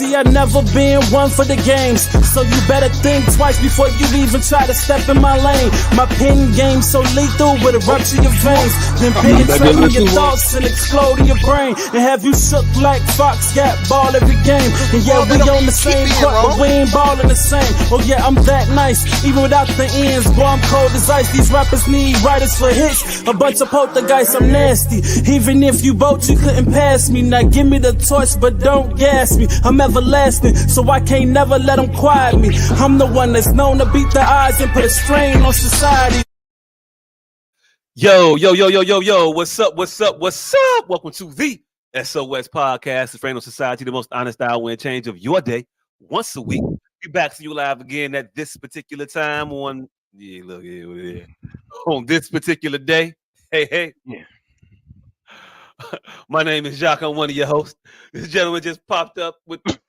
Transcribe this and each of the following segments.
See, I never been one for the games, so you better think twice before you even try to step in my lane. My pen game so lethal, with it rupture your veins, then penetrate your thoughts and explode in your brain, and have you shook like Fox got ball every game. And yeah, we on the same court, but we ain't ballin' the same. Oh yeah, I'm that nice, even without the ends. Boy, I'm cold as ice. These rappers need writers for hits. A bunch of poltergeists, I'm nasty. Even if you both, you couldn't pass me. Now give me the torch, but don't gas me. I'm everlasting, so I can't never let them quiet me. I'm the one that's known to beat the odds and put a strain on society. Yo, what's up? Welcome to the S.O.S podcast, the Friend of Society, the most honest hour and change of your day, once a week. We back to you live again at this particular time on on this particular day. Hey. Yeah. My name is Jacques. I'm one of your hosts. This gentleman just popped up with the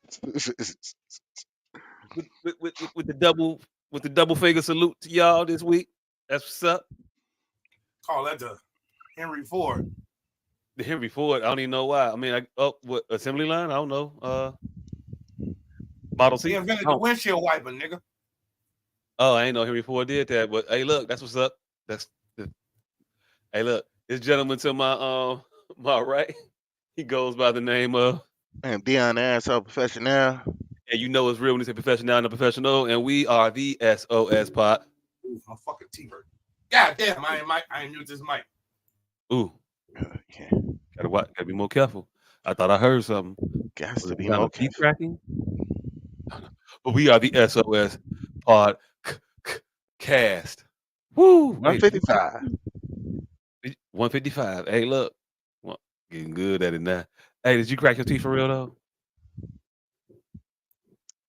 double finger salute to y'all this week. That's what's up. Call that the Henry Ford. The Henry Ford. I don't even know why. I mean, what assembly line? I don't know. Model C. He invented the windshield wiper, nigga. Oh, I ain't know Henry Ford did that. But hey, look, that's what's up. Hey, look, this gentleman to my my right, he goes by the name of Dion Asshole Professional. And you know it's real when you say professional and professional, and we are the S.O.S pod. Ooh, my fucking teeth hurt. God damn, I ain't knew this mic. Ooh. Yeah. Gotta be more careful. I thought I heard something. Got to be more teeth cracking. But we are the S.O.S pod cast. Woo! 155. 155. Hey, look. Well, getting good at it now. Hey, did you crack your teeth for real though?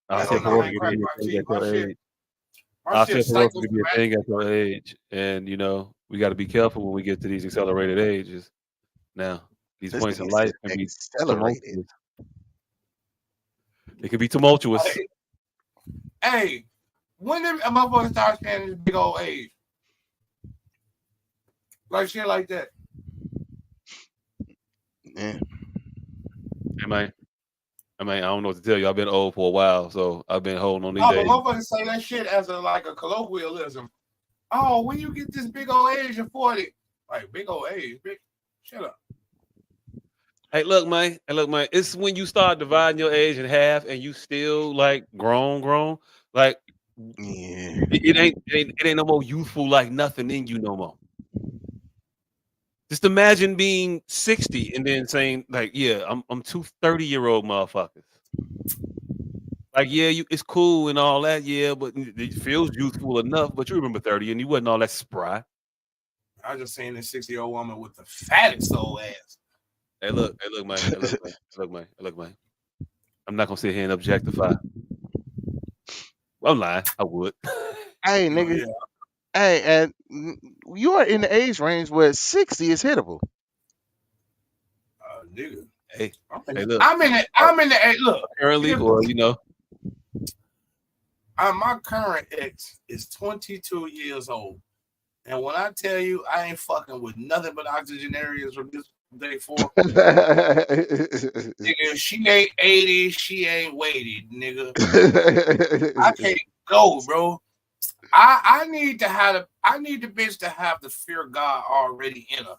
I said for to be a thing at your age. I said for to be a thing at your age. And you know, we gotta be careful when we get to these accelerated ages. Now, these points in life can be tumultuous. It can be tumultuous. Hey, when did a motherfucker start standing this big old age? Like shit like that. Yeah. I don't know what to tell you. I've been old for a while, so I've been holding on these days. But motherfuckers say that shit as a colloquialism. Oh, when you get this big old age of 40, like big old age, bitch, shut up. Hey, look, man. It's when you start dividing your age in half and you still like grown. Like, yeah, it ain't no more youthful, like nothing in you no more. Just imagine being 60 and then saying, like, yeah, I'm two 30-year-old motherfuckers. Like, yeah, it's cool and all that, yeah, but it feels youthful enough. But you remember 30 and you wasn't all that spry. I just seen this 60-year-old woman with the fattest old ass. Hey, look, man. I'm not gonna sit here and objectify. Well, I'm lying. I would. Hey, nigga. Yeah. Hey, and you are in the age range where 60 is hittable. Nigga. Hey, look. I'm in the age. Look. Currently, or you know. My current ex is 22 years old, and when I tell you I ain't fucking with nothing but octogenarians from this day forward, nigga, she ain't 80, she ain't weighted, nigga. I can't go, bro. I need the bitch to have the fear of God already in her,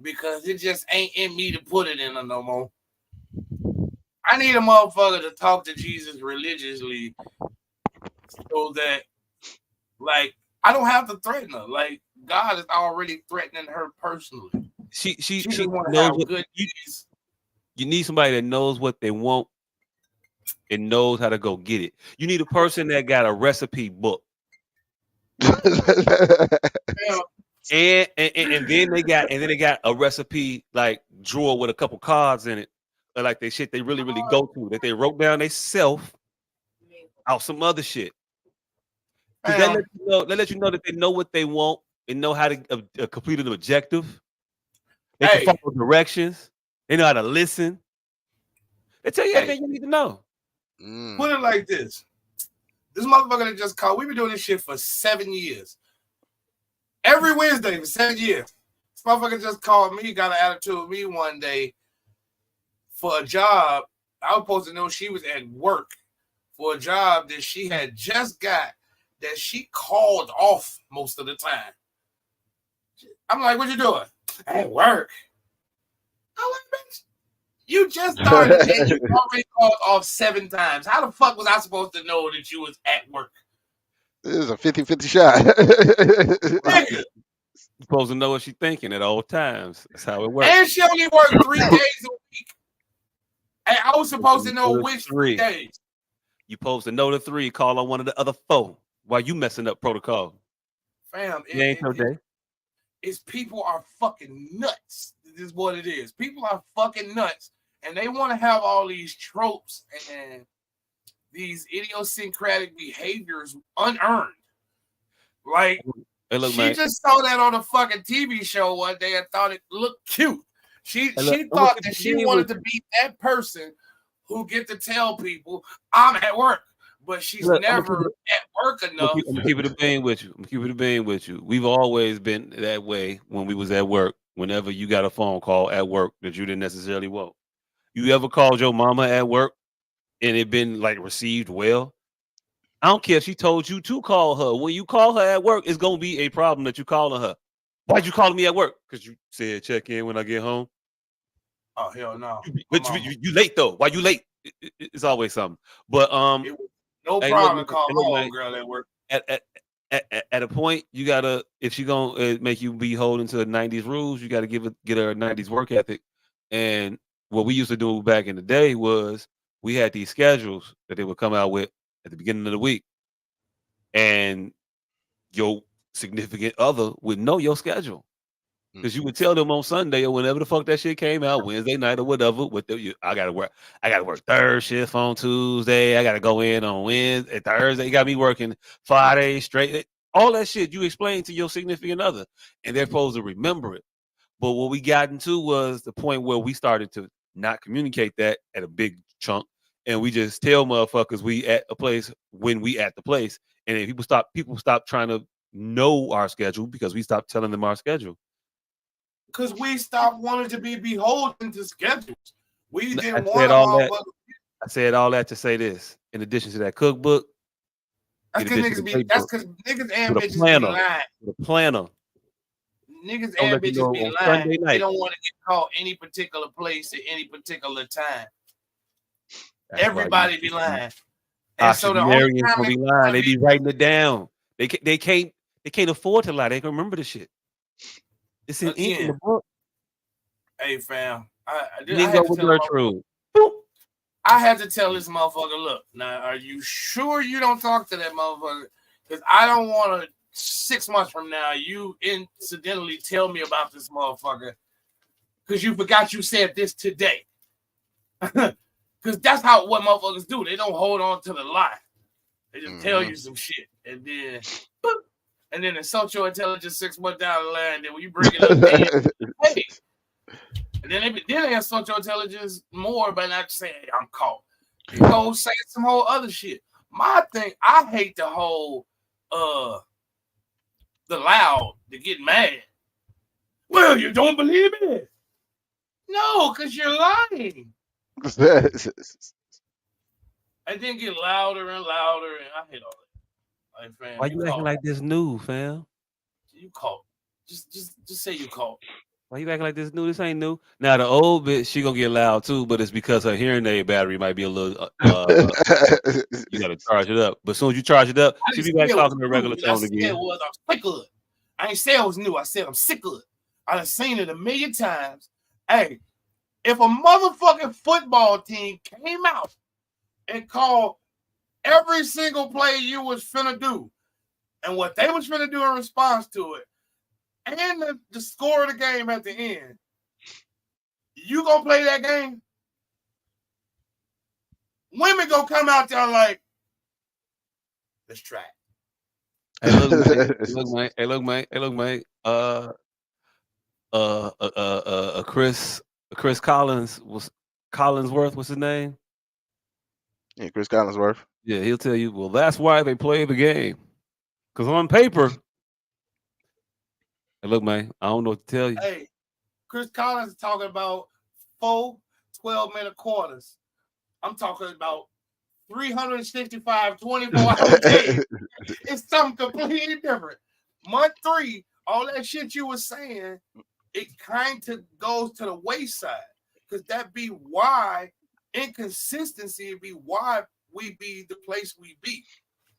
because it just ain't in me to put it in her no more. I need a motherfucker to talk to Jesus religiously, so that, like, I don't have to threaten her. Like, God is already threatening her personally. She knows what good is. You need somebody that knows what they want and knows how to go get it. You need a person that got a recipe book. and then they got a recipe like drawer with a couple cards in it, or like they really go to that they wrote down themselves out some other shit. That let you know that they know what they want and know how to complete an objective. They can follow directions. They know how to listen. They tell you everything you need to know. Put it like this. This motherfucker that just called, we've been doing this shit for 7 years. Every Wednesday for 7 years. This motherfucker just called me, got an attitude with me one day for a job I was supposed to know she was at work for a job that she had just got that she called off most of the time. I'm like, what you doing? At work. I'm like, bitch, you just started and you already called off 7 times. How the fuck was I supposed to know that you was at work? This is a 50-50 shot. Nigga. You're supposed to know what she's thinking at all times. That's how it works. And she only worked 3 days a week. And I was supposed to know which 3 days. You supposed to know the 3. Call on one of the other 4 while you messing up protocol. Fam, it's people are fucking nuts. This is what it is. People are fucking nuts, and they want to have all these tropes and these idiosyncratic behaviors unearned. Like, she just saw that on a fucking TV show one day and thought it looked cute. She thought that she wanted to be that person who get to tell people I'm at work, but she's never at work enough. I'm gonna keep it a bean with you. We've always been that way when we was at work. Whenever you got a phone call at work that you didn't necessarily want, you ever called your mama at work and it been like received well? I don't care if she told you to call her. When you call her at work, it's gonna be a problem that you calling her. Why'd you calling me at work? Because you said check in when I get home. Oh hell no! You late though? Why you late? It's always something. But no problem. Call my girl at work. At a point, you gotta, if she gonna make you be holding to the 90s rules, you gotta get her a 90s work ethic. And what we used to do back in the day was we had these schedules that they would come out with at the beginning of the week, and your significant other would know your schedule. Because you would tell them on Sunday or whenever the fuck that shit came out, Wednesday night or whatever. I gotta work third shift on Tuesday. I gotta go in on Wednesday, Thursday. You got me working 5 days straight. All that shit you explain to your significant other, and they're supposed to remember it. But what we got into was the point where we started to not communicate that at a big chunk, and we just tell motherfuckers we at a place when we at the place, and then people stop trying to know our schedule because we stopped telling them our schedule. Because we stopped wanting to be beholden to schedules. We didn't want to. I said all that to say this. In addition to that cookbook, that's because niggas and bitches be lying. The planner. Niggas and bitches be lying. They don't want to get caught any particular place at any particular time. Everybody be lying. And so the only time they be lying, they be writing it down. They can't afford to lie. They can remember the shit. It's in ink in the book. Hey fam, I had to tell this motherfucker, look, now are you sure you don't talk to that motherfucker? Because I don't want to 6 months from now you incidentally tell me about this motherfucker because you forgot you said this today. Because that's what motherfuckers do. They don't hold on to the lie. They just tell you some shit and then boop, and then insult your intelligence 6 months down the line. Then when you bring it up, hey, and then they insult your intelligence more by not saying, hey, I'm caught. You go say some whole other shit. My thing, I hate the whole the loud to get mad. Well, you don't believe me? No, because you're lying. And then get louder and louder, and I hate all that. Like, fam, why you acting like this new, fam? You caught. Just say you caught. Why you acting like this new? This ain't new. Now the old bitch, she gonna get loud too, but it's because her hearing aid battery might be a little. You gotta charge it up. But as soon as you charge it up, she be back talking to regular tone again. I'm sick of it. I ain't say it was new. I said I'm sick of it. I've seen it a million times. Hey, if a motherfucking football team came out and called every single play you was finna do, and what they was finna do in response to it, and the score of the game at the end, you gonna play that game? Women gonna come out there like, let's try it. Hey, look, man. Chris Collinsworth, what's his name? Yeah, Chris Collinsworth. Yeah, he'll tell you, well, that's why they play the game. Because on paper, hey, look, man, I don't know what to tell you. Hey, Chris Collins is talking about 4 12-minute quarters. I'm talking about 365, 24-hour days. It's something completely different. Month 3, all that shit you were saying, it kind of goes to the wayside. Because that be why inconsistency be why we be the place we be.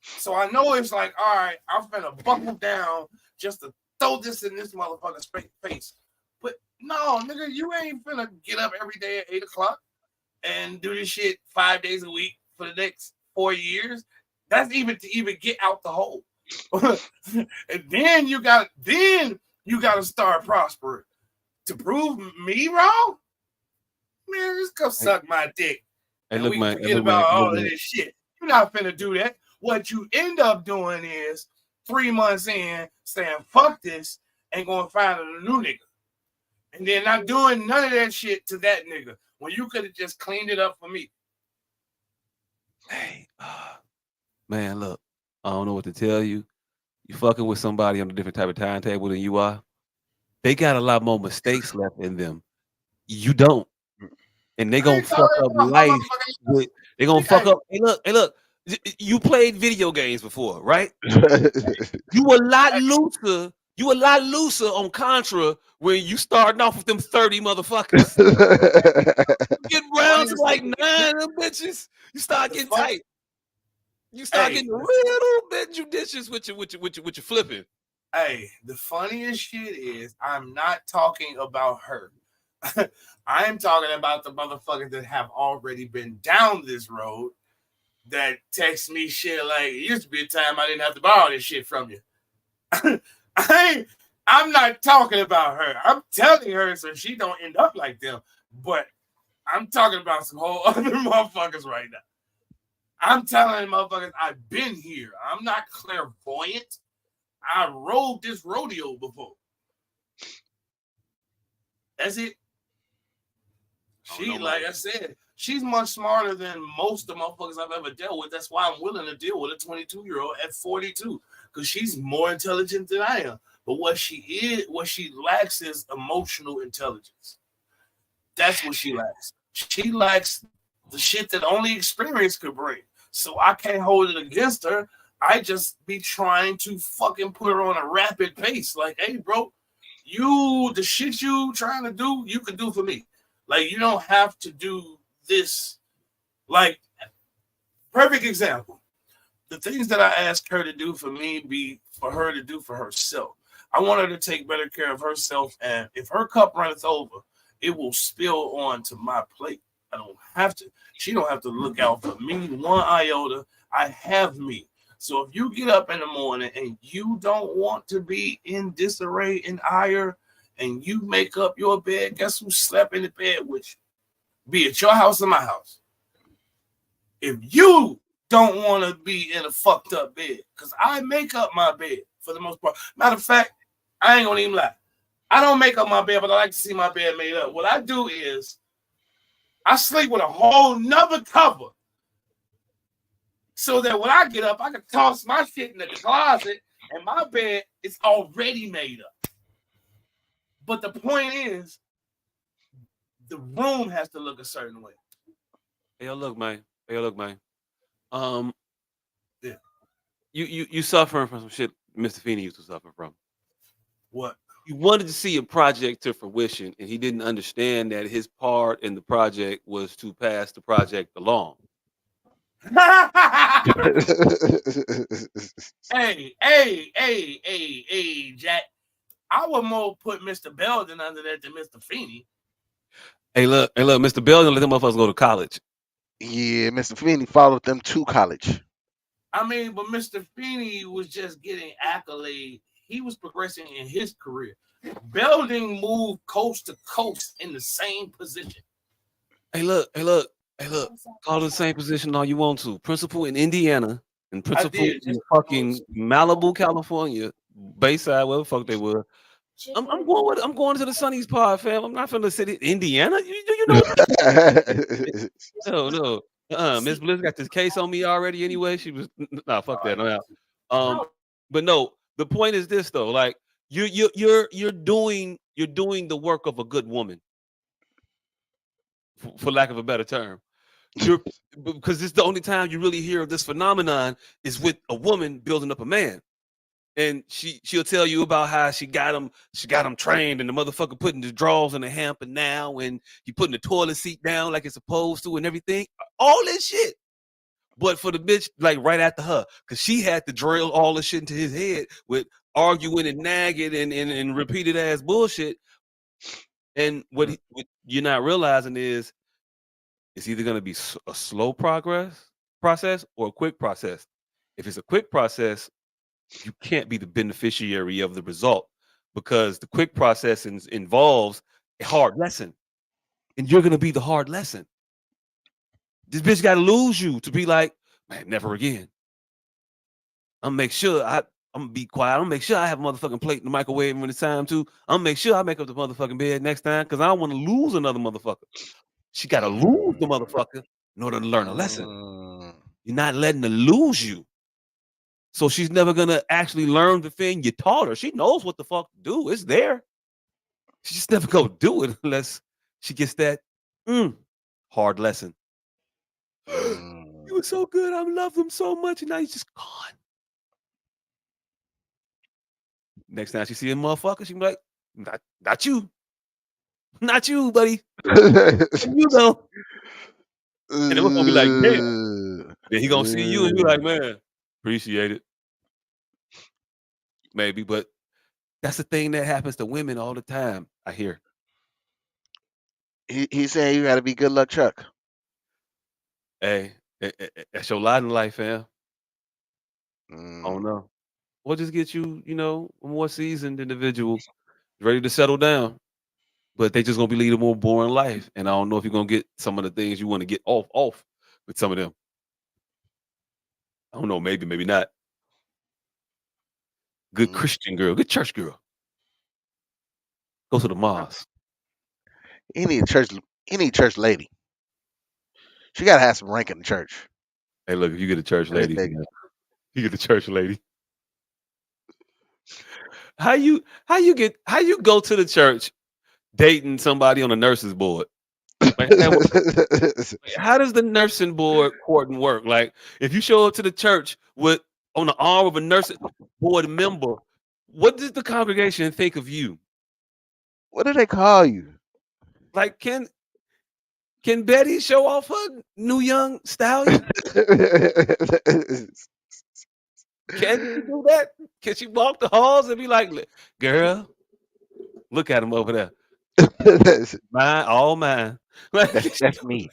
So I know it's like, all right, I'm finna buckle down just to throw this in this motherfucker's face. But no, nigga, you ain't finna get up every day at 8 o'clock and do this shit 5 days a week for the next 4 years. That's even to even get out the hole. And then you got to start prospering. To prove me wrong, man, just come suck my dick. And we can forget about all of this shit. You're not finna do that. What you end up doing is 3 months in saying, fuck this, and going to find a new nigga. And then not doing none of that shit to that nigga when you could have just cleaned it up for me. Hey, man, look, I don't know what to tell you. You fucking with somebody on a different type of timetable than you are. They got a lot more mistakes left in them. You don't. And they gonna fuck up life. They gonna fuck up. Hey, look. You played video games before, right? You a lot looser. You a lot looser on Contra when you starting off with them 30 motherfuckers. Get round to like 9 of them bitches. You start getting tight. You start getting a little bit judicious with your flipping. Hey, the funniest shit is I'm not talking about her. I'm talking about the motherfuckers that have already been down this road that text me shit like, it used to be a time I didn't have to borrow this shit from you. I'm not talking about her. I'm telling her so she don't end up like them. But I'm talking about some whole other motherfuckers right now. I'm telling motherfuckers I've been here. I'm not clairvoyant. I rode this rodeo before. That's it. She, like I said, she's much smarter than most of the motherfuckers I've ever dealt with. That's why I'm willing to deal with a 22-year-old at 42, because she's more intelligent than I am. But what she lacks is emotional intelligence. That's what she lacks. She lacks the shit that only experience could bring. So I can't hold it against her. I just be trying to fucking put her on a rapid pace. Like, hey, bro, the shit you trying to do, you can do for me. Like, you don't have to do this. Like, perfect example. The things that I ask her to do for me be for her to do for herself. I want her to take better care of herself. And if her cup runs over, it will spill onto my plate. I don't have to. She don't have to look out for me one iota. I have me. So if you get up in the morning and you don't want to be in disarray and ire, and you make up your bed, guess who slept in the bed with you? Be it your house or my house. If you don't want to be in a fucked up bed, because I make up my bed for the most part. Matter of fact, I ain't gonna even lie. I don't make up my bed, but I like to see my bed made up. What I do is I sleep with a whole nother cover so that when I get up, I can toss my shit in the closet and my bed is already made up. But the point is, the room has to look a certain way. Hey, look, man. Yeah. You suffering from some shit Mr. Feeney used to suffer from. What? He wanted to see a project to fruition, and he didn't understand that his part in the project was to pass the project along. Hey, Jack. I would more put Mr. Belden under that than Mr. Feeney. Hey, look, Mr. Belden let them motherfuckers go to college. Yeah, Mr. Feeney followed them to college. I mean, but Mr. Feeney was just getting accolades. He was progressing in his career. Belding moved coast to coast in the same position. Hey, look. Call it the same position all you want to. Principal in Indiana and principal in fucking Malibu, California, Bayside, wherever the fuck they were. I'm going to the Sunny's pod, fam. I'm not from the city, Indiana. You know what? No. Miss Bliss got this case on me already. Anyway, she was fuck that. No. But no. The point is this though, like you're doing the work of a good woman, for lack of a better term. You're because it's the only time you really hear of this phenomenon is with a woman building up a man. And she'll tell you about how she got him trained, and the motherfucker putting the drawers in the hamper now, and he putting the toilet seat down like it's supposed to, and everything. All this shit. But for the bitch, like right after her, because she had to drill all the shit into his head with arguing and nagging and repeated ass bullshit. And what you're not realizing is it's either going to be a slow process or a quick process. If it's a quick process, you can't be the beneficiary of the result because the quick process involves a hard lesson, and you're going to be the hard lesson. This bitch got to lose you to be like, man, never again. I'm gonna make sure I'm gonna be quiet. I'm gonna make sure I have a motherfucking plate in the microwave when it's time to. I'm gonna make sure I make up the motherfucking bed next time because I don't want to lose another motherfucker. She gotta lose the motherfucker in order to learn a lesson. You're not letting her lose you. So she's never gonna actually learn the thing you taught her. She knows what the fuck to do. It's there. She just never gonna do it unless she gets that hard lesson. He was so good. I love him so much, and now he's just gone. Next time she see a motherfucker, she be like, not you. Not you, buddy. You know. And it was gonna be like, damn. Then he gonna see you and be like, man, appreciate it. Maybe, but that's the thing that happens to women all the time, I hear. He said you got to be good luck Chuck. Hey, that's your lot in life, fam. I don't know. Or just get you, a more seasoned individual ready to settle down. But they just gonna be leading a more boring life. And I don't know if you're gonna get some of the things you want to get off with some of them. I don't know, maybe not. Good Christian girl, good church girl. Go to the mosque. He need church lady. She gotta have some rank in the church. Hey, look, if you get a church lady, you get a church lady. How you go to the church dating somebody on the nurses board? Like, how does the nursing board courting work? Like, if you show up to the church with on the arm of a nursing board member, what does the congregation think of you? What do they call you? Like, can Betty show off her new young stallion? Can she do that? Can she walk the halls and be like, girl, look at him over there. Mine, all mine. Like, That's me.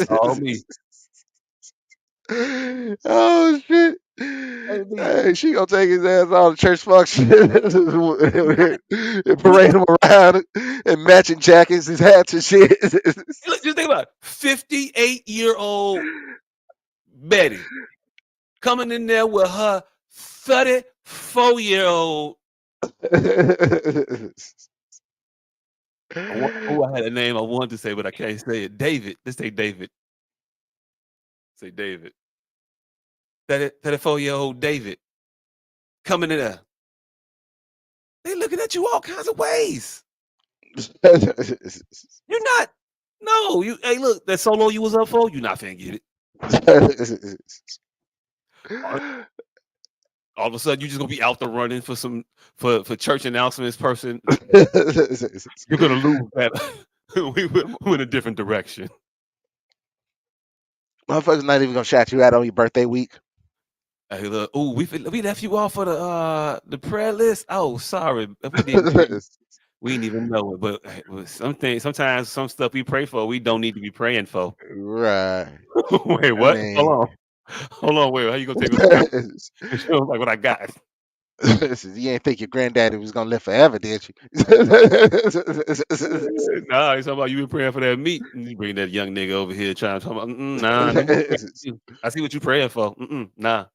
all me. Oh shit. Hey, she gonna take his ass on the church function and parade him around in matching jackets, his hats and shit. Look, just think about it. 58-year-old Betty coming in there with her 34-year-old. I had a name I wanted to say, but I can't say it. David. Let's say David. Say David. 34-year-old David coming in there. They looking at you all kinds of ways. You're not. No, hey, look, that solo you was up for, you're not finna get it. All of a sudden, you're just gonna be out there running for church announcements person. You're gonna lose that. we went a different direction. Motherfuckers not even gonna shout you out on your birthday week. Hey, look, ooh, we left you off for the prayer list. Oh, sorry, we didn't. We didn't even know it, but sometimes some stuff we pray for, we don't need to be praying for. Right. Wait, what? Hold on, wait. How you gonna take us? Like what I got? You ain't think your granddaddy was gonna live forever, did you? Nah, he's talking about you been praying for that meat. And you bring that young nigga over here trying to talk about, nah. I see what you praying for. Nah.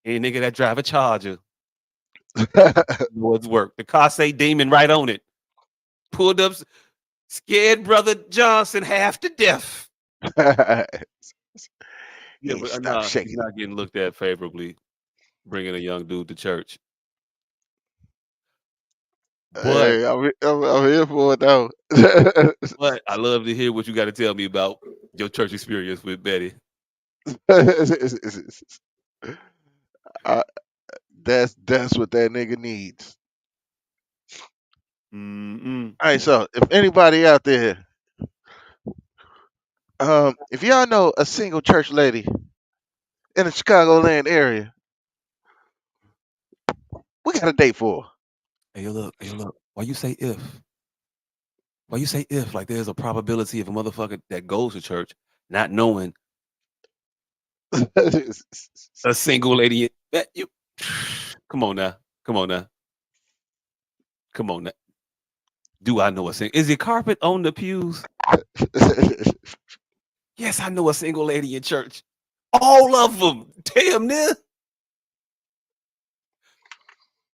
Any nigga that drive a Charger. What's work? The car say demon right on it. Pulled up, scared brother Johnson half to death. Yeah, but nah, he's not getting looked at favorably. Bringing a young dude to church. But Hey, I'm here for it though. I love to hear what you got to tell me about your church experience with Betty. I, that's what that nigga needs. Mm-mm. All right, so if anybody out there, if y'all know a single church lady in the Chicagoland area, we got a date for her. Hey, yo, look. Why you say if? Why you say if? Like there's a probability of a motherfucker that goes to church not knowing a single lady. You come on now. Come on now. Come on now. Do I know a single? Is it carpet on the pews? Yes, I know a single lady in church. All of them. Damn near.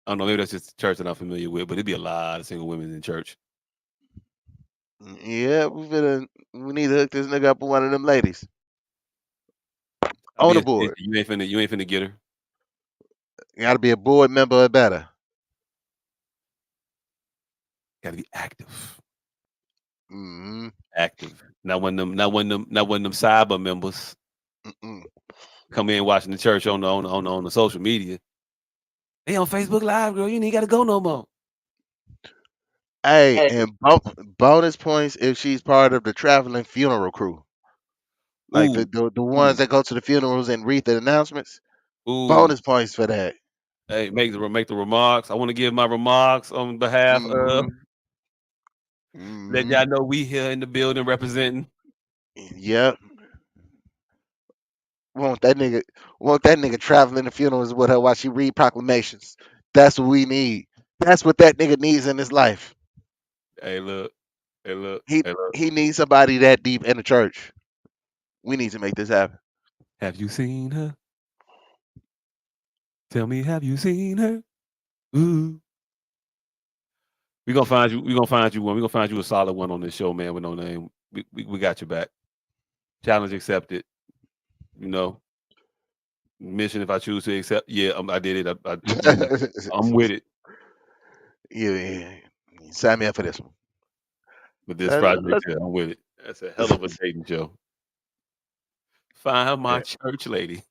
I don't know. Maybe that's just the church that I'm familiar with, but it'd be a lot of single women in church. Yeah, we need to hook this nigga up with one of them ladies I'll on be the a stingy. board. You ain't finna get her. You got to be a board member or better. Gotta be active. Mm-hmm. Active. Not one of them cyber members Mm-mm. come in watching the church on the social media. They on Facebook Live, girl. You ain't gotta go no more. Hey, and bonus points if she's part of the traveling funeral crew, like Ooh, the ooh, ones that go to the funerals and read the announcements. ooh. Bonus points for that. Hey, make the remarks. I want to give my remarks on behalf of Mm-hmm. let Mm-hmm. y'all know we here in the building representing. Yep. Want that nigga want that nigga traveling the funerals with her while she read proclamations. That's what we need. That's what that nigga needs in his life. Hey, look. Hey, look. He Hey, look. he needs somebody that deep in the church. We need to make this happen. Have you seen her? Tell me, have you seen her? Ooh. We gonna find you. We gonna find you one. We gonna find you a solid one on this show, man, with no name. We got your back. Challenge accepted. You know, mission if I choose to accept. Yeah, I did it. I'm with it Yeah. Sign me up for this one. with this project. Let's Yeah, I'm with it. That's a hell of a dating show. Find my yeah. church lady.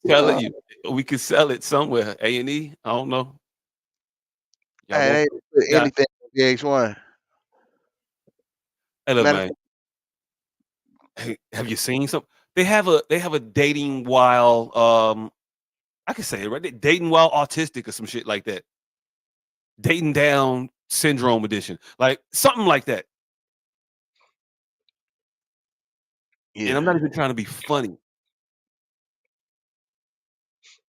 Tell it Uh, you. We could sell it somewhere. A&E. I don't know. Y'all I both ain't put got. anything on VH1. Hey, look, Matter of man. Hey, have you seen some? They have a dating while I can say it right. Dating while autistic or some shit like that. Dating down syndrome edition, like something like that. And I'm yeah. not even trying to be funny.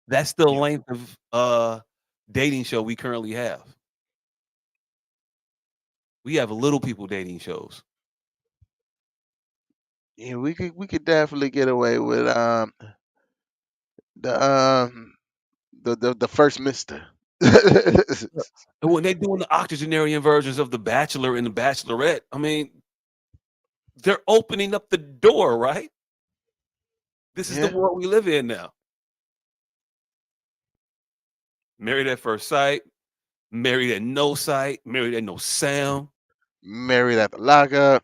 That's the Yeah. length of dating show we currently have. We have little people dating shows. Yeah, we could definitely get away with the the first mister. And when they're doing the octogenarian versions of The Bachelor and The Bachelorette, I mean, they're opening up the door, right? This is the Yeah. world we live in now. Married at first sight, married at no sight, married at no sound. Married at the lockup.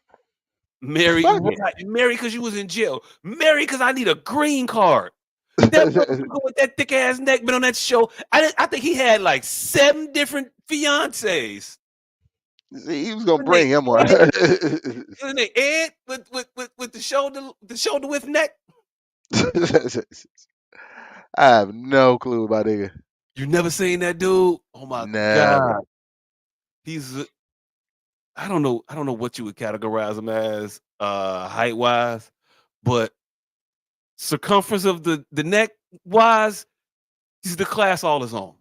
Married, Fuck it. right? Married because you was in jail. Married because I need a green card. That motherfucker with that thick ass neck been on that show. I think he had like 7 different fiancées. See, he was gonna Wasn't they bring him one. Ed? Wasn't they Ed with the shoulder width neck? I have no clue about nigga. You never seen that dude? Oh my Never. god, he's I don't know what you would categorize him as height wise, but circumference of the neck wise, he's the class all his own,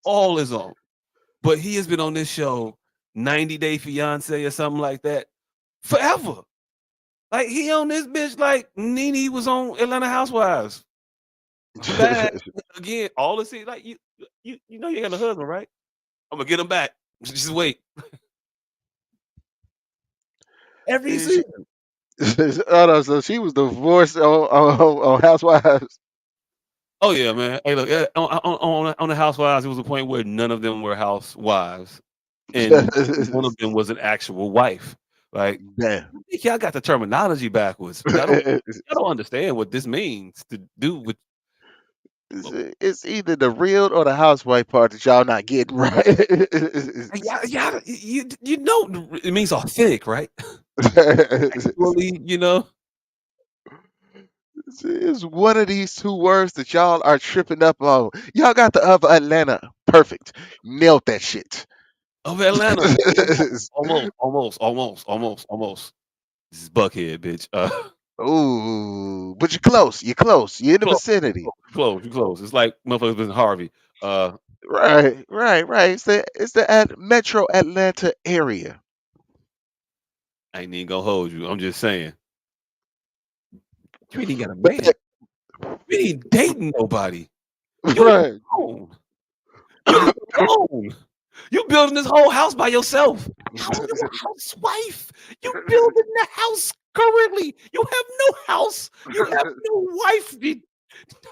all his own. But he has been on this show, 90 Day Fiance or something like that, forever. Like he on this bitch like Nene was on Atlanta Housewives. Back again, all the seasons. Like you know you got a husband, right? I'm gonna get him back. Just wait. Every She, season. oh no, so she was divorced on Housewives. Oh yeah, man. Hey, look, on the Housewives, it was a point where none of them were housewives, and one of them was an actual wife. Like, Damn. I think y'all got the terminology backwards. Y'all don't understand what this means to do with. It's either the real or the housewife part that y'all not getting right. Yeah, you know it means authentic, right? Actually, It's one of these two words that y'all are tripping up on. Y'all got the other Atlanta. Perfect. Nailed that shit. of Atlanta. Almost. This is Buckhead, bitch. Ooh, but you're close. You're close. You're in the Close, vicinity. you close. It's like motherfuckers been Harvey. Uh, Right. It's the Metro Atlanta area. I ain't even gonna hold you. I'm just saying. You ain't even got a But man. You ain't even dating nobody. You right. alone. You live alone. You building this whole house by yourself. How are you a housewife? You building the house currently. You have no house. You have no wifey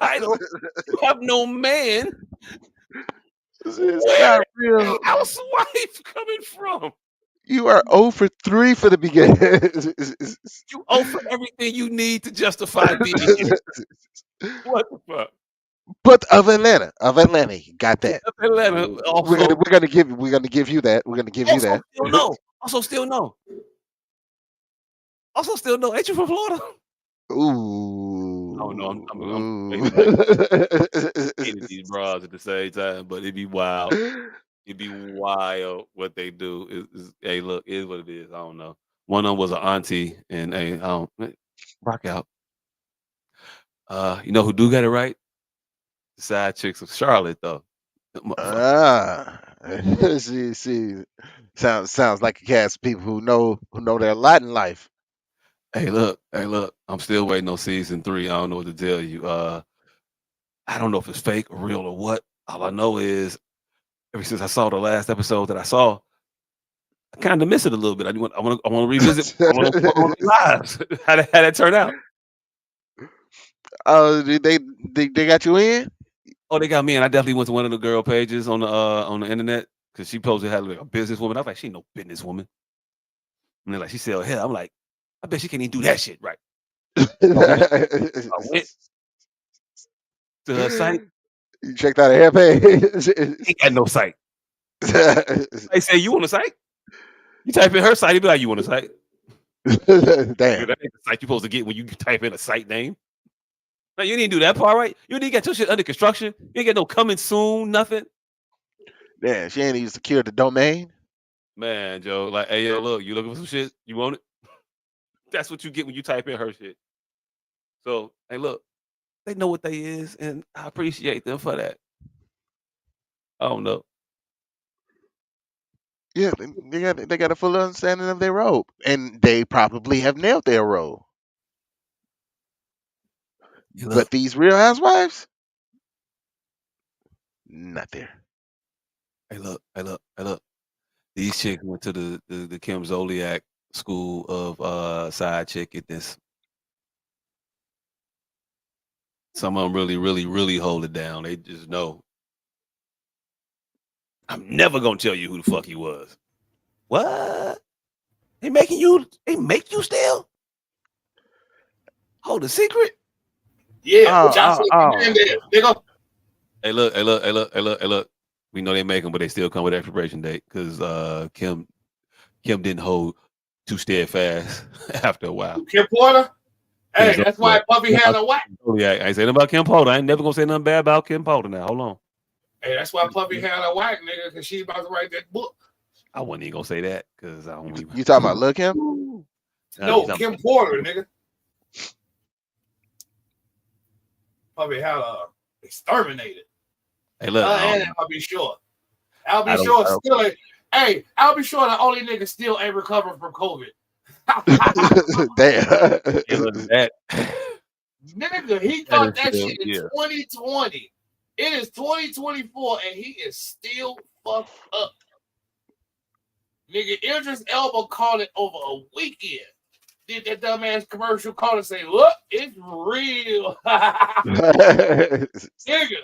title. You have no man. It's Where not is real. housewife coming from? You are 0 for 3 for the beginning. You offer everything you need to justify being here. What the fuck? But of Atlanta, you got that. Atlanta We're gonna also, we're gonna give we're gonna give you that. We're gonna give you also that. still no. Also still no. Also still no. Ain't you from Florida? Oh no, I'm Ooh. like hating these bras at the same time, but it'd be wild. It'd be wild what they do. Hey, look, it is what it is. I don't know. One of them was an auntie, and hey, I don't rock out. You know who do got it right? The side chicks of Charlotte, though. Them motherfuckers. Ah, see, sounds like a cast of people who know their lot in life. Hey, look. I'm still waiting on season 3. I don't know what to tell you. I don't know if it's fake or real or what. All I know is, ever since I saw the last episode that I saw, I kind of miss it a little bit. I want to revisit. I want to lives. How that turn out? Oh, they got you in? Oh, they got me, and I definitely went to one of the girl pages on the internet because she posted had like a businesswoman. I was like, she ain't no businesswoman. And they're like, she sell hair. I'm like, I bet she can't even do that shit right. I went to her site. You checked out a hair page. Ain't got no site. I say, you on the site? You type in her site, he be like, you on the site? Yeah, Damn. that ain't the site you supposed to get when you type in a site name. No, you didn't do that part right. You didn't get your shit under construction. You ain't get no coming soon, nothing. Damn, she ain't even secured the domain. Man, Joe, like, hey, yo, look, you looking for some shit? You want it? That's what you get when you type in her shit. So, hey, look, they know what they is, and I appreciate them for that. I don't know. Yeah, they got a full understanding of their role, and they probably have nailed their role. Hey, But look, these Real Housewives, not there. hey, look. These chicks went to the Kim Zolciak school of side chick at this. Some of them really hold it down. They just know. I'm never gonna tell you who the fuck he was. What? They making you? They make you still hold a secret? Yeah, Oh, what y'all oh, say oh. nigga? Hey, look. We know they make them, but they still come with expiration date because Kim didn't hold too steadfast after a while. Kim Porter? Kim Hey, that's Zolciak. why Puffy had a wife. Zolciak. I ain't saying about Kim Porter. I ain't never gonna say nothing bad about Kim Porter now. Hold on. Hey, that's why Puffy had a wife, nigga, because she's about to write that book. I wasn't even gonna say that because I don't You, even. you talking about Lil Kim? You No, Kim Porter, nigga. Puffy had a exterminated. Hey, look, And I'll be sure. I'll I be don't. sure still ain't. Hey, I'll be sure the only nigga still ain't recovering from COVID. Damn. Hey, look, that. Nigga, he That caught is that still, shit in yeah. 2020. It is 2024 and he is still fucked up. Nigga, Idris Elba caught it over a weekend. did that dumbass commercial call and say, "Look, it's real." Nigga,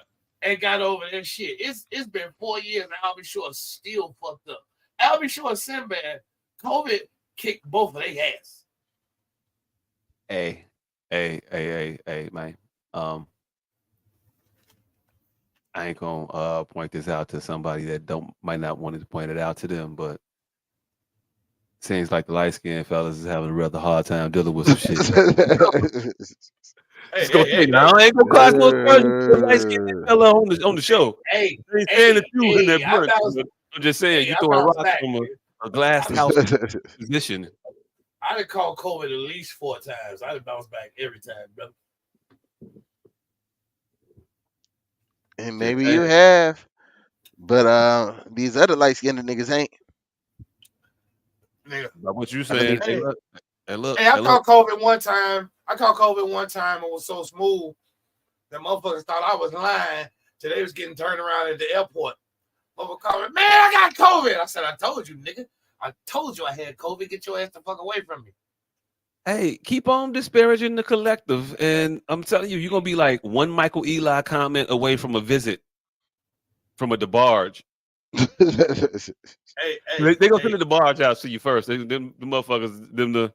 and got over that shit. It's been 4 years and Albie Shore is still fucked up. Albie Shore and Sinbad, COVID kicked both of their ass. Hey, man. I ain't gonna point this out to somebody that might not want to point it out to them, but seems like the light skinned fellas is having a rather hard time dealing with some shit. Now I ain't gonna cry to a light skinned fella on the show. Hey, I ain't saying that you in that brunch. I'm just saying you throwing rocks from a glass house position. I done called COVID at least 4 times. I done bounced back every time, brother. And maybe you have, but these other light skinned niggas ain't. Nigga. About what you saying? Hey, look. I caught COVID one time. It was so smooth that motherfuckers thought I was lying till they was getting turned around at the airport. Motherfucker called me, man, I got COVID. I said, I told you, nigga. I told you I had COVID. Get your ass the fuck away from me. Hey, keep on disparaging the collective, and I'm telling you, you're gonna be like one Michael Eli comment away from a visit from a DeBarge. They gonna send the DeBarge out to you first. The motherfuckers, the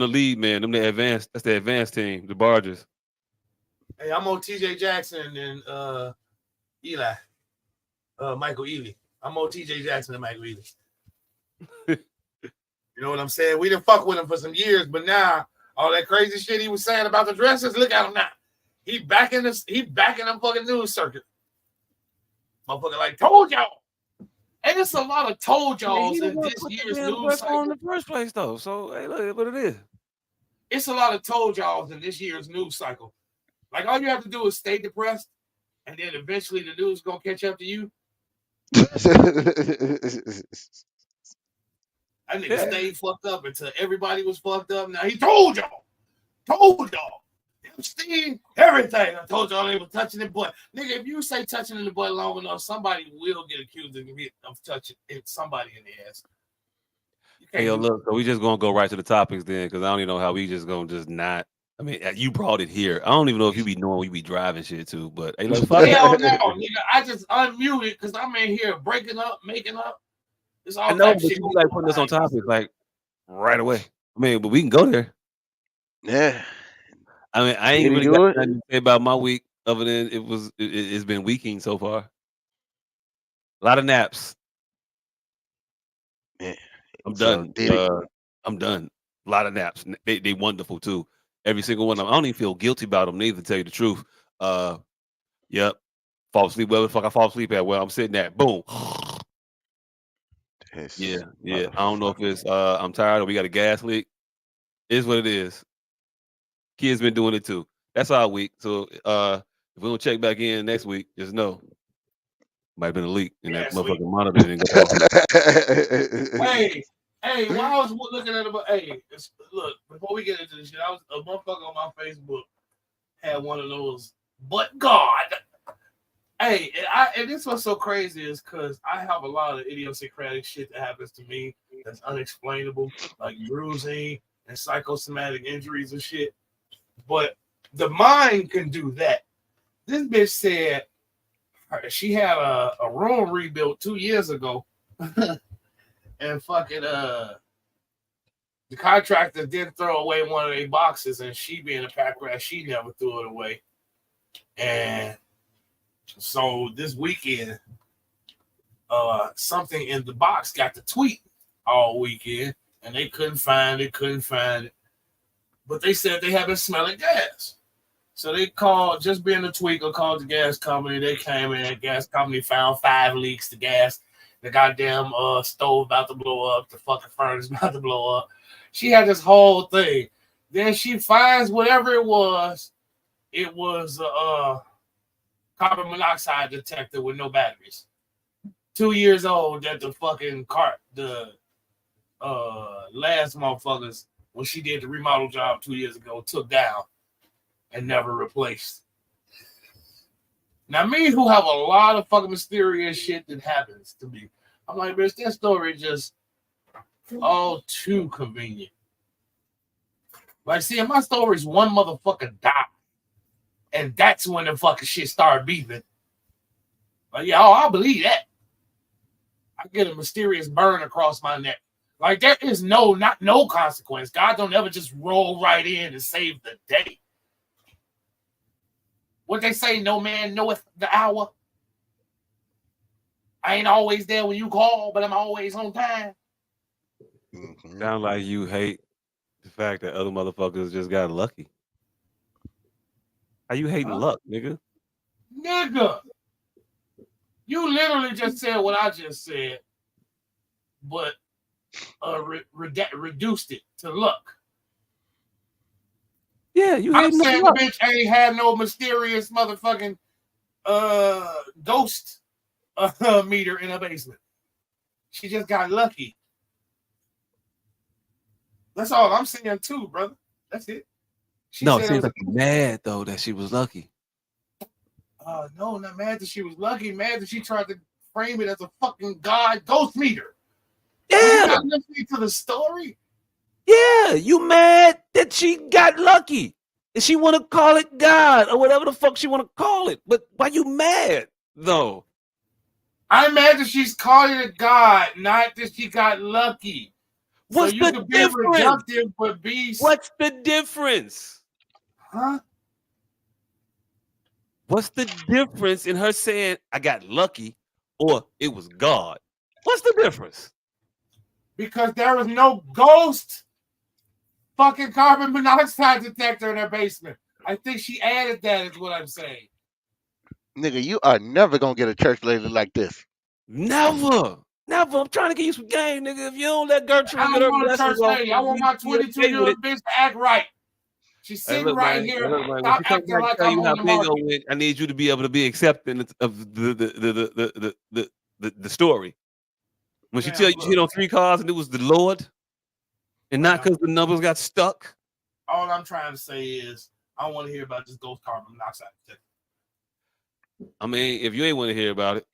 lead man, them the advanced. That's the advanced team, the Barges. Hey, I'm on TJ Jackson and Eli, Michael Ealy. I'm on TJ Jackson and Michael Ealy. You know what I'm saying? We didn't fuck with him for some years, but now all that crazy shit he was saying about the dresses, look at him now. He back in them fucking news circuit. Motherfucker, like, told y'all. And it's a lot of told y'alls in this year's news cycle. In the first place, though. So hey, look what it is. It's a lot of told y'alls in this year's news cycle. Like, all you have to do is stay depressed, and then eventually the news gonna catch up to you. That nigga stayed fucked up until everybody was fucked up. Now he told y'all. Steve, everything. I told y'all they were touching the butt. Nigga, if you say touching in the butt long enough, somebody will get accused of touching somebody in the ass. Hey, yo, look, so we just gonna go right to the topics then, because I don't even know how we just gonna just not. I mean, you brought it here. I don't even know if you be knowing we be driving shit too, but hey, let's fuck. Hell no, nigga. I just unmuted because I'm in here breaking up, making up. It's all I know, but shit. you like putting us on topics like right away. I mean, but we can go there. Yeah. I mean, I ain't really got nothing to say about my week other than it's been weeking so far. A lot of naps. Yeah. I'm done. I'm done. A lot of naps. They wonderful too. Every single one of them. I don't even feel guilty about them neither, to tell you the truth. Yep. Fall asleep. Where the fuck I fall asleep at? Where I'm sitting at. Boom. Yeah. I don't know if it's I'm tired or we got a gas leak. It's what it is. Kids been doing it too. That's our week. So if we don't check back in next week, just know might have been a leak in that motherfucking monitor. Didn't go off. Hey, while I was looking at it, look, before we get into this shit, I was a motherfucker on my Facebook had one of those, but God. Hey, and this was so crazy is because I have a lot of idiosyncratic shit that happens to me that's unexplainable, like bruising and psychosomatic injuries and shit. But the mind can do that. This bitch said she had a room rebuilt 2 years ago. And fucking the contractor did throw away one of their boxes, and she being a pack rat, she never threw it away. And so this weekend, something in the box got the tweet all weekend, and they couldn't find it. But they said they had been smelling gas. So they called, just being a tweaker, called the gas company. They came in, the gas company found 5 leaks. The goddamn stove about to blow up. The fucking furnace about to blow up. She had this whole thing. Then she finds whatever it was. It was a carbon monoxide detector with no batteries. 2 years old that the fucking last motherfuckers, when she did the remodel job 2 years ago, took down and never replaced. Now, me who have a lot of fucking mysterious shit that happens to me, I'm like, bitch, that story just all too convenient. Like, see, in my stories, one motherfucker died. And that's when the fucking shit started beefing. Like, yeah, I believe that. I get a mysterious burn across my neck. Like, there is no consequence. God don't ever just roll right in and save the day. What they say, no man knoweth the hour. I ain't always there when you call, but I'm always on time. Sound like you hate the fact that other motherfuckers just got lucky. How you hating luck, nigga? Nigga, you literally just said what I just said, but reduced it to luck. Yeah, you I'm hating saying luck. the bitch ain't had no mysterious motherfucking ghost meter in her basement. She just got lucky. That's all I'm saying too, brother. That's it. No, it seems like you're mad though that she was lucky. No, not mad that she was lucky. Mad that she tried to frame it as a fucking god ghost meter. Yeah. You're not listening to the story. Yeah, you mad that she got lucky. And she want to call it God or whatever the fuck she want to call it. But why you mad though? I'm mad that she's calling it God, not that she got lucky. What's so you the can difference? be reductive, but be. What's the difference? Huh? What's the difference in her saying I got lucky or it was God? What's the difference? Because there was no ghost fucking carbon monoxide detector in her basement. I think she added that, is what I'm saying. Nigga, you are never gonna get a church lady like this. Never. I'm trying to get you some game, nigga. If you don't let Gertrude I get don't her want a blessings church off, lady. I want my 22-year-old bitch to act right. She's sitting right here. When she comes back, tell you how bingo went. I need you to be able to be accepting of the story. When she tell you she hit on 3 cars and it was the Lord, and not because the numbers got stuck. All I'm trying to say is I want to hear about this ghost carbon monoxide detector. I mean, if you ain't want to hear about it,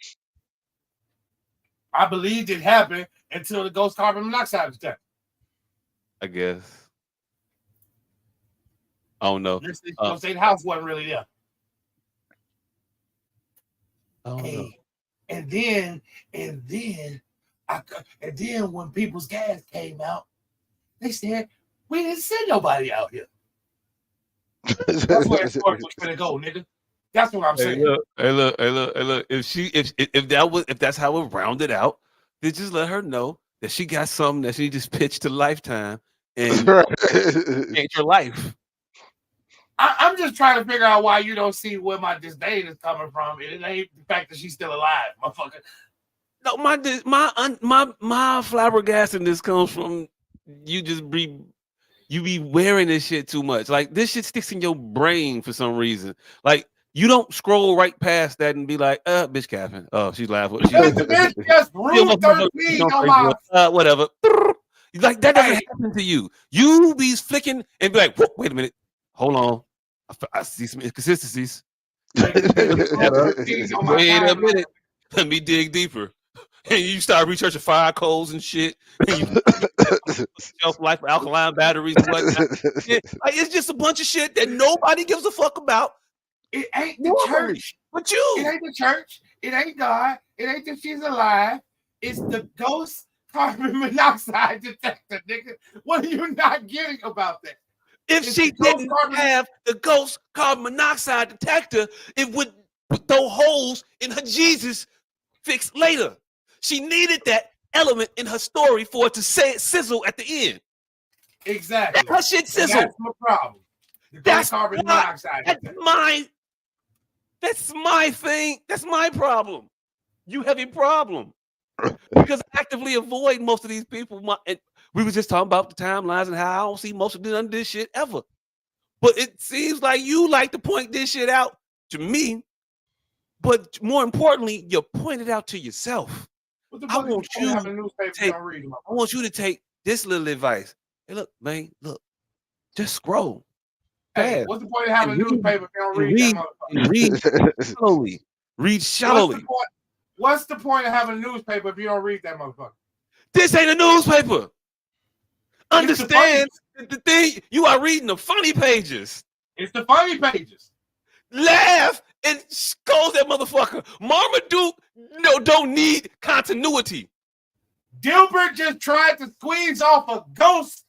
I believed it happened until the ghost carbon monoxide detector. I guess. I don't know. Say the house wasn't really there. I don't know. And then when People's Gas came out, they said we didn't send nobody out here. That's where it's gonna go, nigga. That's what I'm saying. Hey, look. If that's how it rounded out, then just let her know that she got something that she just pitched to Lifetime and change her life. I'm just trying to figure out why you don't see where my disdain is coming from. It ain't the fact that she's still alive, motherfucker. No, my flabbergastiness comes from you be wearing this shit too much. Like this shit sticks in your brain for some reason. Like you don't scroll right past that and be like, bitch Catherine. Oh, she's laughing. Bitch just rude 13 on my whatever. Like that doesn't happen to you. You be flicking and be like, wait a minute. Hold on. I see some inconsistencies. Wait a minute. Let me dig deeper. And you start researching fire codes and shit. And you shelf life for alkaline batteries and whatnot. Like, it's just a bunch of shit that nobody gives a fuck about. It ain't the church. But you. It ain't the church. It ain't God. It ain't that she's alive. It's the ghost carbon monoxide detector, nigga. What are you not getting about that? If she didn't have the ghost carbon monoxide detector, it would throw holes in her Jesus fix later. She needed that element in her story for it to sizzle at the end. Exactly. Her shit sizzle. That's my problem. That's carbon monoxide. That's my thing. That's my problem. You have a problem. Because I actively avoid most of these people. And we were just talking about the timelines and how I don't see most of this shit ever. But it seems like you like to point this shit out to me. But more importantly, you point it out to yourself. I want you to take this little advice. Hey, look, man, just scroll. Hey, what's the point of having a newspaper if you don't read that motherfucker? Read shallowly. What's the point of having a newspaper if you don't read that motherfucker? This ain't a newspaper. Understand the thing? You are reading the funny pages. It's the funny pages. Laugh and scold that motherfucker. Marmaduke don't need continuity. Dilbert just tried to squeeze off a ghost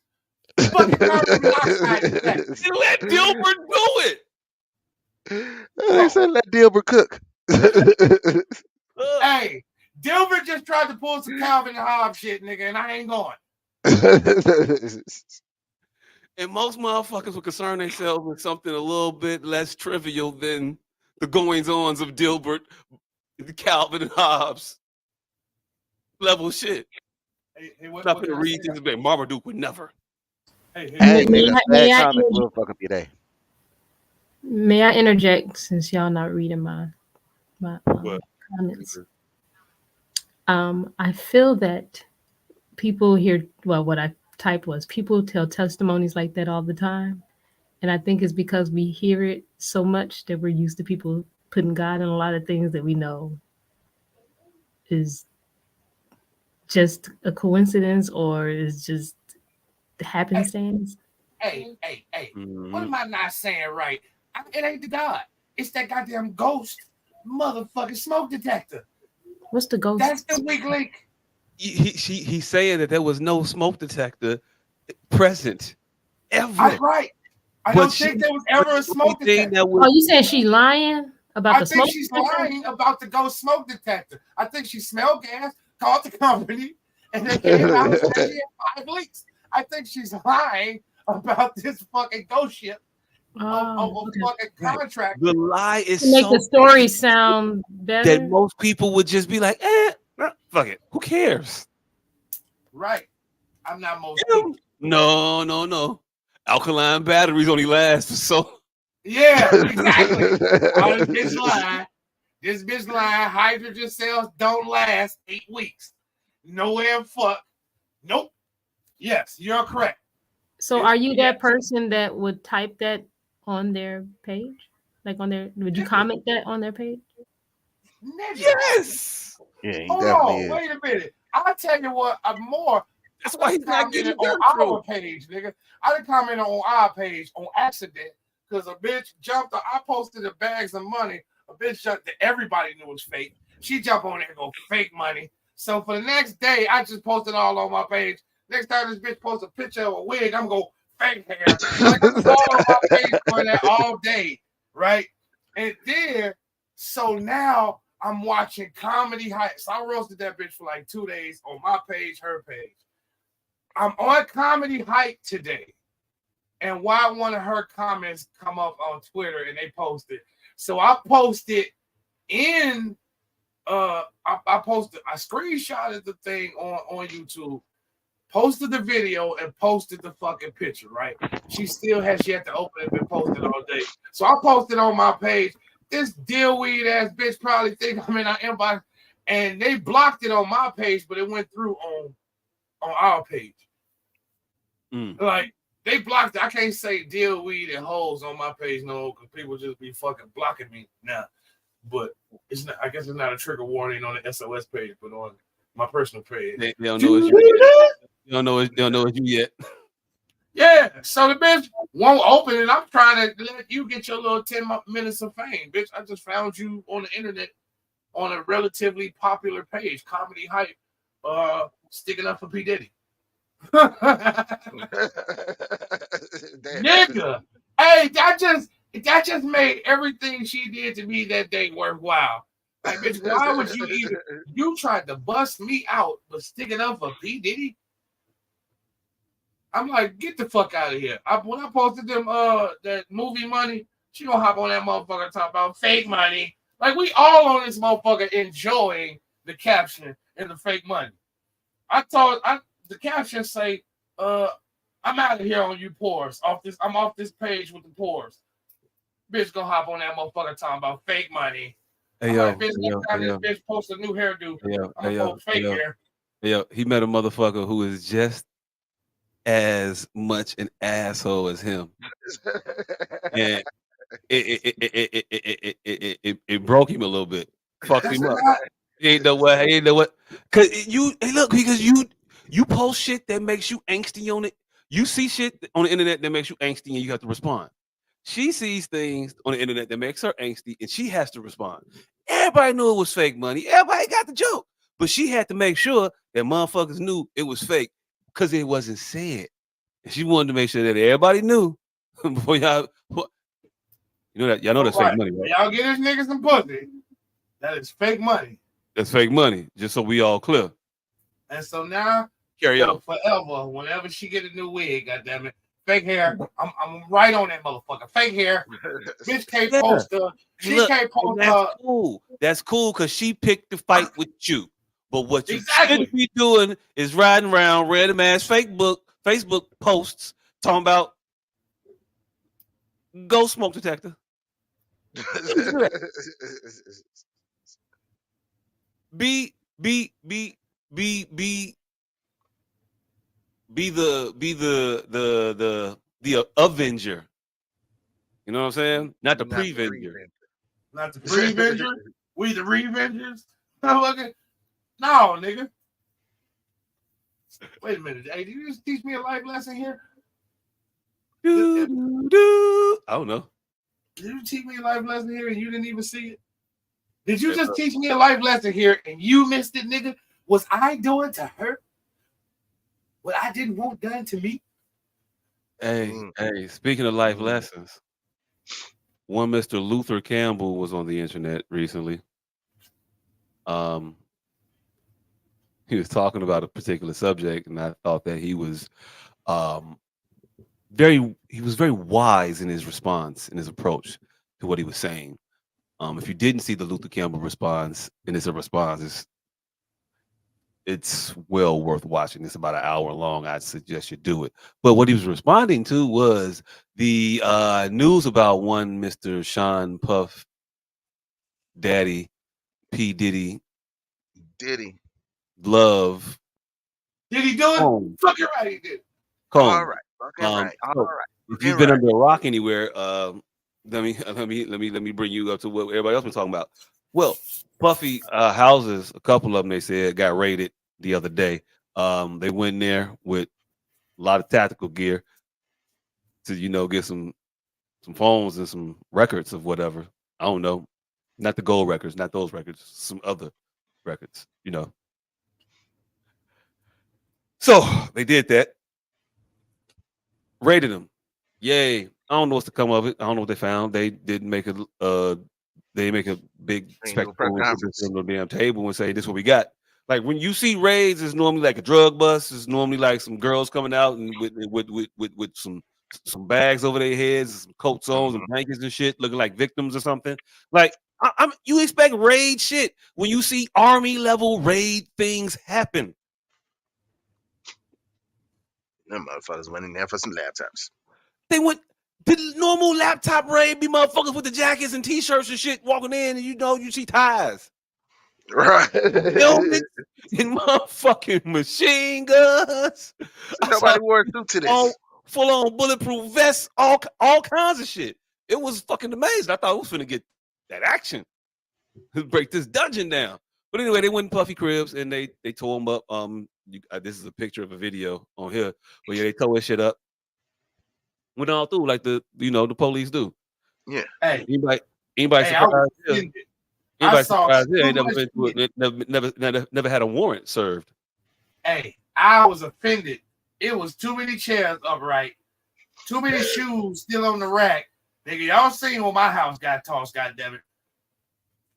fucking carbon monoxide effect. And let Dilbert do it. They said let Dilbert cook. Hey, Dilbert just tried to pull some Calvin and Hobbes shit, nigga, and I ain't going. And most motherfuckers will concern themselves with something a little bit less trivial than the goings-ons of Dilbert, Calvin and Hobbes level shit. Hey, Not gonna read this, but Marmaduke would never. Hey, nigga, bad comic will fuck up your day. May I interject since y'all not reading my comments? I feel that people hear, well, what I typed was people tell testimonies like that all the time. And I think it's because we hear it so much that we're used to people putting God in a lot of things that we know is just a coincidence or is just happenstance. Hey. What am I not saying right? It ain't the God. It's that goddamn ghost motherfucking smoke detector. What's the ghost? That's the weak link. He's saying that there was no smoke detector present ever. I'm right. I don't think there was ever a smoke detector. Oh, you saying she's lying about the smoke detector? I think she's lying about the ghost smoke detector. I think she smelled gas, called the company, and they came out and said she had 5 leaks. I think she's lying about this fucking ghost ship of a fucking contract. The lie is to make the story sound better. That most people would just be like, fuck it. Who cares? Right. I'm not most people. No. Alkaline batteries only last so. Yeah, exactly. All this bitch lying. Hydrogen cells don't last 8 weeks. Nowhere fuck. Nope. Yes, you're correct. So are you that person that would type that on their page? Like would you comment that on their page? Yes. Yeah, he Hold definitely is. Wait a minute. I'll tell you what, more. That's why he's not getting on our page, nigga. I done commented on our page on accident because a bitch jumped. I posted the bags of money. A bitch jumped that everybody knew was fake. She jumped on there and go fake money. So for the next day, I just posted all on my page. Next time this bitch posts a picture of a wig, I'm going fake hair. Like I'm all on my page for that all day, right? And then, so now I'm watching Comedy Hype. So I roasted that bitch for like 2 days on my page, her page. I'm on Comedy Hype today. And why one of her comments come up on Twitter and they posted. So I posted in I screenshotted the thing on YouTube, posted the video and posted the fucking picture, right? She still has yet to open it and post it all day. So I posted on my page. This dillweed ass bitch probably think I'm in our inbox, and they blocked it on my page, but it went through on our page. Like they blocked it. I can't say dillweed and hoes on my page no, because people just be fucking blocking me now. But it's not. I guess it's not a trigger warning on the SOS page, but on my personal page. They don't know it's you. They don't know it's you yet. Yeah, so the bitch won't open it. I'm trying to let you get your little 10 minutes of fame, bitch. I just found you on the internet on a relatively popular page, Comedy Hype, sticking up for P. Diddy. Nigga, hey, that just made everything she did to me that day worthwhile. Like, bitch, why would you even? You tried to bust me out, but sticking up for P. Diddy. I'm like, get the fuck out of here. When I posted them that movie money, she gonna hop on that motherfucker talk about fake money. Like, we all on this motherfucker enjoying the caption and the fake money. The caption say, I'm out of here on you poors. I'm off this page with the poors. Bitch gonna hop on that motherfucker talking about fake money. Hey, this bitch post a new hairdo. Fake hair. He met a motherfucker who is just as much an asshole as him, and it broke him a little bit, fucked him up. He ain't know what. Because you post shit that makes you angsty on it. You see shit on the internet that makes you angsty, and you have to respond. She sees things on the internet that makes her angsty, and she has to respond. Everybody knew it was fake money. Everybody got the joke, but she had to make sure that motherfuckers knew it was fake because it wasn't said. And she wanted to make sure that everybody knew before y'all. You know that y'all know that's fake money, right? Y'all get this nigga some pussy. That is fake money. That's fake money. Just so we all clear. And so now, carry on forever. Whenever she get a new wig, goddammit, fake hair. I'm right on that motherfucker. Fake hair. Bitch can't post her. She can't post her. That's cool. That's cool because she picked the fight with you. But what you should be doing is riding around random ass Facebook posts talking about go smoke detector. Be the avenger. You know what I'm saying? Not the pre-venger. Not the pre-venger. We the revengers. No, nigga. Wait a minute. Hey, did you just teach me a life lesson here? I don't know. Did you teach me a life lesson here and you didn't even see it? Did you just teach me a life lesson here and you missed it, nigga? Was I doing to her what I didn't want done to me? Hey, speaking of life lessons, one Mr. Luther Campbell was on the internet recently. He was talking about a particular subject, and I thought that he was very wise in his response, in his approach to what he was saying. If you didn't see the Luther Campbell response, and it's a response, it's well worth watching. It's about an hour long. I'd suggest you do it. But what he was responding to was the news about one Mr. Sean Puff Daddy P. Diddy Love. Did he do it? Fucking right, he did. All right. If you've been under a rock anywhere, let me bring you up to what everybody else been talking about. Well, Puffy houses, a couple of them, they said, got raided the other day. They went in there with a lot of tactical gear to, get some phones and some records of whatever. I don't know. Not the gold records, not those records, some other records, So they did that. Raided them. Yay. I don't know what's to come of it. I don't know what they found. They didn't make a big spectacle on the damn table and say, this is what we got. Like when you see raids, it's normally like a drug bust. It's normally like some girls coming out and with some bags over their heads, some coats on, and blankets and shit, looking like victims or something. Like you expect raid shit when you see army level raid things happen. Them motherfuckers went in there for some laptops. They went. The normal laptop raid be motherfuckers with the jackets and t-shirts and shit walking in, and you see ties. Right. Helmets and motherfucking machine guns. Nobody wore a suit to this. Full on bulletproof vests, all kinds of shit. It was fucking amazing. I thought we was finna get that action. Break this dungeon down. But anyway, they went in Puffy cribs and they tore them up. This is a picture of a video on here. But yeah, they tore that shit up. Went all through like the police do. Yeah. Hey. Anybody surprised? Anybody surprised? Never had a warrant served. Hey, I was offended. It was too many chairs upright, too many shoes still on the rack. Nigga, y'all seen when my house got tossed, goddammit.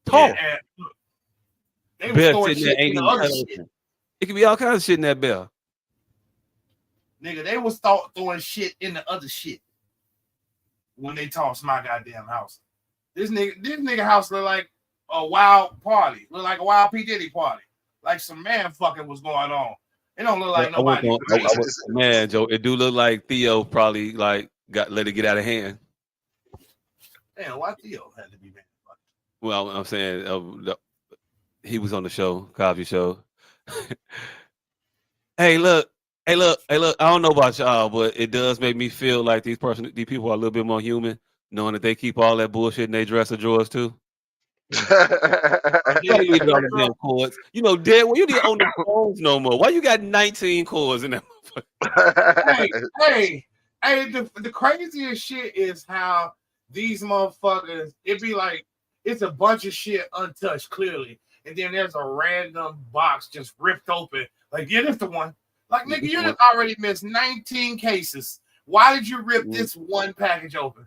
Tossed. They was throwing shit in the other shit. It could be all kinds of shit in that bell. Nigga, they was throwing shit in the other shit when they tossed my goddamn house. This nigga house look like a wild party. Look like a wild P. Diddy party. Like some man fucking was going on. It don't look like nobody. Man, Joe, it do look like Theo probably let it get out of hand. Damn, why Theo had to be mad? Well, I'm saying he was on the show, Cosby Show. Hey, look. I don't know about y'all, but it does make me feel like these people are a little bit more human, knowing that they keep all that bullshit in their dresser drawers too. You ain't needed all the damn cords. You know, dead. Well, you didn't own the phones no more. Why you got 19 cords in that motherfucker? Hey, the craziest shit is how these motherfuckers, it be like, it's a bunch of shit untouched, clearly. And then there's a random box just ripped open. Like, yeah, that's the one. Like, nigga, you done already missed 19 cases. Why did you rip this one package open?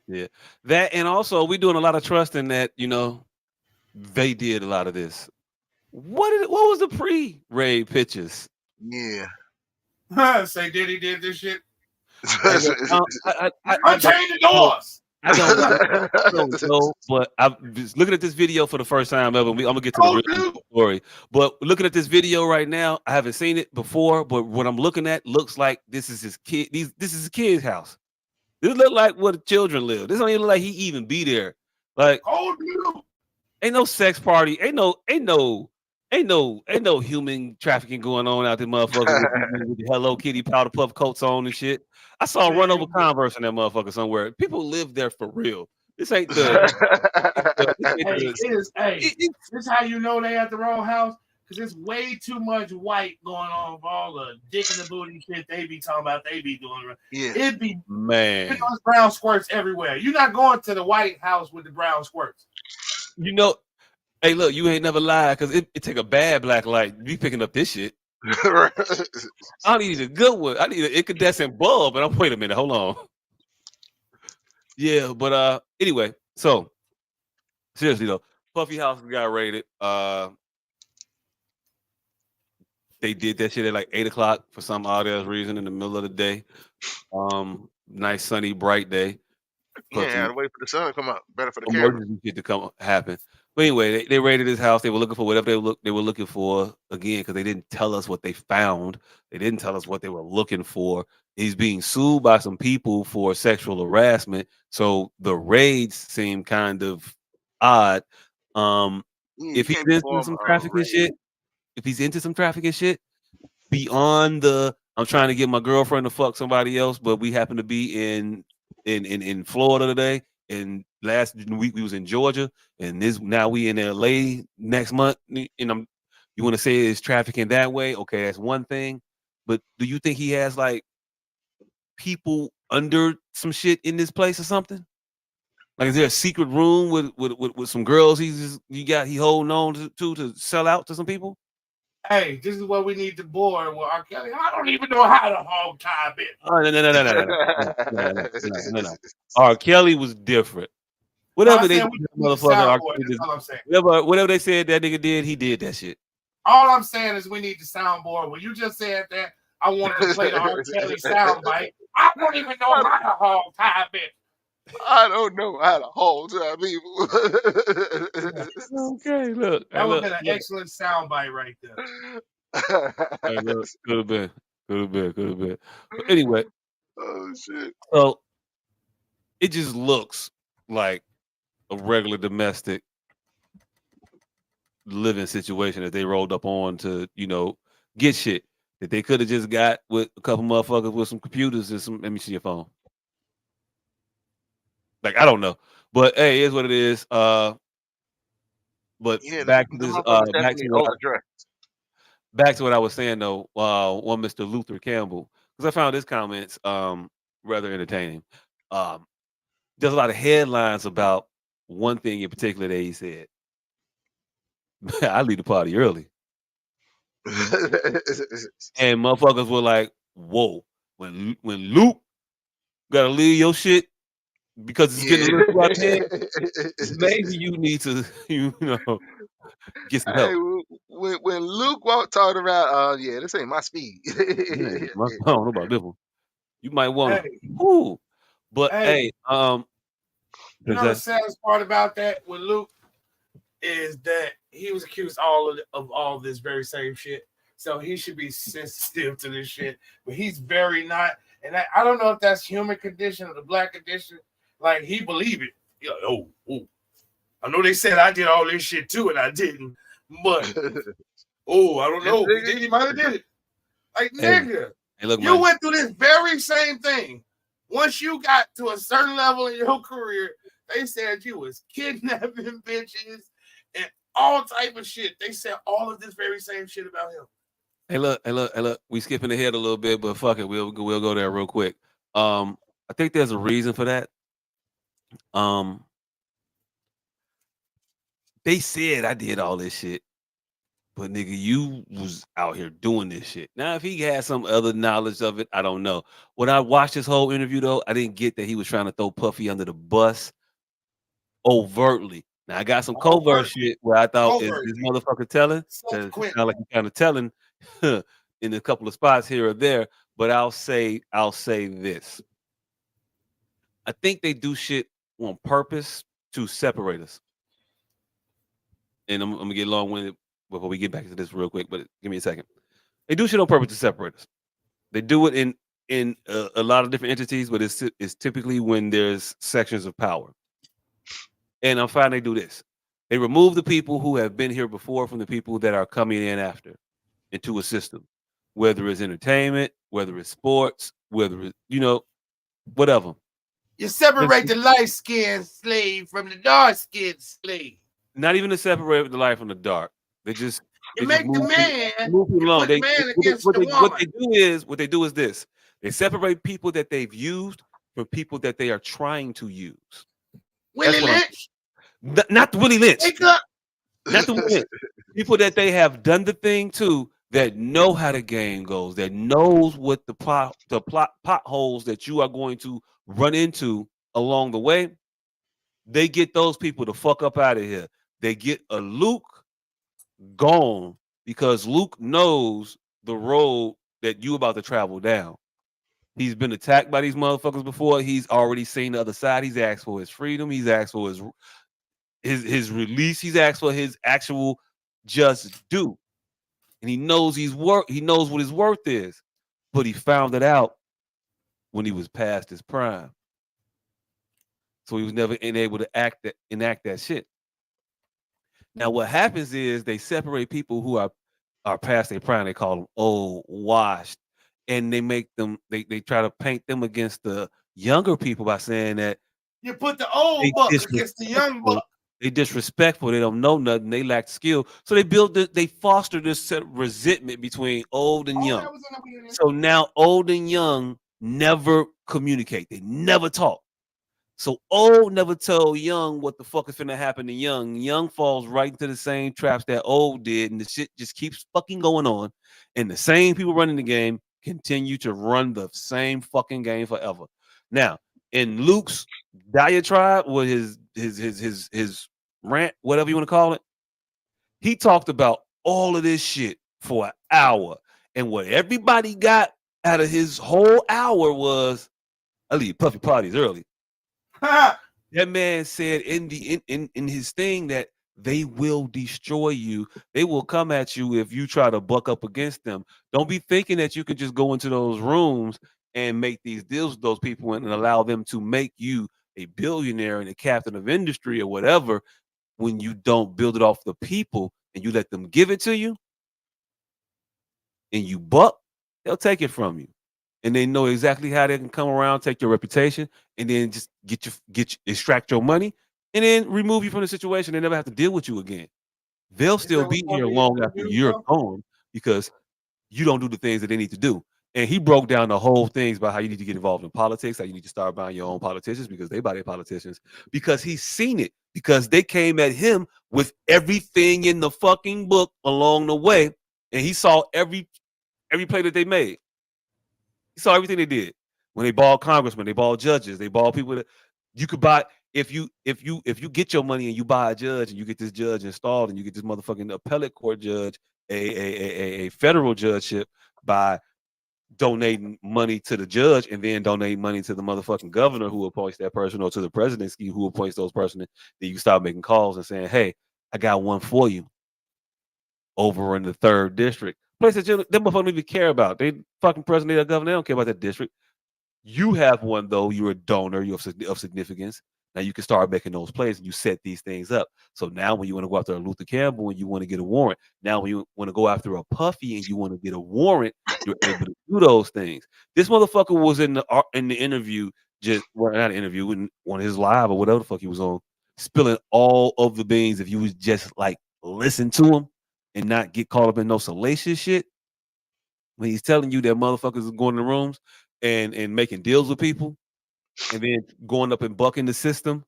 Yeah. That, and also, we doing a lot of trusting that, you know, they did a lot of this. What was the pre-raid pictures? Yeah. Say Diddy did this shit. I change the doors. I don't know, but I'm just looking at this video for the first time ever. I'm gonna get to the real story. But looking at this video right now, I haven't seen it before. But what I'm looking at looks like this is his kid. This is his kid's house. This look like where the children live. This don't even look like he even be there. Like, ain't no sex party. Ain't no human trafficking going on out there, motherfucker, with the Hello Kitty powder puff coats on and shit. I saw a run over Converse in that motherfucker somewhere. People live there for real. This ain't the. This is how you know they at the wrong house, because there's way too much white going on with all the dick in the booty shit they be talking about. They be doing. Yeah. It'd be man. There's brown squirts everywhere. You're not going to the White House with the brown squirts. You know. Hey, look, you ain't never lied, because it take a bad black light to be picking up this shit. I need a good one. I need an incandescent bulb. And wait a minute, hold on. Yeah, but anyway, so seriously though, Puffy House got raided. They did that shit at like 8 o'clock for some odd ass reason in the middle of the day. Nice sunny, bright day. Yeah, I had to wait for the sun to come out. Better for the camera. Shit to happen. But anyway, they raided his house. They were looking for whatever they were looking for, again, because they didn't tell us what they found. They didn't tell us what they were looking for. He's being sued by some people for sexual harassment. So the raids seem kind of odd. If he's into some trafficking shit, beyond the I'm trying to get my girlfriend to fuck somebody else, but we happen to be in Florida today. And last week we was in Georgia, and now we in LA next month. And you want to say it's trafficking that way? Okay, that's one thing. But do you think he has like people under some shit in this place or something? Like, is there a secret room with some girls he holding on to sell out to some people? Hey, this is what we need to board with R. Kelly. I don't even know how to hog tie a bit. Oh, no. R. Kelly was different. Whatever they motherfucker, whatever they said that nigga did, he did that shit. All I'm saying is we need the soundboard. When you just said that, I wanted to play the R. Kelly soundbite. I don't even know how to hog tie a bit. I don't know how to hold time people. Okay, look. That would have been an excellent soundbite right there. Could have been. But anyway. Oh shit. So it just looks like a regular domestic living situation that they rolled up on to, get shit that they could have just got with a couple motherfuckers with some computers and some. Let me see your phone. Like, I don't know, but hey, it is what it is. But yeah, back to what I was saying though. One Mr. Luther Campbell, because I found his comments rather entertaining. There's a lot of headlines about one thing in particular that he said. I leave the party early, and motherfuckers were like, "Whoa, when Luke gotta leave your shit." Because it's getting a little out there, maybe you need to, get some help. Hey, when Luke talked about, this ain't my speed. I don't know about this one. You might want to, but hey, the saddest part about that with Luke is that he was accused of all this very same shit. So he should be sensitive to this shit, but he's very not. And I don't know if that's human condition or the black condition. Like, he believed it. He's like, oh, I know they said I did all this shit too, and I didn't. But I don't know. He might have did it. Like, nigga, you went through this very same thing. Once you got to a certain level in your career, They said you was kidnapping bitches and all type of shit. They said all of this very same shit about him. Hey, look. We skipping ahead a little bit, but fuck it, we'll go there real quick. I think there's a reason for that. Um, they said I did all this shit, but nigga, you was out here doing this shit. Now, if he had some other knowledge of it, I don't know. When I watched this whole interview, though, I didn't get that he was trying to throw Puffy under the bus overtly. Now, I got some covert shit where I thought, is this motherfucker telling? Because it sounds like he's kind of telling in a couple of spots here or there. But I'll say this. I think they do shit on purpose to separate us. And I'm gonna get long winded before we get back to this real quick, but give me a second. They do shit on purpose to separate us. They do it in a lot of different entities, but it's typically when there's sections of power. And I'm finding they do this. They remove the people who have been here before from the people that are coming in after into a system, whether it's entertainment, whether it's sports, whether it's, whatever. You separate the light-skinned slave from the dark-skinned slave. Not even to separate the light from the dark. They just make the man move along. The man against the woman. What they do is this. They separate people that they've used from people that they are trying to use. Willie Lynch? Not the Willie Lynch. Not the Willie Lynch. People that they have done the thing to, that know how the game goes, that knows what the potholes that you are going to run into along the way. They get those people the fuck up out of here. They get a Luke gone because Luke knows the road that you about to travel down. He's been attacked by these motherfuckers before. He's already seen the other side. He's asked for his freedom. He's asked for his release. He's asked for his actual just due. And he knows he knows what his worth is. But he found it out when he was past his prime. So he was never able to enact that shit. Now what happens is they separate people who are past their prime. They call them old, washed, and they make them. They try to paint them against the younger people by saying that you put the old buck against the young buck. They disrespectful. They don't know nothing. They lack skill. So they foster this resentment between old and young. So now old and young never communicate. They never talk. So old never told young what the fuck is finna happen to young. Young falls right into the same traps that old did, and the shit just keeps fucking going on. And the same people running the game continue to run the same fucking game forever. Now, in Luke's diatribe, with his rant, whatever you want to call it, he talked about all of this shit for an hour. And what everybody got out of his whole hour was, I leave puffy parties early. That man said in his thing that they will destroy you. They will come at you if you try to buck up against them. Don't be thinking that you can just go into those rooms and make these deals with those people and allow them to make you a billionaire and a captain of industry or whatever when you don't build it off the people and you let them give it to you and you buck, they'll take it from you. And they know exactly how they can come around, take your reputation, and then just extract your money, and then remove you from the situation. They never have to deal with you again. They'll still be here long after you're gone because you don't do the things that they need to do. And he broke down the whole things about how you need to get involved in politics, how you need to start buying your own politicians because they buy their politicians, because he's seen it, because they came at him with everything in the fucking book along the way, and he saw every play that they made. He saw everything they did when they bought congressmen, they bought judges, they bought people that you could buy. If you get your money and you buy a judge and you get this judge installed and you get this motherfucking appellate court judge, a federal judgeship by donating money to the judge and then donating money to the motherfucking governor who appoints that person, or to the presidency who appoints those person, then you start making calls and saying, hey, I got one for you over in the 3rd district. Place that them motherfuckers don't even care about. They fucking president or governor, they don't care about that district. You have one though. You're a donor. You're of significance. Now you can start making those plays and you set these things up. So now when you want to go after a Luther Campbell and you want to get a warrant, now when you want to go after a Puffy and you want to get a warrant, you're able to do those things. This motherfucker was in the interview just not an interview, on his live or whatever the fuck he was on, spilling all of the beans. If you was just like listen to him and not get caught up in no salacious shit, when he's telling you that motherfuckers is going in the rooms and making deals with people, and then going up and bucking the system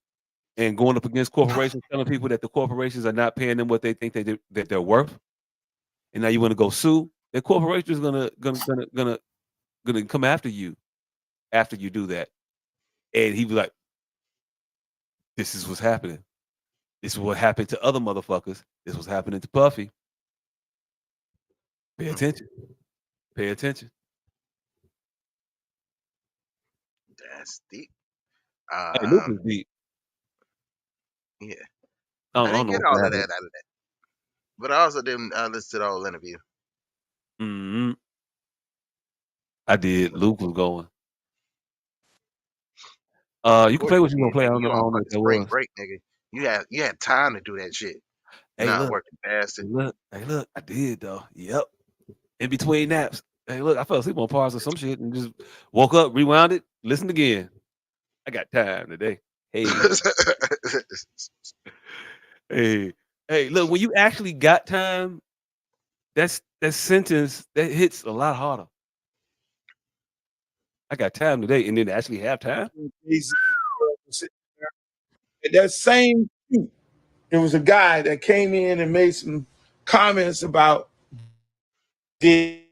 and going up against corporations, telling people that the corporations are not paying them what they think that they're worth, and now you want to go sue, the corporation is gonna come after you after you do that. And he was like, "This is what's happening. This is what happened to other motherfuckers. This was happening to Puffy. Pay attention. Pay attention." That's deep. Hey, Luke is deep. Yeah, I I don't didn't know get what's all of that happening. out of that, but I also didn't listen to the whole interview. Mm-hmm. I did. Luke was going. You can play what you gonna play. I don't know. You I on don't know fucking what that spring was. break, nigga. You had time to do that shit. Hey, Not look. working past it. Hey, look. I did though. Yep. In between naps. Hey, look. I fell asleep on parts of some shit and just woke up, rewound it, listened again. I got time today. Hey, hey, hey. Look, when you actually got time, that sentence that hits a lot harder. I got time today, and then actually have time. That same shoot, there was a guy that came in and made some comments about Diddy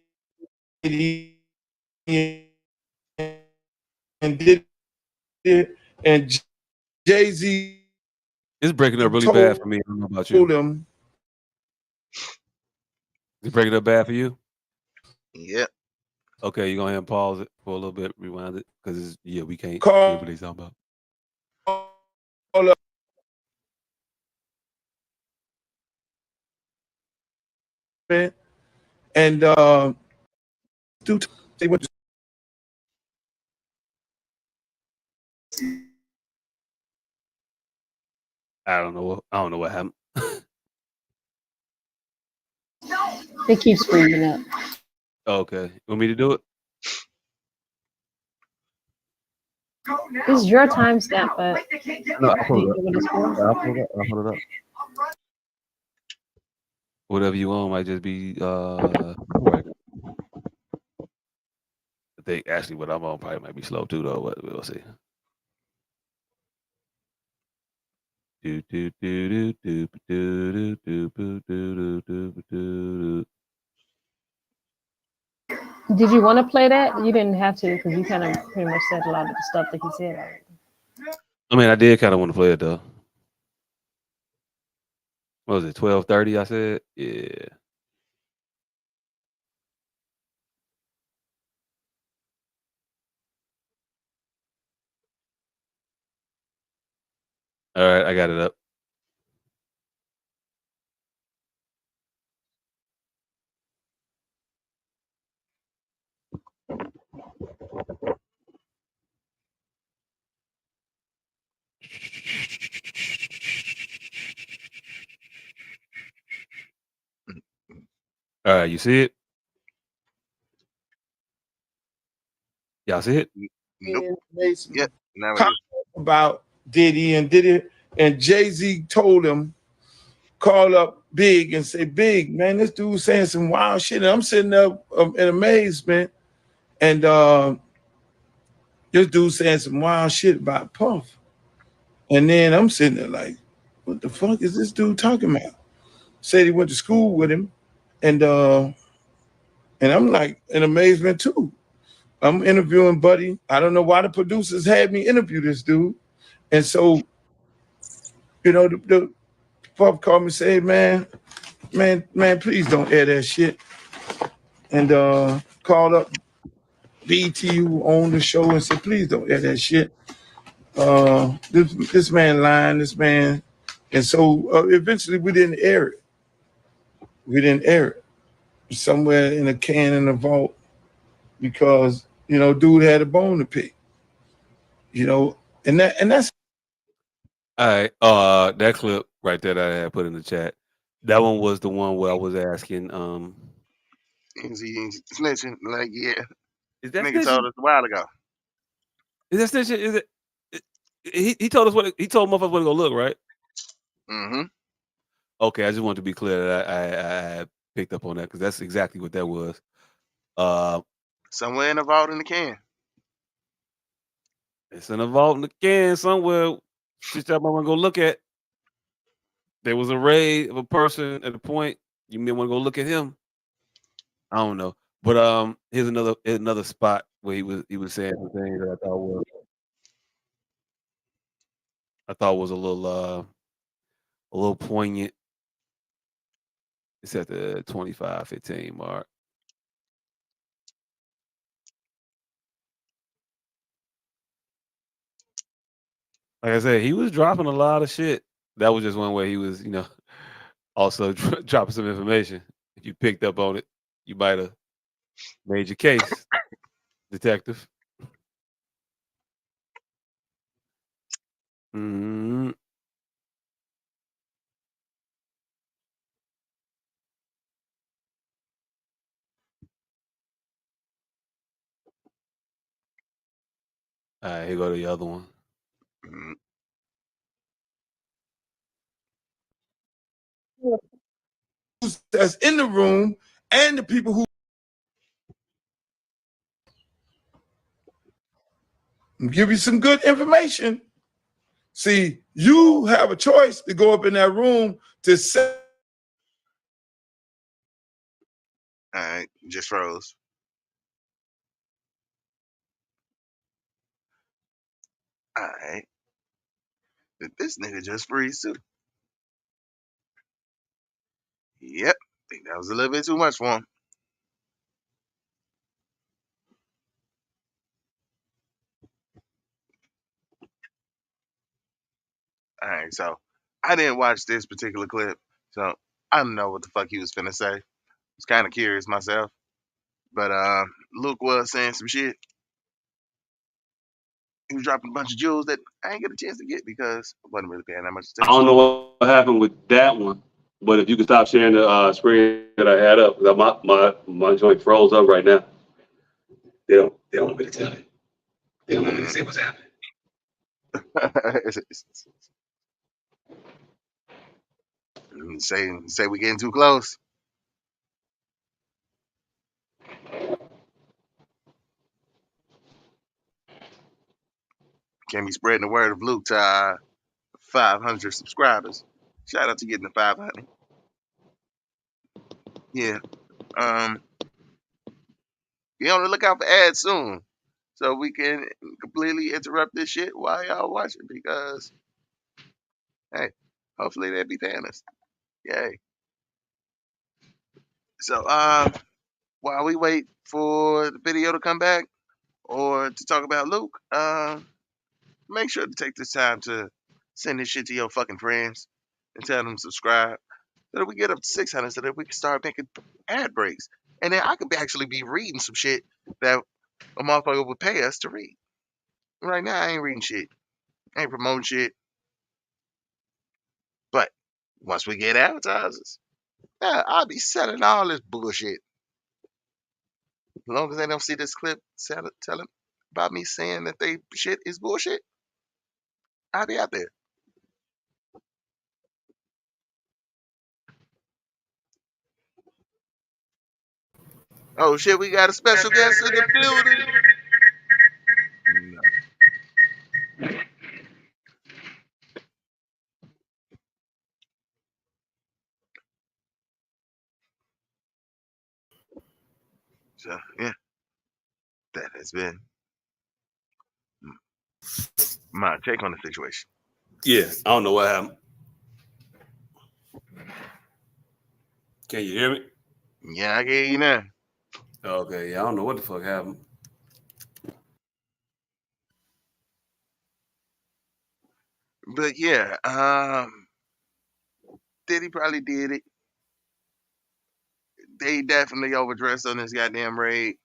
and did it, and Jay-Z It's breaking up really bad for me. I don't know about you. told him. It's breaking up bad for you. Yep. Okay, you go ahead and pause it for a little bit, rewind it, because we can't hear what Call he's talking about. up and they went to I don't know. I don't know what happened. It keeps freezing up. Okay, want me to do it? This is your timestamp, but No, I'll do pull you it up. know what it's for? I'll pull it up. I'll pull it up. Whatever you want might just be right. I think actually what I'm on probably might be slow too, though. What we'll see. Do do do do do do do do do do do. Did you want to play that? You didn't have to because you kind of pretty much said a lot of the stuff that he said already. I mean, I did kind of want to play it though. What was it? 12:30. I said, yeah. All right, I got it up. All right, you see it? Y'all see it? Nope. made some Yep. Now it comments is. about Diddy, and Jay-Z told him, call up Big and say, Big, man, this dude saying some wild shit. And I'm sitting there in amazement, and this dude saying some wild shit about Puff. And then I'm sitting there like, what the fuck is this dude talking about? Said he went to school with him, and I'm like in amazement too. I'm interviewing Buddy. I don't know why the producers had me interview this dude. And so, the Puff called me and said, hey, man, please don't air that shit. And called up BT who owned the show and said, please don't air that shit. This man lying, this man. And so eventually we didn't air it. We didn't air it. Somewhere in a can in a vault because, dude had a bone to pick. And that's All right. That clip right there that I had put in the chat. That one was the one where I was asking, Is he snitching? Like, yeah. is that Nigga told snitching? us a while ago. Is that snitching? Is it? He told us what he told motherfuckers where to go look, right? Mm-hmm. Okay, I just wanted to be clear that I picked up on that because that's exactly what that was. Somewhere in the vault in the can. It's in a vault in the can somewhere. Shit, y'all might want to go look at. There was a raid of a person at a point. You may want to go look at him. I don't know, but here's another spot where he was saying some things that I thought was a little poignant. It's at the 25:15 mark. Like I said, he was dropping a lot of shit. That was just one way he was, also dropping some information. If you picked up on it, you might have made your case, detective. Mm-hmm. All right, here go the other one. Mm-hmm. That's in the room and the people who give you some good information. See, you have a choice to go up in that room to say. All right, just froze. All right, this nigga just freeze too. Yep, think that was a little bit too much for him. All right, so I didn't watch this particular clip, so I don't know what the fuck he was finna say. I was kind of curious myself, but Luke was saying some shit. He was dropping a bunch of jewels that I ain't get a chance to get because I wasn't really paying that much I attention. don't know what happened with that one, but if you could stop sharing the screen that I had up, 'cause my joint froze up right now. They don't want me to tell you. They don't want me to say what's happening. say we getting too close. Can be spreading the word of Luke to our 500 subscribers. Shout out to getting the 500. Yeah. Be on the lookout for ads soon, so we can completely interrupt this shit while y'all watching. Because hey, hopefully they'll be paying us. Yay. So while we wait for the video to come back or to talk about Luke, make sure to take this time to send this shit to your fucking friends and tell them to subscribe so that we get up to 600 so that we can start making ad breaks. And then I could actually be reading some shit that a motherfucker would pay us to read. Right now, I ain't reading shit. I ain't promoting shit. But once we get advertisers, yeah, I'll be selling all this bullshit. As long as they don't see this clip telling about me saying that they shit is bullshit, I'll be out there. Oh shit, we got a special guest in the building. No. So yeah, that has been my take on the situation. Yeah, I don't know what happened. Can you hear me? Yeah, I get you now. Okay, yeah, I don't know what the fuck happened. But yeah, Diddy probably did it. They definitely overdressed on this goddamn raid.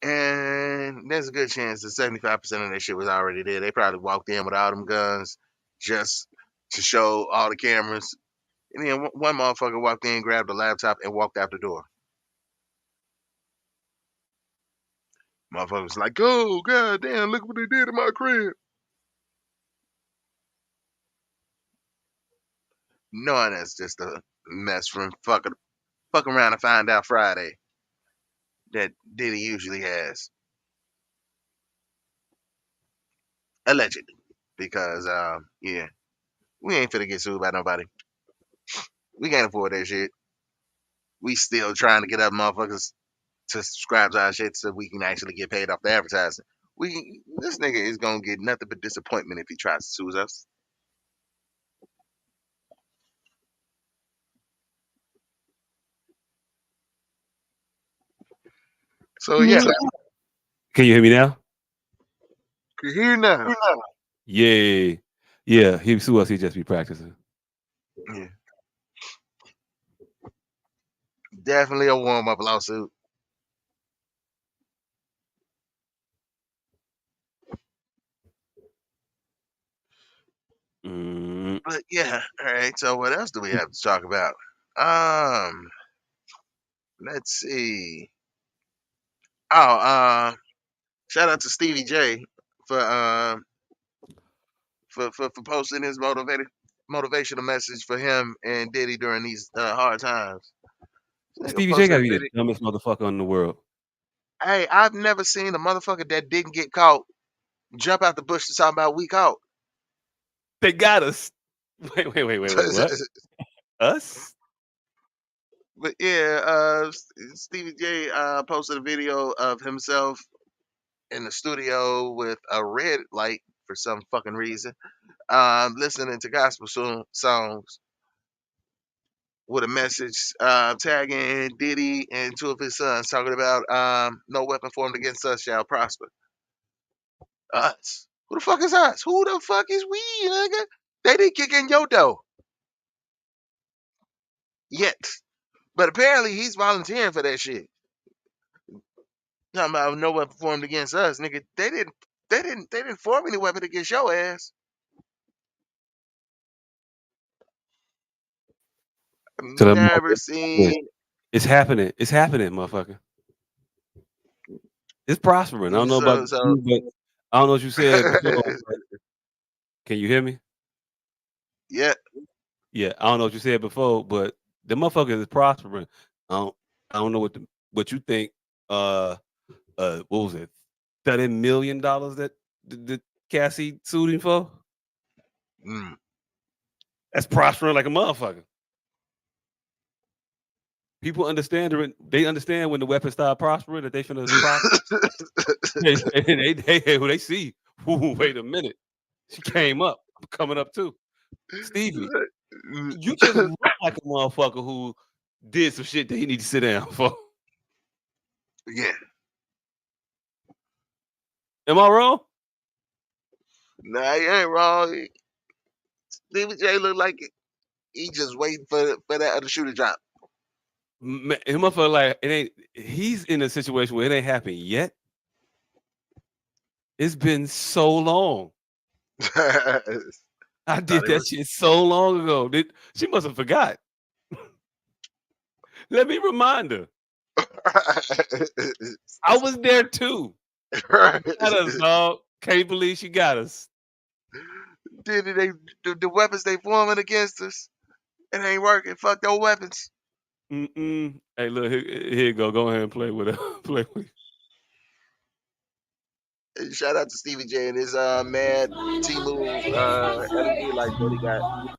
And there's a good chance that 75% of that shit was already there. They probably walked in with all them guns just to show all the cameras. And then one motherfucker walked in, grabbed a laptop, and walked out the door. Motherfuckers like, oh, god damn, look what they did in my crib. Knowing that's just a mess from fuck around and find out Friday that Diddy usually has. Allegedly. Because, yeah, we ain't finna get sued by nobody. We can't afford that shit. We still trying to get up motherfuckers to subscribe to our shit so we can actually get paid off the advertising. This nigga is gonna get nothing but disappointment if he tries to sue us. So yeah, Can you hear me now? can hear now. Yeah. Yeah. He sue us, he just be practicing. Yeah. Definitely a warm up lawsuit. But yeah, all right. So what else do we have to talk about? Let's see. Oh, shout out to Stevie J for for posting his motivational message for him and Diddy during these hard times. Stevie J gotta be the dumbest motherfucker in the world. Hey, I've never seen a motherfucker that didn't get caught jump out the bush to talk about we caught. They got us. Wait, what? Us? But yeah, Stevie J posted a video of himself in the studio with a red light for some fucking reason, listening to gospel songs with a message tagging Diddy and two of his sons, talking about no weapon formed against us shall prosper. Us? Who the fuck is us? Who the fuck is we, nigga? They didn't kick in your door yet, but apparently he's volunteering for that shit. Talking about no weapon formed against us, nigga. They didn't form any weapon against your ass. I've never seen. It's happening. It's happening, motherfucker. It's prospering. I don't know about you, but I don't know what you said before. Can you hear me? Yeah. Yeah, I don't know what you said before, but the motherfucker is prospering. I don't know what you think. What was it? $30 million that the Cassie sued him for? That's prospering like a motherfucker. People understand they understand when the weapons start prospering that they finna prosper. they see. Ooh, wait a minute. She came up. I'm coming up too. Stevie, you just look like a motherfucker who did some shit that he need to sit down for. Yeah. Am I wrong? Nah, you ain't wrong. Stevie J look like he just waiting for that other shoe to drop. Man, him motherfucker like it ain't. He's in a situation where it ain't happened yet. It's been so long. I did that shit so long ago. She must have forgot. Let me remind her. I was there too. Got us, dog. Can't believe she got us. Did the weapons they forming against us? It ain't working. Fuck those weapons. Hey, look, here you go. Go ahead and play with it. Play with it. Shout out to Stevie J and his mad T-Move LED light that he got.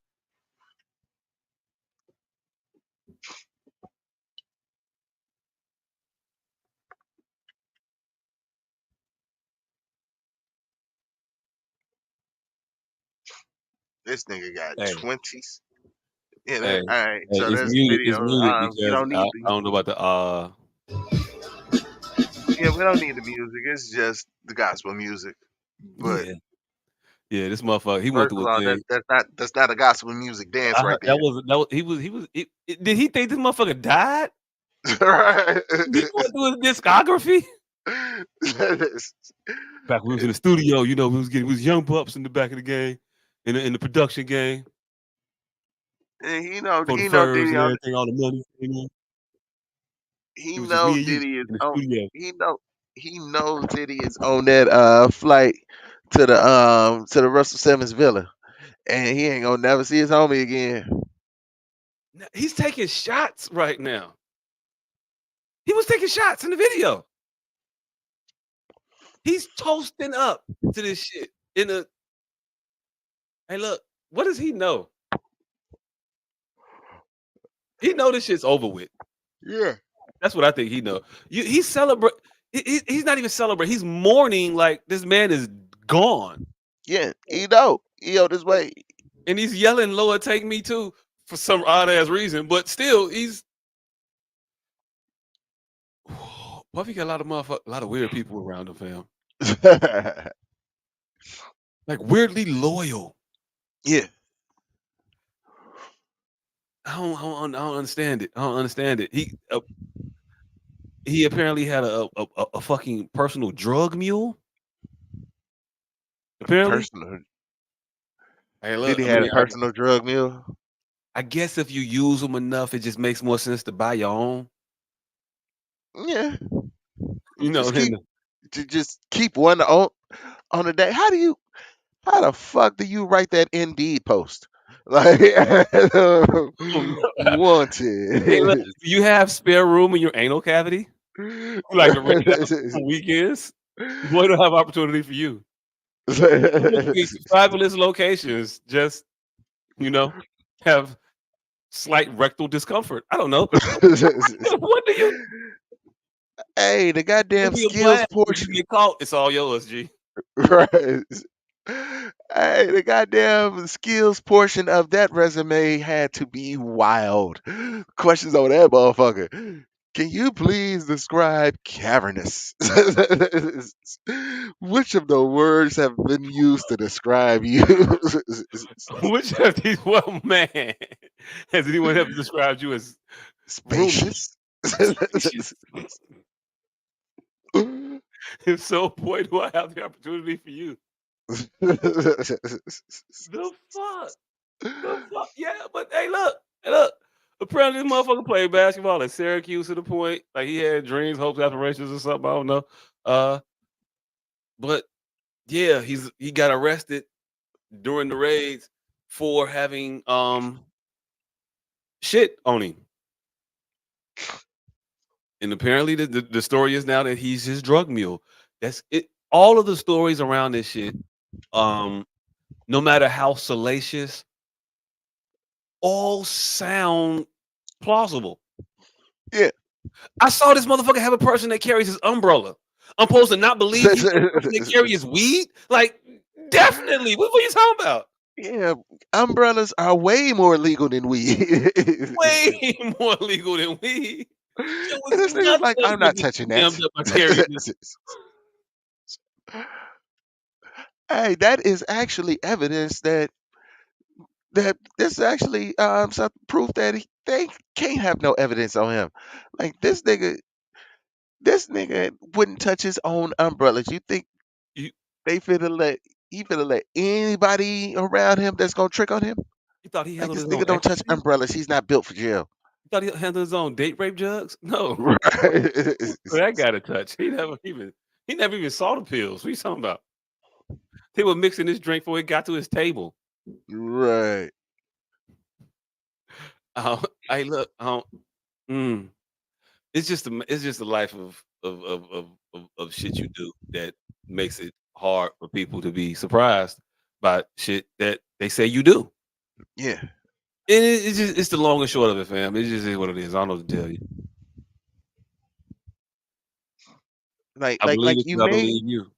This nigga got 20s. Yeah, all right. So it's there's muted. video. It's muted You because don't need I don't know about the Yeah, we don't need the music. It's just the gospel music. But yeah, this motherfucker, he went first through of a all, thing. that's not a gospel music dance right there. Did he think this motherfucker died? Right. Did he go through his discography? Back when we was in the studio, we was young pups in the back of the game, in the production game. And he know Diddy Diddy and everything, all the money, He It was just know me and you Diddy is in the on. studio. He know he knows that he is on that flight to the Russell Simmons villa, and he ain't gonna never see his homie again. He's taking shots right now. He was taking shots in the video. He's toasting up to this shit in a. Hey, look, what does he know? He know this shit's over with. Yeah. That's what I think he know. He's celebrate. He's not even celebrating. He's mourning like this man is gone. Yeah, he know. He on his way. And he's yelling, "Lord, take me too," for some odd ass reason. But still, he's Puffy got a lot of weird people around him, fam. Like weirdly loyal. Yeah. I don't understand it. I don't understand it. He apparently had a fucking personal drug mule. Apparently, Personal. hey, Did look. he I have mean, a personal drug mule? I guess if you use them enough, it just makes more sense to buy your own. Yeah. You know, Just keep one on a day. How the fuck do you write that Indeed post? Like hey, look, wanted. do you have spare room in your anal cavity? You like to rent it out on weekends? Boy, don't have opportunity for you. These fabulous locations just, have slight rectal discomfort. I don't know. What do you Hey, the goddamn give me a skills plan? If you portion. get caught, it's all yours, G. Right. Hey, the goddamn skills portion of that resume had to be wild. Questions on that motherfucker. Can you please describe cavernous? Which of the words have been used to describe you? Which of these one man has anyone ever described you as roomy? Spacious? Spacious. If so, boy, do I have the opportunity for you. The fuck? The fuck? Yeah, but hey, look. Apparently, this motherfucker played basketball at Syracuse to the point like he had dreams, hopes, aspirations, or something. I don't know. But yeah, he got arrested during the raids for having shit on him. And apparently, the story is now that he's his drug mule. That's it. All of the stories around this shit, no matter how salacious, all sound plausible. Yeah. I saw this motherfucker have a person that carries his umbrella. I'm supposed to not believe he's the person that carries his weed? Like, definitely. What are you talking about? Yeah, umbrellas are way more legal than weed. Way more legal than weed. And Shit was this nigga's nuts like, that I'm would not get touching that. jammed up by carrying this. Hey, that is actually evidence that this is actually some proof that they can't have no evidence on him. Like this nigga wouldn't touch his own umbrellas. You think You, they finna let he finna let anybody around him that's gonna trick on him? you thought he Like handled this his own nigga don't touch ecstasy? umbrellas. He's not built for jail. You thought he handled his own date rape drugs? No. Right. That guy to touch. He never even saw the pills. What you talking about? They were mixing this drink before it got to his table. Right. I look. Mm, it's just a life of shit you do that makes it hard for people to be surprised by shit that they say you do. Yeah. It's the long and short of it, fam. It just is what it is. I don't know what to tell you. Like I like believe like it you 'cause I made believe you.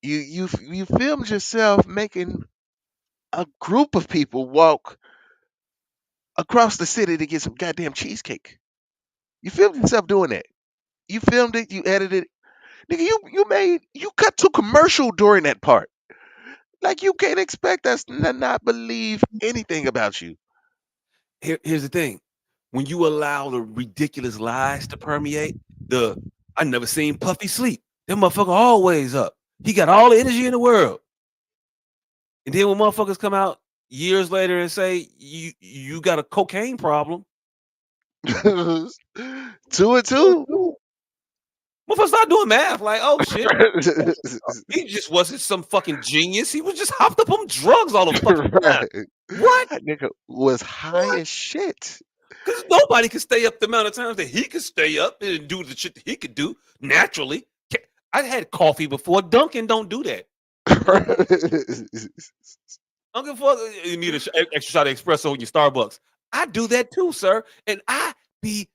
you filmed yourself making a group of people walk across the city to get some goddamn cheesecake. You filmed yourself doing that. You filmed it, you edited it. Nigga, you cut to commercial during that part. Like you can't expect us to not believe anything about you. Here's the thing. When you allow the ridiculous lies to permeate, I never seen Puffy sleep. That motherfucker always up. He got all the energy in the world. And then when motherfuckers come out years later and say you got a cocaine problem, Two and two. Motherfucker started doing math. Like, oh shit. He just wasn't some fucking genius. He was just hopped up on drugs all the fucking time. Right. What? That nigga was high as shit. Because nobody can stay up the amount of times that he could stay up and do the shit that he could do naturally. I had coffee before. Duncan don't do that. I don't give a fuck. You need an extra shot of espresso in your Starbucks. I do that too, sir. And I be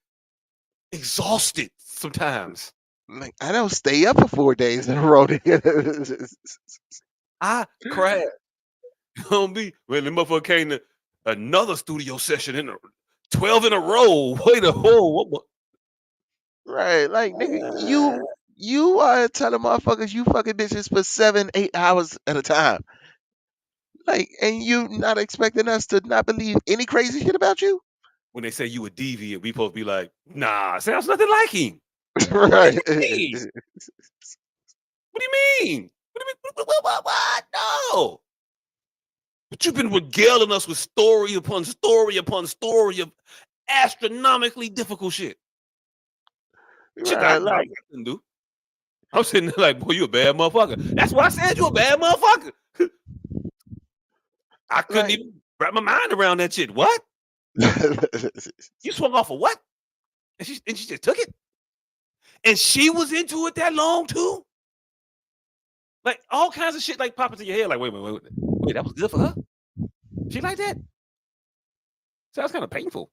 exhausted sometimes. Like, I don't stay up for 4 days in a row. I crash. On me when the motherfucker came to another studio session in 12 in a row. Wait a whole what? Right, like nigga, you are telling motherfuckers you fucking bitches for 7, 8 hours at a time. Like, and you not expecting us to not believe any crazy shit about you? When they say you a deviant, we supposed to be like, nah, sounds nothing like him. Right. What do you mean? What do you mean? What? No. But you've been regaling us with story upon story upon story of astronomically difficult shit. Shit that I Right, like, couldn't do. I'm sitting there like, boy, you a bad motherfucker. That's why I said you a bad motherfucker. I couldn't like, even wrap my mind around that shit. What? You swung off of what? And she just took it. And she was into it that long too. Like all kinds of shit like pop into your head. Like, wait, that was good for her. She like that. Sounds kind of painful.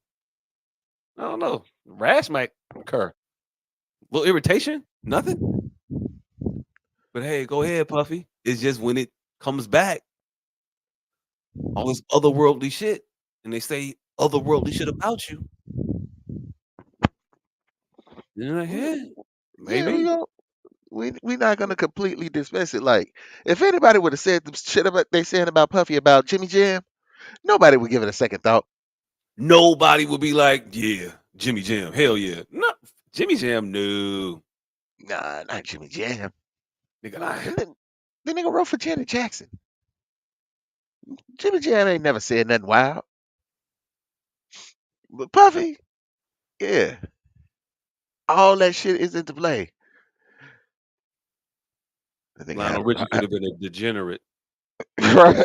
I don't know. Rash might occur. A little irritation, nothing. But hey, go ahead, Puffy. It's just when it comes back, all this otherworldly shit, and they say otherworldly shit about you. You're like, yeah, yeah, maybe. we not gonna completely dismiss it. Like, if anybody would have said the shit about they saying about Puffy about Jimmy Jam, nobody would give it a second thought. Nobody would be like, yeah, Jimmy Jam, hell yeah. No, Jimmy Jam, no. Nah, not Jimmy Jam. Nigga, The nigga wrote for Janet Jackson. Jimmy Jam ain't never said nothing wild. But Puffy, yeah. All that shit is into play. I think Lionel Richie could have been a degenerate. right.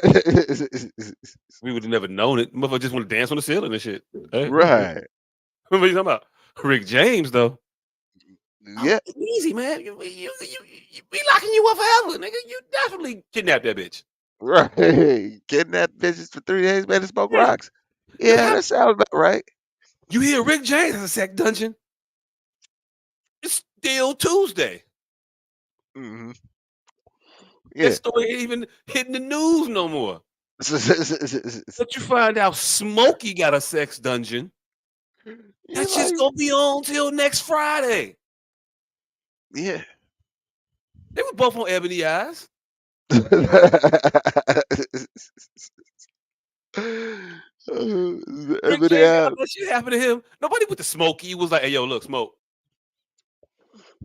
We would have never known it. Motherfucker just want to dance on the ceiling and shit. Hey. Right. What are you talking about? Rick James, though. Yeah. Oh, easy, man. You be locking you up forever, nigga. You definitely kidnapped that bitch. Right. Kidnap bitches for 3 days, man, and smoke rocks. Yeah, that sounds about right. You hear Rick James has a sex dungeon? It's still Tuesday. Mm-hmm. Yeah. That story ain't even hitting the news no more. But you find out Smokey got a sex dungeon. That shit's gonna be on till next Friday. Yeah. They were both on Ebony Eyes. Ebony Rick James had all that shit happen to him. Nobody with the Smokey was like, hey, yo, look, Smoke.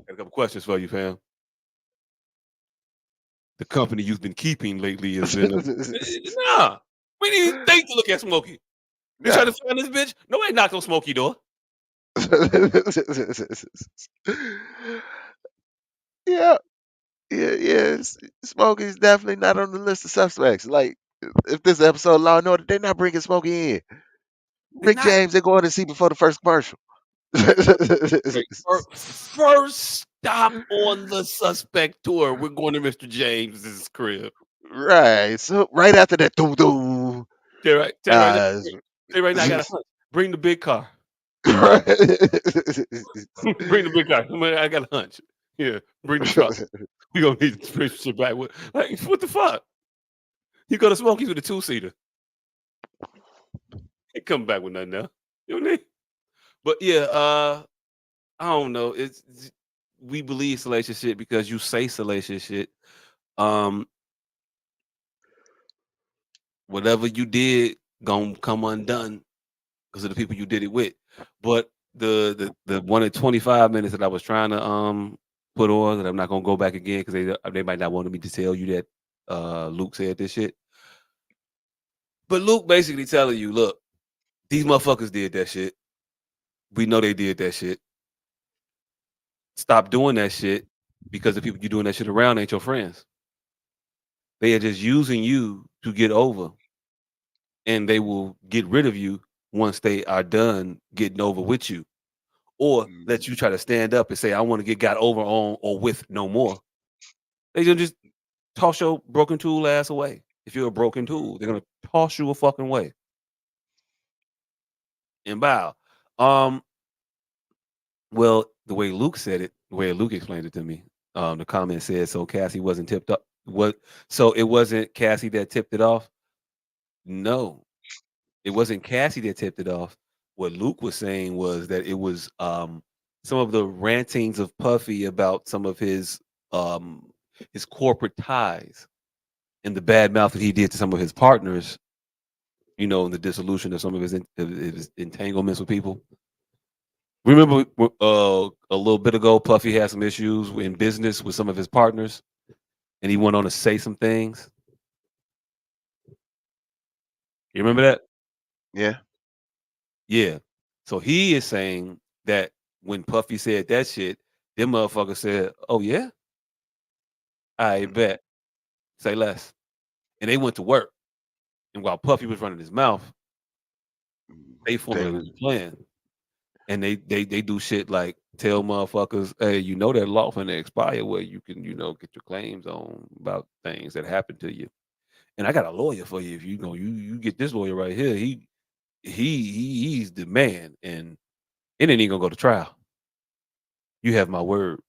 Got a couple questions for you, fam. The company you've been keeping lately has been nah. We didn't even think to look at Smokey. You trying to find this bitch? Nobody knocked on Smokey door. Yeah. Smokey's definitely not on the list of suspects. Like, if this episode of Law and Order, they're not bringing Smokey in. Rick James, they're going to see before the first commercial. First stop on the suspect tour. We're going to Mr. James's crib. Right. So right after that, doo. Say right now, I got a hunch. Bring the big car. Bring the big car. I got a hunch. Yeah, bring the truck. We gonna need to bring shit back. Like, what the fuck? You go to Smokey's with a 2-seater. Ain't coming back with nothing now. You know what I mean? But yeah, I don't know. We believe salacious shit because you say salacious shit. Whatever you did gonna come undone because of the people you did it with. But the 1 in 25 minutes that I was trying to put on, that I'm not gonna go back again because they might not want me to tell you that Luke said this shit. But Luke basically telling you, look, these motherfuckers did that shit. We know they did that shit. stop doing that shit because the people you doing that shit around ain't your friends. They are just using you to get over, and they will get rid of you once they are done getting over with you, or let you try to stand up and say, "I want to get got over on or with no more." They gonna just toss your broken tool ass away. If you're a broken tool, they're gonna toss you a fucking way and bow. Um, well, the way Luke said it, the way Luke explained it to me, the comment said, "So Cassie wasn't tipped up." What? So it wasn't Cassie that tipped it off? No, it wasn't Cassie that tipped it off. What Luke was saying was that it was some of the rantings of Puffy about some of his corporate ties and the bad mouth that he did to some of his partners, and the dissolution of some of his entanglements with people. Remember, a little bit ago, Puffy had some issues in business with some of his partners, and he went on to say some things. You remember that? Yeah. Yeah. So he is saying that when Puffy said that shit, them motherfuckers said, "Oh yeah, I Mm, bet. Say less." And they went to work. And while Puffy was running his mouth, they They formulated was a plan. And they do shit like tell motherfuckers, "Hey, that law finna expire where you can, get your claims on about things that happened to you. And I got a lawyer for you if you get this lawyer right here. He's the man, and it ain't even gonna go to trial. You have my word."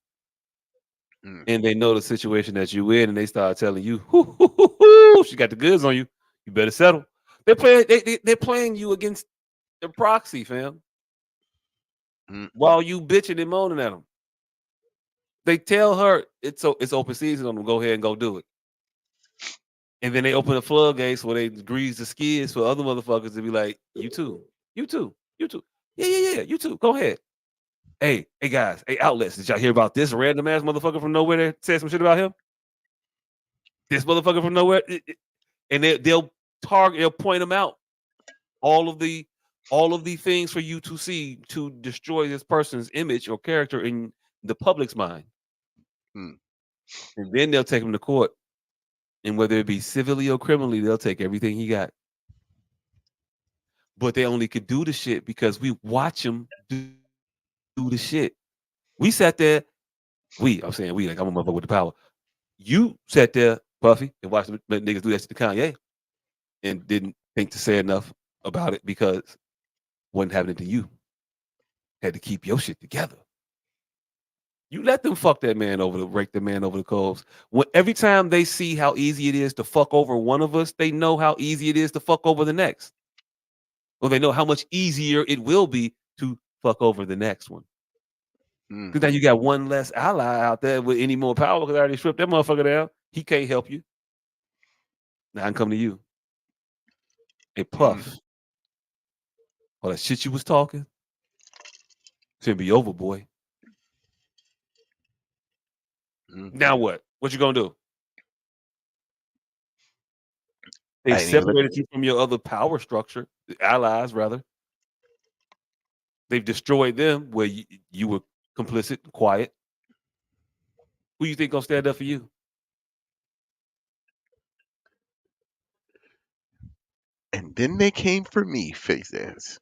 mm, And they know the situation that you in, and they start telling you, "Hoo, hoo, hoo, hoo, she got the goods on you. You better settle." They're playing you against the proxy, fam, mm, while you bitching and moaning at them. They tell her it's open season on them. Go ahead and go do it. And then they open the floodgates where they grease the skids for other motherfuckers to be like, "You too, you too, you too, yeah, you too. Go ahead. Hey guys, hey outlets, did y'all hear about this random ass motherfucker from nowhere that said some shit about him? This motherfucker from nowhere." And they'll point them out, all of the things for you to see to destroy this person's image or character in the public's mind. mm, And then they'll take him to court, and whether it be civilly or criminally, they'll take everything he got. But they only could do the shit because we watch him do the shit. We sat there. I'm saying we, like I'm a motherfucker with the power. You sat there, Puffy, and watched them let niggas do that shit to Kanye, and didn't think to say enough about it because wasn't happening to you. Had to keep your shit together. You let them fuck that man over the rake the man over the coals. When every time they see how easy it is to fuck over one of us, they know how easy it is to fuck over the next. Or they know how much easier it will be to fuck over the next one. mm, Because now you got one less ally out there with any more power because I already stripped that motherfucker down. He can't help you. Now I can come to you. Hey, mm, Puff, all that shit you was talking, it's gonna be over, boy. mm. Now what? What you gonna do? I They've ain't even look. separated you from your other power structure, allies rather. They've destroyed them where you were complicit, quiet. Who you think gonna stand up for you? And then they came for me, face ass.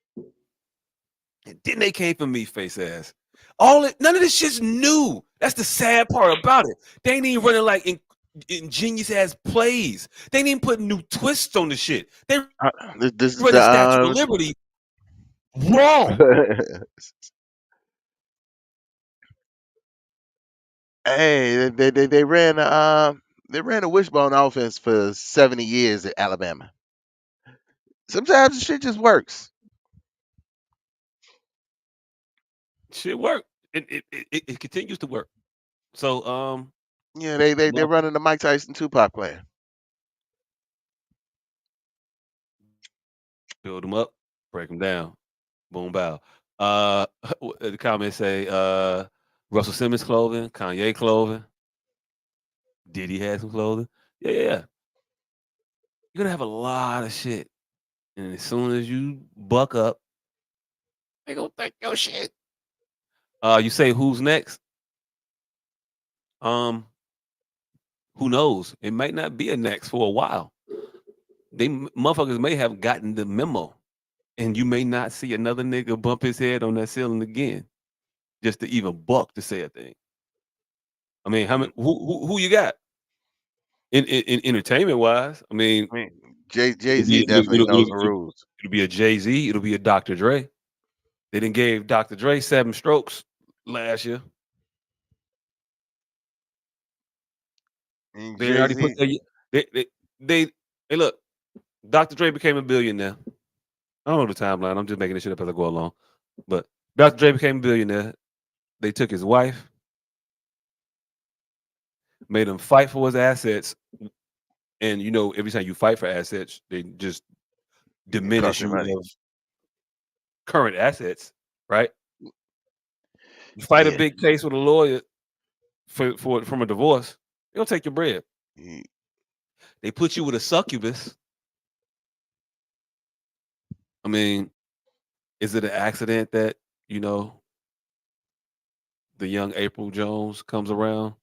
And then they came for me, face ass. None of this shit's new. That's the sad part about it. They ain't even running like ingenious ass plays. They ain't even putting new twists on the shit. They This is running the Statue of Liberty wrong. hey, they ran a wishbone offense for 70 years at Alabama. Sometimes the shit just works. Shit work. It continues to work. So Yeah, they're running the Mike Tyson Tupac plan. build them up, break them down. Boom bow. The comments say Russell Simmons clothing, Kanye clothing, Diddy had some clothing. Yeah. You're gonna have a lot of shit. And as soon as you buck up, they gonna take your shit. You say who's next? Um, who knows? It might not be a next for a while. Motherfuckers may have gotten the memo, and you may not see another nigga bump his head on that ceiling again, just to even buck to say a thing. I mean, how many? Who you got in entertainment wise? I mean, I mean, Jay Z definitely knows the rules. it'll be a Jay-Z. It'll be a Dr. Dre. They didn't gave Dr. Dre 7 strokes last year. And They already put Jay-Z, their they hey look, Dr. Dre became a billionaire. I don't know the timeline. I'm just making this shit up as I go along. But Dr. Dre became a billionaire. They took his wife, made him fight for his assets, and you know, every time you fight for assets, they just it costs diminish you you money. of current assets, right? You fight a Yeah. big case with a lawyer for from a divorce, they'll take your bread. He- They put you with a succubus. I mean, is it an accident that, you know, the young April Jones comes around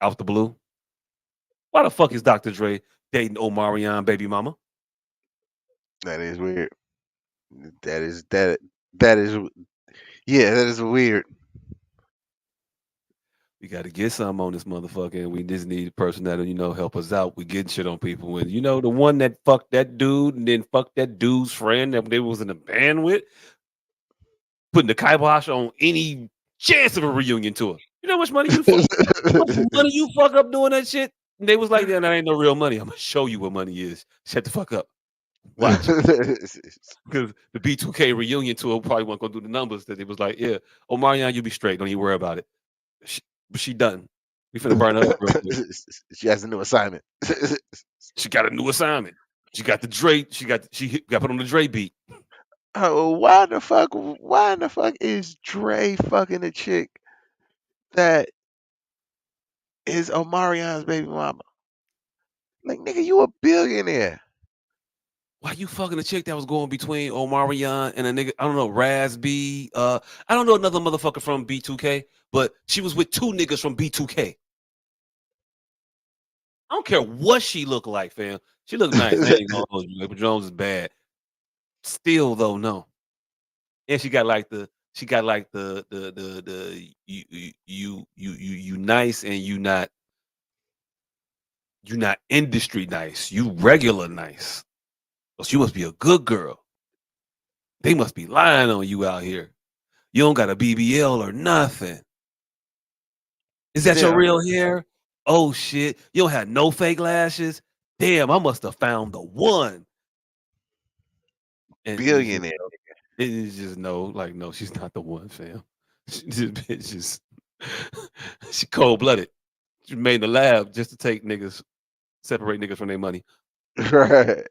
out the blue? Why the fuck is Dr. Dre dating Omarion baby mama? That is weird. That is yeah, that is weird. We got to get some on this motherfucker, and we just need a person that'll, you know, help us out. We getting shit on people. And you know, the one that fucked that dude and then fucked that dude's friend that they was in a band with, putting the kibosh on any chance of a reunion tour. You know how much money how much money you fuck up doing that shit? And they was like, yeah, that ain't no real money. I'm gonna show you what money is. Shut the fuck up. Watch. Because the B2K reunion tour probably wasn't gonna do the numbers that it was like, yeah, Omarion, you be straight. Don't even worry about it. She done. We finna burn her up real quick. She has a new assignment. She got a new assignment. She got the Dre. She got put on the Dre beat. Oh, why the fuck? Why in the fuck is Dre fucking a chick that is Omarion's baby mama? Like, nigga, you a billionaire. Why you fucking a chick that was going between Omarion and a nigga? I don't know, Raz B. I don't know another motherfucker from B2K, but she was with two niggas from B2K. I don't care what she looked like, fam. She looked nice. I ain't gonna hold you. April Jones is bad. Still though, no. And she got like the you nice and you not industry nice. You regular nice. So she must be a good girl. They must be lying on you out here. You don't got a BBL or nothing. Is that your Still, real hair? Oh shit. You don't have no fake lashes? Damn, I must have found the one. And billionaire. it is just no, like no, she's not the one, fam. This bitch just she cold blooded. She made in the lab just to take niggas, separate niggas from their money. Right.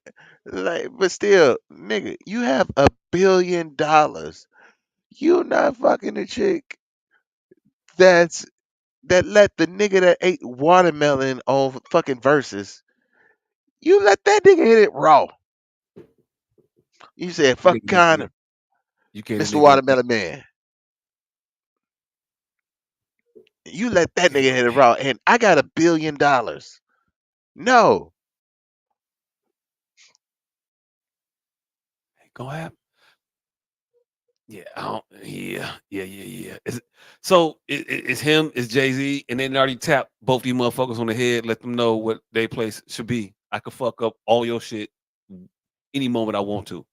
Like, but still, nigga, you have $1 billion. You not fucking a chick that's that let the nigga that ate watermelon on fucking verses. You let that nigga hit it raw. You said, fuck kind of You can't a Mr. nigga Watermelon Man. You let that hey, nigga hit it raw. And I got $1 billion. No. go ahead. Yeah, I don't, yeah. So it's him, it's Jay-Z, and then they already tapped both these motherfuckers on the head, let them know what their place should be. I could fuck up all your shit any moment I want to.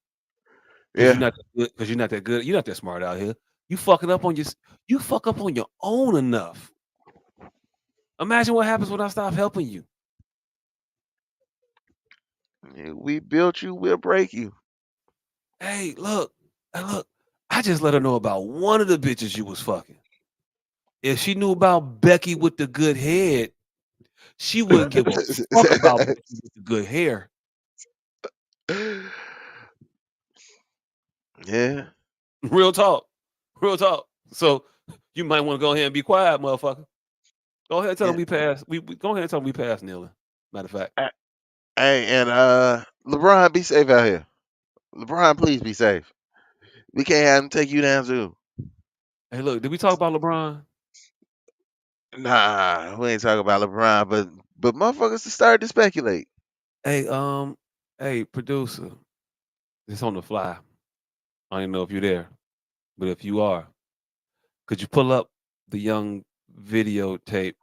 Because you're Yeah. not that good, because you're not that good, you're not that smart out here. You fucking up on you fuck up on your own enough. Imagine what happens when I stop helping you. We built you, we'll break you. Hey, look, I just let her know about one of the bitches you was fucking. If she knew about Becky with the good head, she wouldn't give a fuck about Becky with the good hair. Yeah. Real talk. Real talk. So you might want to go ahead and be quiet, motherfucker. Go ahead and tell them Yeah. we passed. We go ahead and tell them we passed kneeling. Matter of fact. Hey, and LeBron, be safe out here. LeBron, please be safe. We can't have him take you down too. Hey, look, did we talk about LeBron? Nah, we ain't talking about LeBron, but motherfuckers started to speculate. Hey, hey, producer, it's on the fly. I don't even know if you're there, but if you are, could you pull up the young videotape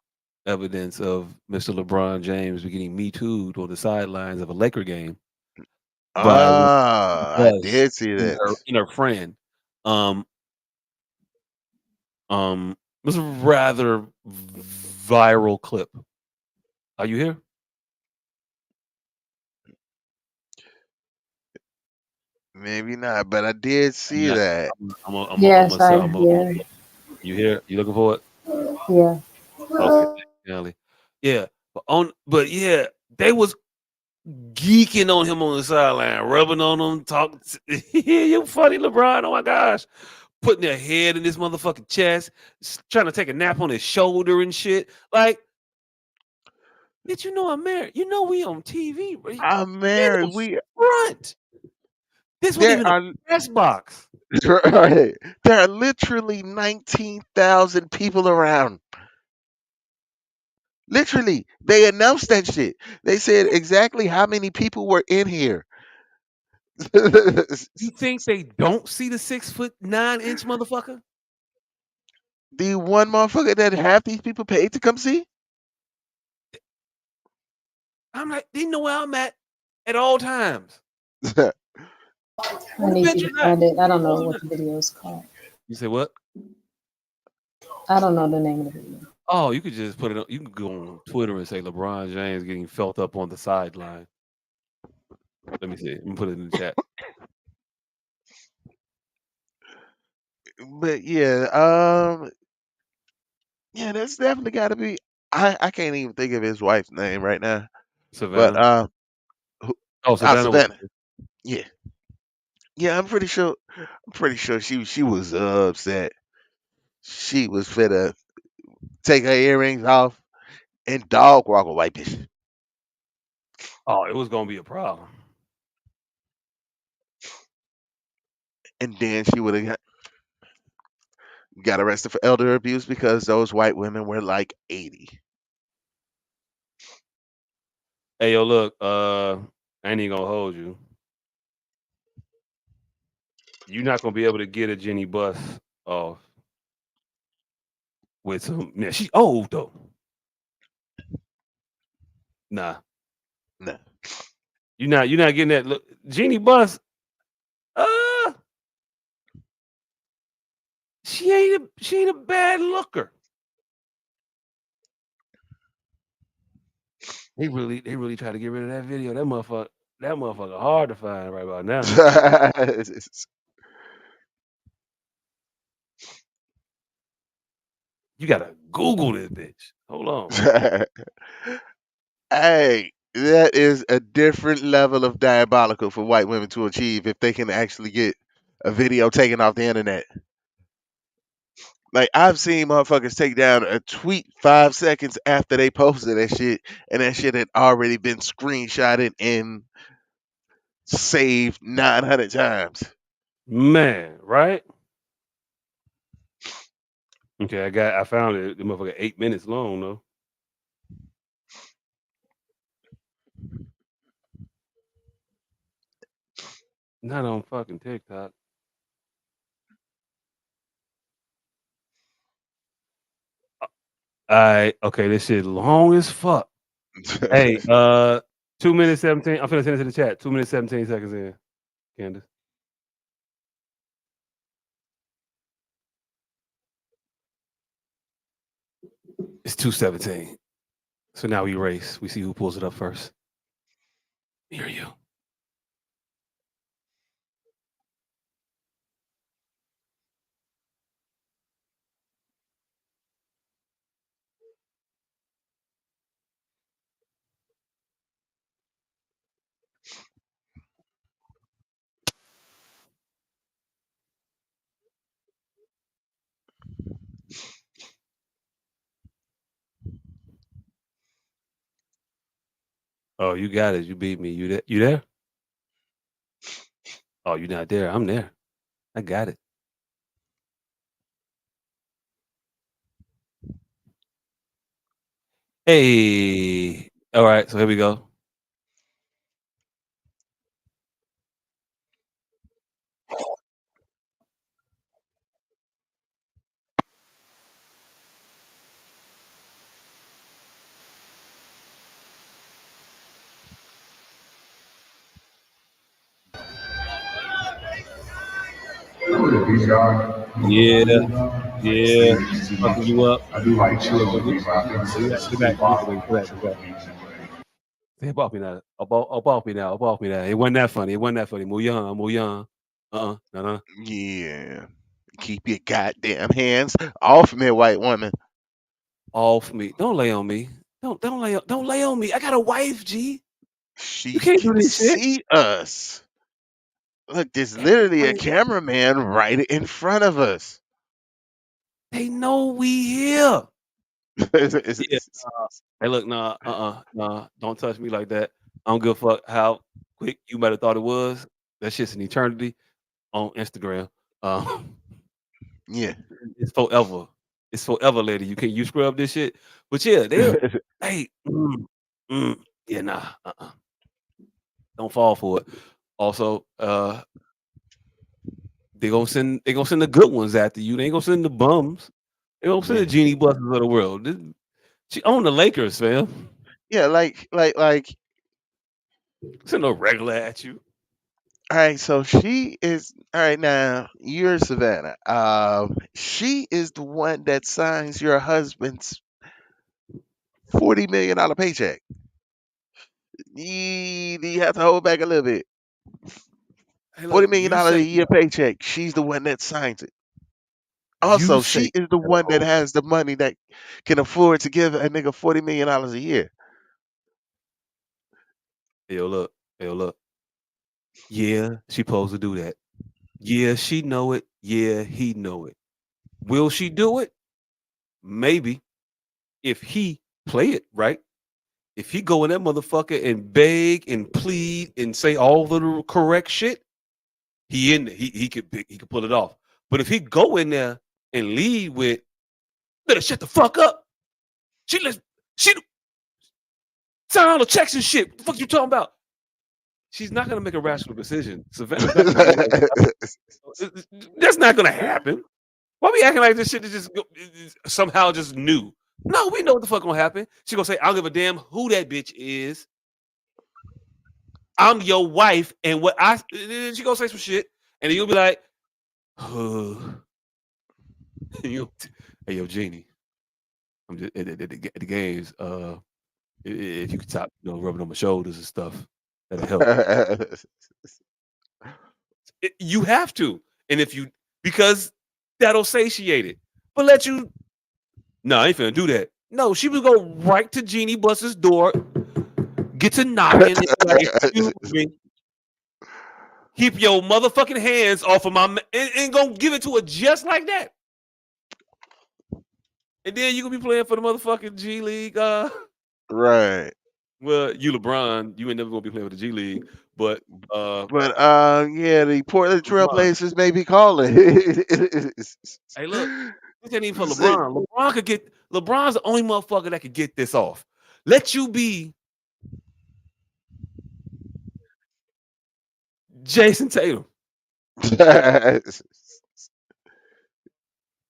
evidence of Mr. LeBron James getting Me Too'd on the sidelines of a Laker game by Ah, I Buzz did see that. and her friend? Um, it was a rather viral clip. Are you here? Maybe not, but I did I'm see not. that. Yes, I'm here. You here? You looking for it? Yeah. Okay, Kelly. Yeah, but yeah, they was geeking on him on the sideline, rubbing on him, talking. You funny, LeBron. Oh my gosh, putting their head in his motherfucking chest, trying to take a nap on his shoulder and shit. Like, did you know I'm married? You know we on TV. Right? I'm In married. the We front. This wasn't there even a are press box. right, there are literally 19,000 people around. Literally, they announced that shit. They said exactly how many people were in here. You think they don't see the 6'9" motherfucker? The one motherfucker that half these people paid to come see. I'm like, they know where I'm at all times. I I need bet you you to not. find it. I I don't know know I'm what not. the video is called. You say what? I don't know the name of the video. Oh, you could just put it on. You can go on Twitter and say LeBron James getting felt up on the sideline. Let me see. Let me put it in the chat. But yeah, yeah, that's definitely got to be. I can't even think of his wife's name right now. But Savannah. who, Oh, Savannah was. Savannah. Yeah, yeah, I'm pretty sure she was upset. She was finna take her earrings off and dog walk a white bitch. Oh, it was gonna be a problem. And then she would have got arrested for elder abuse because those white women were like 80. Hey, yo, look. I ain't even gonna hold you. You're not gonna be able to get a Jenny Bus off with some. Yeah, she old though. Nah, No. you're not getting that. Look, Jeannie Bus. Uh, she ain't a bad looker. They really try to get rid of that video. That motherfucker hard to find right about now. You gotta Google this bitch. Hold on. Hey, that is a different level of diabolical for white women to achieve if they can actually get a video taken off the internet. Like I've seen motherfuckers take down a tweet 5 seconds after they posted that shit, and that shit had already been screenshotted and saved 900 times. Man, right? Okay, I found it. The motherfucker 8 minutes long though. Not on fucking TikTok. Okay, this shit long as fuck. Hey, 2 minutes 17. I'm finna send it to the chat. 2 minutes 17 seconds in, Candace. It's 2:17. So now we race. We see who pulls it up first. Here you. Oh, you got it. You beat me. You there? You there? Oh, you're not there. I'm there. I got it. Hey, all right, so here we go. Yeah, yeah, fucking you up. Yeah, but get back, get back. Up off me now. Up off me now. Up off me now. It wasn't that funny. It wasn't that funny. More young. More young. No. Yeah. Keep your goddamn hands off me, white woman. Off me. Don't lay on me. Don't lay on me. I got a wife, G. You She can't do can this shit. see us. Look, there's literally a Everybody, cameraman right in front of us. they know we here. Yeah. Hey, look, nah, don't touch me like that. I don't give a fuck how quick you might have thought it was. That shit's an eternity on Instagram. Um, Yeah. it's forever. It's forever, lady. You scrub this shit. But yeah, hey, yeah, nah, don't fall for it. Also, they gonna send the good ones after you. They ain't gonna send the bums. They gonna send the Yeah. genie buses of the world. She owned the Lakers, fam. Yeah, like Send no regular at you. all right, so she is all right now. You're Savannah. She is the one that signs your husband's $40 million paycheck. You have to hold back a little bit. Hey, Forty look, million you dollars a say year paycheck. She's the one that signs it. you Also, say she is the one that no. has the money that can afford to give a nigga $40 million a year. Hey, yo, look. Yeah, she supposed to do that. Yeah, she know it. Yeah, he know it. Will she do it? Maybe if he play it right. If he go in that motherfucker and beg and plead and say all the correct shit, he in there. He could pull it off. But if he go in there and lead with, better shut the fuck up. She sign all the checks and shit. What the fuck you talking about? She's not gonna make a rational decision. Savannah's not gonna be like, that's not gonna happen. Why we acting like this shit is just somehow just new? No, we know what the fuck gonna happen. She gonna say, "I don't give a damn who that bitch is. I'm your wife," and what I she gonna say some shit, and then you'll be like, you, "Hey, yo, Jeannie, I'm just at the games. If you could stop, rubbing on my shoulders and stuff, that'll help." You have to, and if you because that'll satiate it, but let you. No, I ain't finna do that. No, she would go right to Jeannie Bus's door, get to knocking, and be like, "Excuse me, keep your motherfucking hands off of my," and gonna give it to her just like that. And then you gonna be playing for the motherfucking G League. Right. Well, you LeBron, you ain't never gonna be playing with the G League, but But yeah, the Portland LeBron. Trailblazers may be calling. Hey, look, this ain't even for Shit. LeBron. LeBron's the only motherfucker that could get this off. Let you be Jason Tatum.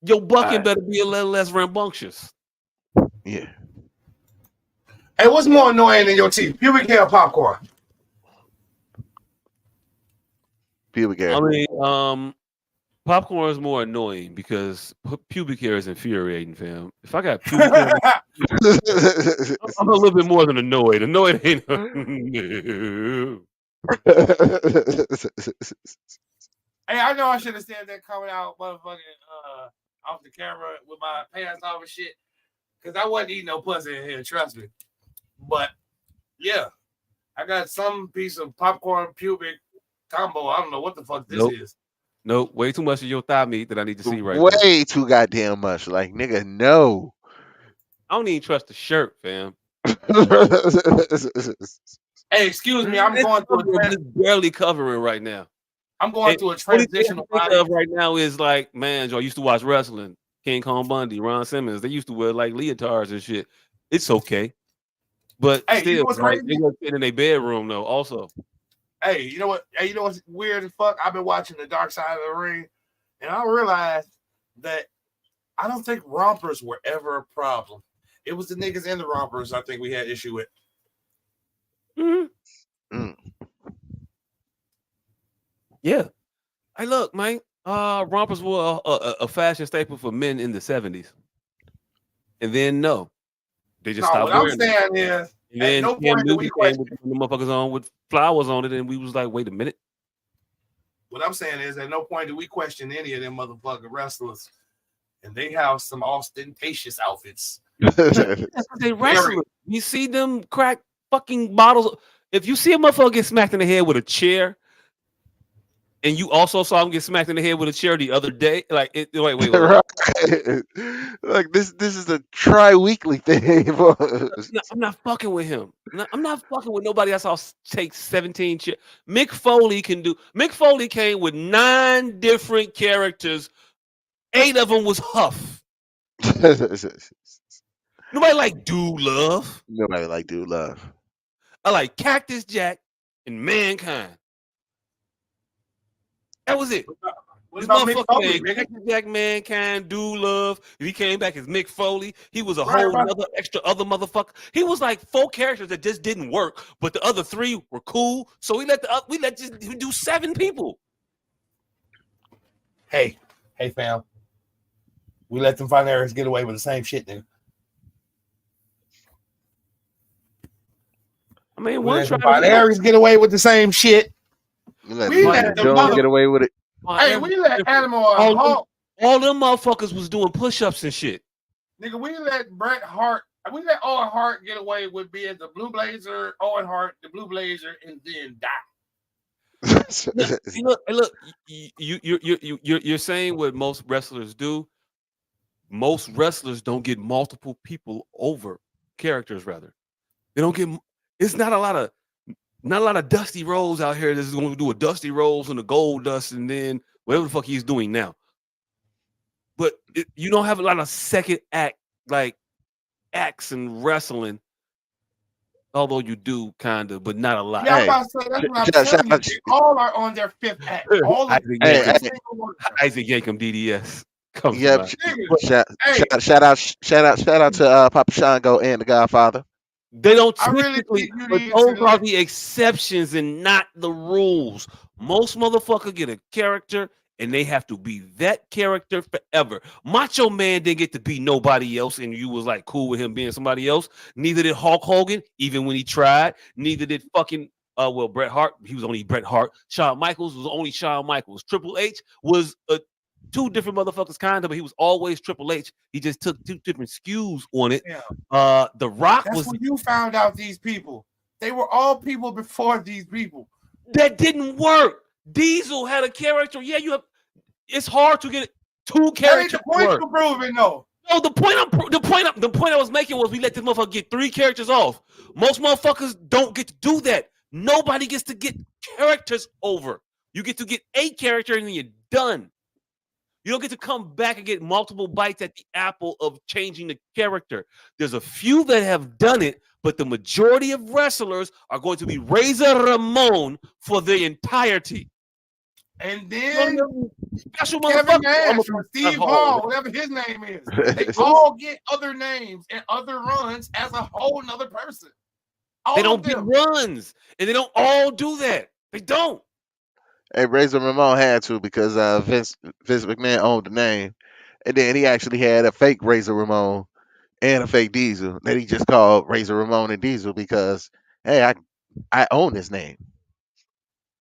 Your bucking Alright, better be a little less rambunctious. yeah. Hey, what's more annoying than your teeth? Pubic hair or popcorn? Pubic hair. I mean, popcorn is more annoying because pubic hair is infuriating, fam. If I got pubic hair, I'm a little bit more than annoyed. Annoyed ain't. Hey, I know I should have said that coming out, motherfucking, off the camera with my pants off and shit, because I wasn't eating no pussy in here. Trust me. But yeah, I got some piece of popcorn pubic combo. I don't know what the fuck this Nope. is. Nope. Way too much of your thigh meat that I need to see right now. Way too goddamn much. Like, nigga, no. I don't even trust the shirt, fam. Hey, excuse me, I'm going through It's barely covering right now. I'm going through a Only thing I transitional can think body. of right now is like, man, Joe, I used to watch wrestling. King Kong Bundy, Ron Simmons. They used to wear like leotards and shit. It's okay. But Hey, still, you know what's like crazy? they were sitting in their bedroom though. Also, Hey, you know what? Hey, you know what's weird as fuck? I've been watching The Dark Side of the Ring, and I realized that I don't think rompers were ever a problem. It was the niggas in the rompers I think we had issue with. Mm. yeah. Hey, look, man. Rompers were a fashion staple for men in the 70s, and then no, they just No, stopped what I'm wearing them. saying is, And at then no Cam point do Newton we came question. with the motherfuckers on with flowers on it, and we was like, wait a minute. What I'm saying is, at no point do we question any of them motherfucking wrestlers, and they have some ostentatious outfits. They wrestlers. You see them crack fucking bottles. If you see a motherfucker get smacked in the head with a chair, and you also saw him get smacked in the head with a chair the other day, like wait. Right. Like this is a tri-weekly thing. I'm not fucking with him. I'm not fucking with nobody else. I'll take 17 chairs. Mick Foley can do. Mick Foley came with 9 different characters. 8 of them was Huff. Nobody like Dude Love. Nobody like Dude Love. I like Cactus Jack and Mankind. That was it. What This about Mick motherfucker Foley, named nigga? Cactus Jack, Mankind, Dude Love. If he came back as Mick Foley, he was a Right, whole right. other extra other motherfucker. He was like 4 characters that just didn't work, but the other 3 were cool. So we let just do 7 people. Hey, fam. We let them financiers get away with the same shit, nigga. I mean, We one let them tried to financiers get away with the same shit. We let the Jones mother- get away with it. Hey, we let Animal all them motherfuckers was doing push-ups and shit. Nigga, we let Bret Hart, we let Owen Hart get away with being the Blue Blazer, Owen Hart, the Blue Blazer, and then die. Look, you're saying what most wrestlers do. Most wrestlers don't get multiple people over characters. Rather, they don't get. It's not a lot of Dusty Rhodes out here that's going to do a Dusty Rhodes and a Gold Dust, and then whatever the fuck he's doing now. But you don't have a lot of second act like acts in wrestling. Although you do kind of, but not a lot. Yeah, I'm about to say, that's what I'm telling you. They all are on their 5th act. All of Isaac Yankum DDS. Yep. Shout out to Papa Shango and the Godfather. They don't typically, but those are the exceptions and not the rules. Most motherfucker get a character and they have to be that character forever. Macho Man didn't get to be nobody else, and you was like cool with him being somebody else. Neither did Hulk Hogan, even when he tried. Neither did fucking Bret Hart. He was only Bret Hart. Shawn Michaels was only Shawn Michaels. Triple H was 2 different motherfuckers, kind of, but he was always Triple H. He just took 2 different skews on it. Yeah. The Rock That's was. when you found out these people. They were all people before these people. That didn't work. Diesel had a character. Yeah, you have. It's hard to get 2 characters. That ain't the point you're proving, though. No, the point I was making was we let this motherfucker get 3 characters off. Most motherfuckers don't get to do that. Nobody gets to get characters over. You get to get a character and then you're done. You don't get to come back and get multiple bites at the apple of changing the character. There's a few that have done it, but the majority of wrestlers are going to be Razor Ramon for the entirety. And then special Kevin Nash or Steve Hall, whatever his name is. They all get other names and other runs as a whole nother person. They don't get runs, and they don't all do that. They don't. Hey, Razor Ramon had to because Vince McMahon owned the name, and then he actually had a fake Razor Ramon and a fake Diesel that he just called Razor Ramon and Diesel because hey, I own this name.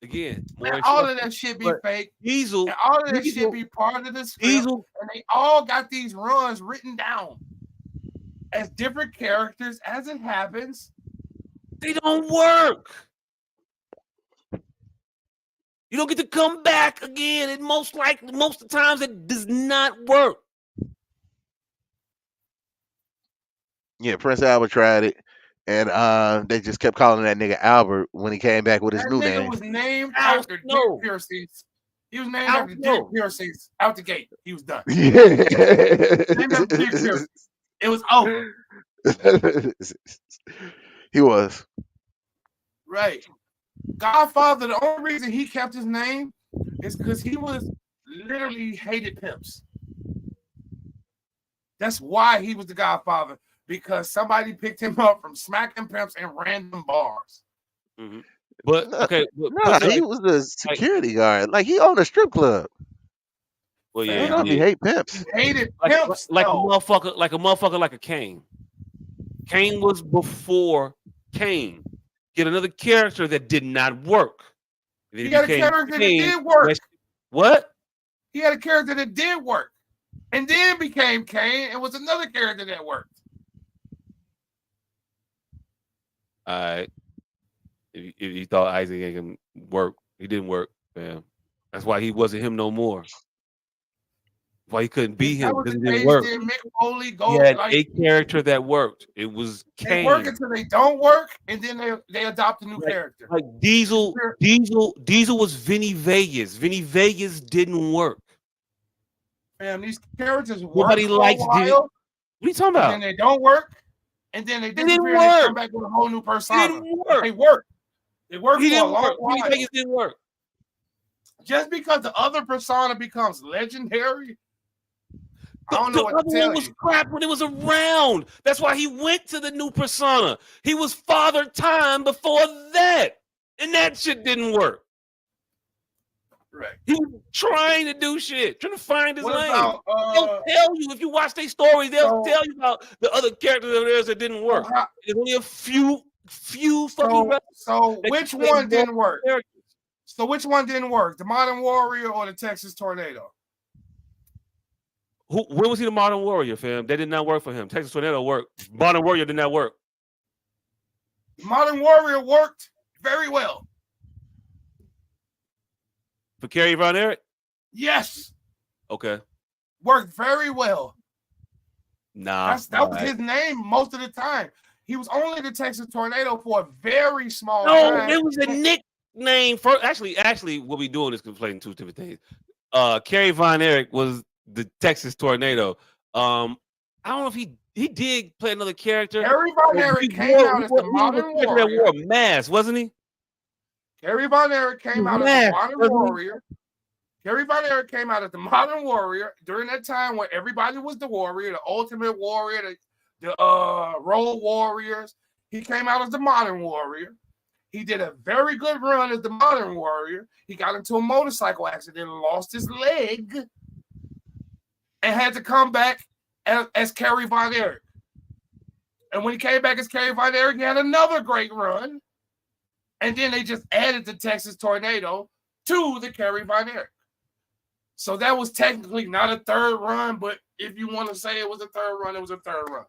Again, all of that shit be fake. Diesel, and all of that shit be part of the script. Diesel, and they all got these runs written down as different characters as it happens. They don't work. You don't get to come back again, and most of the times it does not work. Yeah, Prince Albert tried it, and they just kept calling that nigga Albert when he came back with his new name. That nigga was named after Dick Piercings. He was named after Dick Piercings out the gate. He was done. Yeah. Named after Dick Piercings. It was over. He was. Right. Godfather, the only reason he kept his name is because he was literally hated pimps. That's why he was the Godfather, because somebody picked him up from smacking pimps in random bars. Mm-hmm. But okay, Nah, he was the security guard. Like he owned a strip club. Well, I yeah, don't know if he hate pimps. He hated like pimps. a motherfucker, like a Kane. Kane was before Kane. Get another character that did not work. He had a character that did work. What? He had a character that did work, and then became Kane, and was another character that worked. All right. If you thought Isaac ain't gonna work, he didn't work, man. That's why he wasn't him no more. Why he couldn't be him because it didn't work. Mick Foley go, he had a character that worked. It was Kane. They work until they don't work, and then they adopt a new character. Like Diesel was Vinny Vegas. Vinny Vegas didn't work. Fam, these characters work. Nobody likes for a while, What are you talking about? And then they don't work, and then they disappear. They come back with a whole new persona. They work. They work for a long while. Vinny Vegas didn't work. Just because the other persona becomes legendary, I don't know what to tell you. Was crap when it was around. That's why he went to the new persona. He was Father Time before that, and that shit didn't work. Right. He was trying to do shit, trying to find his lane. About, they'll tell you if you watch their stories. They'll tell you about the other characters of theirs that didn't work. There's only a few fucking. So which one didn't work? So which one didn't work? The Modern Warrior or the Texas Tornado? When was he the Modern Warrior, fam? That did not work for him. Texas Tornado worked. Modern Warrior did not work. Modern Warrior worked very well. For Kerry Von Erich? Yes. Okay. Worked very well. Nah. That was his name most of the time. He was only the Texas Tornado for a very small No, time. it was a nickname. Actually, what we doing is conflating two different things. Kerry Von Erich was the Texas Tornado. I don't know if he did play another character. Kerry Von Erich came out as the Modern Warrior. He wore a mask, wasn't he? Kerry Von Erich came out as the Modern Warrior. Kerry Von Erich came out as the Modern Warrior during that time when everybody was the Warrior, the Ultimate Warrior, the Road Warriors. He came out as the Modern Warrior. He did a very good run as the Modern Warrior. He got into a motorcycle accident and lost his leg and had to come back as Kerry Von Erich. And when he came back as Kerry Von Erich, he had another great run. And then they just added the Texas Tornado to the Kerry Von Erich. So that was technically not a third run, but if you want to say it was a third run, it was a third run.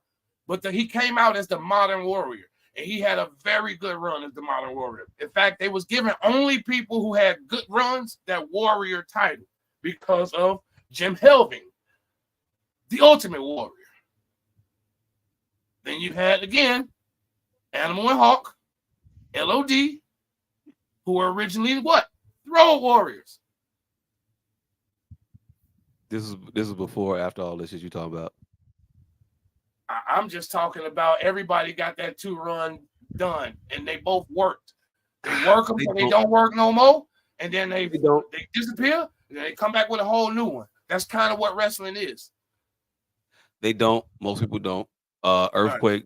But he came out as the Modern Warrior, and he had a very good run as the Modern Warrior. In fact, they was giving only people who had good runs that Warrior title because of Jim Helving, the Ultimate Warrior. Then you had, again, Animal and Hawk, LOD, who were originally what? Road Warriors. This is before or after all this shit you talking about? I'm just talking about everybody got that 2-run done, and they both worked. They work them, and they don't work no more, and then they disappear, and then they come back with a whole new one. That's kind of what wrestling is. They don't. Most people don't. Earthquake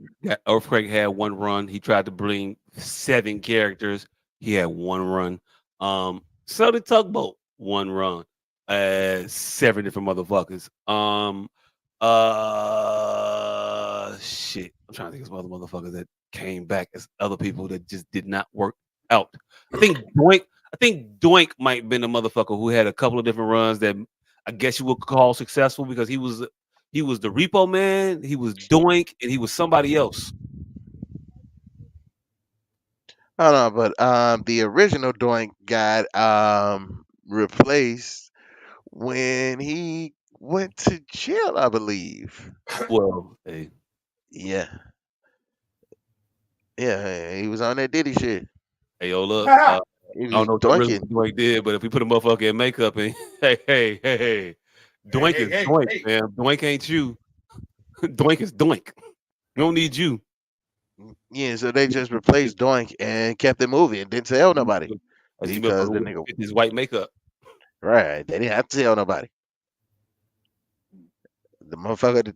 had one run. He tried to bring 7 characters. He had one run. So did Tugboat, one run. 7 different motherfuckers. Shit. I'm trying to think of some other motherfuckers that came back as other people that just did not work out. I think Doink might have been a motherfucker who had a couple of different runs that I guess you would call successful because he was the Repo Man, he was Doink, and he was somebody else. Hold on, but the original Doink got replaced when he went to jail, I believe. Well, hey. Yeah, he was on that Diddy shit. Hey, yo, look. I don't know what Doink did, but if we put a motherfucker in makeup and hey. Doink is Doink, man. Doink ain't you. Doink is Doink. We don't need you. Yeah, so they just replaced Doink and kept it moving and didn't tell nobody I see because the motherfucker nigga with his white makeup. right. They didn't have to tell nobody. The motherfucker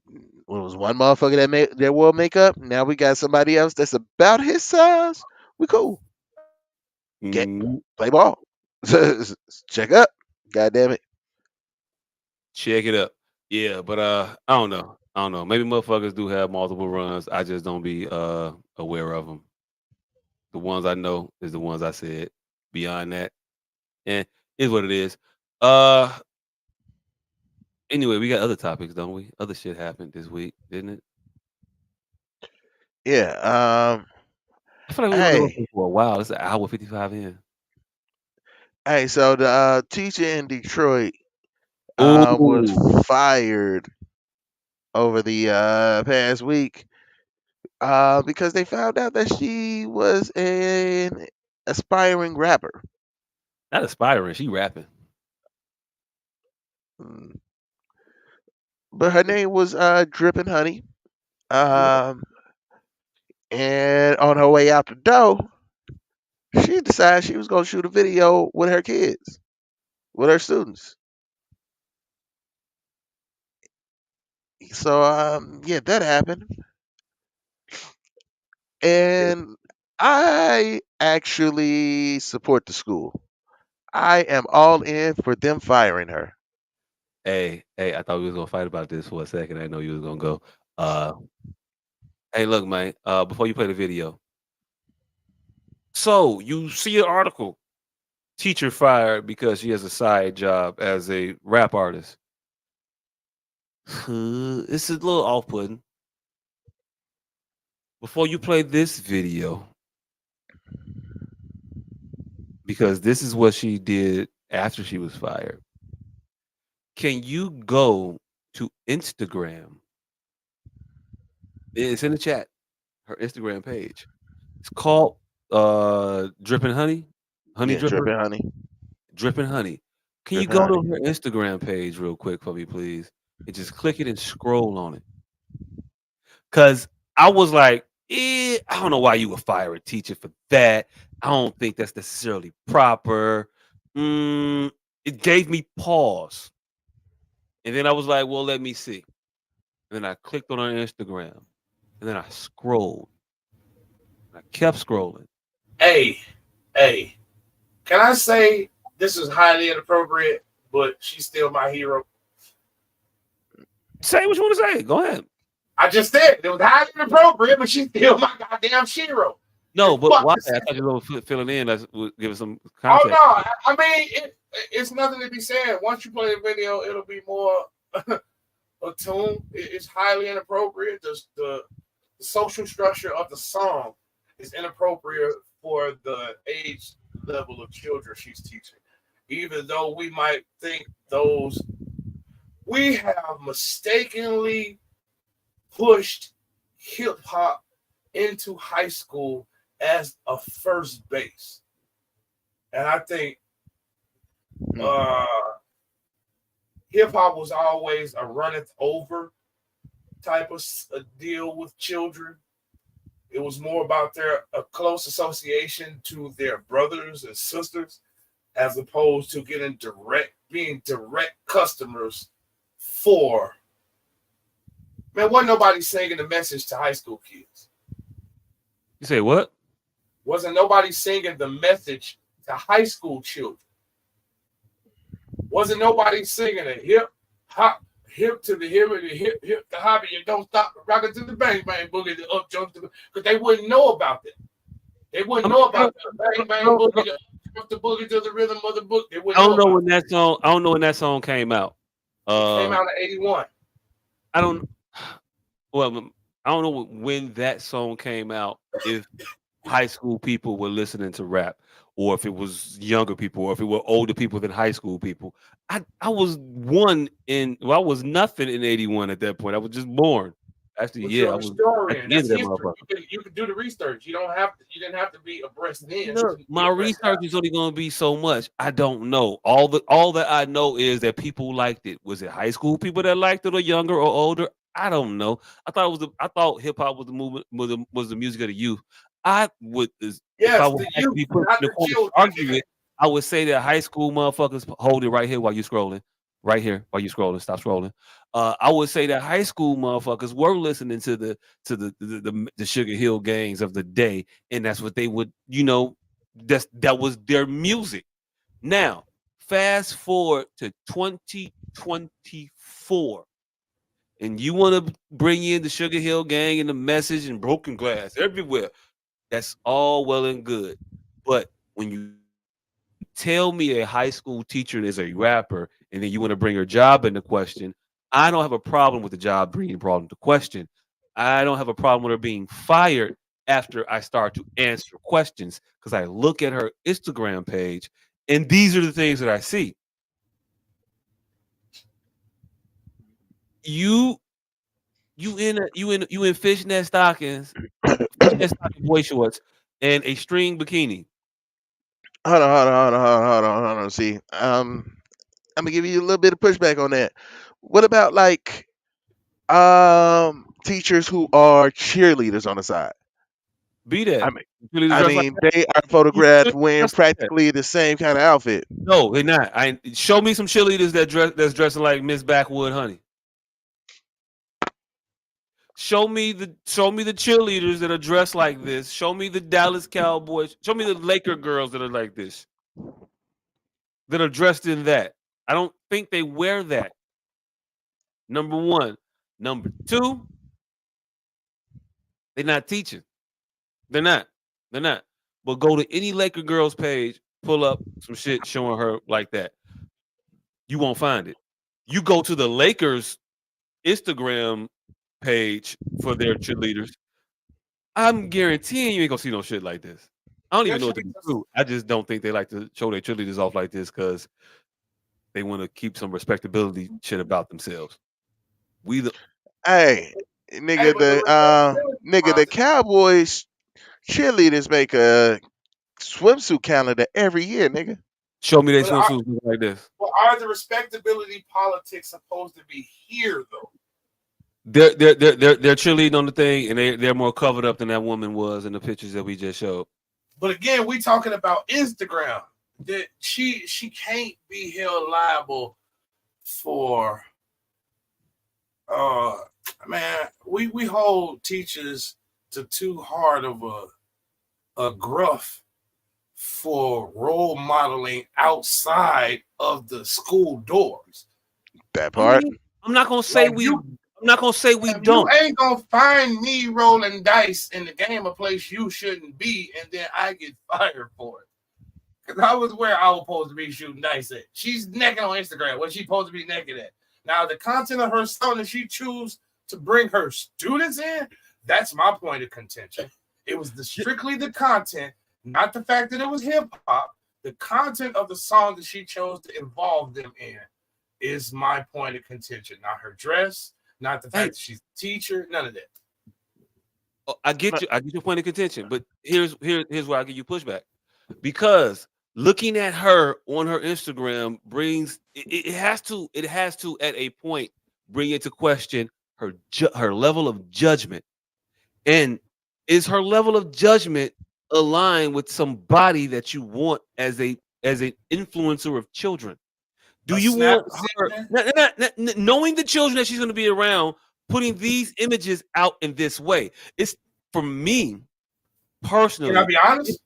was one motherfucker that wore makeup. Now we got somebody else that's about his size. We cool. Get Mm, play ball. Check up. God damn it. check it up. Yeah, but I don't know. I don't know. Maybe motherfuckers do have multiple runs. I just don't be aware of them. The ones I know is the ones I said. Beyond that, and is what it is. Uh, anyway, we got other topics, don't we? Other shit happened this week, didn't it? Yeah. I feel like we were doing Hey. this for a while. It's an hour 55 in. Hey. So the teacher in Detroit was Oh, fired over the past week because they found out that she was an aspiring rapper. not aspiring. She rapping. Mm. But her name was Drippin' Honey. Drip. Um, and on her way out the door, she decided she was gonna shoot a video with her kids, with her students. So yeah, that happened. And I actually support the school. I am all in for them firing her. Hey, I thought we was gonna fight about this for a second. I didn't know you was gonna go. Uh, hey, look, man. Before you play the video, so you see an article: teacher fired because she has a side job as a rap artist. It's a little off-putting. Before you play this video, because this is what she did after she was fired. Can you go to Instagram? It's in the chat. Her Instagram page. It's called Drippin' Honey. Honey Yeah, Dripper. Drippin' Honey. Drippin' Honey. Can you Drippin' go to Honey. her Instagram page real quick for me, please? And just click it and scroll on it. Cause I was like, I don't know why you would fire a teacher for that. I don't think that's necessarily proper. It gave me pause. And then I was like, well, let me see. And then I clicked on her Instagram. And then I scrolled. And I kept scrolling. Hey, hey, can I say this is highly inappropriate, but she's still my hero? Say what you want to say. Go ahead. I just said it was highly inappropriate, but she's still my goddamn hero. No, It's but why? fucking I thought you were filling in. Let's give us some Oh context. no! I mean, it's nothing to be said. Once you play the video, it'll be more attuned. It's highly inappropriate. The social structure of the song is inappropriate for the age level of children she's teaching. Even though we might think we have mistakenly pushed hip hop into high school as a first base, and I think uh, hip hop was always a runneth over type of deal with children. It was more about their a close association to their brothers and sisters, as opposed to being direct customers for. Man, wasn't nobody singing the message to high school kids. You say what? Wasn't nobody singing the message to high school children. Wasn't nobody singing a hip hop, hip to the hip, hip to hobby, you don't stop rocking to the bang bang boogie, the up jump to the, because they wouldn't know about that. They wouldn't know about the bang bang boogie, the jump the boogie to the rhythm of the book. They wouldn't I know don't know about when that song. I don't know when that song came out. it. It came out in '81. I don't. Well, I don't know when that song came out. If high school people were listening to rap, or if it was younger people, or if it were older people than high school people. I was I was nothing in '81 at that point. I was just born. Actually, But yeah, you're I a was at historian. the end That's of that history. motherfucker. You can do the research. You didn't have to be abreast then Look, to be my abreast research now. is only going to be so much. I don't know. All that I know is that people liked it. Was it high school people that liked it or younger or older? I don't know. I thought hip hop was the movement was the music of the youth. I would if I Yes, would the youth, actually put not in the the corner to children. argue it, I would say that high school motherfuckers hold it right here while you scrolling. Right here while you scrolling. Stop scrolling. I would say that high school motherfuckers were listening to the Sugar Hill gangs of the day, and that's what they would, that was their music. Now, fast forward to 2024, and you want to bring in the Sugar Hill Gang and the Message and Broken Glass everywhere. That's all well and good. But when you tell me a high school teacher is a rapper and then you want to bring her job into question, I don't have a problem with the job being brought into question. I don't have a problem with her being fired after I start to answer questions because I look at her Instagram page and these are the things that I see. You you in fishnet stockings, fishnet stocking boy shorts, and a string bikini. Hold on. See, I'm gonna give you a little bit of pushback on that. What about like teachers who are cheerleaders on the side? Be I that. mean, You really I dress like mean, that? they are You photographed really wearing dress like that? practically the same kind of outfit. No, they're not. I show me some cheerleaders that's dressing like Miss Backwood Honey. Show me the cheerleaders that are dressed like this. Show me the Dallas Cowboys. Show me the Laker girls that are like this. That are dressed in that. I don't think they wear that. Number one. Number two, they're not teaching. They're not. They're not. But go to any Laker girls page, pull up some shit showing her like that. You won't find it. You go to the Lakers Instagram page for their cheerleaders. I'm guaranteeing you ain't gonna see no shit like this. I don't even know Yes, what to be true. I just don't think they like to show their cheerleaders off like this because they want to keep some respectability shit about themselves. We the Hey, hey, but the respectability the positive. Cowboys cheerleaders make a swimsuit calendar every year, nigga. show me they But are, swimsuits like this. but are the respectability politics supposed to be here though? They're cheerleading on the thing, and they're more covered up than that woman was in the pictures that we just showed. But again, we talking about Instagram. That she can't be held liable for uh man, we hold teachers to too hard of a gruff for role modeling outside of the school doors. That I part. mean, I'm not gonna say Like we. you, I'm not gonna say we you don't. ain't gonna find me rolling dice in the game, a place you shouldn't be, and then I get fired for it. Because I was where I was supposed to be shooting dice at. She's naked on Instagram. What she supposed to be naked at? Now, the content of her song that she choose to bring her students in, that's my point of contention. It was strictly the content, not the fact that it was hip hop. The content of the song that she chose to involve them in is my point of contention. Not her dress, not the fact Hey, that she's a teacher, none of that. I get you. I get your point of contention, but here's where I give you pushback because looking at her on her Instagram brings it has to at a point bring into question her level of judgment, and is her level of judgment aligned with somebody that you want as an influencer of children? Do A you snap want her decision. knowing the children that she's going to be around, putting these images out in this way? It's for me Can I personally. be honest?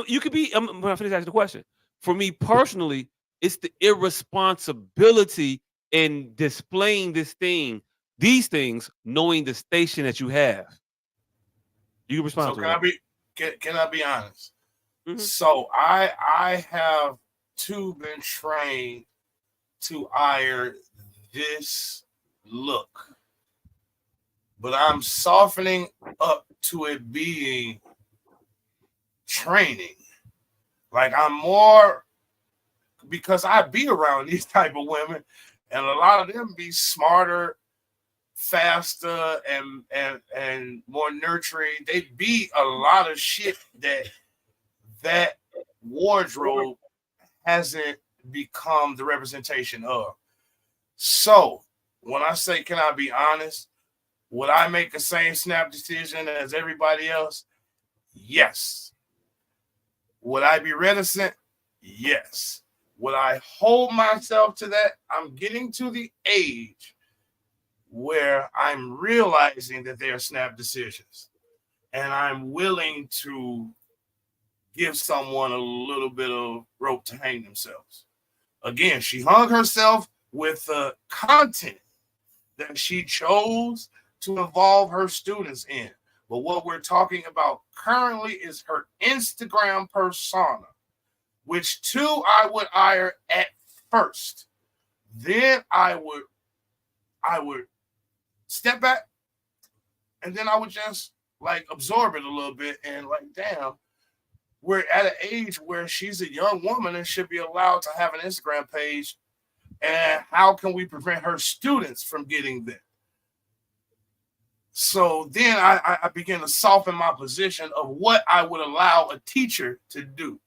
You could be. I'm going to finish asking the question. For me personally, it's the irresponsibility in displaying these things, knowing the station that you have. You can respond So to can I that. be can I be honest? Mhm. So I have too been trained to hire this look, but I'm softening up to it being training. Like I'm more because I be around these type of women, and a lot of them be smarter, faster, and more nurturing. They be a lot of shit that wardrobe hasn't become the representation of. So when I say, can I be honest? Would I make the same snap decision as everybody else? Yes. Would I be reticent? Yes. Would I hold myself to that? I'm getting to the age where I'm realizing that they are snap decisions, and I'm willing to give someone a little bit of rope to hang themselves. Again, she hung herself with the content that she chose to involve her students in. But what we're talking about currently is her Instagram persona, which too I would ire at first. Then I would step back, and then I would just like absorb it a little bit and like, damn, we're at an age where she's a young woman and should be allowed to have an Instagram page. And how can we prevent her students from getting that? So then I began to soften my position of what I would allow a teacher to do.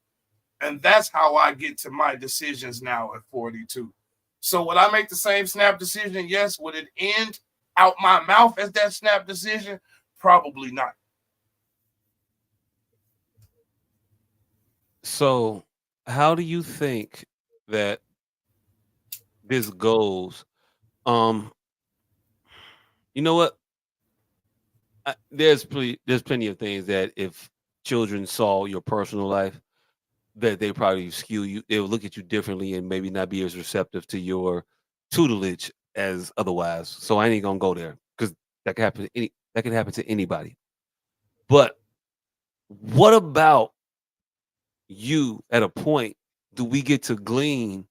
And that's how I get to my decisions now at 42. So would I make the same snap decision? Yes. Would it end out my mouth as that snap decision? Probably not. So, how do you think that this goes? You know what? There's plenty of things that if children saw your personal life, that they probably skew you. They will look at you differently and maybe not be as receptive to your tutelage as otherwise. So I ain't gonna go there because that can happen to anybody. But what about you at a point? Do we get to glean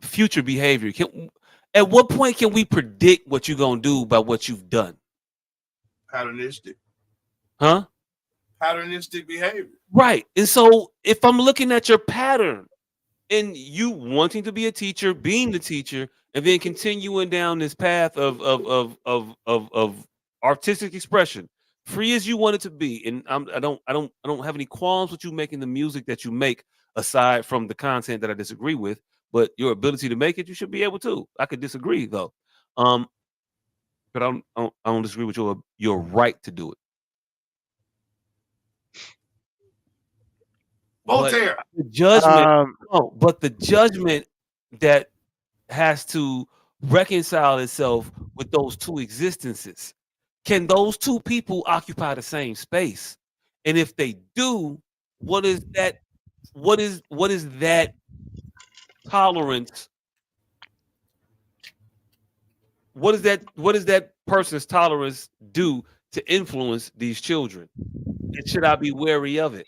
future behavior? At what point can we predict what you're gonna do by what you've done? Patternistic. Huh? Patternistic behavior. Right. And so if I'm looking at your pattern and you wanting to be a teacher, being the teacher, and then continuing down this path of artistic expression, free as you want it to be, and I don't have any qualms with you making the music that you make, aside from the content that I disagree with. But your ability to make it, you should be able to. I could disagree though, but I don't disagree with your right to do it. Voltaire. But the judgment that has to reconcile itself with those two existences. Can those two people occupy the same space? And if they do, what is that? What is that tolerance? What does that person's tolerance do to influence these children? And should I be wary of it?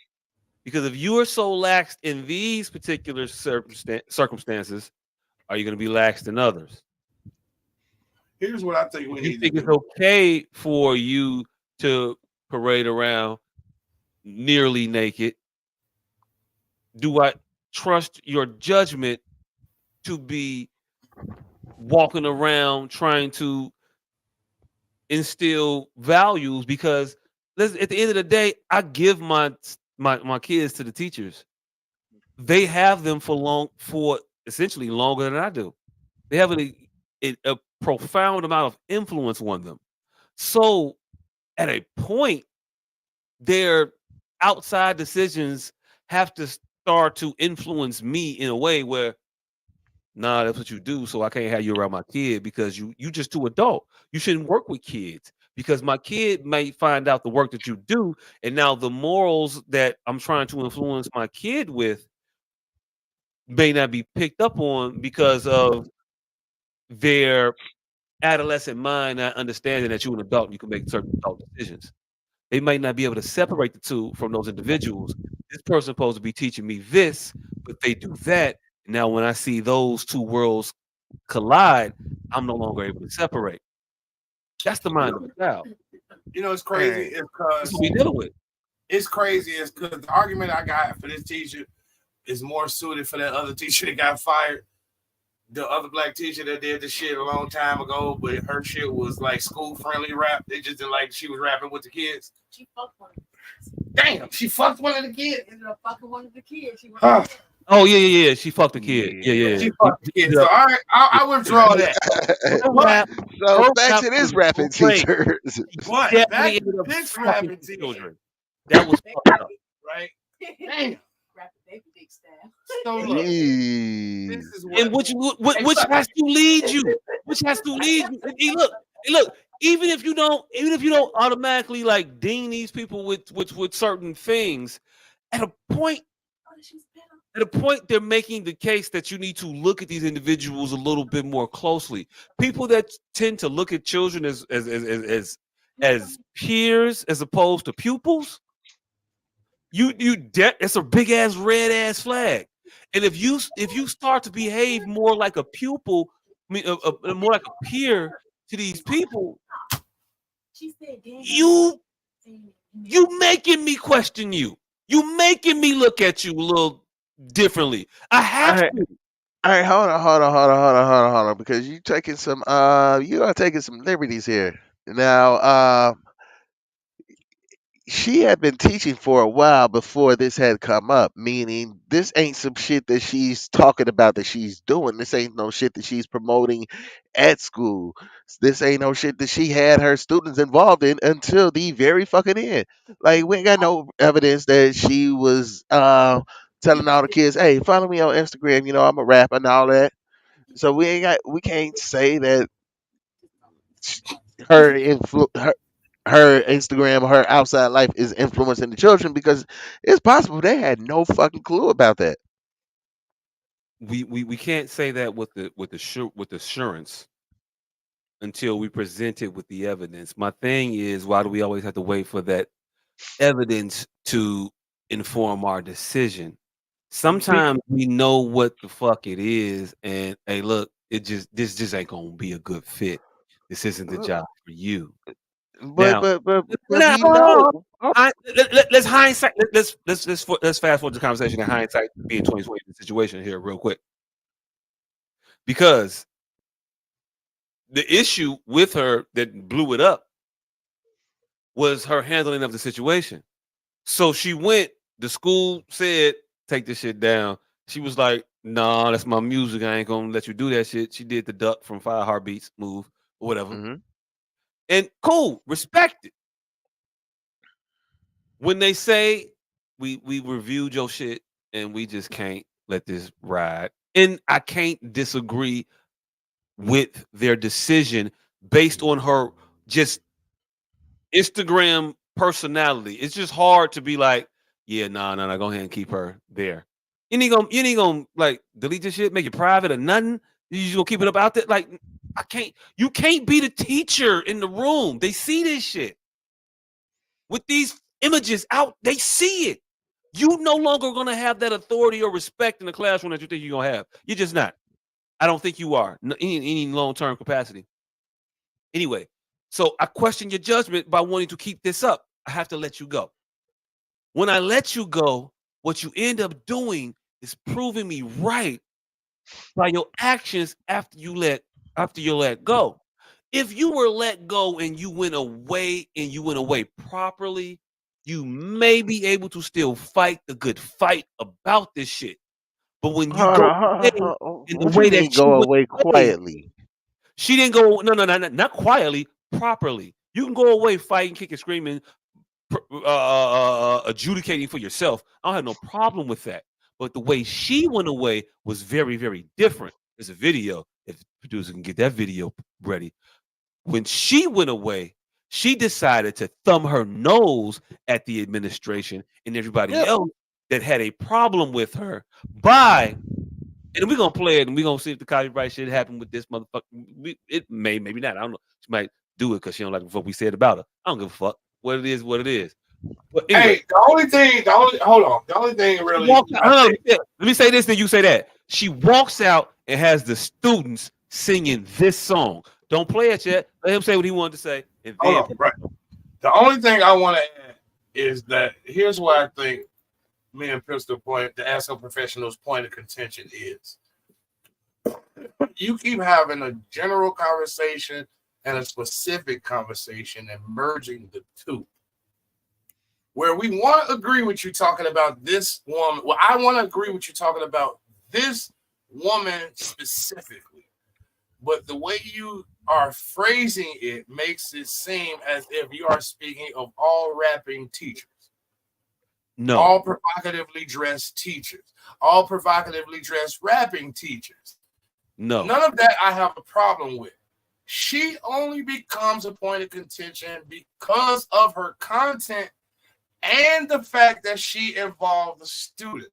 Because if you are so lax in these particular circumstances, are you going to be lax in others? Here's what I think we need to do. It's okay for you to parade around nearly naked? Do I trust your judgment to be walking around trying to instill values? Because at the end of the day, I give my kids to the teachers. They have them for essentially longer than I do. They have a profound amount of influence on them. So at a point, their outside decisions have to start to influence me in a way where, nah, that's what you do, so I can't have you around my kid because you just too adult. You shouldn't work with kids because my kid may find out the work that you do, and now the morals that I'm trying to influence my kid with may not be picked up on because of their adolescent mind not understanding that you're an adult and you can make certain adult decisions. They might not be able to separate the two from those individuals. This person's supposed to be teaching me this, but they do that. Now, when I see those two worlds collide, I'm no longer able to separate. That's the mind of a child. You know, it's crazy. It's That's what we dealing with. It's crazy. It's because the argument I got for this teacher is more suited for that other teacher that got fired. The other black teacher that did the shit a long time ago, but her shit was like school friendly rap. They just didn't like she was rapping with the kids. She fucked one. Damn, she fucked one of the kids. Ended up fucking one of the kids. She was Oh yeah. She fucked the kid. Yeah. She fucked the kid. So I withdraw that. But So Her back rap to this was rapping great. teacher. back Definitely to ended up this fucking rapping team, children. That was fucked up. right? Damn. So look, Jeez. this is And what. which has to lead you. Which has to lead you. And look. Even if you don't automatically like deem these people with certain things, at a point they're making the case that you need to look at these individuals a little bit more closely. People that tend to look at children as peers as opposed to pupils, it's a big ass red ass flag. And if you start to behave more like a pupil, more like a peer to these people, you making me question you. You making me look at you a little differently. I have to. All right, hold on, because you taking some you are taking some liberties here. Now, she had been teaching for a while before this had come up, meaning this ain't some shit that she's talking about that she's doing. This ain't no shit that she's promoting at school. This ain't no shit that she had her students involved in until the very fucking end. Like we ain't got no evidence that she was telling all the kids, "Hey, follow me on Instagram, you know, I'm a rapper and all that." So we can't say that her her Instagram, her outside life is influencing the children because it's possible they had no fucking clue about that. We can't say that with assurance until we present it with the evidence. My thing is, why do we always have to wait for that evidence to inform our decision? Sometimes we know what the fuck it is, and hey, look, this just ain't gonna be a good fit. This isn't the job for you. But Now, but but but now we know. let's hindsight. Let's fast forward the conversation in hindsight being 2020 situation here real quick, because the issue with her that blew it up was her handling of the situation. So she went. The school said, "Take this shit down." She was like, "Nah, that's my music. I ain't gonna let you do that shit." She did the duck from Five Heartbeats move or whatever, Mhm. and cool, respect it. When they say we reviewed your shit and we just can't let this ride, and I can't disagree with their decision based on her just Instagram personality. It's just hard to be like, yeah, nah, go ahead and keep her there. You ain't gonna like delete this shit, make it private or nothing. You just gonna keep it up out there. Like, I can't. You can't be the teacher in the room. They see this shit with these images out. They see it. You no longer gonna have that authority or respect in the classroom that you think you're gonna have. You're just not. I don't think you are in any long term capacity. Anyway, so I question your judgment by wanting to keep this up. I have to let you go. When I let you go, what you end up doing is proving me right by your actions after you let go. If you were let go and you went away properly, you may be able to still fight the good fight about this shit. But when you Hold go on, hold on, away hold on. in the What you way that mean she go went away away, quietly? she didn't go. No, not quietly, properly. You can go away fighting, kicking, screaming, adjudicating for yourself. I don't have no problem with that. But the way she went away was very, very different. There's a video. If the producer can get that video ready. When she went away, she decided to thumb her nose at the administration and everybody Yeah. else that had a problem with her by, and we're gonna play it and we're gonna see if the copyright shit happened with this motherfucker. It maybe not. I don't know. She might do it because she don't like what we said about her. I don't give a fuck. What it is, what it is. But anyway, Hey, hold on. The only thing she really, walks out. Let me say this, then you say that. She walks out and has the students singing this song. Don't play it yet. Let him say what he wanted to say, and hold then on, right. The only thing I want to add is that here's why I think me and Pistol point, the ASCO professionals' point of contention is you keep having a general conversation and a specific conversation and merging the two. where we want to agree with you talking about this woman. Well, I want to agree with you talking about this woman specifically, but the way you are phrasing it makes it seem as if you are speaking of all rapping teachers. No. All provocatively dressed teachers. All provocatively dressed rapping teachers. No. None of that I have a problem with. She only becomes a point of contention because of her content and the fact that she involved the students.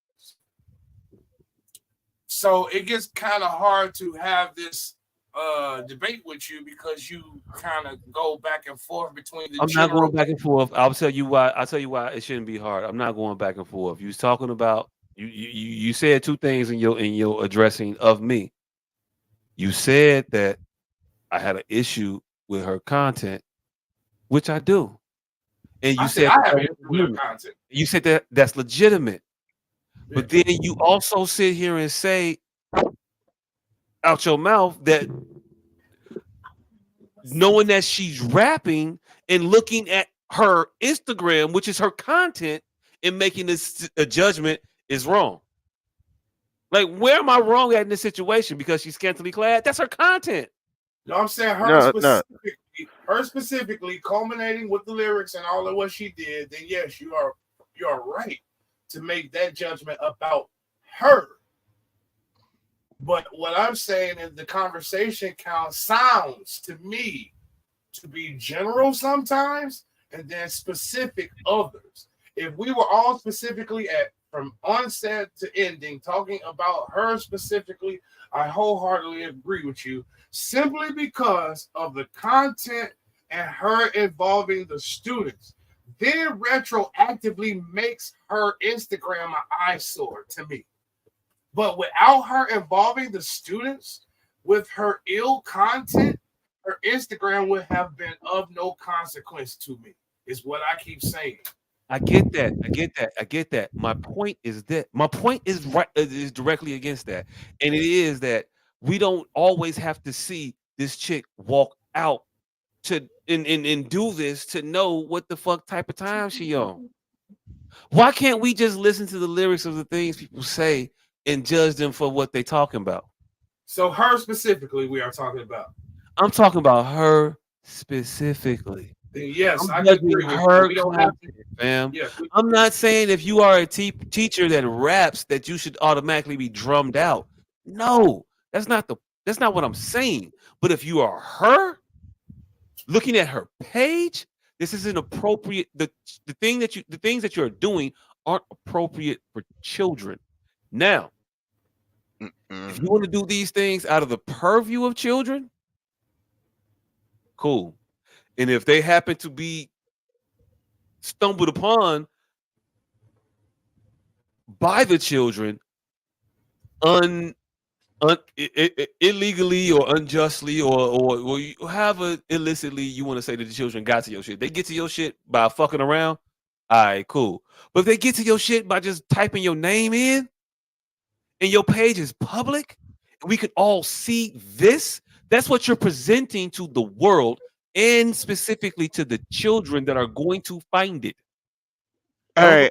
So it gets kind of hard to have this debate with you because you kind of go back and forth between the I'm not going back and forth. I'll tell you why. I'll tell you why it shouldn't be hard. I'm not going back and forth. You was talking about you said two things in your addressing of me. You said that I had an issue with her content, which I do. And you said I have an issue with her content. You said that that's legitimate. Yeah. But then you also sit here and say out your mouth that knowing that she's rapping and looking at her Instagram, which is her content, and making this a judgment is wrong. Like, where am I wrong at in this situation? Because she's scantily clad? That's her content. No, I'm saying her specifically, culminating with the lyrics and all of what she did, then yes, you are right to make that judgment about her. But what I'm saying is the conversation sounds to me to be general sometimes and then specific others. If we were all specifically from onset to ending talking about her specifically, I wholeheartedly agree with you simply because of the content and her involving the students. Then retroactively makes her Instagram an eyesore to me. But without her involving the students with her ill content, her Instagram would have been of no consequence to me, is what I keep saying. I get that. My point is directly against that. And it is that we don't always have to see this chick walk out to and do this to know what the fuck type of time she on. Why can't we just listen to the lyrics of the things people say and judge them for what they talking about? So her specifically we are talking about. I'm talking about her specifically. Yes, I'm judging her content, fam. Yes, I'm not saying if you are a teacher that raps that you should automatically be drummed out. No, that's not what I'm saying. But if you are her, looking at her page, this is inappropriate. The things that you're doing aren't appropriate for children. Now, if you want to do these things out of the purview of children, cool. And if they happen to be stumbled upon by the children illegally or unjustly or however illicitly you want to say that the children got to your shit. They get to your shit by fucking around. All right, cool. But if they get to your shit by just typing your name in and your page is public, and we could all see this, that's what you're presenting to the world and specifically to the children that are going to find it. All right.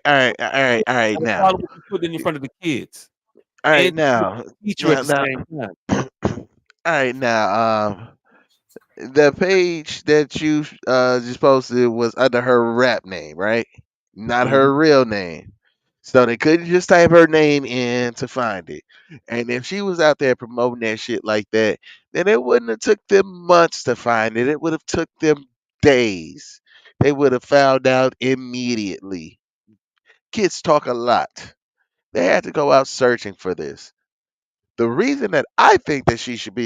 Now, put it in front of the kids. All right, now, teacher at the same time. All right, now, the page that you just posted was under her rap name, right? Not her real name. So they couldn't just type her name in to find it. And if she was out there promoting that shit like that, then it wouldn't have took them months to find it. It would have took them days. They would have found out immediately. Kids talk a lot. They had to go out searching for this. The reason that I think that she should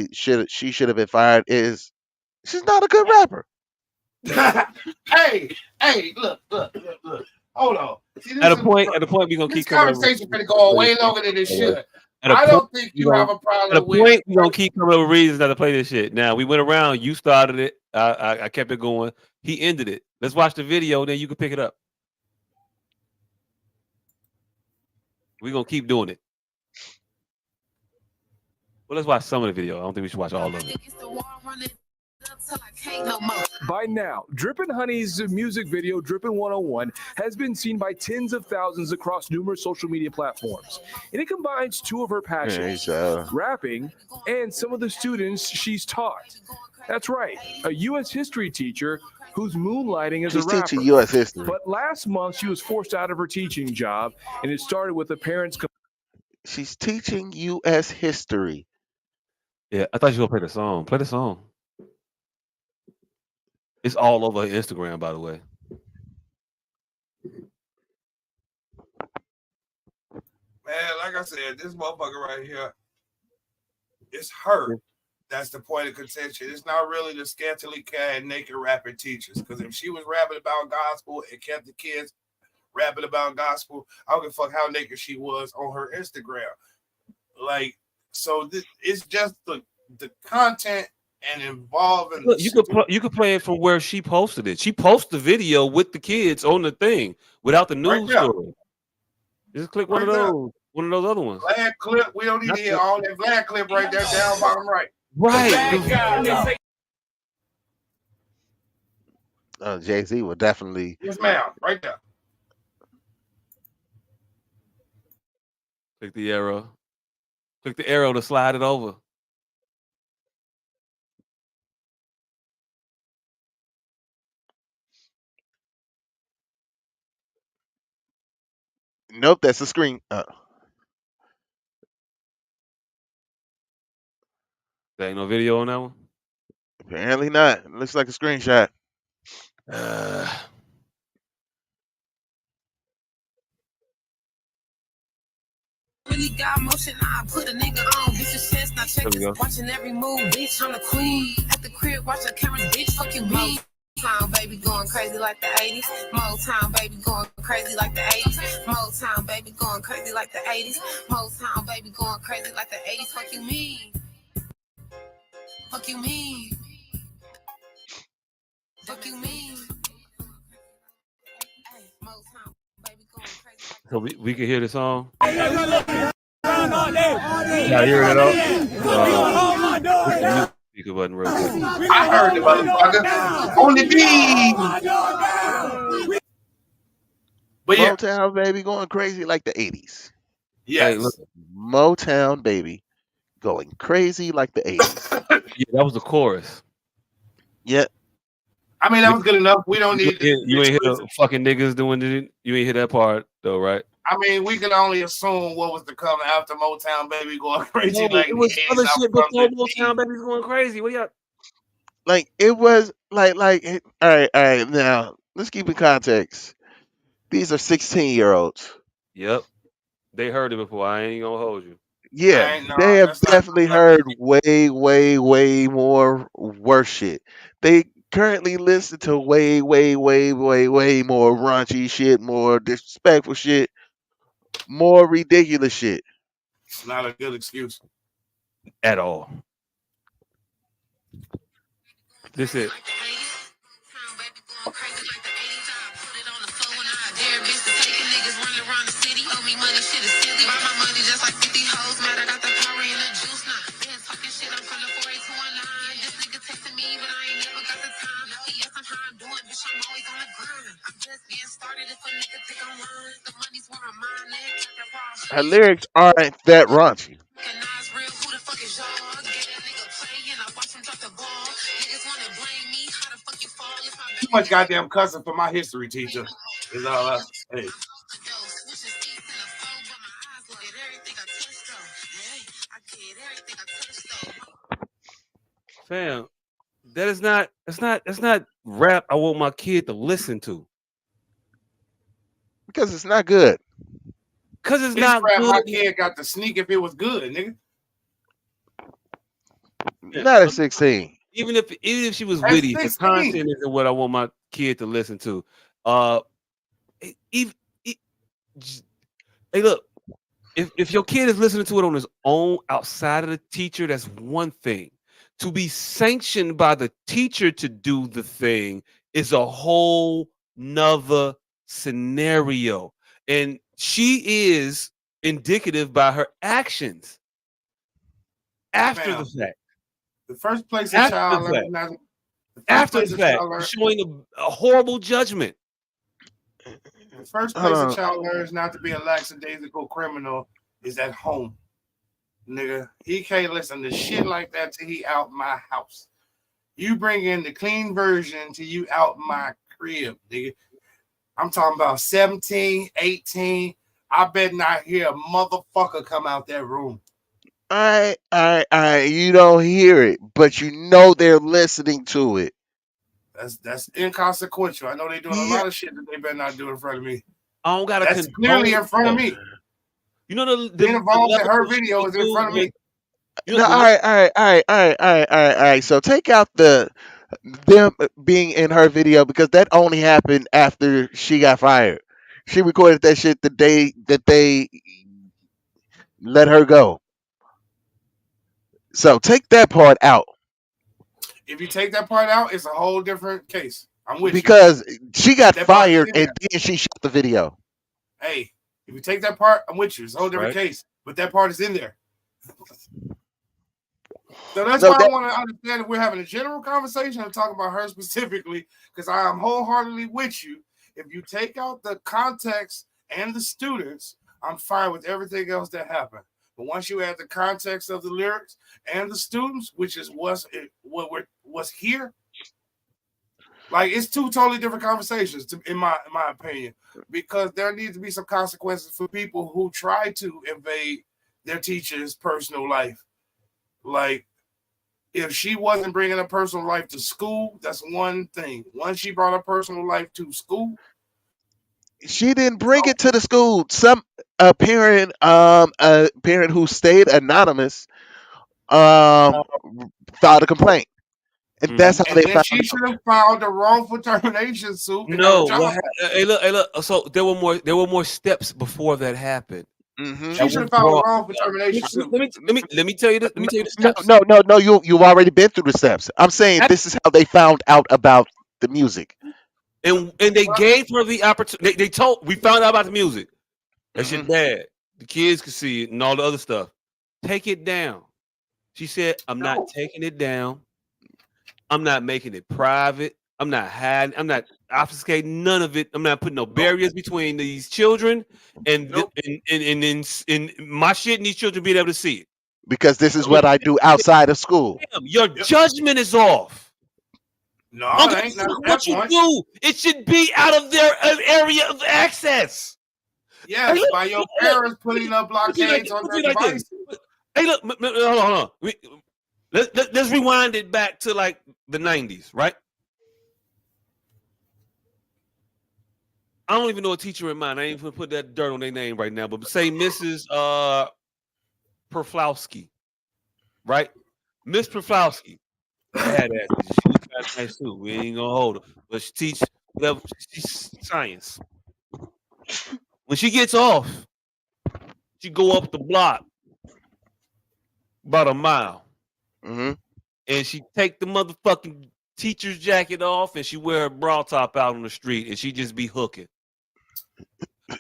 have been fired is she's not a good rapper. hey, look. Hold on. See, at a point, we're gonna keep coming. This conversation gonna go way longer than it should. I don't think you have a problem. At a point, we're gonna keep coming up with reasons not to play this shit. Now we went around. You started it. I kept it going. He ended it. Let's watch the video. Then you can pick it up. We're gonna keep doing it. Well, let's watch some of the video. I don't think we should watch all of it. By now, Drippin' Honey's music video, Drippin' 101, has been seen by tens of thousands across numerous social media platforms. And it combines two of her passions, rapping and some of the students she's taught. That's right, a U.S. history teacher who's moonlighting as a rapper. Teaching U.S. history. But last month, she was forced out of her teaching job, and it started with the parents. She's teaching U.S. history. Yeah, I thought you were gonna play the song. Play the song. It's all over Instagram, by the way. Man, like I said, this motherfucker right here, it's her. That's the point of contention. It's not really the scantily clad naked rapping teachers. Because if she was rapping about gospel and kept the kids rapping about gospel, I don't give a fuck how naked she was on her Instagram. Like, so it's just the content and involving. Look, you could play it from where she posted it. She posted the video with the kids on the thing without the news story. Just click one of those other ones. Vlad clip. We don't need to hear all that Vlad clip right there down bottom right. Right. Jay-Z would definitely. Yes, ma'am. Right there. Click the arrow. Click the arrow to slide it over. Nope, that's the screen. There ain't no video on that one? Apparently not. It looks like a screenshot. Really got motion, I put a nigga on. Bitch, chest, not checking. Watching every move, bitch. I'm the queen. At the crib, watch the cameras, bitch. Fucking me. Motown, baby, going crazy like the 80s. Motown, baby, going crazy like the 80s. Motown, baby, going crazy like the 80s. Motown, baby, going crazy like the 80s. Fuck you mean? Fuck you mean? Fuck you mean? Motown, baby, going crazy. So we can hear the song. Yeah, hear it all. Speaker button real quick. I heard the motherfucker on the beat. But yeah, Motown baby going crazy like the 80s. Yes. Hey, look. Motown baby going crazy like the 80s. Yeah, that was the chorus. Yeah. I mean, that was good enough. We don't need. You ain't hear the fucking niggas doing it. You ain't hear that part though, right? I mean, we can only assume what was to come after Motown Baby going crazy. No, like it was other shit before Motown Baby's going crazy. What y'all? Like it was like all right. Now let's keep in context. These are 16-year-olds. Yep, they heard it before. I ain't gonna hold you. Yeah, they have definitely heard way more worse shit. They currently listen to way more raunchy shit, more disrespectful shit, more ridiculous shit. It's not a good excuse at all. This is. Her lyrics aren't that raunchy. Too much goddamn cussing for my history teacher. Is all I hey. Fam, that's not rap I want my kid to listen to. Because it's not good. Because it's not rap good. My kid got to sneak if it was good, nigga. Not at 16. Even if she was At witty, the 16. content isn't what I want my kid to listen to. Hey, look, if your kid is listening to it on his own outside of the teacher, that's one thing. To be sanctioned by the teacher to do the thing is a whole nother scenario. And she is indicative by her actions after the fact. The first place a child learns not After the fact, showing a horrible judgment. The first place a child learns not to be a lackadaisical criminal is at home. Nigga, he can't listen to shit like that till he out my house. You bring in the clean version till you out my crib, nigga. I'm talking about 17, 18. I bet not hear a motherfucker come out that room. All right. You don't hear it, but you know they're listening to it. That's inconsequential. I know they're doing a lot of shit that they better not do in front of me. I don't gotta. That's clearly in front of me. You know being involved in her video is in front of me. No, all right. So take out them being in her video because that only happened after she got fired. She recorded that shit the day that they let her go. So take that part out. If you take that part out, it's a whole different case. I'm with because she got fired and then she shot the video. Hey, if you take that part, I'm with you. It's a whole different case. But that part is in there. So that's why I want to understand if we're having a general conversation and talking about her specifically, because I am wholeheartedly with you. If you take out the context and the students, I'm fine with everything else that happened. But once you add the context of the lyrics and the students, which is what's here, like it's two totally different conversations, in my opinion, because there needs to be some consequences for people who try to invade their teacher's personal life. Like, if she wasn't bringing her personal life to school, that's one thing. Once she brought her personal life to school, she didn't bring it to the school. A parent who stayed anonymous, filed a complaint, and that's how they found. She should have filed a wrongful termination suit. No, hey, look. So there were more steps before that happened. Mm-hmm. She should have filed a wrongful termination suit. Let me tell you this. Let me tell you the steps. No. You've already been through the steps. I'm saying this is how they found out about the music. And they gave her the opportunity. We found out about the music. That shit bad. The kids could see it and all the other stuff. Take it down. She said, I'm not taking it down. I'm not making it private. I'm not hiding. I'm not obfuscating none of it. I'm not putting no barriers between these children and my shit and these children being able to see it. Because this is what I do outside of school. Damn, your judgment is off. No, it ain't what you do. It should be out of their area of access. Yes, by your parents putting up blockades on their device. Hey, look, hold on. Let's rewind it back to like the 90s, right? I don't even know a teacher in mind. I ain't even put that dirt on their name right now, but say Mrs. Perflowski, right? Miss Perflowski. Badass. She's nice too. We ain't gonna hold her, but she teach whatever. She's science. When she gets off, she go up the block about a mile, and she take the motherfucking teacher's jacket off, and she wear her bra top out on the street, and she just be hooking.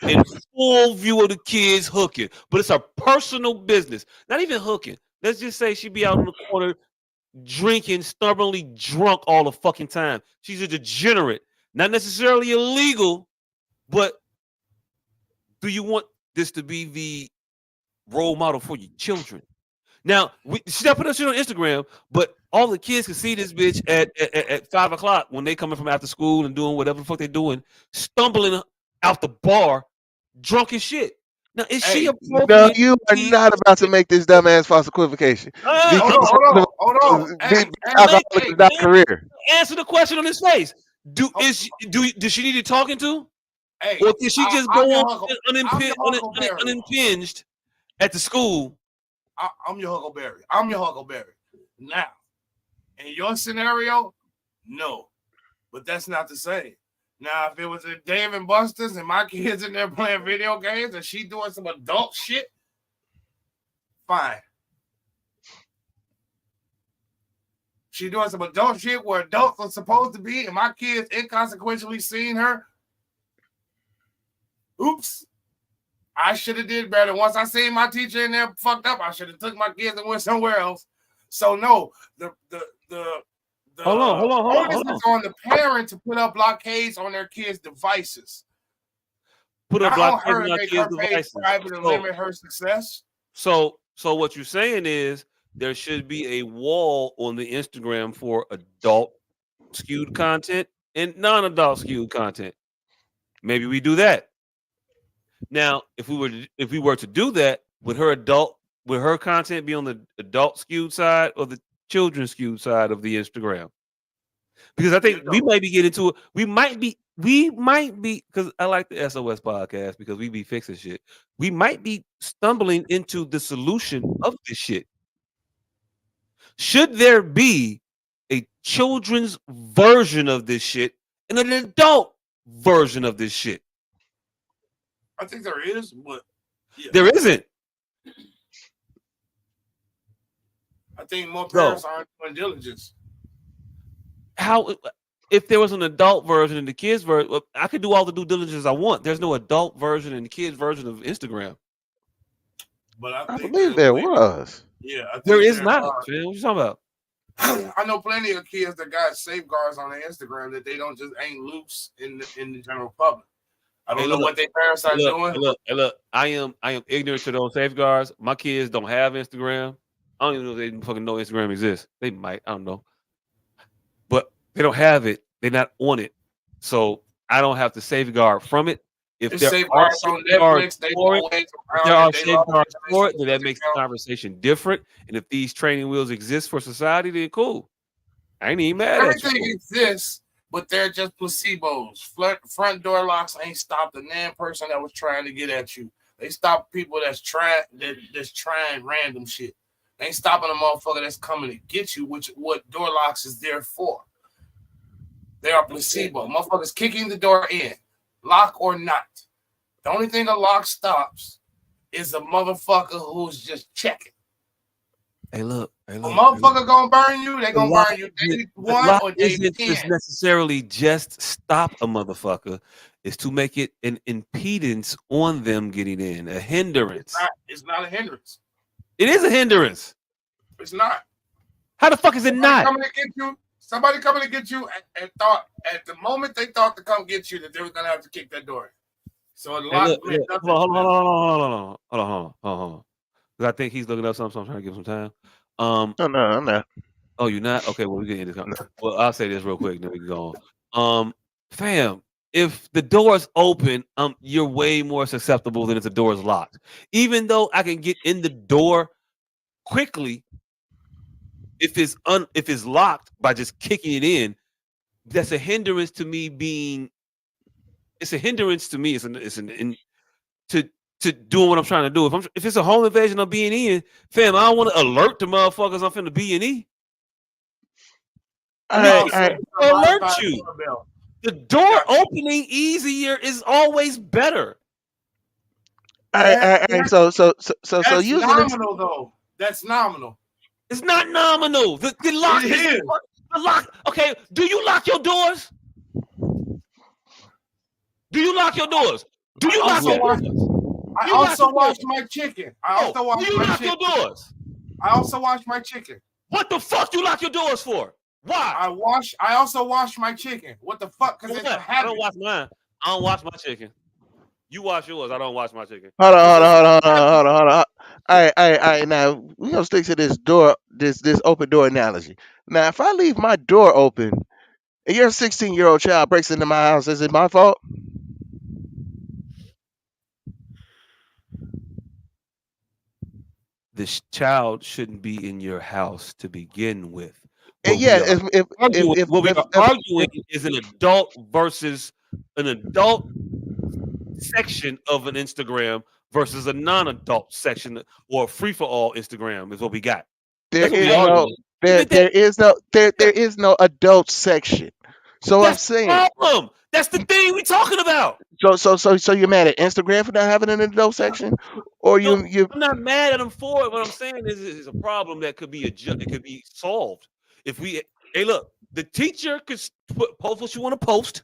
In full view of the kids hooking, but it's her personal business. Not even hooking. Let's just say she be out on the corner drinking, stubbornly drunk all the fucking time. She's a degenerate. Not necessarily illegal, but do you want this to be the role model for your children? Now, she put that shit on Instagram, but all the kids can see this bitch at 5 o'clock when they coming from after school and doing whatever the fuck they're doing, stumbling out the bar, drunk as shit. Now, is she appropriate? No, you are not about to make this dumbass false equivocation. Hold on. Alcoholic is not a career. Answer the question on his face. Does she need it talking to? Hey, or can she just go on unimpinged at the school? I'm your Huckleberry. Now, in your scenario, no. But that's not the same. Now, if it was a Dave and Buster's and my kids in there playing video games and she doing some adult shit, fine. She doing some adult shit where adults are supposed to be and my kids inconsequentially seeing her. Oops. I should have did better. Once I seen my teacher in there fucked up, I should have took my kids and went somewhere else. So no, the Hold on. onus is on the parent to put up blockades on their kids' devices. Put up Not on blockades her on to our make kids' her page devices. private and limit her success. So what you're saying is there should be a wall on the Instagram for adult skewed content and non-adult skewed content. Maybe we do that. Now, if we were to do that, would her content be on the adult skewed side or the children skewed side of the Instagram? Because I think we might be getting to it. We might be because I like the S.O.S podcast because we be fixing shit. We might be stumbling into the solution of this shit. Should there be a children's version of this shit and an adult version of this shit? I think there is, but there isn't. I think more parents aren't doing diligence. How if there was an adult version and the kids version, I could do all the due diligence I want. There's no adult version and the kids version of Instagram. But I think believe there was. Yeah, I think there is not. What you talking about? I know plenty of kids that got safeguards on their Instagram that they don't just ain't loose in the general public. I don't know what their parents are doing. Look, I am ignorant to those safeguards. My kids don't have Instagram. I don't even know if they fucking know Instagram exists. They might. I don't know. But they don't have it. They're not on it. So I don't have to safeguard from it. If there are safeguards for it, then that makes the conversation different. And if these training wheels exist for society, then cool. I ain't even mad at you. Everything exists, but they're just placebos. Front door locks ain't stopped the damn person that was trying to get at you. They stop people that's trying random shit. They ain't stopping a motherfucker that's coming to get you, which what door locks is there for. They are placebo. Motherfuckers kicking the door in, lock or not. The only thing a lock stops is a motherfucker who's just checking. Hey, look. A motherfucker gonna burn you, they gonna burn you day 1 or day 10. Isn't necessarily just stop a motherfucker. It's to make it an impedance on them getting in, a hindrance. It's not a hindrance. It is a hindrance. It's not. How the fuck is it not? Somebody coming to get you and thought at the moment they thought to come get you that they were gonna have to kick that door. So the lock meant nothing. Hold on. Because I think he's looking up something, so I'm trying to give him some time. No, I'm not. Oh, you're not? Okay, well, we can end this. Well, I'll say this real quick, then we can go on. Fam, if the door's open, you're way more susceptible than if the door's locked. Even though I can get in the door quickly, if it's locked by just kicking it in, that's a hindrance to me being. It's a hindrance to me. To doing what I'm trying to do. If it's a home invasion of B&E, fam, I don't want to alert the motherfuckers I'm finna B&E. Alert you. The door opening easier is always better. So that's using nominal though. That's nominal. It's not nominal. The lock is the lock. Okay, do you lock your doors? Do you lock your doors? Do you lock your doors? I also wash my chicken. I also wash my chicken. What the fuck you lock your doors for? Why? I also wash my chicken. What the fuck? Because it's a habit. I don't wash mine. I don't wash my chicken. You wash yours. I don't wash my chicken. Hold on. All right. Now we gonna stick to this door, this open door analogy. Now, if I leave my door open and your 16-year-old child breaks into my house, is it my fault? This child shouldn't be in your house to begin with. What we are arguing is an adult versus an adult section of an Instagram versus a non-adult section or a free-for-all Instagram is what we got. There is no adult section. So that's I'm saying problem. That's the thing we're talking about. So you're mad at Instagram for not having an adult section, or you? I'm not mad at them for it. What I'm saying is it's a problem that could be it could be solved if we. Hey, look, the teacher could post what you want to post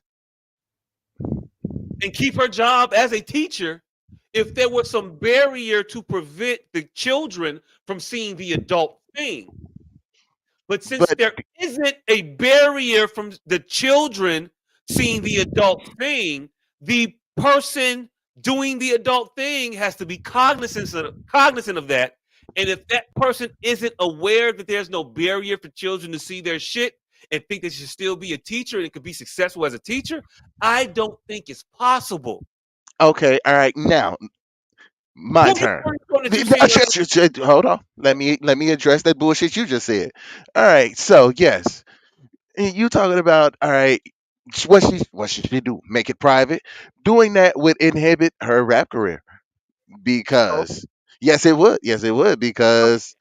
and keep her job as a teacher if there was some barrier to prevent the children from seeing the adult thing. But since there isn't a barrier from the children seeing the adult thing, the person doing the adult thing has to be cognizant of that. And if that person isn't aware that there's no barrier for children to see their shit and think they should still be a teacher and could be successful as a teacher, I don't think it's possible. Okay, all right, now my turn. Hold on. Let me address that bullshit you just said. All right, so yes, you talking about all right. What should she do? Make it private? Doing that would inhibit her rap career because yes, it would. Yes, it would because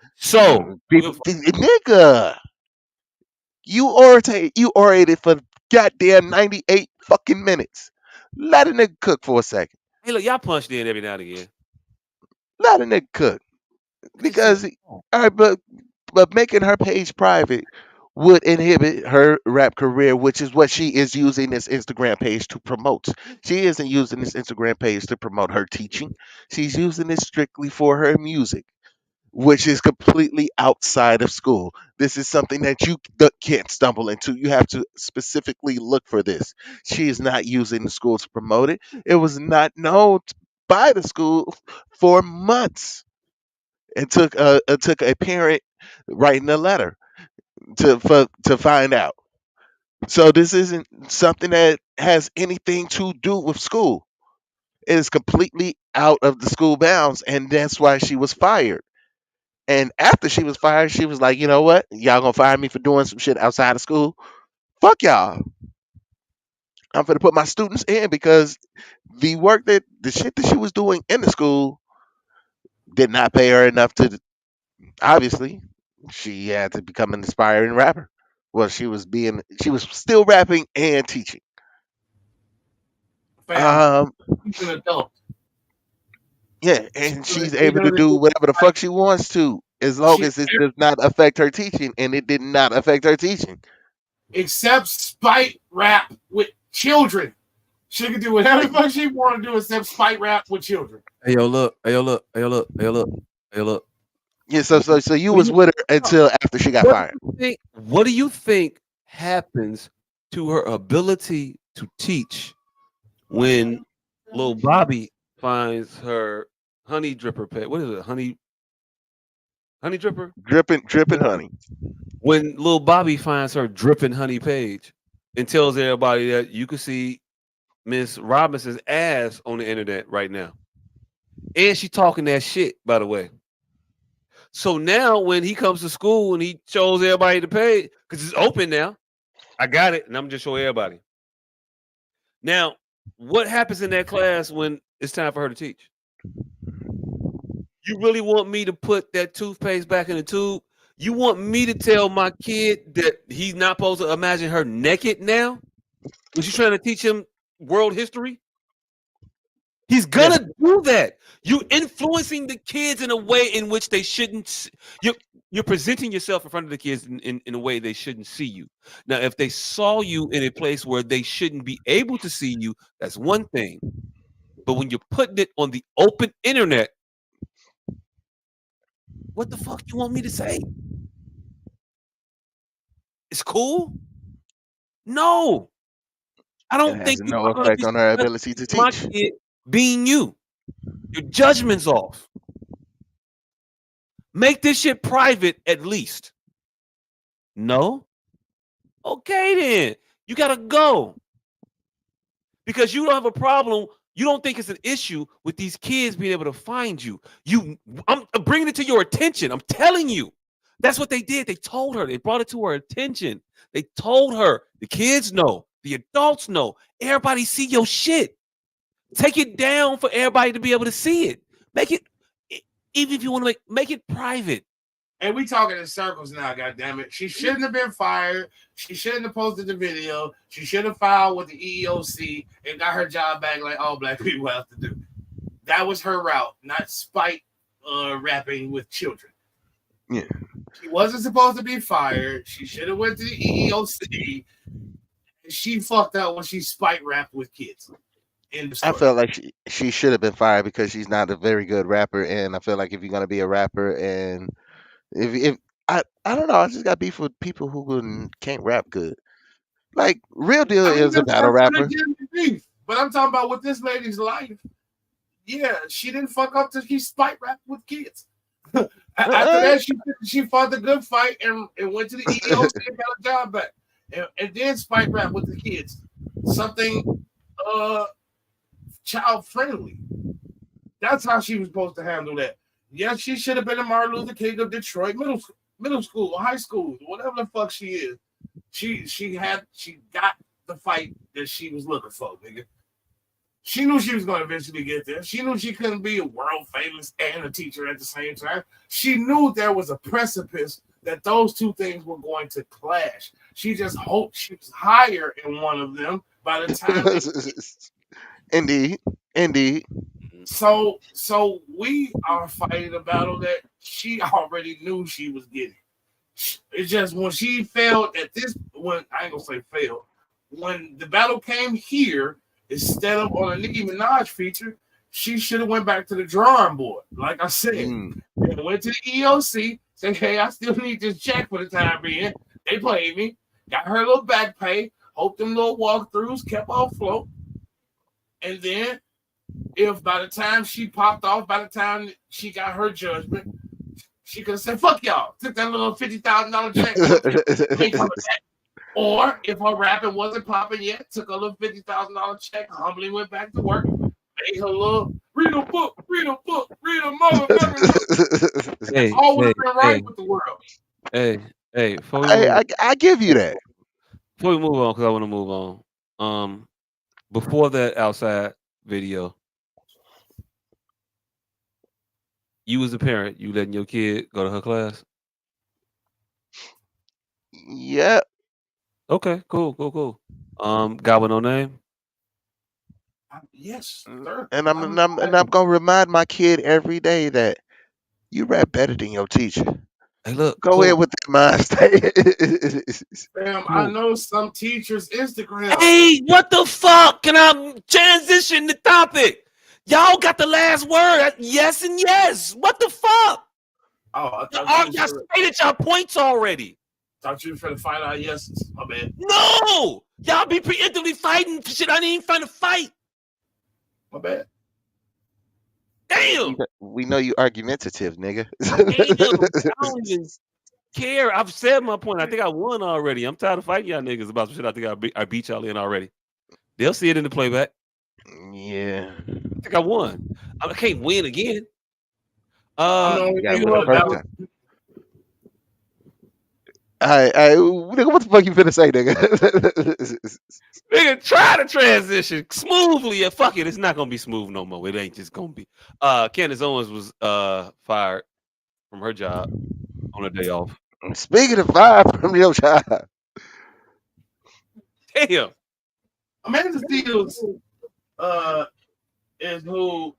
people, nigga, you orated for goddamn 98 fucking minutes. Let a nigga cook for a second. Hey, look, y'all punched in every now and again. Let a nigga cook because all right, but making her page private would inhibit her rap career, which is what she is using this Instagram page to promote. She isn't using this Instagram page to promote her teaching. She's using it strictly for her music, which is completely outside of school. This is something that you can't stumble into. You have to specifically look for this. She is not using the school to promote it. It was not known by the school for months. It took a parent writing a letter to find out. So this isn't something that has anything to do with school. It is completely out of the school bounds, and that's why she was fired. And after she was fired, she was like, you know what? Y'all gonna fire me for doing some shit outside of school? Fuck y'all. I'm gonna put my students in because the shit that she was doing in the school did not pay her enough to, obviously, she had to become an aspiring rapper. Well, she was still rapping and teaching. She's an adult. Yeah, and she's able to do whatever the fuck she wants to, as long as it does not affect her teaching, and it did not affect her teaching. Except spite rap with children. She can do whatever the fuck she want to do except spite rap with children. Hey yo, look. Hey yo, look. Hey yo, look. Hey yo, look. Hey yo, look. Yeah, so you was with her until after she got fired. What do you think happens to her ability to teach when little Bobby finds her honey dripper pet? What is it? Honey dripper? Dripping honey. When little Bobby finds her dripping honey page and tells everybody that you can see Miss Robinson's ass on the internet right now. And she talking that shit, by the way. So now when he comes to school and he shows everybody the page, because it's open now, I got it, and I'm just showing everybody. Now, what happens in that class when it's time for her to teach? You really want me to put that toothpaste back in the tube? You want me to tell my kid that he's not supposed to imagine her naked now? Was you trying to teach him world history? He's gonna do that. You influencing the kids in a way in which they shouldn't. You're presenting yourself in front of the kids in a way they shouldn't see you. Now, if they saw you in a place where they shouldn't be able to see you, that's one thing. But when you're putting it on the open internet, what the fuck you want me to say? It's cool? No. I don't think no effect on her ability to my teach. kid being you. Your judgment's off. Make this shit private at least. No? Okay then. You gotta go. Because you don't have a problem. You don't think it's an issue with these kids being able to find you. I'm bringing it to your attention. I'm telling you. That's what they did. They told her. They brought it to her attention. They told her. The kids know. The adults know. Everybody see your shit. Take it down for everybody to be able to see it. Make it, even if you want to make it private. And we talking in circles now, goddammit. She shouldn't have been fired. She shouldn't have posted the video. She should have filed with the EEOC and got her job back like all black people have to do. That was her route, not spite rapping with children. Yeah. She wasn't supposed to be fired. She should have went to the EEOC. She fucked up when she spite rapped with kids. I felt like she should have been fired because she's not a very good rapper, and I feel like if you're gonna be a rapper, and if I I don't know. I just got beef with people who can't rap good. Like Real Deal I mean, is a battle that's rapper. legitimate beef. But I'm talking about with this lady's life. Yeah, she didn't fuck up till she spite rapped with kids. After that, she fought the good fight and went to the EEOC and got a job back. And then spite rap with the kids. Something child friendly. That's how she was supposed to handle that. Yes, she should have been a Martin Luther King of Detroit middle school or high school, whatever the fuck she is. She got the fight that she was looking for, nigga. She knew she was going to eventually get there. She knew she couldn't be a world famous and a teacher at the same time. She knew there was a precipice that those two things were going to clash. She just hoped she was higher in one of them by the time. Indeed. So we are fighting a battle that she already knew she was getting. It's just when she failed when I ain't gonna say failed, when the battle came here, instead of on a Nicki Minaj feature, she should have went back to the drawing board, like I said, and went to the EOC, said, hey, I still need this check for the time being. They played me, got her little back pay, hope them little walkthroughs kept her afloat, and then if by the time she popped off, by the time she got her judgment, she could have said, fuck y'all, took that little $50,000 check. Or if her rapping wasn't popping yet, took a little $50,000 check, humbly went back to work, made her little, read a book, read a motherfucking. Hey, all would have been right with the world. Hey, I give you that. Before we move on, because I want to move on. Before that outside video, you as a parent, you letting your kid go to her class? Yep. Okay, cool. Got with no name? Yes, sir. And I'm gonna remind my kid every day that you rap better than your teacher. Hey, look. Go ahead with that mind state. Fam, I know some teachers' Instagram. Hey, what the fuck? Can I transition the topic? Y'all got the last word. Yes and yes. What the fuck? Oh, y'all stated y'all points already. Thought you were trying to find out yeses. My bad. No! Y'all be preemptively fighting for shit I didn't even find a fight. My bad. Damn! We know you argumentative, nigga. I don't even care. I've said my point. I think I won already. I'm tired of fighting y'all niggas about some shit I think I beat y'all in already. They'll see it in the playback. Yeah. I think I won. I can't win again. Nigga, what the fuck you finna say, nigga? Nigga, try to transition smoothly. Fuck it, it's not gonna be smooth no more. It ain't just gonna be. Candace Owens was fired from her job on a day off. Speaking of fired from your job, damn. Amanda Seales is who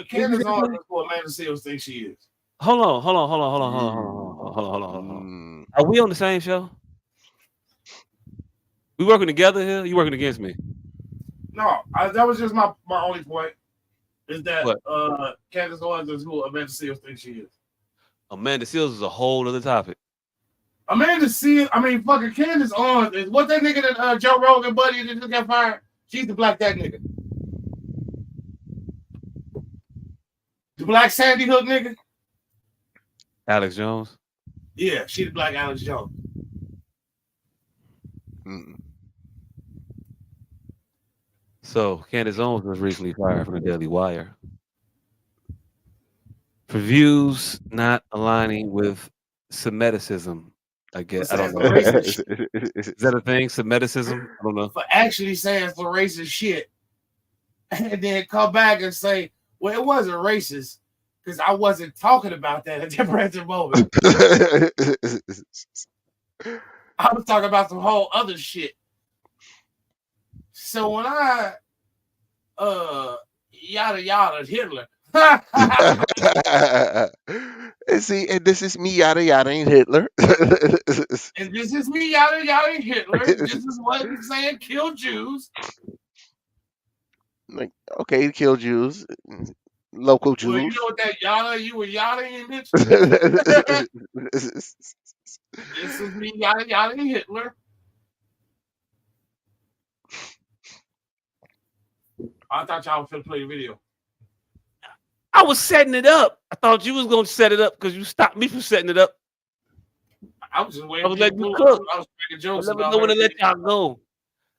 Candace Owens is who Amanda Seales thinks she is. Hold on. Are we on the same show? We working together here? You working against me? No, that was just my only point. Is that Candace Owens is who Amanda Seales thinks she is. Amanda Seales is a whole other topic. Amanda Seales, fucking Candace Owens is what that nigga that Joe Rogan buddy that just got fired. She's the black that nigga. The black Sandy Hook nigga. Alex Jones? Yeah, she the black Alex Jones. So Candace Owens was recently fired from the Daily Wire for views not aligning with Semiticism. I guess I don't know. Is that a thing? Semiticism? I don't know. For actually saying some racist shit, and then come back and say, "Well, it wasn't racist because I wasn't talking about that at the present moment. I was talking about some whole other shit." So when I yada yada Hitler. And see, and this is me yada yada and Hitler. And this is me yada yada and Hitler. This is what I'm saying, kill Jews. Like, okay, kill Jews. local Well, you Jews. know what that yada? You were yada-ing, bitch. This is me yada-ing Hitler. I thought y'all was gonna play the video. I was setting it up. I thought you was gonna set it up because you stopped me from setting it up. I was just I waiting was for you to letting you pull cook. up. I was making I jokes never about know when to let everything. y'all go.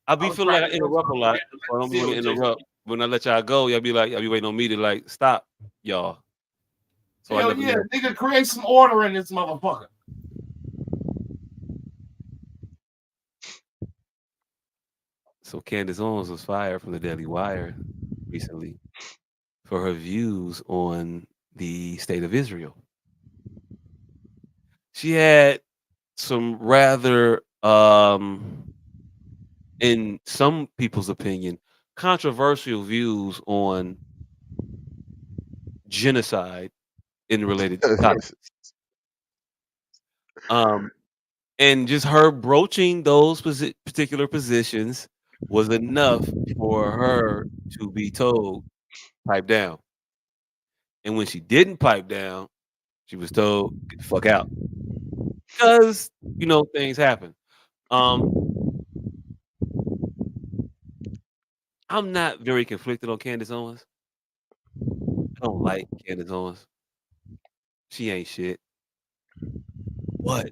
I be was feeling like I cracking jokes interrupt a about lot. the So I don't seal want to of Jason. interrupt. When I let y'all go, y'all be waiting on me to like stop y'all. So I Hell never yeah, know. nigga, create some order in this motherfucker. So Candace Owens was fired from the Daily Wire recently for her views on the state of Israel. She had some rather in some people's opinion, controversial views on genocide in related topics. And just her broaching those particular positions was enough for her to be told, pipe down. And when she didn't pipe down, she was told, get the fuck out. Because, things happen. I'm not very conflicted on Candace Owens. I don't like Candace Owens. She ain't shit. But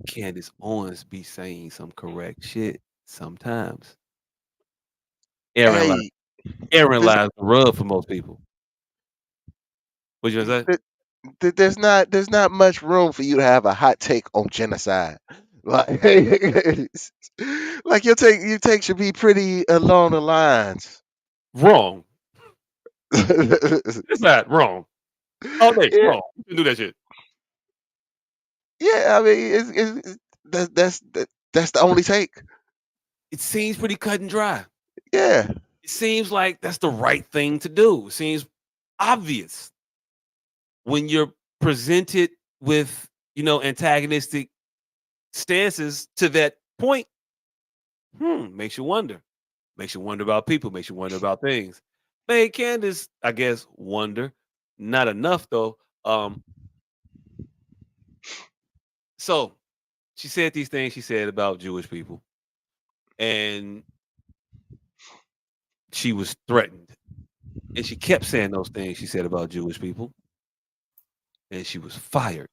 Candace Owens be saying some correct shit sometimes. Aaron lies. Hey, Aaron this, lies the rub for most people. What you gonna say? there's not much room for you to have a hot take on genocide. Like, like your take should be pretty along the lines. Wrong. It's not wrong. All day Yeah, wrong. You can do that shit. yeah. I mean, that's the only take. It seems pretty cut and dry. Yeah. It seems like that's the right thing to do. It seems obvious when you're presented with, antagonistic stances to that point. Makes you wonder. Makes you wonder about people, makes you wonder about things. Made Candace, I guess, wonder. Not enough though. So she said these things she said about Jewish people, and she was threatened. And she kept saying those things she said about Jewish people, and she was fired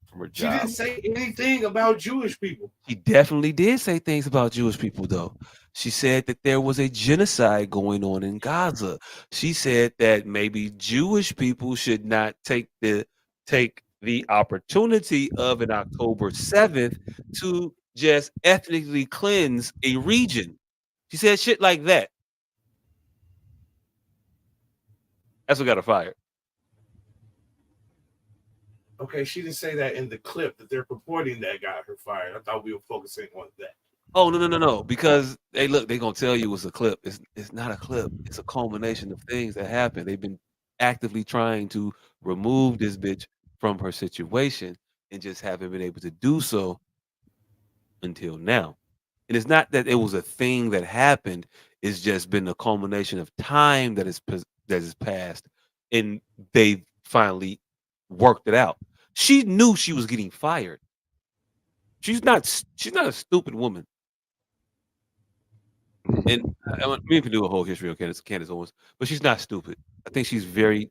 from her She job. didn't say anything about Jewish people. She definitely did say things about Jewish people, though. She said that there was a genocide going on in Gaza. She said that maybe Jewish people should not take the opportunity of an October 7th to just ethnically cleanse a region. She said shit like that. That's what got her fired. Okay, she didn't say that in the clip that they're purporting that got her fired. I thought we were focusing on that. Oh no! Because hey, look, they're gonna tell you it's a clip. It's not a clip. It's a culmination of things that happened. They've been actively trying to remove this bitch from her situation and just haven't been able to do so until now. And it's not that it was a thing that happened. It's just been a culmination of time that is passed, and they finally worked it out. She knew she was getting fired. She's not a stupid woman. And we can do a whole history of Candace Owens, but she's not stupid. I think she's very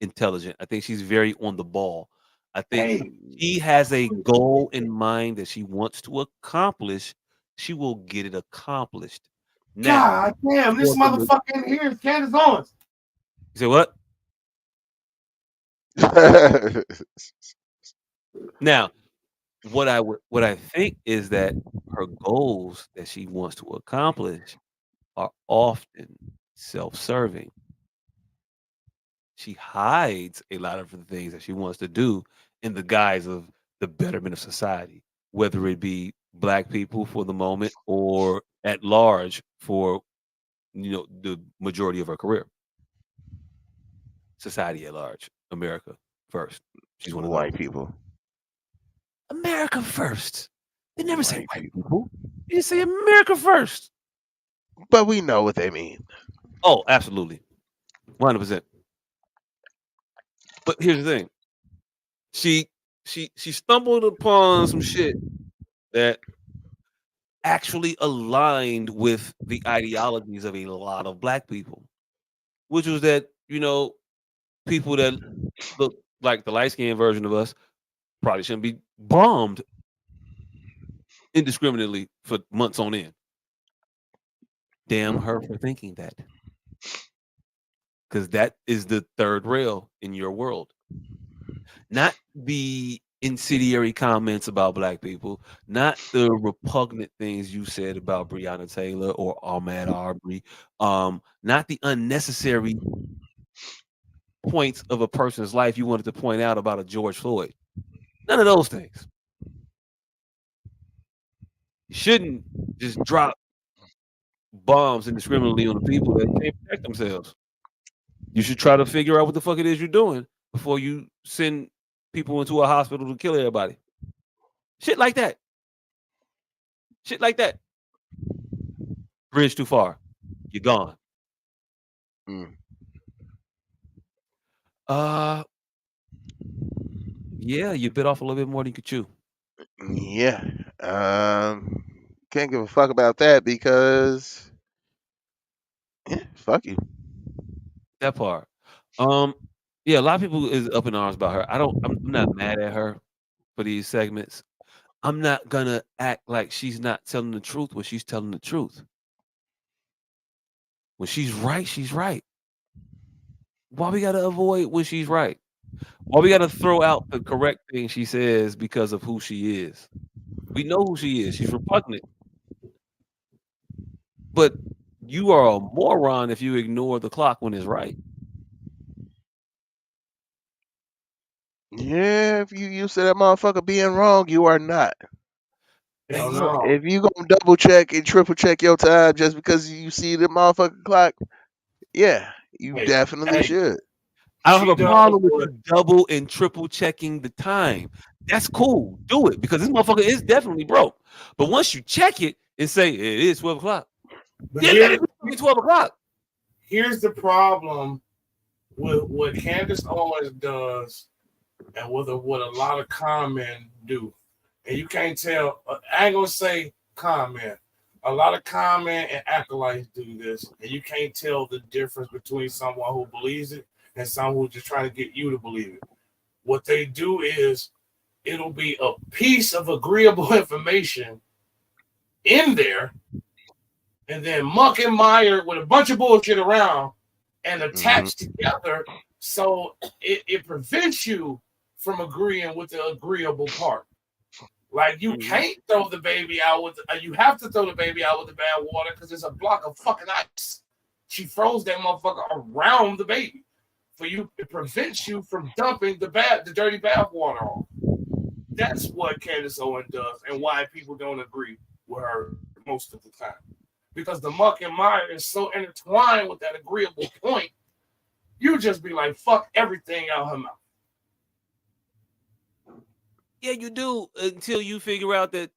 intelligent. I think she's very on the ball. I think Hey, she has a goal in mind that she wants to accomplish. She will get it accomplished. Now, God damn, this motherfucker in here is Candace Owens. You say what? Now, what I think is that her goals that she wants to accomplish are often self-serving. She hides a lot of the things that she wants to do in the guise of the betterment of society, whether it be black people for the moment or at large for the majority of her career. Society at large, America first. She's one of those. White people. America first. They never say white people. They say America first. But we know what they mean. Oh, absolutely. 100%. But here's the thing. She stumbled upon some shit that actually aligned with the ideologies of a lot of black people, which was that, people that look like the light skinned version of us probably shouldn't be bombed indiscriminately for months on end. Damn her for thinking that. Because that is the third rail in your world. Not the incendiary comments about black people, not the repugnant things you said about Breonna Taylor or Ahmaud Arbery, not the unnecessary points of a person's life you wanted to point out about a George Floyd. None of those things. You shouldn't just drop bombs indiscriminately on the people that can't protect themselves. You should try to figure out what the fuck it is you're doing before you send people into a hospital to kill everybody. Shit like that. Shit like that. Bridge too far. You're gone. Yeah, you bit off a little bit more than you could chew. Yeah. Can't give a fuck about that because fuck you. That part. Yeah, a lot of people is up in arms about her. I'm not mad at her for these segments. I'm not gonna act like she's not telling the truth when she's telling the truth. When she's right, she's right. Why we gotta avoid when she's right? Why we gotta throw out the correct thing she says because of who she is? We know who she is. She's repugnant. But you are a moron if you ignore the clock when it's right. Yeah, if you used to that motherfucker being wrong, you are not. Hey, Hell look, no. If you gonna double check and triple check your time just because you see the motherfucking clock, yeah, you Hey, definitely should. I don't she have a does problem with what you double and triple checking the time. That's cool. Do it because this motherfucker is definitely broke. But once you check it and say it is 12 o'clock, But then let it be 12 o'clock. here's the problem with what Candace Owens does and what a lot of con men do. And you can't tell, I ain't gonna say con men. A lot of con men and acolytes do this, and you can't tell the difference between someone who believes it and someone who's just trying to get you to believe it. What they do is it'll be a piece of agreeable information in there, and then muck and mire with a bunch of bullshit around and attached together, so it prevents you from agreeing with the agreeable part. Like you can't throw the baby out with. You have to throw the baby out with the bad water because there's a block of fucking ice. She froze that motherfucker around the baby. For you, it prevents you from dumping the dirty bath water off. That's what Candace Owens does, and why people don't agree with her most of the time. Because the muck and mire is so intertwined with that agreeable point, you just be like, fuck everything out her mouth. Yeah, you do until you figure out that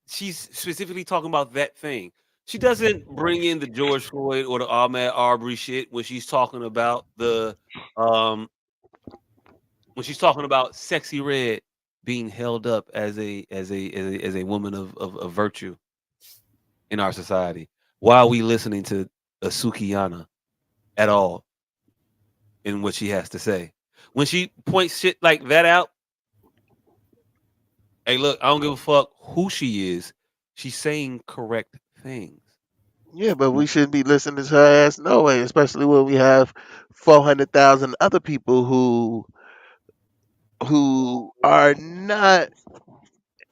she's specifically talking about that thing. She doesn't bring in the George Floyd or the Ahmaud Arbery shit when she's talking about when she's talking about Sexy Red being held up as a woman of virtue in our society. Why are we listening to a Sukiyana at all in what she has to say? When she points shit like that out, hey, look, I don't give a fuck who she is. She's saying correct things. Yeah, but we shouldn't be listening to her ass no way, especially when we have 400,000 other people who are not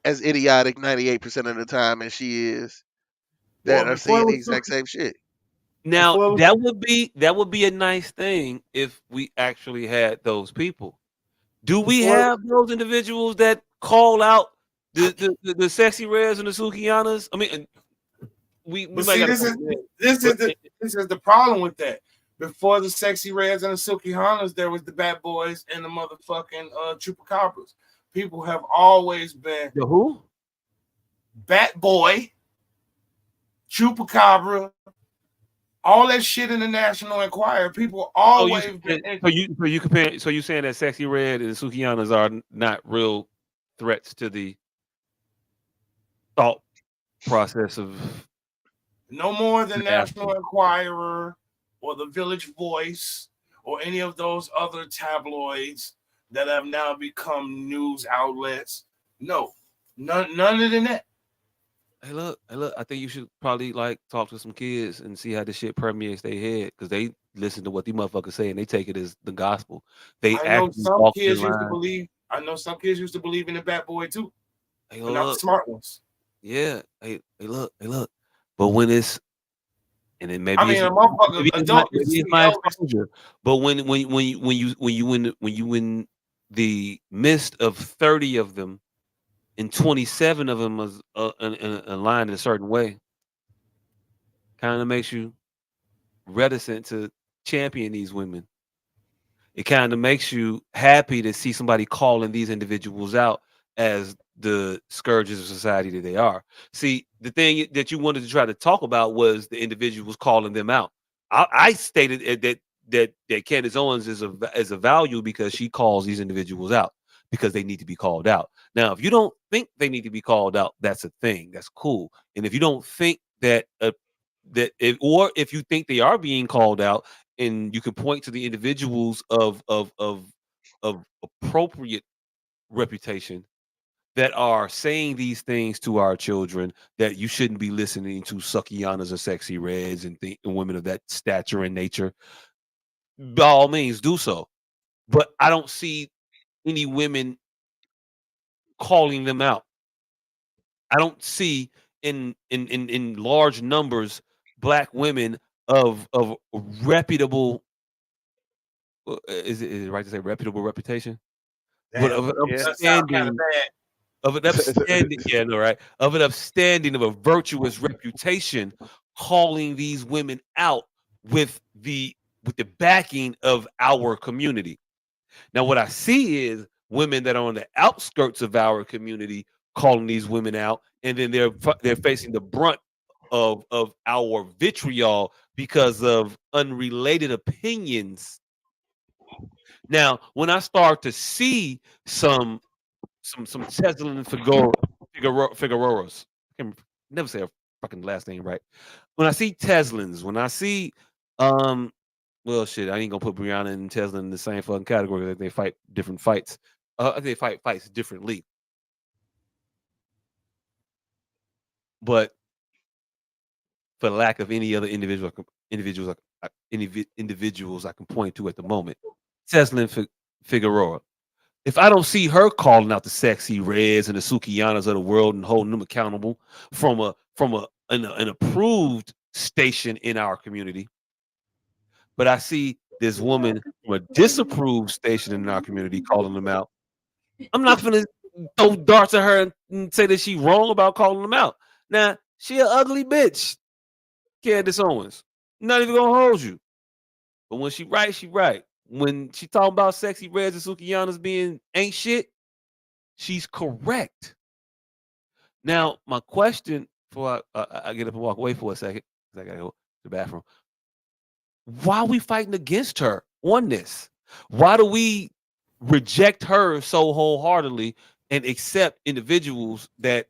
as idiotic 98% of the time as she is Well, that are saying the exact same shit. Now that would be a nice thing if we actually had those people. Do we have those individuals that call out the sexy reds and the Sukianas? I mean, we But might see, got this is the problem with that. Before the sexy reds and the silky Hondas, there was the bad boys and the motherfucking chupacabras. People have always been the who? Bat boy, chupacabra, All that shit in the National Enquirer, people So you always been compare so you saying that Sexy Red and Sukianas are not real threats to the thought process of no more the than African. National Enquirer or the Village Voice or any of those other tabloids that have now become news outlets. No, none other than that. Hey, look, I think you should probably like talk to some kids and see how this shit permeates their head because they listen to what these motherfuckers say and they take it as the gospel. They I know actually some walk in kids used to line. believe. I know some kids used to believe in the Bat Boy too, Hey, but not the look, smart ones. yeah. Hey, look. But when it's and then I mean, a motherfucker, adult can maybe see it's my Elvis. exposure. But when you in the midst of 30 of them and 27 of them is aligned in a certain way, kind of makes you reticent to champion these women. It kind of makes you happy to see somebody calling these individuals out as the scourges of society that they are. See, the thing that you wanted to try to talk about was the individuals calling them out. I stated that Candace Owens is a value because she calls these individuals out because they need to be called out. Now, if you don't think they need to be called out, that's a thing. That's cool. And if you don't think or if you think they are being called out and you can point to the individuals of appropriate reputation that are saying these things to our children that you shouldn't be listening to Suckianas or Sexy Reds and women of that stature and nature, by all means do so. But I don't see any women calling them out. I don't see in large numbers black women of reputable is it right to say reputable reputation? But Damn, of an Yeah. that sound kind of upstanding bad. of an upstanding yeah, no, right? Of an upstanding of a virtuous reputation, calling these women out with the backing of our community. Now, what I see is women that are on the outskirts of our community calling these women out, and then they're facing the brunt of our vitriol because of unrelated opinions. Now, when I start to see some Cheslin Figueroas, I can never say a fucking last name right. When I see Teslins, when I see um well shit, I ain't gonna put Brianna and Tesla in the same fucking category. They fight different fights. They fight fights differently. But for lack of any other individuals I can point to at the moment, Teslin Figueroa. If I don't see her calling out the Sexy Reds and the Sukianas of the world and holding them accountable an approved station in our community, but I see this woman from a disapproved station in our community calling them out, I'm not gonna throw darts at her and say that she wrong about calling them out. Now she an ugly bitch, Candace Owens. Not even gonna hold you. But when she right, she right. When she talking about Sexy Reds and Sukianas being ain't shit, she's correct. Now, my question before I get up and walk away for a second, 'cause I gotta go to the bathroom. Why are we fighting against her on this? Why do we reject her so wholeheartedly and accept individuals that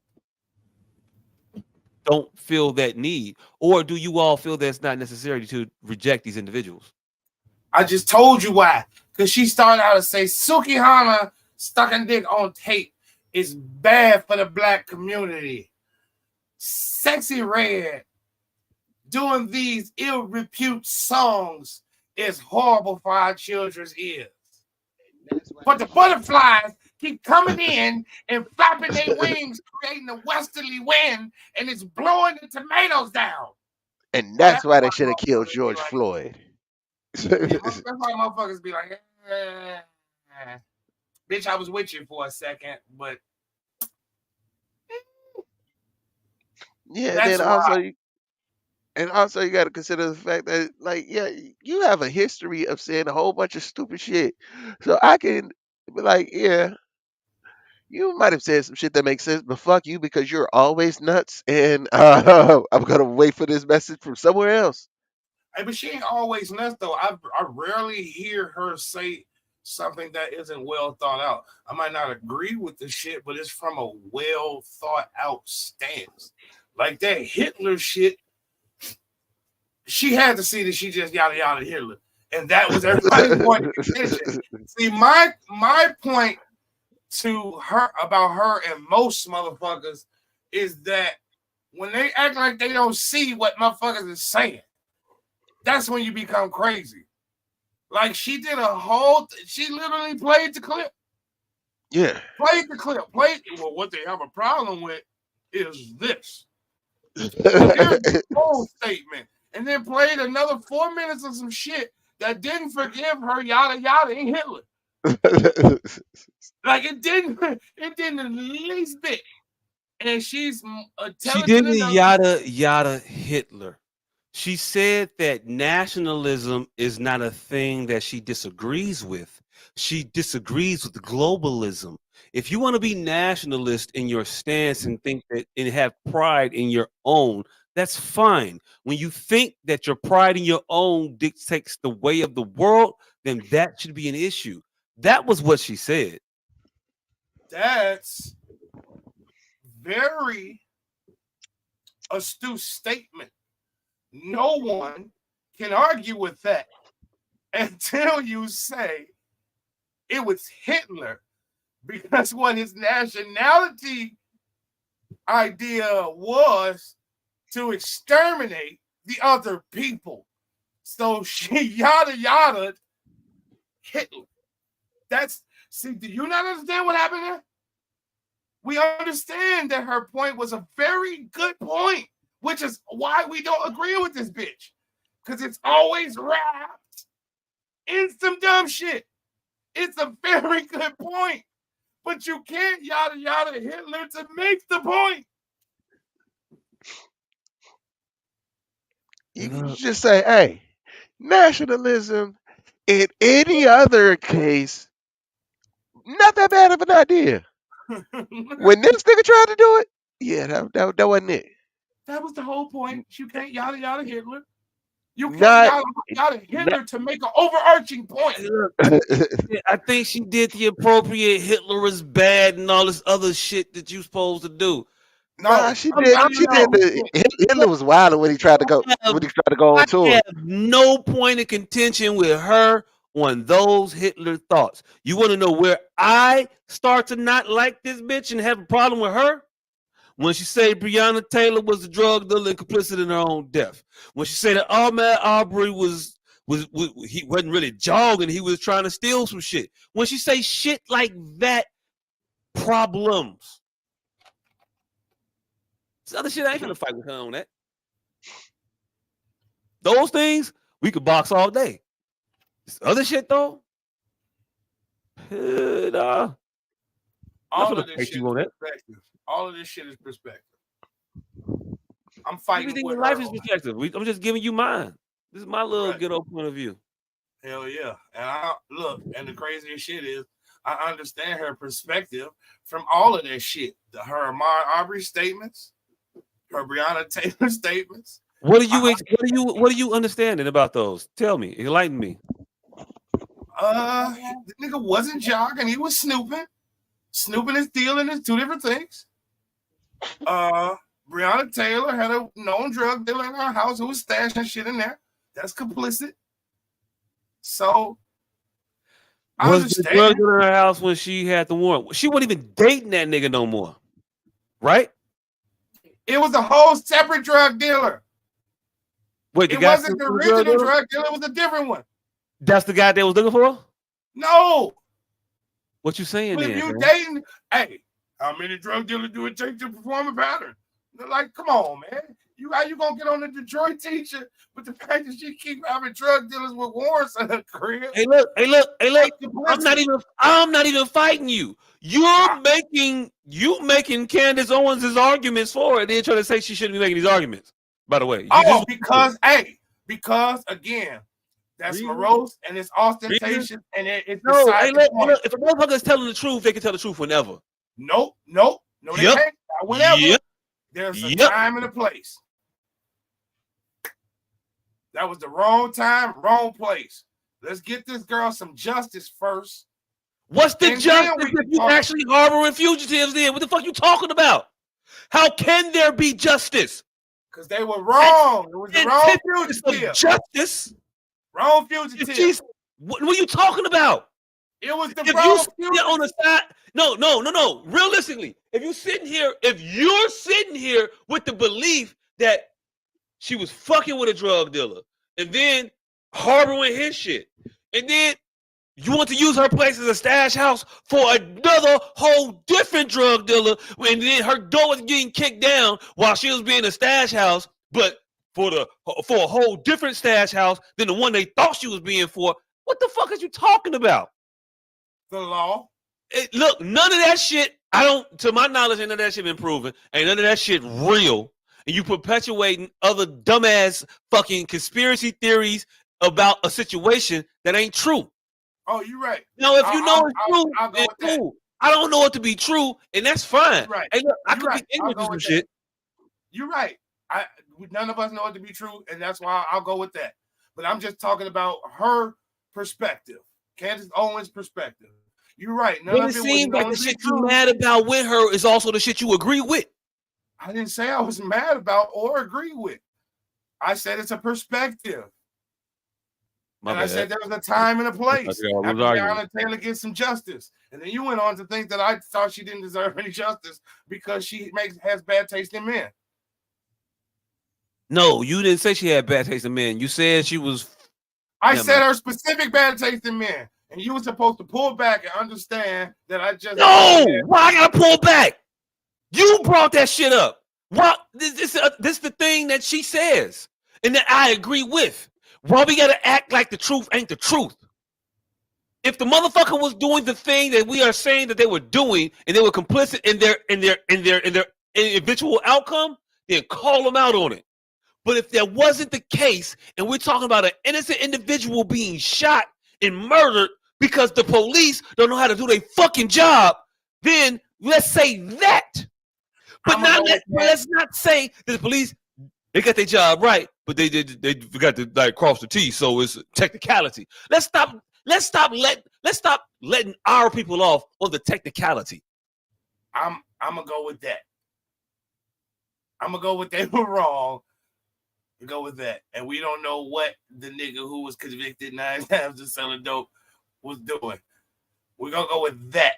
don't feel that need? Or do you all feel that it's not necessary to reject these individuals? I just told you why. Because she started out to say Sukihana sucking dick on tape is bad for the black community. Sexy Red doing these ill repute songs is horrible for our children's ears. But the butterflies keep coming in and flapping their wings, creating a westerly wind, and it's blowing the tomatoes down. And that's That's why they why should have killed motherfuckers be George like, Floyd. yeah, that's why motherfuckers be like, bitch, I was with you for a second, but Yeah, that's why. and also you got to consider the fact that, like, yeah, you have a history of saying a whole bunch of stupid shit. So I can be like, yeah, you might have said some shit that makes sense, but fuck you because you're always nuts. And I'm gonna wait for this message from somewhere else. Hey, but she ain't always nuts though. I rarely hear her say something that isn't well thought out. I might not agree with the shit, but it's from a well thought out stance. Like that Hitler shit, she had to see that she just yada yada Hitler, and that was everybody's point of contention. See, my point to her about her and most motherfuckers is that when they act like they don't see what motherfuckers is saying, that's when you become crazy. Like she did a whole, she literally played the clip. Yeah. Played the clip. Well, what they have a problem with is this. Here's the whole statement. And then played another 4 minutes of some shit that didn't forgive her yada yada and Hitler. Like it didn't the least bit. And she's she didn't yada yada Hitler. She said that nationalism is not a thing that she disagrees with. She disagrees with globalism. If you want to be nationalist in your stance and think that and have pride in your own, that's fine. When you think that your pride in your own dictates the way of the world, then that should be an issue. That was what she said. That's very astute statement. No one can argue with that until you say it was Hitler, because what his nationality idea was to exterminate the other people. So she yada yada Hitler. Do you not understand what happened there? We understand that her point was a very good point, which is why we don't agree with this bitch. Because it's always wrapped in some dumb shit. It's a very good point. But you can't yada yada Hitler to make the point. You can just say, hey, nationalism in any other case, not that bad of an idea. When this nigga tried to do it, yeah, that wasn't it. That was the whole point. You can't yada yada Hitler. You can't yada Hitler to make an overarching point. I think she did the appropriate Hitler is bad and all this other shit that you're supposed to do. No, she did. Hitler was wild when he tried to go. When he tried to go on tour. I have no point of contention with her on those Hitler thoughts. You want to know where I start to not like this bitch and have a problem with her? When she said Breonna Taylor was a drug dealer and complicit in her own death. When she said that Ahmaud Arbery he wasn't really jogging, he was trying to steal some shit. When she say shit like that, problems. This other shit I ain't gonna fight with her on that. Those things we could box all day. This other shit though, nah. All of this shit is perspective. All of this shit is perspective. I'm fighting everything with in life is perspective. I'm just giving you mine. This is my little ghetto point of view. Hell yeah. And the craziest shit is I understand her perspective from all of that shit. Her Ahmaud Arbery statements, her Breonna Taylor statements. What are you understanding about those? Tell me, enlighten me. The nigga wasn't jogging, he was snooping. Snooping and stealing is two different things. Breonna Taylor had a known drug dealer in her house who was stashing shit in there. That's complicit. So I understand. The drug dealer in her house when she had the warrant. She wasn't even dating that nigga no more, right? It was a whole separate drug dealer. Wait, it wasn't the original drug dealer. It was a different one. That's the guy they was looking for? No. What you saying then? If you dating, hey, how many drug dealers do it take to perform a pattern? They're like, come on, man. How you gonna get on the Detroit teacher with the fact that she keep having drug dealers with warrants in her career? Hey, look. I'm not even fighting you. You're making Candace Owens' arguments for it. They're trying to say she shouldn't be making these arguments. By the way, because again, that's morose and it's ostentatious and it's no. Hey, look, if a motherfucker is telling the truth, they can tell the truth whenever. Nope. They can't. Whenever. There's a time and a place. That was the wrong time, wrong place. Let's get this girl some justice first. What's the justice if you actually harboring fugitives then? What the fuck you talking about? How can there be justice? Because they were wrong. It was the wrong fugitive. Justice? Wrong fugitive. What are you talking about? It was the wrong fugitive. On the side, no. Realistically, if you're sitting here with the belief that she was fucking with a drug dealer and then harboring his shit, and then you want to use her place as a stash house for another whole different drug dealer, and then her door was getting kicked down while she was being a stash house, but for a whole different stash house than the one they thought she was being for. What the fuck are you talking about? The law. Look, none of that shit, to my knowledge, ain't none of that shit been proven. Ain't none of that shit real. And you perpetuating other dumbass fucking conspiracy theories about a situation that ain't true. Oh, you're right. Now, if you know it's true, then cool. I don't know it to be true, and that's fine. Right. Hey, look, I could be ignorant of some shit. You're right. None of us know it to be true, and that's why I'll go with that. But I'm just talking about her perspective, Candace Owens' perspective. You're right. But it seems like the shit you mad about with her is also the shit you agree with. I didn't say I was mad about or agree with. I said it's a perspective. I said there was a time and a place. After Breonna Taylor gets some justice. And then you went on to think that I thought she didn't deserve any justice because she has bad taste in men. No, you didn't say she had bad taste in men. You said she was. I said her specific bad taste in men. And you were supposed to pull back and understand that I just. No! Why I gotta pull back? You brought that shit up. What? This is the thing that she says. And that I agree with. Why we gotta act like the truth ain't the truth? If the motherfucker was doing the thing that we are saying that they were doing, and they were complicit in their eventual outcome, then call them out on it. But if that wasn't the case, and we're talking about an innocent individual being shot and murdered because the police don't know how to do their fucking job, then let's say that. But let's not say that the police, they got their job right, but they forgot to cross the T, so it's technicality. Let's stop letting our people off on the technicality. I'm gonna go with that. I'm gonna go with they were wrong. We go with that, and we don't know what the nigga who was convicted 9 times of selling dope was doing. We're gonna go with that,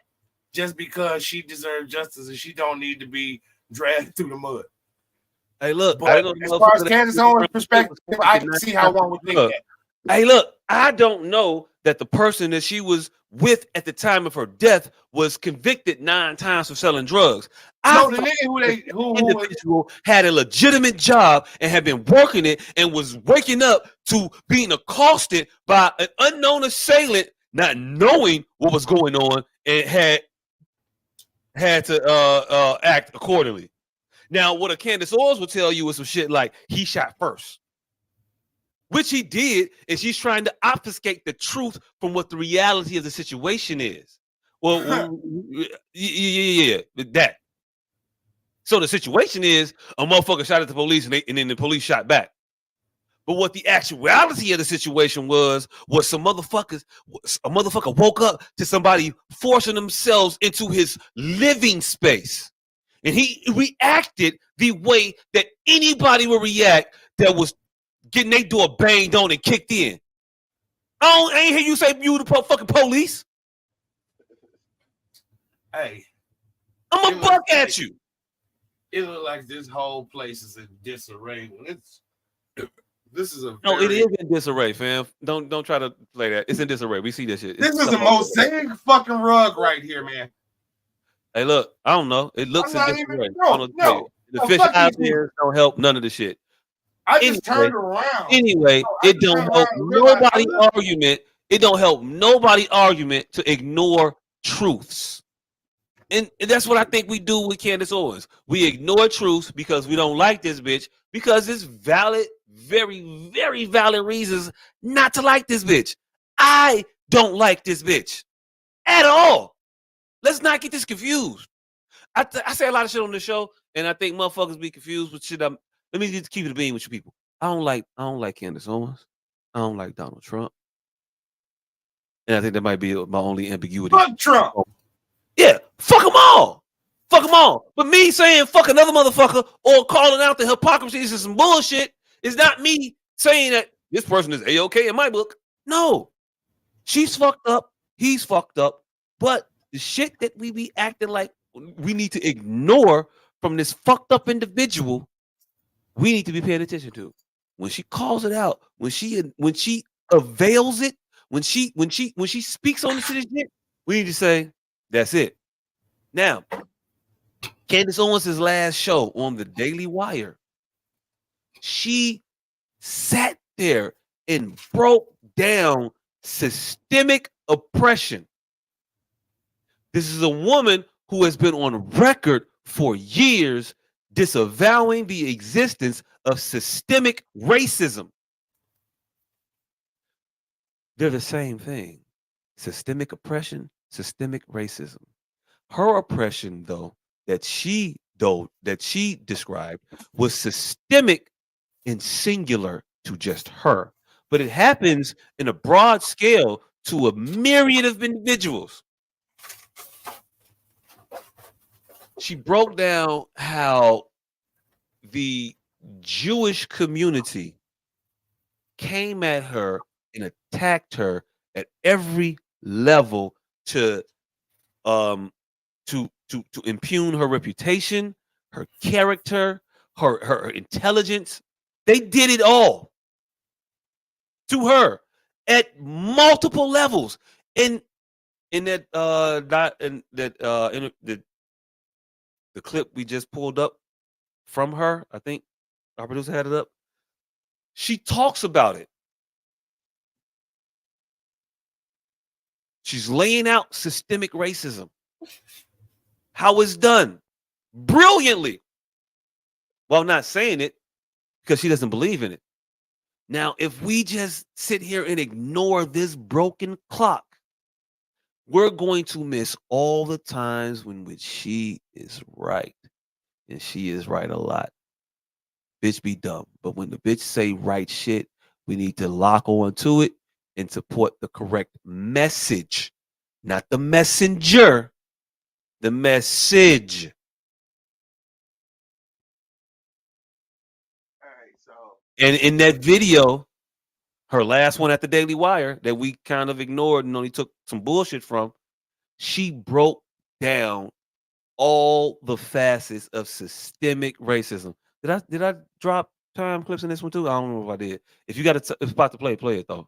just because she deserves justice and she don't need to be dragged through the mud. Hey, look. But as far as Candace Owens' perspective, I can see how one would think that. Hey, look. I don't know that the person that she was with at the time of her death was convicted 9 times for selling drugs. No, the nigga who had a legitimate job and had been working it and was waking up to being accosted by an unknown assailant, not knowing what was going on, and had to act accordingly. Now, what a Candace Owens will tell you is some shit like he shot first. Which he did, and she's trying to obfuscate the truth from what the reality of the situation is. Well, yeah, that. So the situation is a motherfucker shot at the police, and then the police shot back. But what the actuality of the situation was a motherfucker woke up to somebody forcing themselves into his living space. And he reacted the way that anybody would react that was getting their door banged on and kicked in. I ain't hear you say you the fucking police. Hey, I'm a buck at you. It looked like this whole place is in disarray. This is a no, it is in disarray, fam. Don't try to play that. It's in disarray. We see this shit. This is a mosaic fucking rug right here, man. Hey, look, I don't know. It looks in disarray. No. The fish out there don't help none of the shit. I just turned around. Anyway, it don't help nobody argument. It don't help nobody argument to ignore truths. And that's what I think we do with Candace Owens. We ignore truths because we don't like this bitch, because it's valid, very, very valid reasons not to like this bitch. I don't like this bitch at all. Let's not get this confused. I say a lot of shit on this show, and I think motherfuckers be confused with shit. Let me just keep it a bean with you people. I don't like Candace Owens. I don't like Donald Trump. And I think that might be my only ambiguity. Fuck Trump. Yeah, fuck them all. Fuck them all. But me saying fuck another motherfucker or calling out the hypocrisy is some bullshit is not me saying that this person is A-okay in my book. No. She's fucked up. He's fucked up. But the shit that we be acting like we need to ignore from this fucked up individual, we need to be paying attention to. When she calls it out, when she avails it, when she speaks on this shit, we need to say, that's it. Now, Candace Owens' last show on the Daily Wire, she sat there and broke down systemic oppression. This is a woman who has been on record for years disavowing the existence of systemic racism. They're the same thing. Systemic oppression, systemic racism. Her oppression, though, that she described was systemic and singular to just her. But it happens in a broad scale to a myriad of individuals. She broke down how the Jewish community came at her and attacked her at every level to impugn her reputation, her character, her intelligence. They did it all to her at multiple levels. The clip we just pulled up from her, I think our producer had it up. She talks about it. She's laying out systemic racism. How it's done brilliantly. Well, I'm not saying it because she doesn't believe in it. Now, if we just sit here and ignore this broken clock, we're going to miss all the times when which she is right. And she is right a lot. Bitch be dumb. But when the bitch say right shit, we need to lock on to it and support the correct message. Not the messenger. The message. All right, so. And in that video, her last one at the Daily Wire that we kind of ignored and only took some bullshit from, she broke down all the facets of systemic racism. Did I drop time clips in this one too? I don't know if I did. If you got a spot to play it though.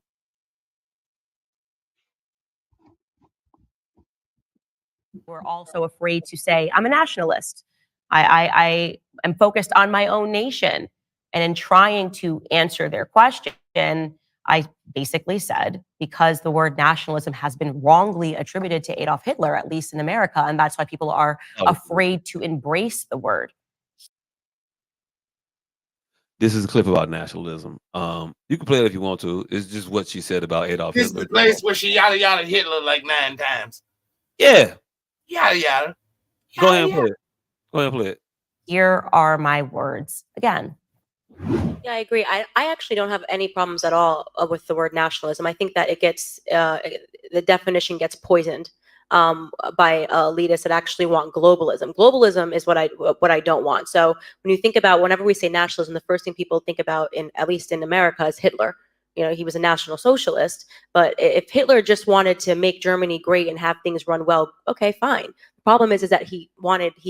We're also afraid to say, I'm a nationalist. I am focused on my own nation. And in trying to answer their question, I basically said, because the word nationalism has been wrongly attributed to Adolf Hitler, at least in America, and that's why people are afraid to embrace the word. This is a clip about nationalism. You can play it if you want to. It's just what she said about Adolf Hitler. This is the place where she yada yada Hitler like 9 times. Yeah. Yada yada. Go ahead and play it. Go ahead and play it. Here are my words again. Yeah, I agree. I actually don't have any problems at all with the word nationalism. I think that it gets the definition gets poisoned by elitists that actually want globalism. Globalism is what I don't want. So when you think about, whenever we say nationalism, the first thing people think about, at least in America, is Hitler. You know, he was a National Socialist. But if Hitler just wanted to make Germany great and have things run well, okay, fine. The problem is that he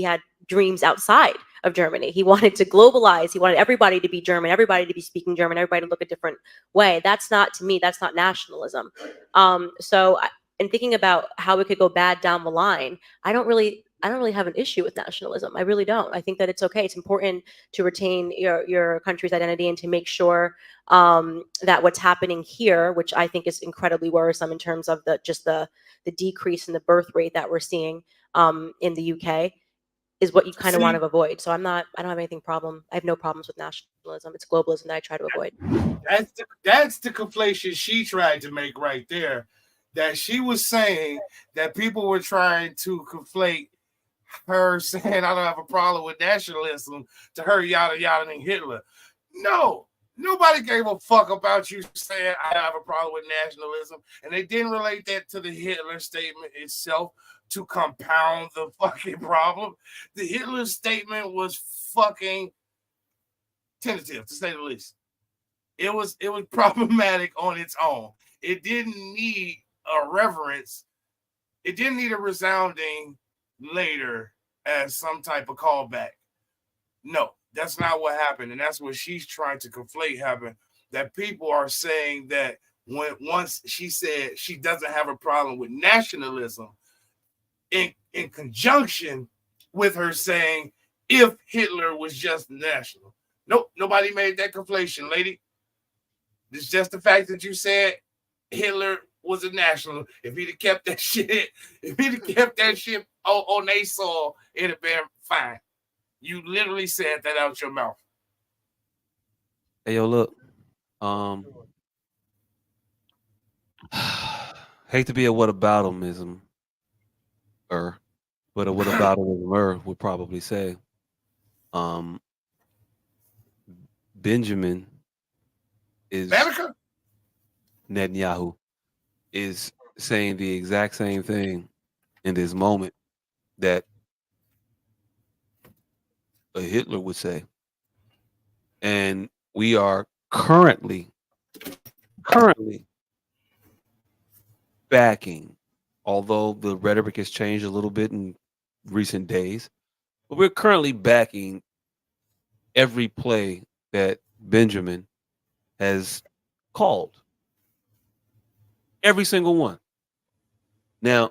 had dreams outside of Germany. He wanted to globalize. He wanted everybody to be German, everybody to be speaking German, everybody to look a different way. That's not, to me, that's not nationalism. In thinking about how it could go bad down the line, I don't really have an issue with nationalism. I really don't. I think that it's okay. It's important to retain your country's identity and to make sure that what's happening here, which I think is incredibly worrisome in terms of the decrease in the birth rate that we're seeing in the UK, is what you kind of want to avoid. So I don't have anything problem. I have no problems with nationalism. It's globalism that I try to avoid. That's the conflation she tried to make right there. That she was saying that people were trying to conflate her saying I don't have a problem with nationalism to her yada yada and Hitler. No, Nobody gave a fuck about you saying I have a problem with nationalism, and they didn't relate that to the Hitler statement itself to compound the fucking problem. The Hitler statement was fucking tentative, to say the least. It was problematic on its own. It didn't need a reverence. It didn't need a resounding later as some type of callback. No, that's not what happened, and that's what she's trying to conflate happen. That people are saying that once she said she doesn't have a problem with nationalism, in conjunction with her saying if Hitler was just national. Nope, nobody made that conflation, lady. It's just the fact that you said Hitler was a national. If he'd have kept that shit, on their soil, it'd have been fine. You literally said that out your mouth. Hey, yo, look. Hate to be a whataboutism, but a whataboutism would probably say, Benjamin is America? Netanyahu is saying the exact same thing in this moment that a Hitler would say. And we are currently backing, although the rhetoric has changed a little bit in recent days, but we're currently backing every play that Benjamin has called. Every single one. Now,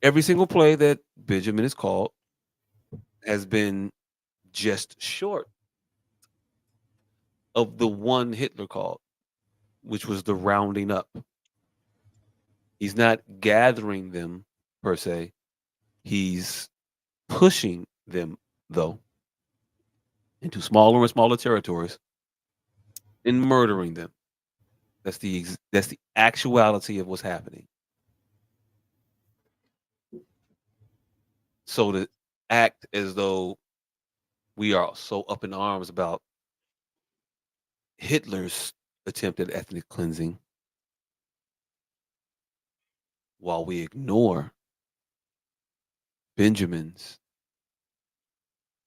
every single play that Benjamin has called has been just short of the one Hitler called, which was the rounding up. He's not gathering them per se. He's pushing them, though, into smaller and smaller territories and murdering them. That's the actuality of what's happening. So to act as though we are so up in arms about Hitler's attempt at ethnic cleansing while we ignore Benjamin's,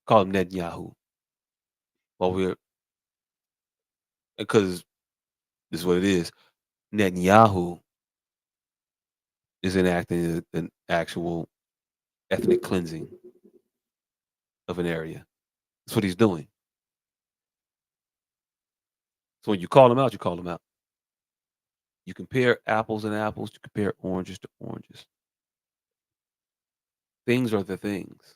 call him Netanyahu, while we're, because this is what it is. Netanyahu is enacting an actual ethnic cleansing of an area. That's what he's doing. So when you call him out, you call him out. You compare apples and apples, you compare oranges to oranges. Things are the things.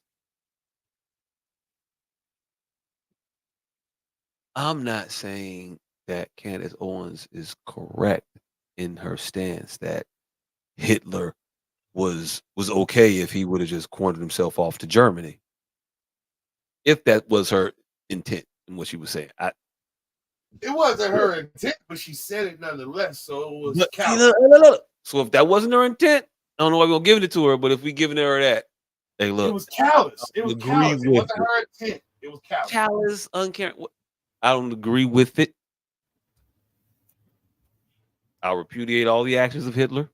I'm not saying that Candace Owens is correct in her stance that Hitler was okay if he would have just cornered himself off to Germany. If that was her intent and what she was saying. It wasn't her intent, but she said it nonetheless, so it was look. So if that wasn't her intent, I don't know why we're giving it to her, but if we giving her that, hey, look. It was callous. It was callous. It wasn't her intent. It was callous. Callous, uncaring. I don't agree with it. I'll repudiate all the actions of Hitler.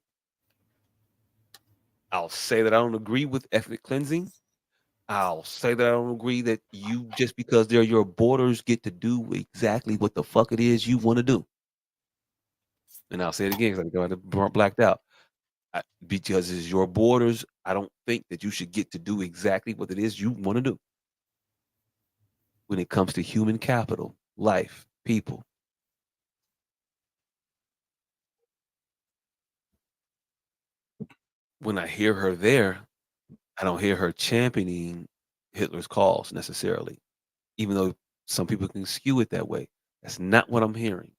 I'll say that I don't agree with ethnic cleansing. I'll say that I don't agree that you, just because they're your borders, get to do exactly what the fuck it is you want to do. And I'll say it again because I blacked out. Because it's your borders, I don't think that you should get to do exactly what it is you want to do. When it comes to human capital, life, people. When I hear her there, I don't hear her championing Hitler's cause necessarily, even though some people can skew it that way. That's not what I'm hearing.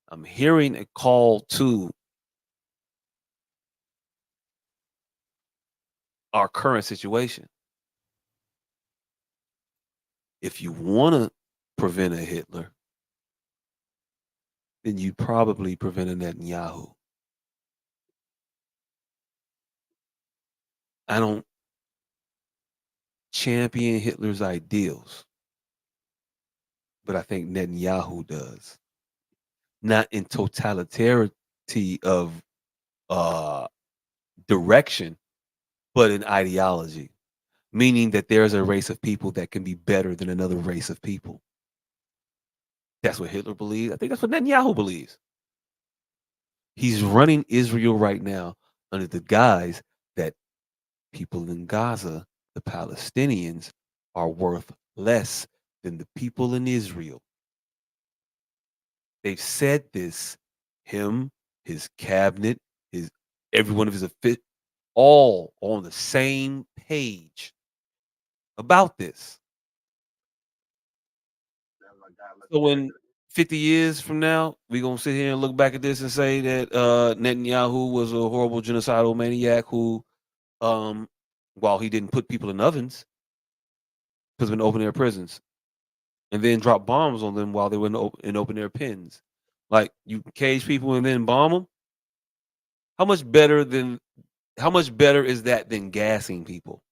I'm hearing a call to our current situation. If you want to prevent a Hitler, then you probably prevent a Netanyahu. I don't champion Hitler's ideals. but I think Netanyahu does. Not in totalitarity of uh, direction, but in ideology, meaning that there's a race of people that can be better than another race of people. That's what Hitler believes. I think that's what Netanyahu believes. He's running Israel right now under the guise that people in Gaza, the Palestinians, are worth less than the people in Israel. They've said this, him, his cabinet, his every one of his all on the same page about this. So in 50 years from now, we're gonna sit here and look back at this and say that Netanyahu was a horrible genocidal maniac who, while he didn't put people in ovens, put them in open air prisons, and then drop bombs on them while they were in open air pens. Like you cage people and then bomb them. How much better than how much better is that than gassing people?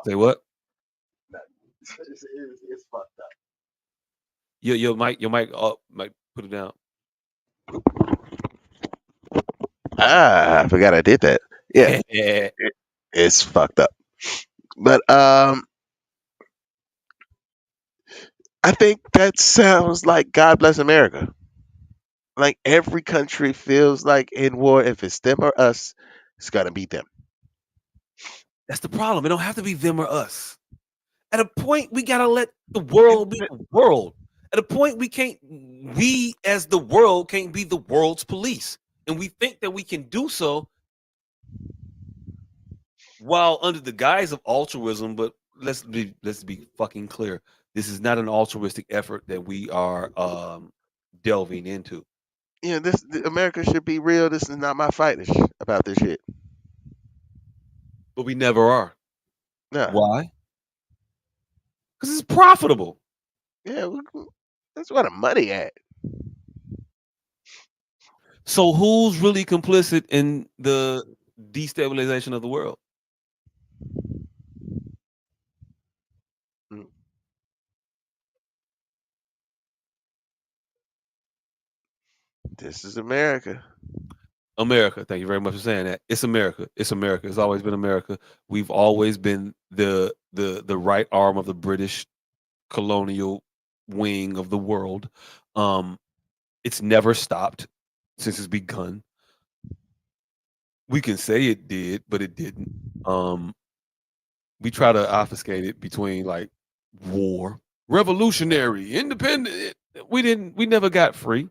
Say what? It's fucked up. Your mic put it down. I forgot I did that. Yeah, it's fucked up. But I think that sounds like God bless America. Like every country feels like in war, if it's them or us, it's gonna be them. That's the problem. It don't have to be them or us. At a point, we gotta let the world be the world. At a point, we as the world can't be the world's police, and we think that we can do so while under the guise of altruism. But let's be fucking clear. This is not an altruistic effort that we are delving into. You know, America should be real. This is not my fight about this shit. But we never are. No. Why? Because it's profitable. Yeah, that's where the money at. So who's really complicit in the destabilization of the world? Mm. This is America. America. Thank you very much for saying that. It's America. It's America. It's always been America. We've always been the right arm of the British colonial wing of the world. It's never stopped since it's begun. We can say it did, but it didn't. We try to obfuscate it between like war, revolutionary, independent. We never got free.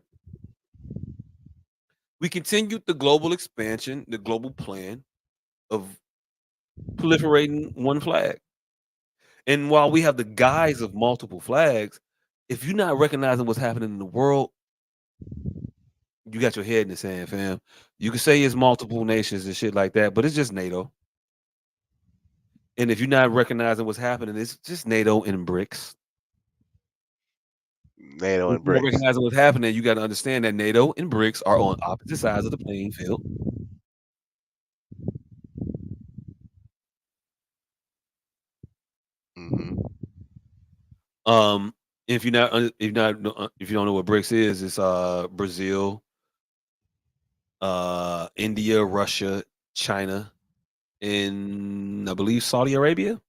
We continued the global expansion, the global plan of proliferating one flag. And while we have the guise of multiple flags, if you're not recognizing what's happening in the world, you got your head in the sand, fam. You can say it's multiple nations and shit like that, but it's just NATO. And if you're not recognizing what's happening, it's just NATO and BRICS. NATO If and you're not BRICS. recognizing what's happening, you got to understand that NATO and BRICS are on opposite sides of the playing field. Mm-hmm. If you don't know what BRICS is, it's Brazil, India, Russia, China, and I believe Saudi Arabia.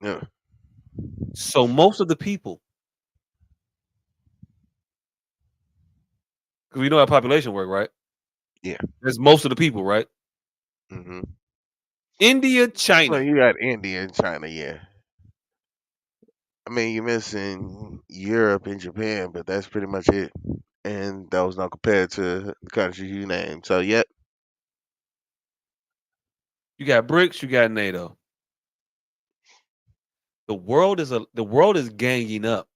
Yeah. So most of the people, because we know how population work, right? Yeah. There's most of the people, right? Mm-hmm. India, China. Well, you got India and China, yeah. I mean, you're missing Europe and Japan, but that's pretty much it. And those not compared to the countries you named. So, yep. You got BRICS, you got NATO. The world is ganging up.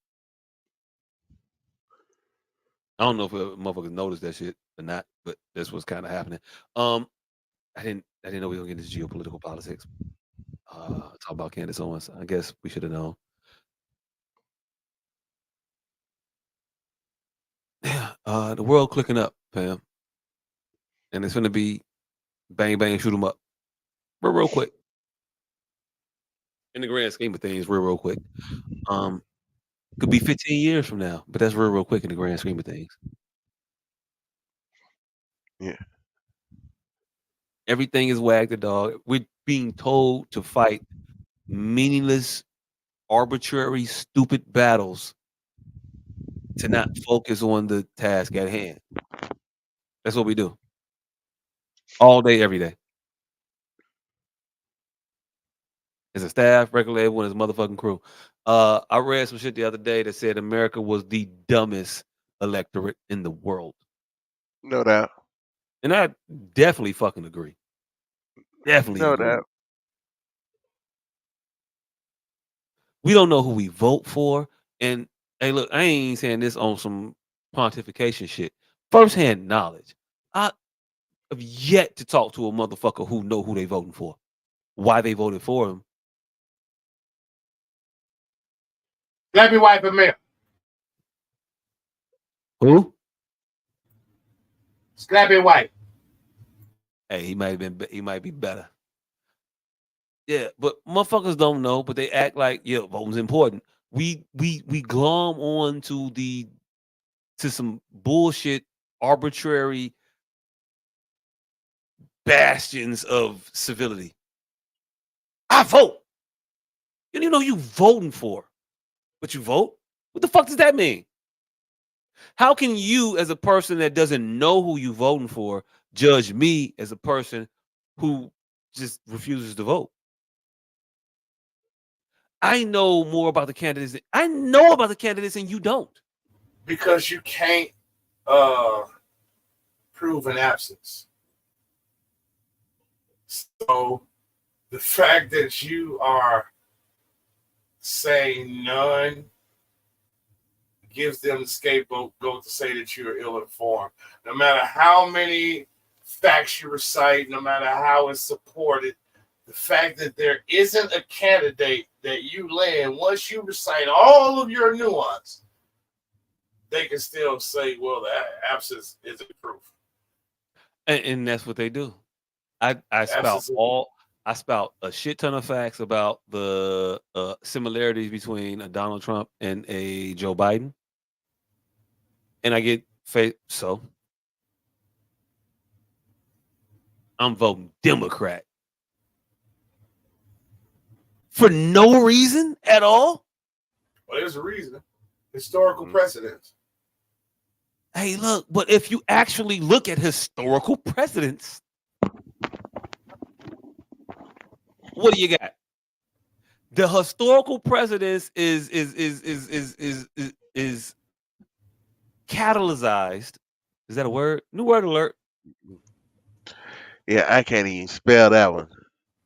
I don't know if motherfuckers noticed that shit or not, but that's what's kind of happening. I didn't know we were gonna get into geopolitical politics. Talk about Candace Owens. I guess we should have known. Yeah, the world clicking up, fam. and it's gonna be bang bang shoot 'em up, real quick. In the grand scheme of things, real quick. Could be 15 years from now, but that's real quick in the grand scheme of things. Yeah. Everything is wag the dog. We're being told to fight meaningless, arbitrary, stupid battles to not focus on the task at hand. That's what we do. All day, every day. As a staff, regular everyone, as a motherfucking crew. I read some shit the other day that said America was the dumbest electorate in the world. No doubt. And I definitely fucking agree. Definitely No agree. doubt. We don't know who we vote for. And hey, look, I ain't saying this on some pontification shit. First-hand knowledge. I have yet to talk to a motherfucker who know who they voting for, why they voted for him. Let me wipe him in. Who? Scrappy White. Hey, he might be better. Yeah, but motherfuckers don't know, but they act like voting's important. We glom on to some bullshit, arbitrary bastions of civility. I vote. You don't even know who you voting for, but you vote. What the fuck does that mean? How can you, as a person that doesn't know who you voting for, judge me as a person who just refuses to vote? I know more about the candidates. I know about the candidates, and you don't. Because you can't prove an absence. So the fact that you are saying none gives them the scapegoat to say that you're ill-informed. No matter how many facts you recite, no matter how it's supported, the fact that there isn't a candidate that you land, once you recite all of your nuance, they can still say, well, the absence isn't proof. And that's what they do. I spout a shit ton of facts about the similarities between a Donald Trump and a Joe Biden. And I get so I'm voting Democrat. For no reason at all? Well, there's a reason. Historical precedents. Hey, look, but if you actually look at historical precedents, what do you got? The historical precedence is catalyzed. Is that a word? New word alert. Yeah, I can't even spell that one.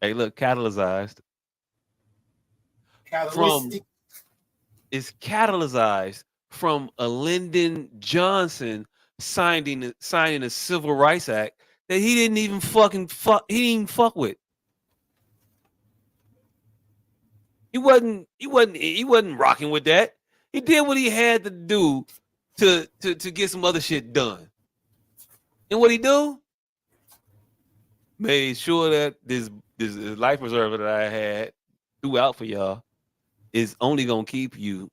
Hey, look, catalyzed. Is catalyzed from a Lyndon Johnson signing a Civil Rights Act that he didn't even fuck with. He wasn't rocking with that. He did what he had to do to get some other shit done. And what he do? Made sure that this life preserver that I had threw out for y'all is only gonna keep you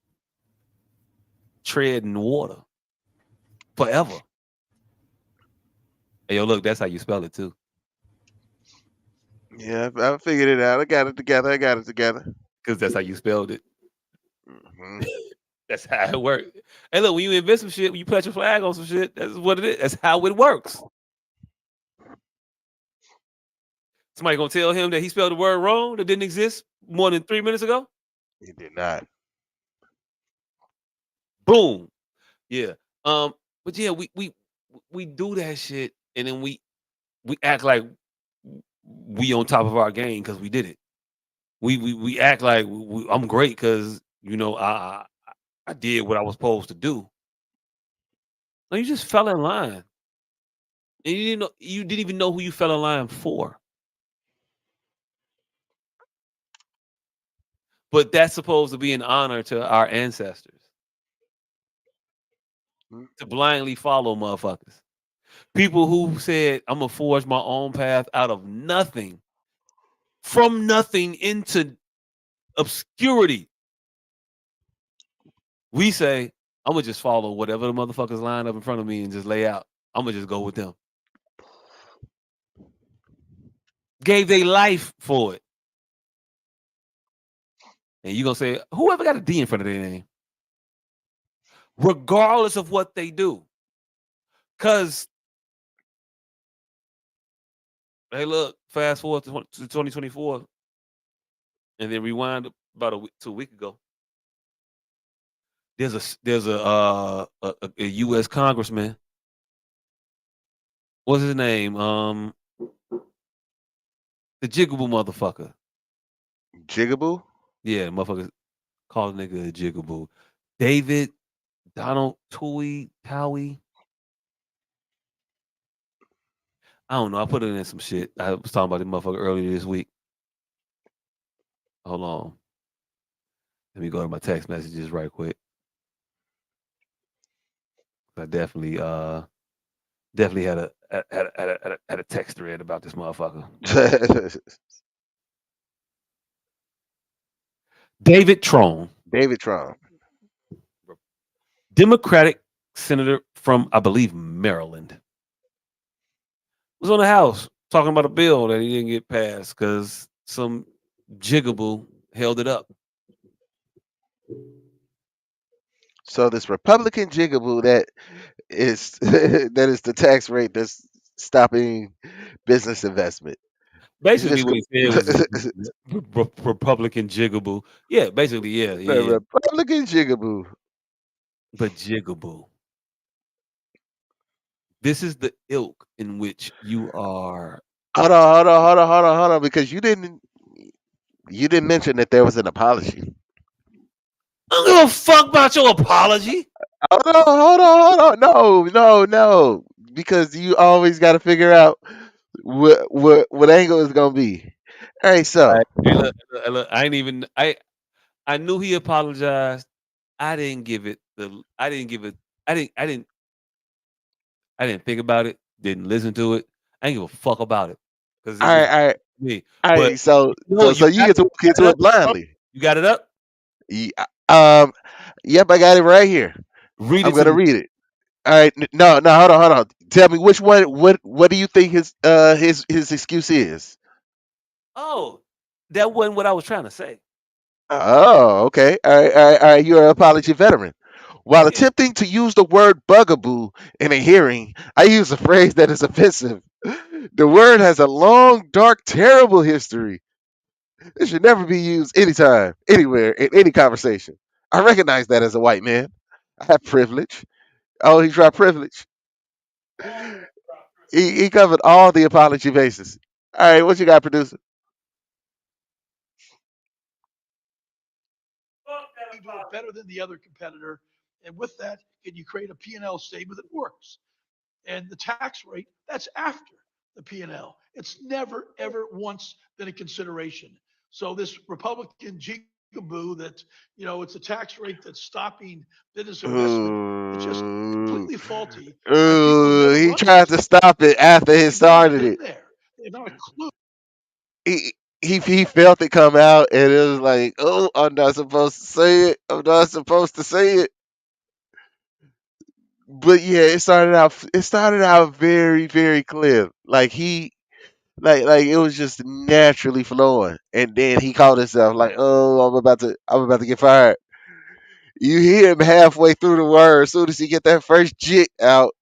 treading water forever. Hey, yo, look, that's how you spell it too. Yeah, I figured it out. I got it together. Because that's how you spelled it. Mm-hmm. That's how it works. Hey, look, when you invent some shit, when you put your flag on some shit, that's what it is. That's how it works. Somebody gonna tell him that he spelled the word wrong that didn't exist more than 3 minutes ago? He did not. Boom. Yeah. But yeah, we do that shit, and then we act like we on top of our game because we did it. We act like I'm great because I did what I was supposed to do. No, you just fell in line, and you didn't even know who you fell in line for. But that's supposed to be an honor to our ancestors. To blindly follow motherfuckers. People who said, I'm gonna forge my own path out of nothing, from nothing into obscurity. We say, I'm gonna just follow whatever the motherfuckers line up in front of me and just lay out. I'm gonna just go with them. Gave their life for it. And you gonna say, whoever got a D in front of their name? Regardless of what they do. Cause hey, look, fast forward to 2024, and then rewind about 2 weeks ago. There's a U.S. congressman. What's his name? The Jigaboo motherfucker. Jigaboo? Yeah, motherfucker called the nigga a Jigaboo. David Donald Towie. I don't know. I put it in some shit. I was talking about this motherfucker earlier this week. Hold on. Let me go to my text messages right quick. I definitely had a text thread about this motherfucker. David Trone. David Trump. Democratic senator from, I believe, Maryland. Was on the House talking about a bill that he didn't get passed because some jigaboo held it up. So this Republican jigaboo that is that is the tax rate that's stopping business investment. Basically, what he said was Republican jigaboo. Yeah, basically, yeah. The Republican jigaboo. But jigaboo. This is the ilk in which you are. Hold on, because you didn't mention that there was an apology. I don't give a fuck about your apology. Hold on. No. Because you always got to figure out what angle is gonna be. All right, so Hey, look, I ain't even. I knew he apologized. I didn't give it the. I didn't give it. I didn't think about it. Didn't listen to it. I didn't give a fuck about it because it was me. All But right. So you you get to walk into it blindly. You got it up. Yep, I got it right here. Read I'm it. gonna read it. All right, no, hold on. Tell me which one. What do you think his excuse is? Oh, that wasn't what I was trying to say. Oh, okay. All right. You're an apology veteran. While attempting to use the word bugaboo in a hearing, I use a phrase that is offensive. The word has a long, dark, terrible history. It should never be used anytime, anywhere, in any conversation. I recognize that as a white man. I have privilege. Oh, he dropped privilege. He covered all the apology bases. All right, what you got, producer? You do it better than the other competitor, and with that, can you create a P&L statement that works? And the tax rate, that's after the P&L. It's never, ever once been a consideration. So this Republican jigaboo that, it's a tax rate that's stopping business investment, it's just completely faulty. He tried to stop it after he started it. There. They have not a clue. He felt it come out, and it was like, oh, I'm not supposed to say it. I'm not supposed to say it. But yeah, it started out very, very clear. Like like it was just naturally flowing, and then he called himself like, oh, I'm about to get fired. You hear him halfway through the word. As soon as he get that first jit out,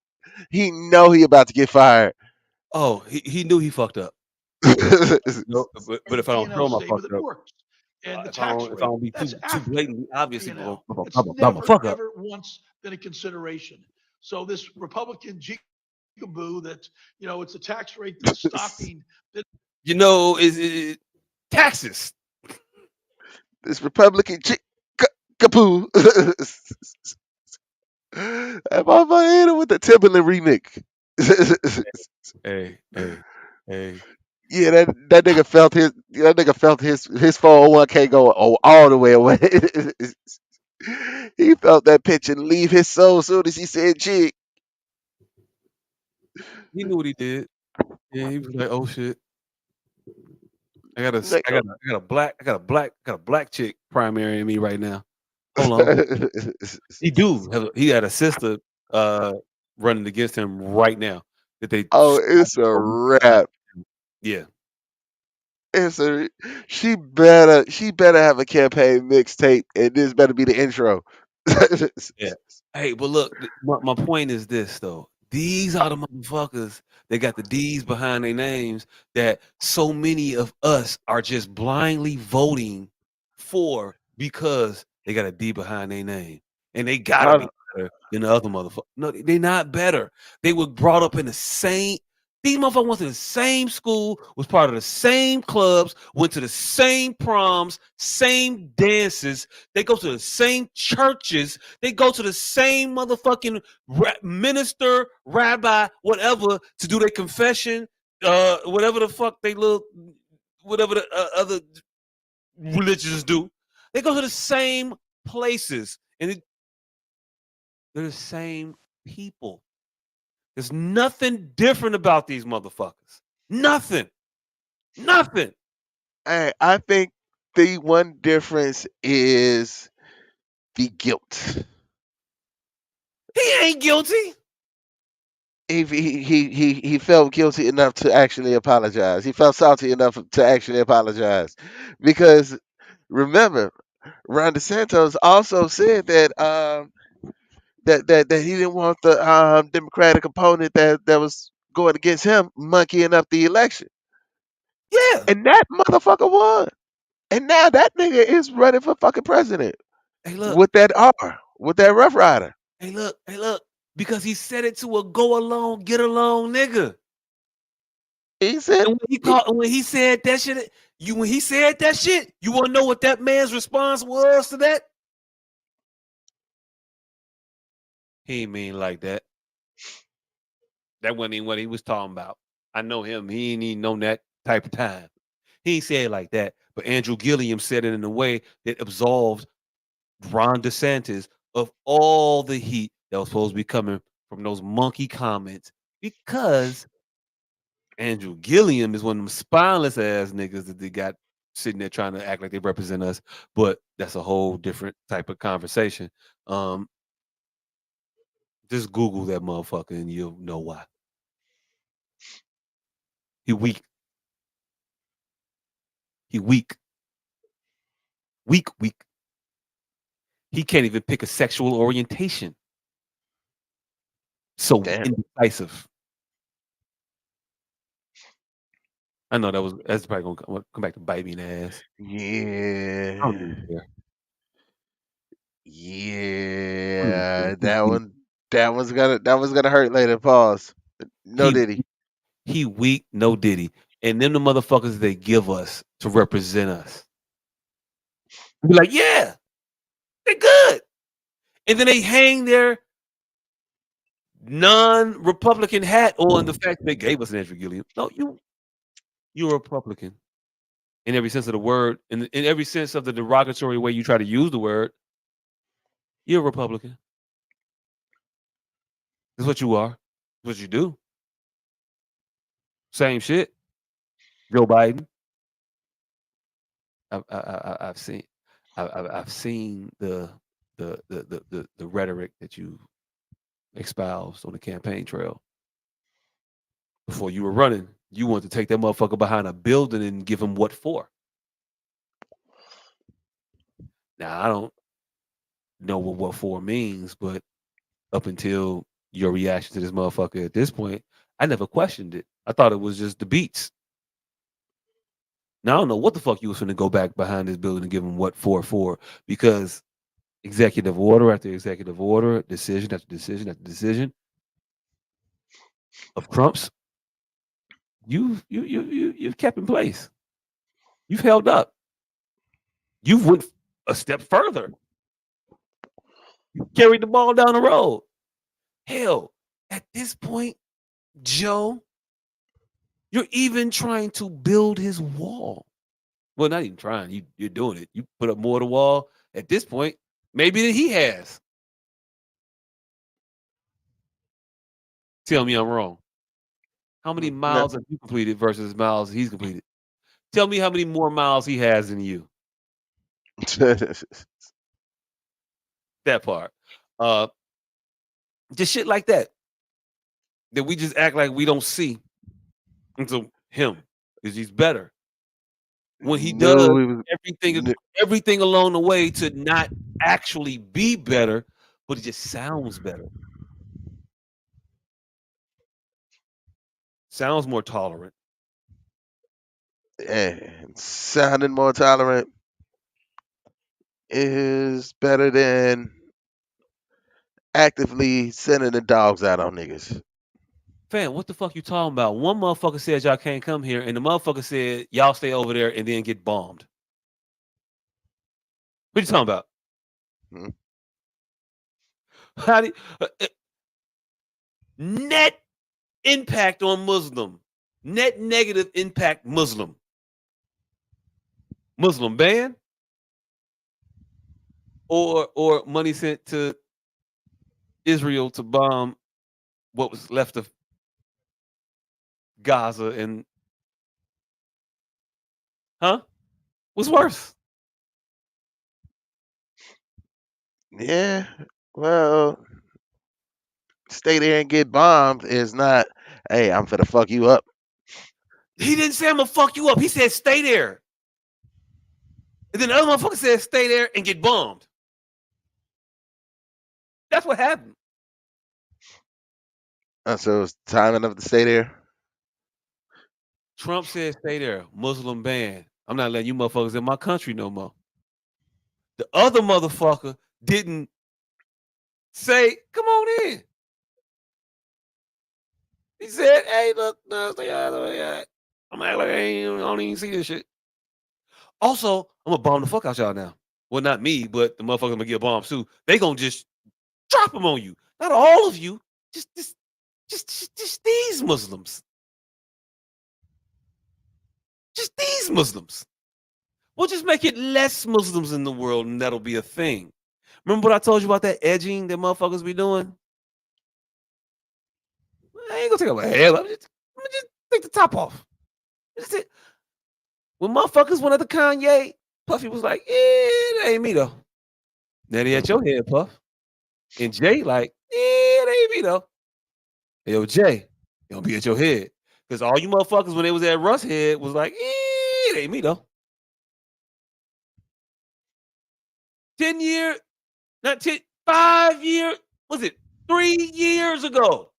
he know he about to get fired. Oh, he knew he fucked up. No, but if I don't show him, I fucked up. And the If tax I rate, don't be that's too blatantly obvious, it's I'm a never, fuck up. ever once been a consideration. So this Republican jigaboo that, it's a tax rate that's stopping. Is taxes. This Republican kapoo. That motherfucker hit him with the Timberland remix. Hey. Yeah, that nigga felt his 401k go all the way away. He felt that pitch and leave his soul as soon as he said jig. He knew what he did. Yeah, he was like, "Oh shit, I got Nigga. a black chick primarying me right now. Hold on." He had a sister running against him right now that they. Oh, it's a wrap. Yeah. It's a she better have a campaign mixtape, and this better be the intro. Yeah. Hey, but look, my point is this though. These are the motherfuckers that got the D's behind their names that so many of us are just blindly voting for because they got a D behind their name. And they gotta be better than the other motherfuckers. No, they're not better. They were brought up in the same. These motherfuckers went to the same school, was part of the same clubs, went to the same proms, same dances. They go to the same churches. They go to the same motherfucking minister, rabbi, whatever, to do their confession, whatever the fuck they look, whatever the other religions do. They go to the same places, and they're the same people. There's nothing different about these motherfuckers. Nothing. Nothing. Hey, I think the one difference is the guilt. He ain't guilty. He felt guilty enough to actually apologize. He felt salty enough to actually apologize, because remember, Ron DeSantis also said that that he didn't want the Democratic opponent that was going against him monkeying up the election. Yeah. And that motherfucker won. And now that nigga is running for fucking president. Hey, look. With that Rough Rider. Hey, look. Because he said it to a go along, get along nigga. He said, and when he said that shit, you want to know what that man's response was to that? He ain't mean like that. That wasn't even what he was talking about. I know him. He ain't even known that type of time. He ain't said it like that. But Andrew Gilliam said it in a way that absolved Ron DeSantis of all the heat that was supposed to be coming from those monkey comments, because Andrew Gilliam is one of them spineless ass niggas that they got sitting there trying to act like they represent us. But that's a whole different type of conversation. Just Google that motherfucker and you'll know why. He weak. He weak. Weak. He can't even pick a sexual orientation. So indecisive. I know that's probably gonna come back to bite me in the ass. Yeah. I don't even care. Yeah. That was gonna hurt later. Pause. No Diddy. He weak, no Diddy. And then the motherfuckers they give us to represent us. Be like, yeah, they're good. And then they hang their non-Republican hat on the fact that they gave us an Andrew Gilliam. No, you're a Republican. In every sense of the word, in every sense of the derogatory way you try to use the word, you're a Republican. That's what you are. That's what you do. Same shit. Joe Biden. I've seen the rhetoric that you espoused on the campaign trail. Before you were running, you wanted to take that motherfucker behind a building and give him what for? Now I don't know what for means, but up until your reaction to this motherfucker at this point, I never questioned it. I thought it was just the beats. Now I don't know what the fuck you was finna go back behind this building and give him what for, because executive order after executive order, decision after decision after decision of Trump's, you've kept in place. You've held up. You've went a step further. You carried the ball down the road. Hell, at this point, Joe, you're even trying to build his wall. Well, not even trying. You're doing it. You put up more of the wall at this point, maybe than he has. Tell me I'm wrong. How many miles have you completed versus miles he's completed? Tell me how many more miles he has than you. That part. Just shit like that. That we just act like we don't see until him, because he's better. When he does everything along the way to not actually be better, but it just sounds better. Sounds more tolerant. And sounding more tolerant is better than actively sending the dogs out on niggas. Fam, what the fuck you talking about? One motherfucker said y'all can't come here, and the motherfucker said y'all stay over there and then get bombed. What you talking about? How do net impact on Muslim, net negative impact Muslim ban, or money sent to Israel to bomb what was left of Gaza and what's worse? Yeah, well, stay there and get bombed is not, hey, I'm finna fuck you up. He didn't say I'm gonna fuck you up. He said stay there. And then the other motherfucker said stay there and get bombed. That's what happened. So it's time enough to stay there? Trump said stay there. Muslim ban. I'm not letting you motherfuckers in my country no more. The other motherfucker didn't say, come on in. He said, hey, look, no, stay out of it. I'm acting like I don't even see this shit. Also, I'm gonna bomb the fuck out y'all now. Well, not me, but the motherfuckers gonna get bombed too. They gonna just drop them on you. Not all of you. Just these Muslims. Just these Muslims. We'll just make it less Muslims in the world, and that'll be a thing. Remember what I told you about that edging that motherfuckers be doing? I ain't gonna take my hair. Let me just take the top off. That's it. When motherfuckers went at the Kanye, Puffy was like, it ain't me though. Now they at your head, Puff. And Jay like, it ain't me though. Hey, yo, Jay, you don't be at your head. Because all you motherfuckers when they was at Russ head was like, it ain't me though. 10 years, not 10, 5 years, was it 3 years ago?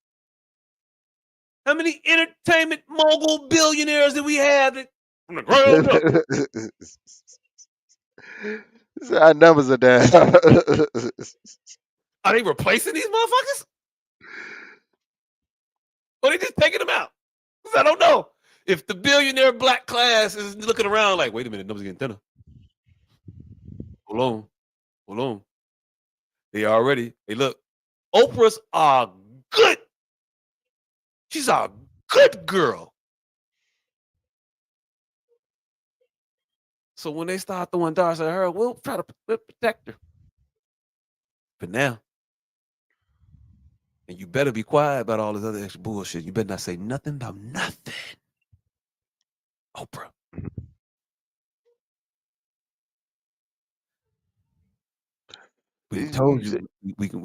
How many entertainment mogul billionaires did we have from the ground up? So our numbers are down. Are they replacing these motherfuckers? Or they just taking them out? Because I don't know. If the billionaire black class is looking around like, wait a minute, numbers getting thinner. Hold on. They already, hey, look, Oprah's a good. She's a good girl. So when they start throwing darts at her, we'll try to protect her. But now, and you better be quiet about all this other extra bullshit. You better not say nothing about nothing. Oprah. We told you we can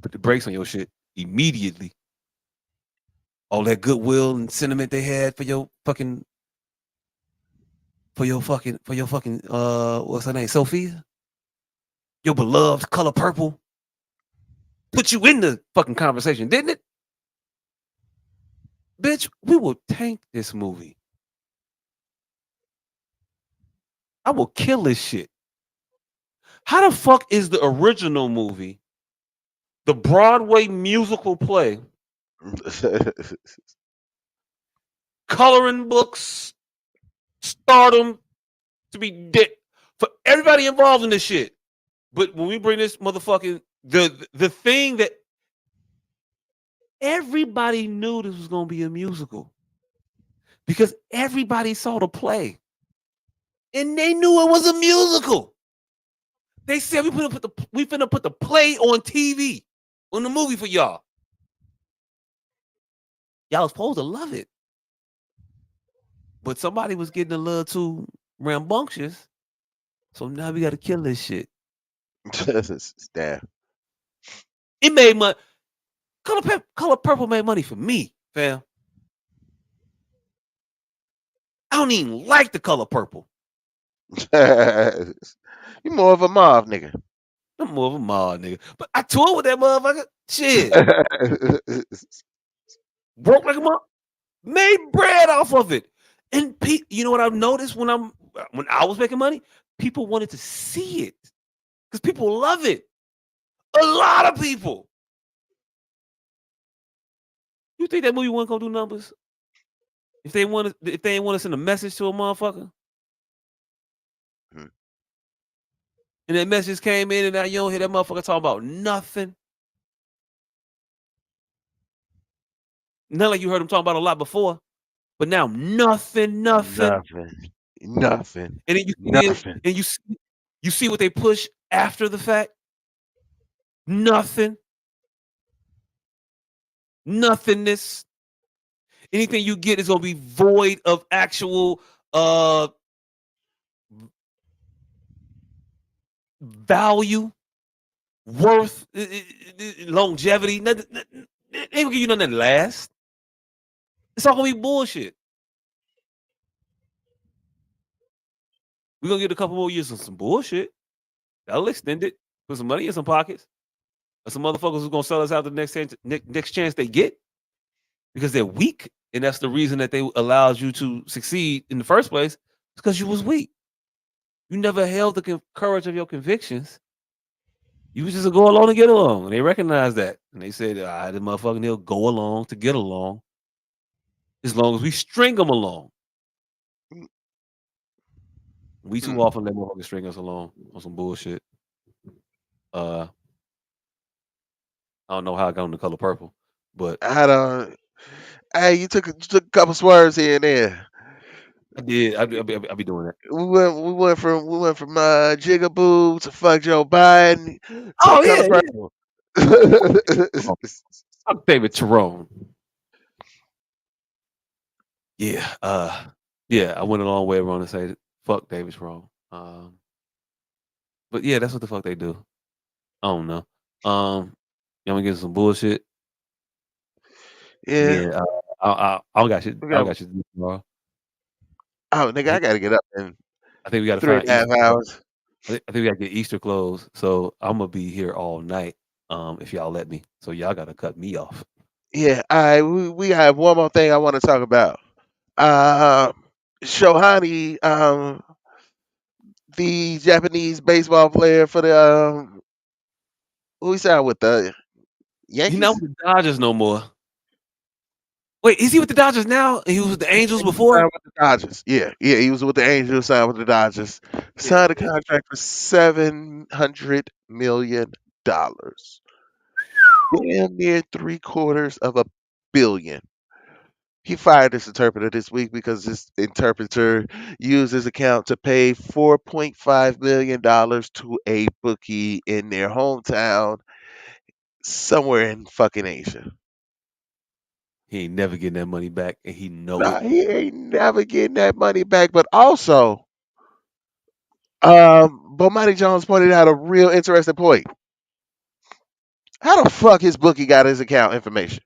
put the brakes on your shit immediately. All that goodwill and sentiment they had for your fucking what's her name? Sophia? Your beloved color purple put you in the fucking conversation, didn't it? Bitch, we will tank this movie. I will kill this shit. How the fuck is the original movie, the Broadway musical play, coloring books, stardom to be dead for everybody involved in this shit? But when we bring this motherfucking the thing that everybody knew this was gonna be a musical because everybody saw the play and they knew it was a musical. They said we finna put the play on TV, on the movie for y'all. Y'all supposed to love it. But somebody was getting a little too rambunctious. So now we got to kill this shit. Damn. It made money. Color Purple made money for me, fam. I don't even like the Color Purple. You more of a mob nigga. I'm more of a mall nigga. But I toured with that motherfucker. Shit. Broke like a mother. Made bread off of it. And you know what I've noticed when I was making money? People wanted to see it. Because people love it. A lot of people. You think that movie wasn't gonna do numbers? If they ain't want to send a message to a motherfucker? Hmm. And that message came in and now you don't hear that motherfucker talking about nothing. Not like you heard him talking about a lot before, but now nothing. Nothing. And then you see what they push after the fact. Nothing. Nothingness. Anything you get is gonna be void of actual value, worth, longevity. Nothing, they ain't gonna give you nothing that lasts. It's all gonna be bullshit. We're gonna get a couple more years of some bullshit. That'll extend it. Put some money in some pockets. Or some motherfuckers who's gonna sell us out the next chance they get because they're weak, and that's the reason that they allows you to succeed in the first place. Because you was weak. You never held the courage of your convictions. You was just a go along to get along, and they recognize that, and they said, "All right, this motherfucker, they'll go along to get along, as long as we string them along." We too often let motherfuckers string us along on some bullshit. I don't know how I got on the Color Purple, but I don't. Hey, you took a couple swerves here and there. I did. I be doing that. We went from Jigaboo to fuck Joe Biden to Oh Color yeah, Purple. I'm David Tyrone. Yeah, yeah, I went a long way around to say fuck David Tyrone. But yeah, that's what the fuck they do. I don't know. Y'all wanna get some bullshit? Yeah. Yeah, I don't got shit. We I don't got. got shit to do tomorrow. Oh, nigga, I gotta get up in I think we got to find 3.5 Easter. hours. I think we got to get Easter clothes. So I'm gonna be here all night. If y'all let me. So y'all got to cut me off. Yeah. All right. We have one more thing I want to talk about. Shohani, the Japanese baseball player for the who he signed with, the He's not Yankees. with the Dodgers no more. Wait, is he with the Dodgers now? He was with the Angels He signed before. with the Dodgers. Yeah. He was with the Angels. Signed with the Dodgers. Signed a Yeah. contract for $700 million. Damn near $750 million. He fired this interpreter this week because this interpreter used his account to pay $4.5 million to a bookie in their hometown somewhere in fucking Asia. He ain't never getting that money back, and he know Nah, it. he ain't never getting that money back. But also, Bomani Jones pointed out a real interesting point. How the fuck his bookie got his account information?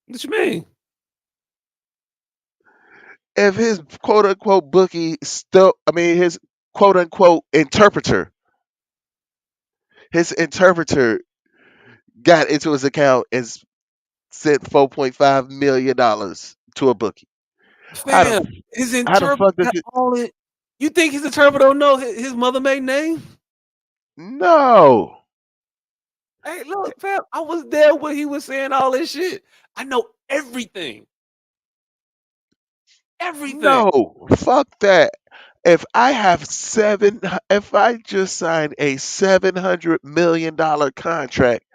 What you mean? If his quote unquote bookie still, I mean, his quote unquote interpreter, his interpreter got into his account and sent $4.5 million to a bookie. How Fam, his the interpreter fuck does got it? all it. You think his interpreter don't know his mother maiden name? No, Hey, look, fam, I was there when he was saying all this shit. I know everything. Everything. no, fuck that. If I just signed a $700 million contract,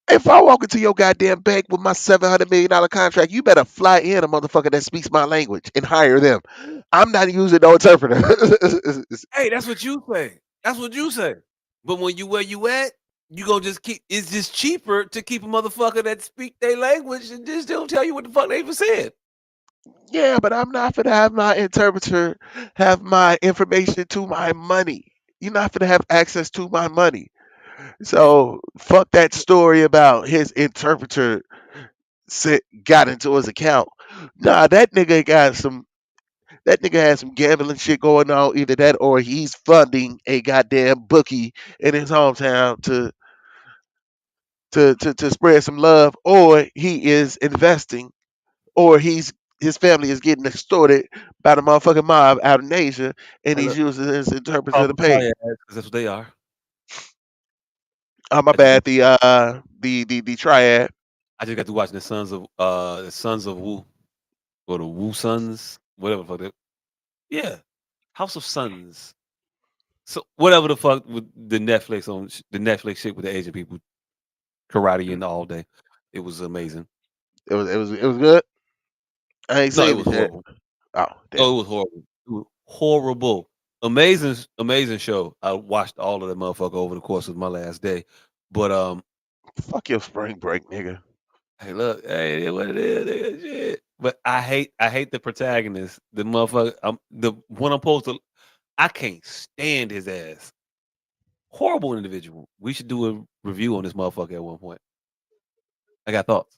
if I walk into your goddamn bank with my $700 million contract, you better fly in a motherfucker that speaks my language and hire them. I'm not using no interpreter. Hey, that's what you say. That's what you say. But when you where you at, you gonna just keep. It's just cheaper to keep a motherfucker that speak their language and just don't tell you what the fuck they even said. Yeah, but I'm not gonna have my interpreter have my information to my money. You're not gonna have access to my money. So fuck that story about his interpreter got into his account. Nah, that nigga has some gambling shit going on. Either that or he's funding a goddamn bookie in his hometown to spread some love, or he is investing, or his family is getting extorted by the motherfucking mob out in Asia, and Hey, he's look, using his interpreter call to them pay. triads because that's what they are. Oh my I just bad. The triad. I just got to watching the Sons of Wu or the Wu Sons, whatever the fuck. Yeah, House of Sons. So whatever the fuck with the Netflix shit with the Asian people karate in all day. It was amazing. It was good. I ain't No, it seen was it yet. horrible. Oh damn. Oh, it was horrible. It was horrible. Amazing show. I watched all of that motherfucker over the course of my last day. But Fuck your spring break, nigga. hey, look, hey, what it is, nigga, shit. But I hate the protagonist, the motherfucker. The one I'm supposed to. I can't stand his ass. Horrible individual. We should do a review on this motherfucker at one point. I got thoughts.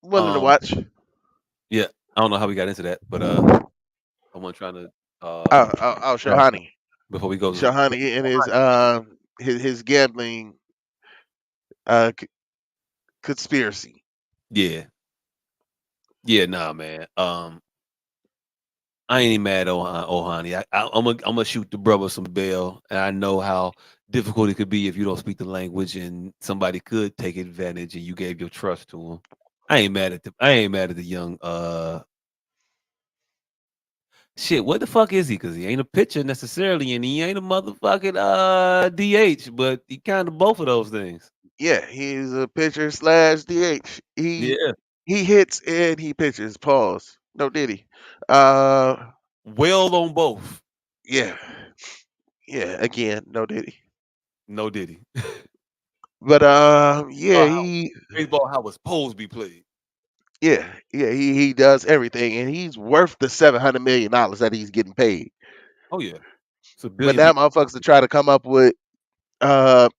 Willing to Um, watch. yeah, I don't know how we got into that, but I wasn't trying to distract Shohani. before we go to Shohani and his gambling c- conspiracy. yeah. Yeah, nah, man. I ain't even mad on Ohani. I'm gonna shoot the brother some bail, and I know how difficult it could be if you don't speak the language, and somebody could take advantage, and you gave your trust to him. I ain't mad at the young shit. What the fuck is he? Because he ain't a pitcher necessarily, and he ain't a motherfucking DH, but he kind of both of those things. Yeah, he's a pitcher slash DH. Yeah, He hits and he pitches. Pause. No diddy. Uh, well on both. yeah, yeah. Again, no diddy. No diddy. But yeah, How baseball how was supposed to be played. he does everything, and he's worth the $700 million that he's getting paid. Oh yeah, it's a But billion now people. motherfuckers to try to come up with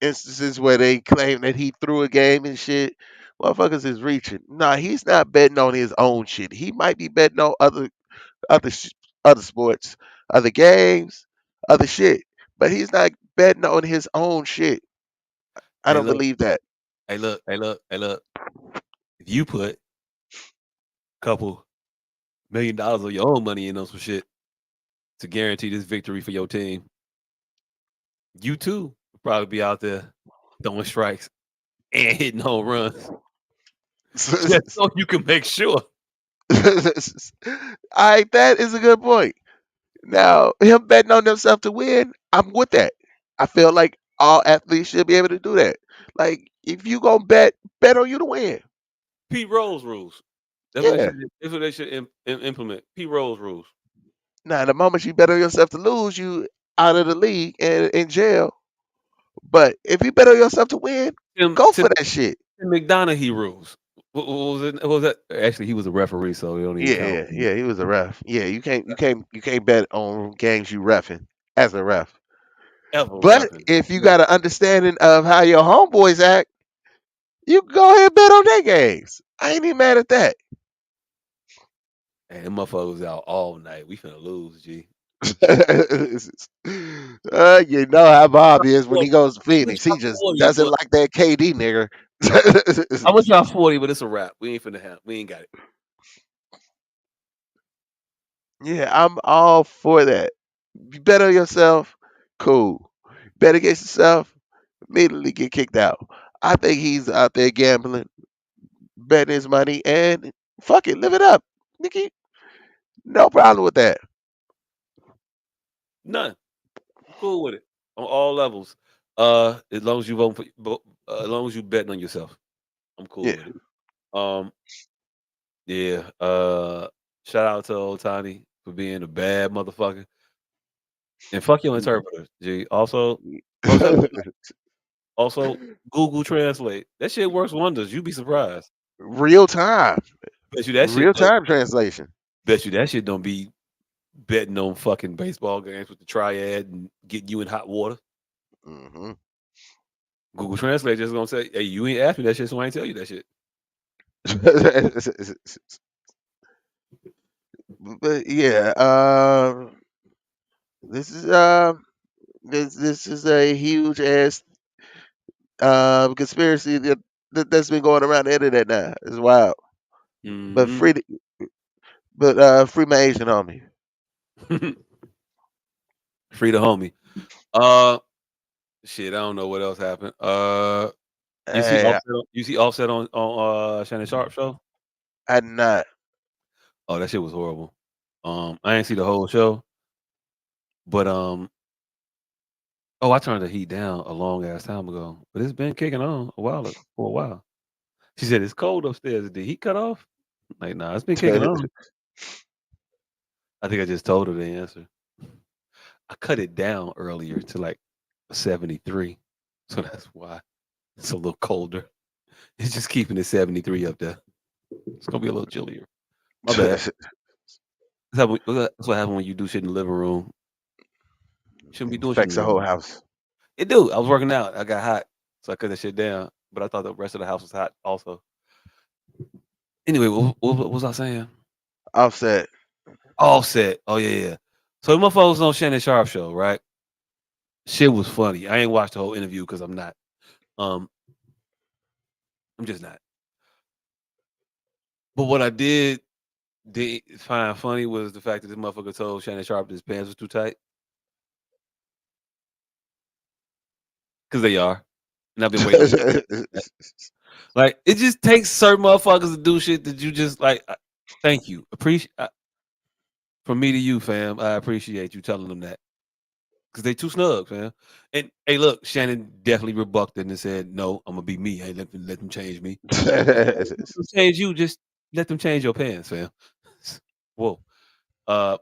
instances where they claim that he threw a game and shit. Motherfuckers is reaching. Nah, he's not betting on his own shit. He might be betting on other sh- other sports, other games, other shit. But he's not betting on his own shit. I Hey don't look, believe that. hey look. If you put a couple $1 million of your own money in on some shit to guarantee this victory for your team, you too will probably be out there throwing strikes and hitting home runs just so you can make sure. That is a good point. Now, him betting on himself to win, I'm with that. I feel like all athletes should be able to do that. Like, if you gonna bet on you to win. Pete Rose rules. Yeah. That's what they should implement. Pete Rose rules. Now, the moment you bet on yourself to lose, you out of the league and in jail. But if you bet on yourself to win, Tim, go Tim, for that shit. Tim McDonough rules. What was it? What was that? Actually, he was a referee, so it don't even count. Yeah. He was a ref. Yeah, you can't bet on games you refing as a ref. Ever But repping. if you got an understanding of how your homeboys act, you can go ahead and bet on their games. I ain't even mad at that. And them motherfuckers was out all night. We finna lose, G. You know how Bob is when he 40. goes to I wish Phoenix. I He just 40, doesn't but like that KD nigger. I wish I 40, but it's a wrap. We ain't finna have. We ain't got it. Yeah, I'm all for that. You bet on yourself, cool. Bet against yourself, immediately get kicked out. I think he's out there gambling, betting his money, and fuck it, live it up. Nikki, no problem with that. None. I'm cool with it on all levels. As long as you vote as long as you betting on yourself, I'm cool Yeah. with it. Um, yeah. Shout out to old Tiny for being a bad motherfucker, and fuck your interpreter, G. Also, Also, Google Translate. That shit works wonders. You'd be surprised. Real time. Bet you that shit. Real time translation. Bet you that shit don't be betting on fucking baseball games with the triad and getting you in hot water. Mm-hmm. Google Translate just gonna say, "Hey, you ain't asked me that shit, so I ain't tell you that shit." But yeah, this is this is a huge ass conspiracy that's been going around the internet now. It's wild. But Mm-hmm. free my Asian homie. Free the homie. Shit, I don't know what else happened. You see Hey, Offset? You see Offset on Shannon Sharp show? I not. Oh, that shit was horrible. I didn't see the whole show, but oh, I turned the heat down a long ass time ago, but it's been kicking on for a while. She said it's cold upstairs. Did the heat cut off? Like, nah, it's been kicking on. I think I just told her the answer. I cut it down earlier to like 73, so that's why it's a little colder. It's just keeping it 73 up there. It's gonna be a little chillier. My bad. That's what happens when you do shit in the living room. Shouldn't be doing shit in Affects the the living whole room. house. It do. I was working out. I got hot, so I cut that shit down. But I thought the rest of the house was hot also. Anyway, what was I saying? Offset. Offset. Oh yeah. So the motherfucker was on Shannon Sharp show, right? Shit was funny. I ain't watched the whole interview because I'm not. Um, I'm just not. But what I did find funny was the fact that this motherfucker told Shannon Sharp that his pants was too tight. Because they are. And I've been waiting on that. Like, it just takes certain motherfuckers to do shit that you just like. Thank you. Appreciate from me to you, fam. I appreciate you telling them that. Because they too snug, fam. And hey, look, Shannon definitely rebuked it and said, no, I'm gonna be me. Hey, let them change me. Let them change you, just let them change your pants, fam. Whoa. But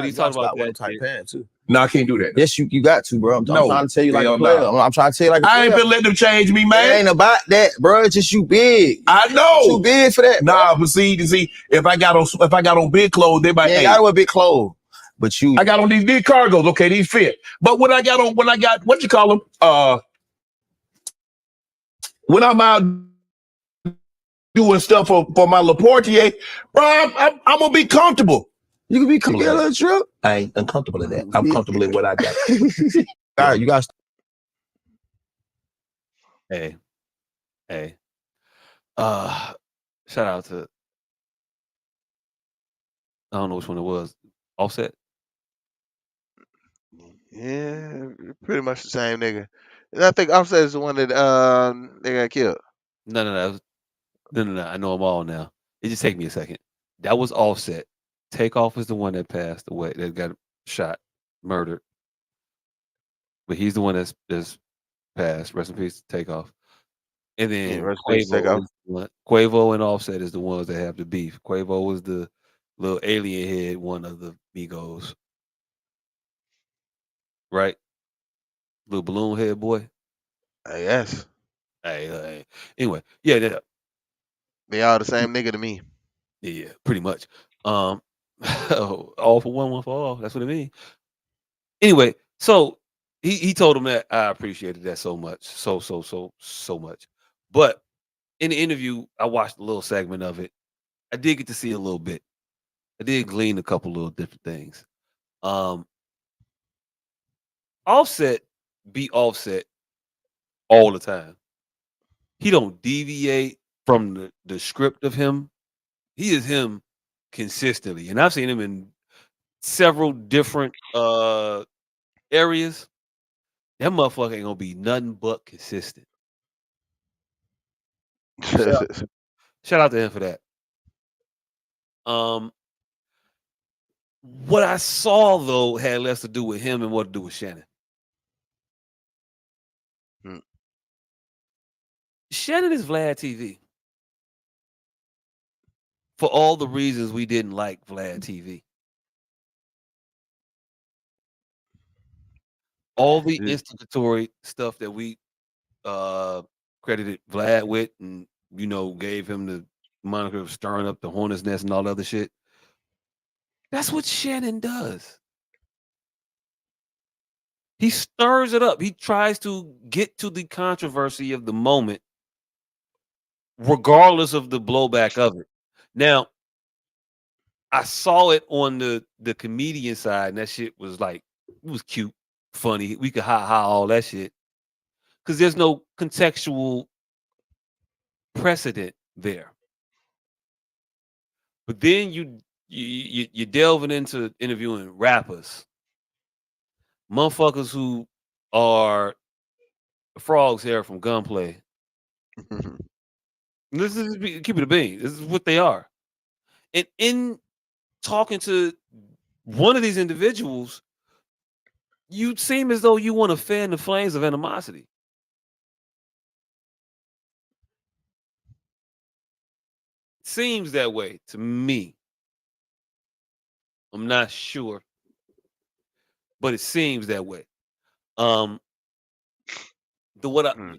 he's talking about that type shit. pants too. No, I can't do that. Yes, you got to, bro. I'm trying to tell you like a hell player. no. I'm trying to tell you like a player. I ain't been letting them change me, It man. ain't about that, bro. It's just you big. I know. You too big for that, bro. Nah, but see, if I got on big clothes, they might. You ain't gotta wear big clothes. But I got on these big cargos. Okay, these fit. But when I got what you call them? When I'm out doing stuff for my Laportier, bro, I'm gonna be comfortable. You can be comfortable. Yeah, trip. I ain't uncomfortable in that. I'm comfortable in what I got. All right, you guys. Hey. Shout out to I don't know which one it was. Offset. Yeah, pretty much the same nigga. And I think Offset is the one that they got killed. No. No. I know them all now. It just take me a second. That was Offset. Takeoff is the one that passed away, that got shot, murdered. But he's the one that's passed. Rest in peace, Takeoff. And Yeah, then rest in peace, Takeoff. Quavo and Offset is the ones that have the beef. Quavo was the little alien head, one of the Migos. Right? Little balloon head boy. Yes. Hey. Anyway, yeah. They all the same nigga to me. Yeah, pretty much. All for one for all. That's what it means. Anyway, so he told him that I appreciated that so much, so much. But in the interview, I watched a little segment of it. I did get to see a little bit. I did glean a couple little different things. Offset be Offset all the time. He don't deviate from the script of him. He is him consistently, and I've seen him in several different areas. That motherfucker ain't gonna be nothing but consistent. Shout out to him for that. What I saw though had less to do with him and more to do with Shannon. Shannon is Vlad TV. For all the reasons we didn't like Vlad TV. all the instigatory stuff that we credited Vlad with, and gave him the moniker of stirring up the hornet's nest and all the other shit. That's what Shannon does. He stirs it up. He tries to get to the controversy of the moment, regardless of the blowback of it. Now, I saw it on the comedian side, and that shit was like, it was cute, funny. We could ha all that shit. Because there's no contextual precedent there. But then you're delving into interviewing rappers, motherfuckers who are frogs here from Gunplay. This is keep it a bean. This is what they are. And in talking to one of these individuals, you seem as though you want to fan the flames of animosity. Seems that way to me. I'm not sure, but it seems that way. The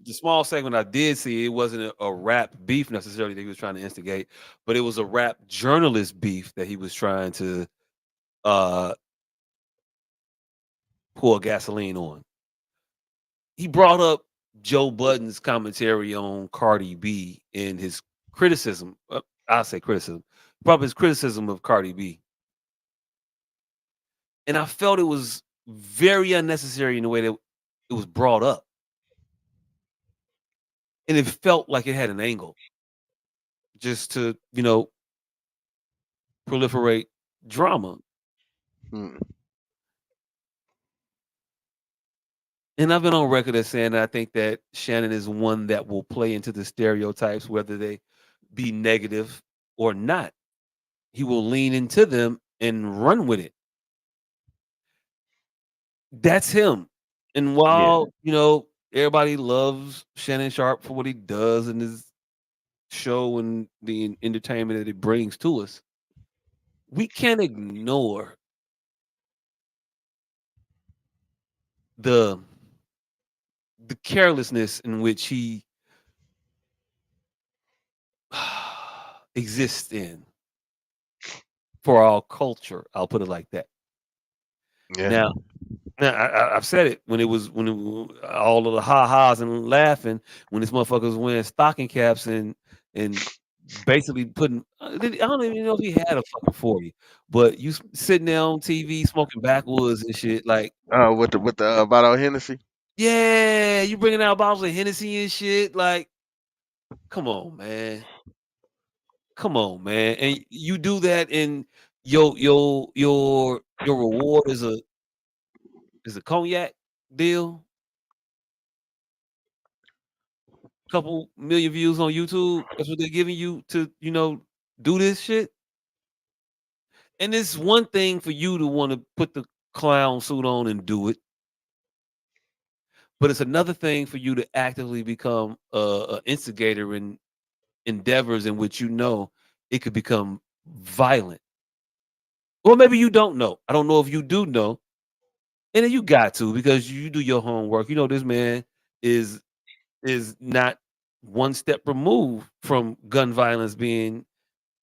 small segment I did see, it wasn't a rap beef necessarily that he was trying to instigate, but it was a rap journalist beef that he was trying to pour gasoline on. He brought up Joe Budden's commentary on Cardi B and his criticism. I'll say criticism. Probably his criticism of Cardi B. And I felt it was very unnecessary in the way that it was brought up. And it felt like it had an angle just to, proliferate drama. And I've been on record as saying that I think that Shannon is one that will play into the stereotypes, whether they be negative or not. He will lean into them and run with it. That's him. And while, everybody loves Shannon Sharp for what he does in his show and the entertainment that it brings to us, we can't ignore the carelessness in which he exists in for our culture. I'll put it like that. Yeah. Now I've said it when it was all of the ha-has and laughing when this motherfucker was wearing stocking caps and basically putting. I don't even know if he had a fucking 40, but you sitting there on TV smoking backwoods and shit like. With the bottle of Hennessy. Yeah, you bringing out bottles of Hennessy and shit. Like, come on, man. Come on, man. And you do that, and your reward is a cognac deal. Couple million views on YouTube. That's what they're giving you to, do this shit. And it's one thing for you to want to put the clown suit on and do it. But it's another thing for you to actively become an instigator in endeavors in which it could become violent. Or maybe you don't know. I don't know if you do know. And then you got to, because you do your homework. This man is not one step removed from gun violence being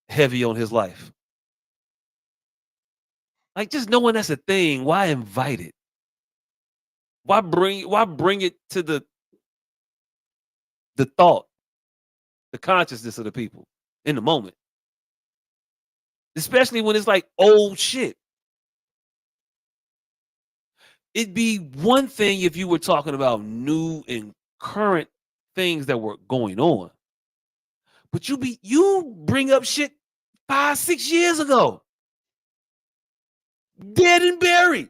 heavy on his life. Like, just knowing that's a thing, why invite it? Why bring it to the thought, the consciousness of the people in the moment? Especially when it's like old shit. It'd be one thing if you were talking about new and current things that were going on. But you bring up shit 5-6 years ago. Dead and buried.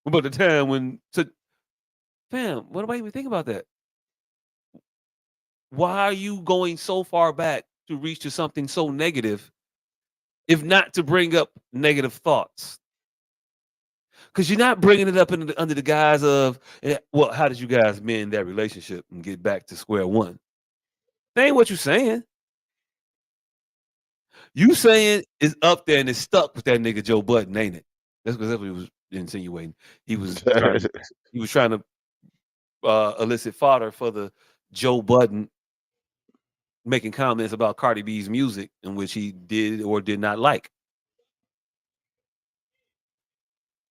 About the time when fam, what do I even think about that? Why are you going so far back to reach to something so negative, if not to bring up negative thoughts? Because you're not bringing it up under the guise of, well, how did you guys mend that relationship and get back to square one? That ain't what you're saying. You saying it's up there and it's stuck with that nigga Joe Budden, ain't it? That's what he was insinuating. He was trying to elicit fodder for the Joe Budden making comments about Cardi B's music, in which he did or did not like.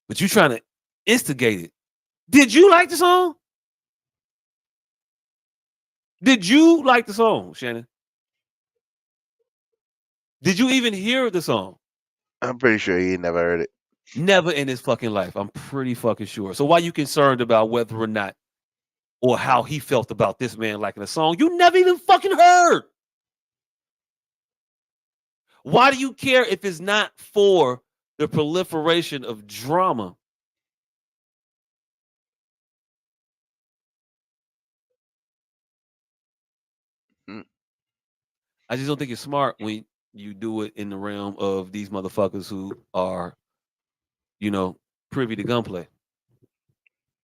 But you trying to instigate it. Did you like the song? Did you like the song, Shannon? Did you even hear the song? I'm pretty sure he never heard it. Never in his fucking life. I'm pretty fucking sure. So why are you concerned about whether or not or how he felt about this man liking a song you never even fucking heard? Why do you care if it's not for the proliferation of drama? I just don't think it's smart when you do it in the realm of these motherfuckers who are, privy to gunplay.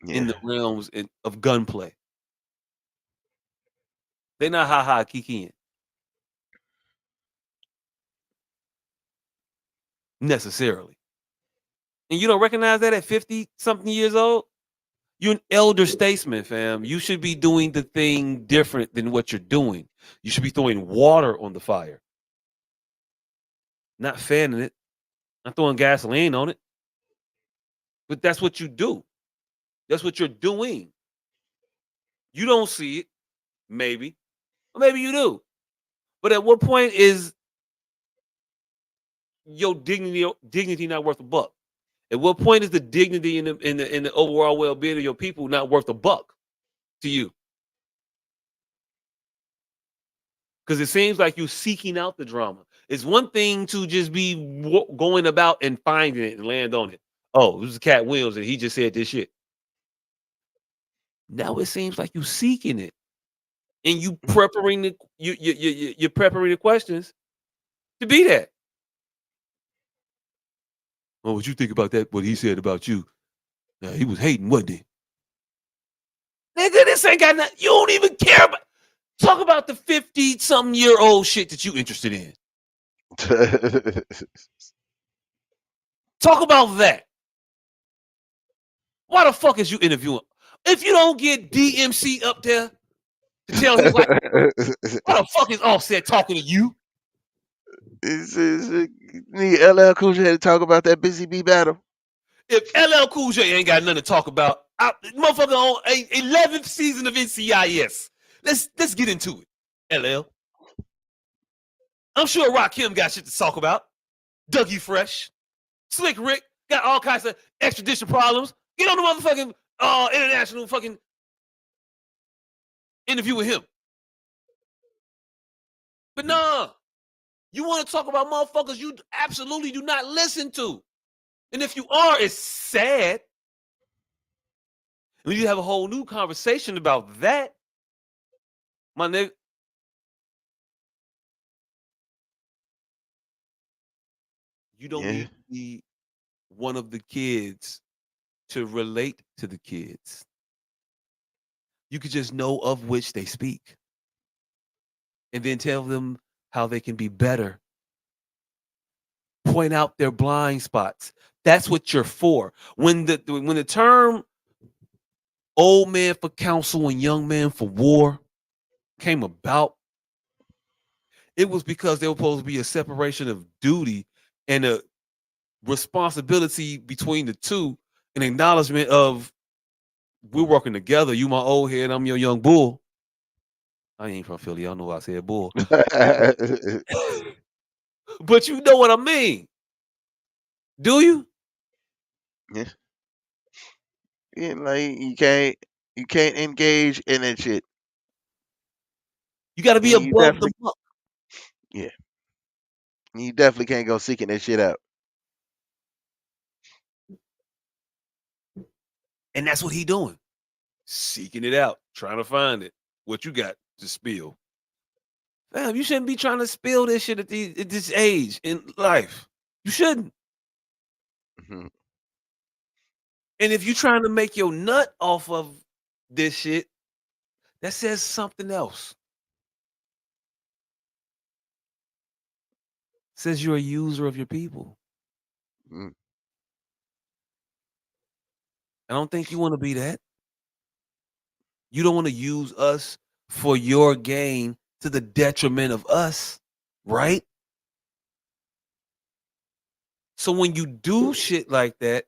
Yeah. In the realms of gunplay. They're not ha-ha kikiing. Necessarily. And you don't recognize that at 50-something years old? You're an elder statesman, fam. You should be doing the thing different than what you're doing. You should be throwing water on the fire. Not fanning it. Not throwing gasoline on it. But that's what you do. That's what you're doing. You don't see it. Maybe. Or maybe you do. But at what point is your dignity not worth a buck? At what point is the dignity in the overall well-being of your people not worth a buck to you? Because it seems like you're seeking out the drama. It's one thing to just be going about and finding it and land on it. Oh, this is Cat Williams and he just said this shit. Now it seems like you're seeking it, and you're preparing the questions to be that. Oh, what you think about that? What he said about you? Now, he was hating, wasn't he? Nigga, this ain't got nothing. You don't even care about. Talk about the 50-something-year-old shit that you interested in. Talk about that. Why the fuck is you interviewing? If you don't get DMC up there to tell his life, why the fuck is Offset talking to you? Need LL Cool J to talk about that Busy Bee battle. If LL Cool J ain't got nothing to talk about, motherfucker on 11th season of NCIS. Let's get into it, LL. I'm sure Rakim got shit to talk about. Dougie Fresh, Slick Rick got all kinds of extradition problems. Get on the motherfucking international fucking interview with him. But nah, you want to talk about motherfuckers you absolutely do not listen to. And if you are, it's sad. We need to have a whole new conversation about that, my nigga. You don't need to be one of the kids to relate to the kids. You could just know of which they speak. And then tell them how they can be better. Point out their blind spots. That's what you're for. When the term old man for counsel and young man for war came about, it was because there was supposed to be a separation of duty and a responsibility between the two, an acknowledgement of we're working together. You my old head, I'm your young bull. I ain't from Philly. I know I said bull. But you know what I mean. Do you? Yeah. Yeah, like you can't engage in that shit. You got to be above the muck. Yeah. You definitely can't go seeking that shit out. And that's what he doing. Seeking it out, trying to find it. What you got to spill? Fam, you shouldn't be trying to spill this shit at this age in life. You shouldn't. Mm-hmm. And if you're trying to make your nut off of this shit, that says something else. Says you're a user of your people. Mm. I don't think you want to be that. You don't want to use us for your gain to the detriment of us, right? So when you do shit like that,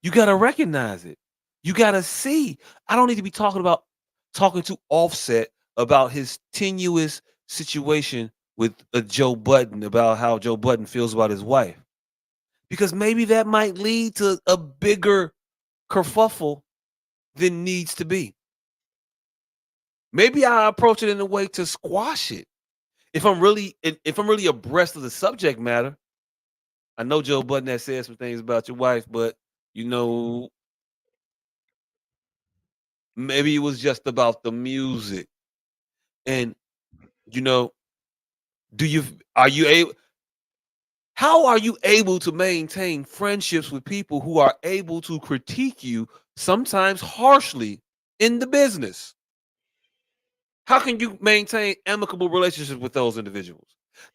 you got to recognize it. You got to see. I don't need to be talking to Offset about his tenuous situation with Joe Budden, about how Joe Budden feels about his wife. Because maybe that might lead to a bigger kerfuffle than needs to be. Maybe I approach it in a way to squash it. If I'm really abreast of the subject matter. I know Joe Budden has said some things about your wife, but you know, maybe it was just about the music. And you know, how are you able to maintain friendships with people who are able to critique you sometimes harshly in the business? How can you maintain amicable relationships with those individuals?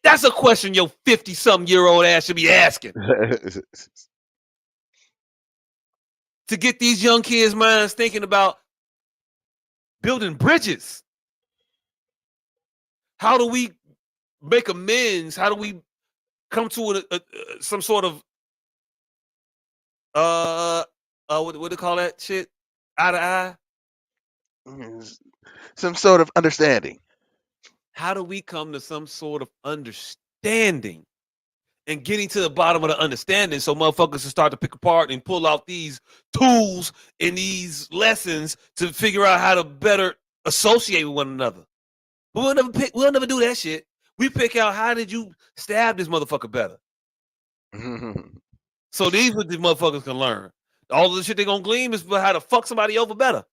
That's a question your 50-something-year-old ass should be asking. To get these young kids' minds thinking about building bridges. How do we make amends? How do we come to some sort of what do they call that shit? Eye to eye? Some sort of understanding. How do we come to some sort of understanding and getting to the bottom of the understanding so motherfuckers can start to pick apart and pull out these tools and these lessons to figure out how to better associate with one another? But we'll never do that shit. We pick out, how did you stab this motherfucker better? So these what these motherfuckers can learn. All of the shit they gonna glean is for how to fuck somebody over better.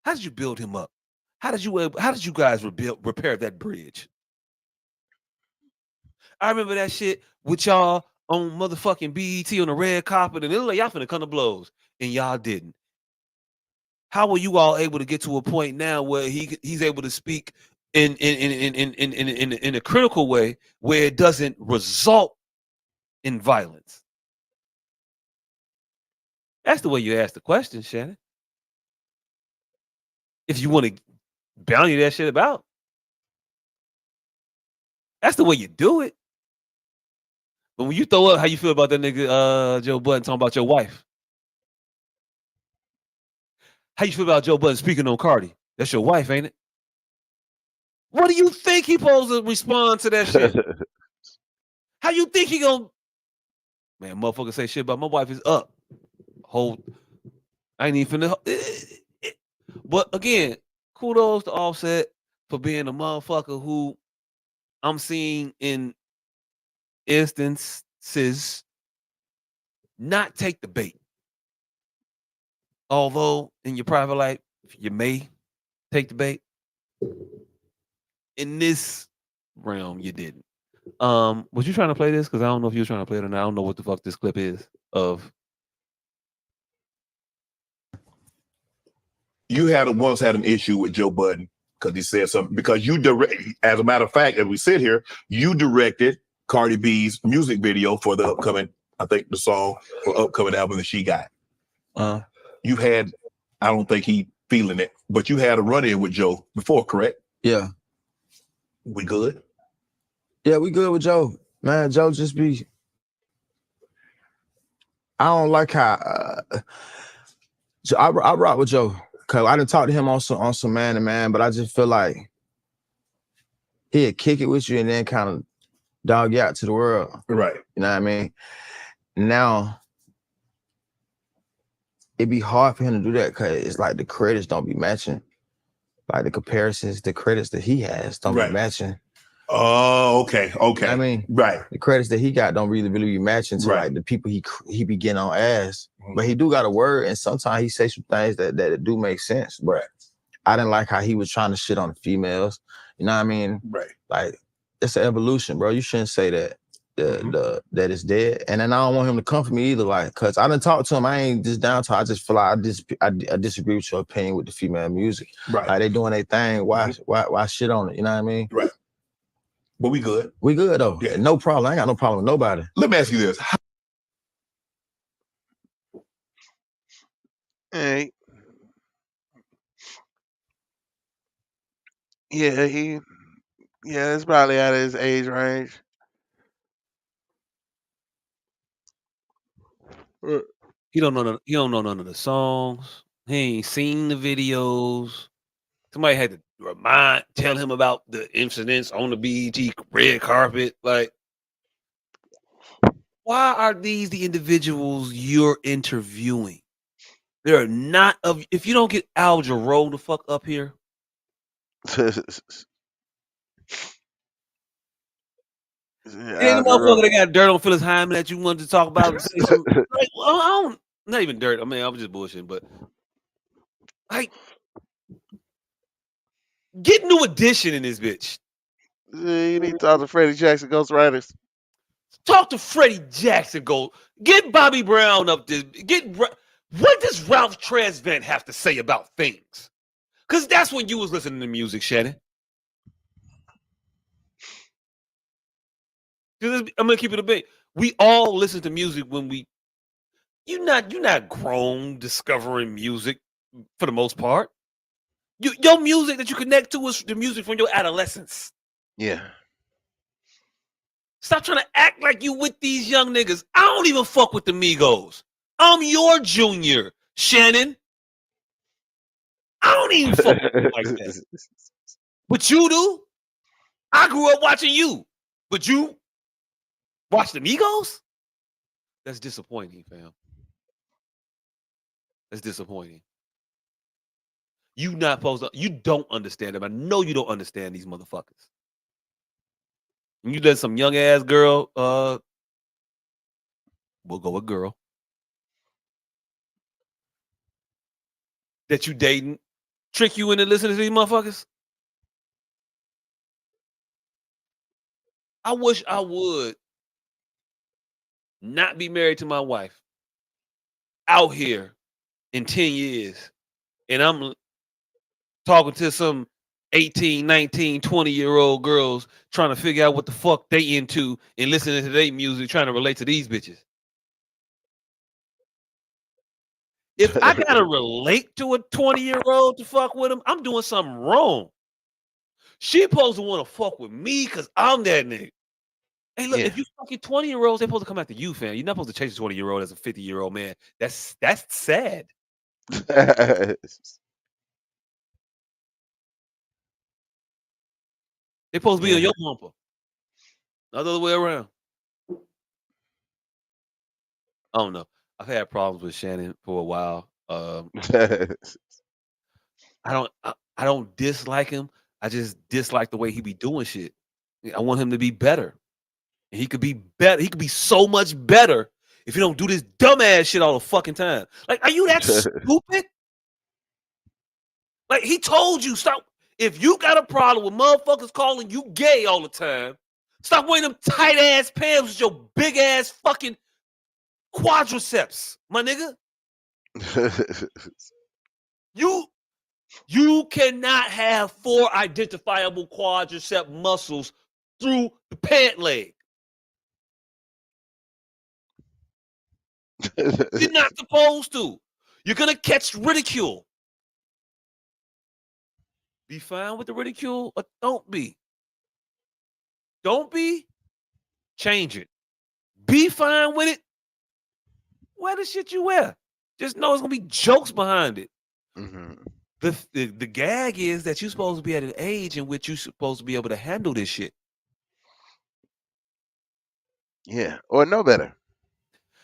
How did you build him up? How did you guys repair that bridge? I remember that shit with y'all on motherfucking BET on the red carpet, and it looked like y'all finna come to blows, and y'all didn't. How were you all able to get to a point now where he's able to speak in a critical way where it doesn't result in violence? That's the way you ask the question, Shannon. If you want to bounty that shit about, that's the way you do it. But when you throw up how you feel about that nigga Joe Budden talking about your wife, how you feel about Joe Budden speaking on Cardi? That's your wife, ain't it? What do you think he supposed to respond to that shit? How you think he gonna? Man, motherfucker say shit about my wife is up. I ain't even finna. But again, kudos to Offset for being a motherfucker who I'm seeing in instances not take the bait. Although in your private life, you may take the bait. In this realm, you didn't. Was you trying to play this? Because I don't know if you were trying to play it or not. I don't know what the fuck this clip is of. You once had an issue with Joe Budden because he said something. Because as a matter of fact, as we sit here, you directed Cardi B's music video for the upcoming, I think the song for upcoming album that she got. You had, I don't think he feeling it, but you had a run-in with Joe before, correct? Yeah. We good? Yeah, we good with Joe. Man, Joe just be, I don't like how, I rock with Joe. Cause I done talked to him on some man to man, but I just feel like he'd kick it with you and then kind of dog you out to the world. Right. You know what I mean? Now, it'd be hard for him to do that because it's like the credits don't be matching. Like the comparisons, the credits that he has don't be matching. Oh, okay. You know what I mean? Right. The credits that he got don't really be matching to like the people he be getting on ass. But he do got a word, and sometimes he say some things that do make sense. But I didn't like how he was trying to shit on the females. You know what I mean? Right. Like, it's an evolution, bro. You shouldn't say that that it's dead. And then I don't want him to come for me either, like, cause I done talked to him. I ain't just down to. I just feel like I disagree with your opinion with the female music. Right. Like they doing their thing. Why shit on it? You know what I mean? Right. But we good. We good though. Yeah. No problem. I ain't got no problem with nobody. Let me ask you this. Hey. Yeah, it's probably out of his age range. He don't know none of the songs. He ain't seen the videos. Somebody had to tell him about the incidents on the BET red carpet. Like, why are these the individuals you're interviewing? They're not of. If you don't get Al Jarreau the fuck up here, it ain't the motherfucker that got dirt on Phyllis Hyman that you wanted to talk about and say some. Like, well, I don't. Not even dirt. I mean, I was just bullshitting, but like, get New Edition in this bitch. You need to talk to Freddie Jackson Ghostwriters. Talk to Freddie Jackson. Go get Bobby Brown up there. What does Ralph Tresvant have to say about things? Because that's when you was listening to music, Shannon. I'm gonna keep it a bit. We all listen to music when you're not grown discovering music for the most part. Your music that you connect to is the music from your adolescence. Yeah. Stop trying to act like you with these young niggas. I don't even fuck with the Migos. I'm your junior, Shannon. I don't even fuck with you like that. But you do. I grew up watching you. But you watch the Migos? That's disappointing, fam. That's disappointing. You don't understand them. I know you don't understand these motherfuckers. And you let some young ass girl, we'll go with girl, that you dating, trick you into listening to these motherfuckers? I wish I would not be married to my wife out here in 10 years. And I'm talking to some 18, 19, 20-year-old girls trying to figure out what the fuck they into and listening to their music, trying to relate to these bitches. If I gotta relate to a 20-year-old to fuck with him, I'm doing something wrong. She supposed to want to fuck with me because I'm that nigga. Hey, look, if you fucking 20-year-olds, they're supposed to come after you, fam. You're not supposed to chase a 20-year-old as a 50-year-old man. That's sad. They're supposed to be on your bumper. Not the other way around. I don't know. I've had problems with Shannon for a while. I don't dislike him. I just dislike the way he be doing shit. I want him to be better. And he could be better. He could be so much better if you don't do this dumbass shit all the fucking time. Like, are you that stupid? Like, he told you, stop. If you got a problem with motherfuckers calling you gay all the time, stop wearing them tight ass pants with your big ass fucking quadriceps, my nigga. You cannot have 4 identifiable quadricep muscles through the pant leg. You're not supposed to. You're gonna catch ridicule. Be fine with the ridicule or don't be. Don't be. Change it. Be fine with it. Wear the shit you wear. Just know it's gonna be jokes behind it. Mm-hmm. The gag is that you're supposed to be at an age in which you're supposed to be able to handle this shit. Yeah, or know better.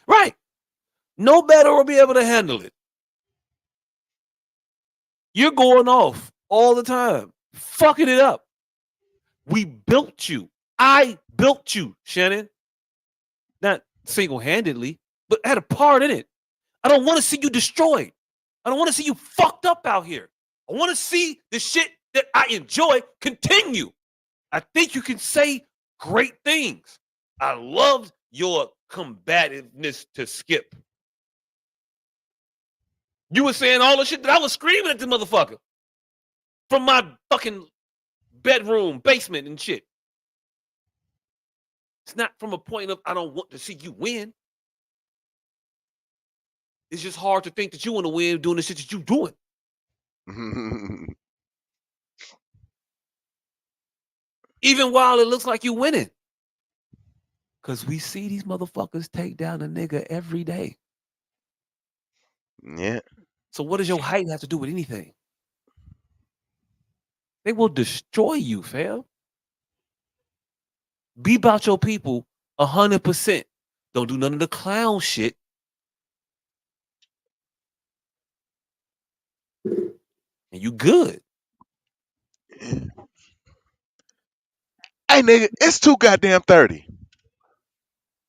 Right. Know better or be able to handle it. You're going off all the time, fucking it up. We built you. I built you, Shannon. Not single-handedly, but had a part in it. I don't want to see you destroyed. I don't want to see you fucked up out here. I want to see the shit that I enjoy continue. I think you can say great things. I loved your combativeness to Skip. You were saying all the shit that I was screaming at the motherfucker from my fucking bedroom, basement, and shit. It's not from a point of I don't want to see you win. It's just hard to think that you want to win doing the shit that you doing. Even while it looks like you winning. Because we see these motherfuckers take down a nigga every day. Yeah. So what does your height have to do with anything? They will destroy you, fam. Be about your people 100%. Don't do none of the clown shit. And you good. Hey nigga, it's 2 goddamn 30.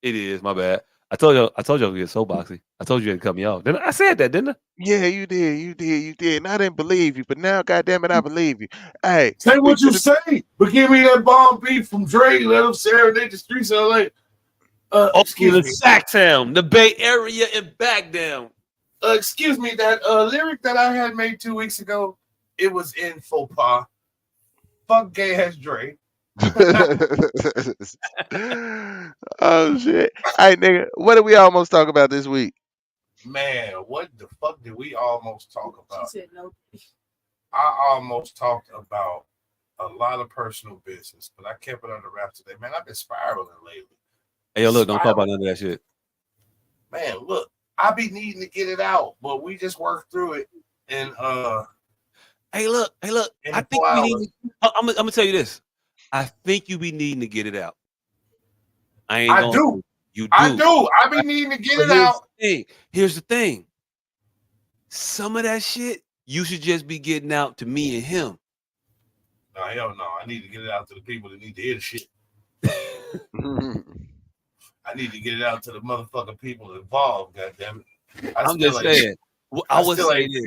It is, my bad. I told you to get so boxy. I told you to cut me off. I said that, didn't I? Yeah, you did. And I didn't believe you, but now, goddamn it, I believe you. Hey, say what you say, but give me that bomb beat from Dre. Let him serenade the streets of LA. Excuse me, Sacktown, the Bay Area, and back down. Excuse me, that lyric that I had made 2 weeks ago, it was in faux pas. Fuck gay ass Dre. Oh shit! Hey nigga, what did we almost talk about this week? Man, what the fuck did we almost talk about? She said no. I almost talked about a lot of personal business, but I kept it under wraps today. Man, I've been spiraling lately. Hey, yo, look, don't talk about none of that shit. Man, look, I be needing to get it out, but we just work through it. And hey, look. I think we need. I'm gonna tell you this. I think you be needing to get it out. I do. You do. I do. I be needing to get it out. Here's the thing. Some of that shit you should just be getting out to me and him. No, hell no. I need to get it out to the people that need to hear the shit. I need to get it out to the motherfucking people involved, goddammit. I'm just saying. I was saying this.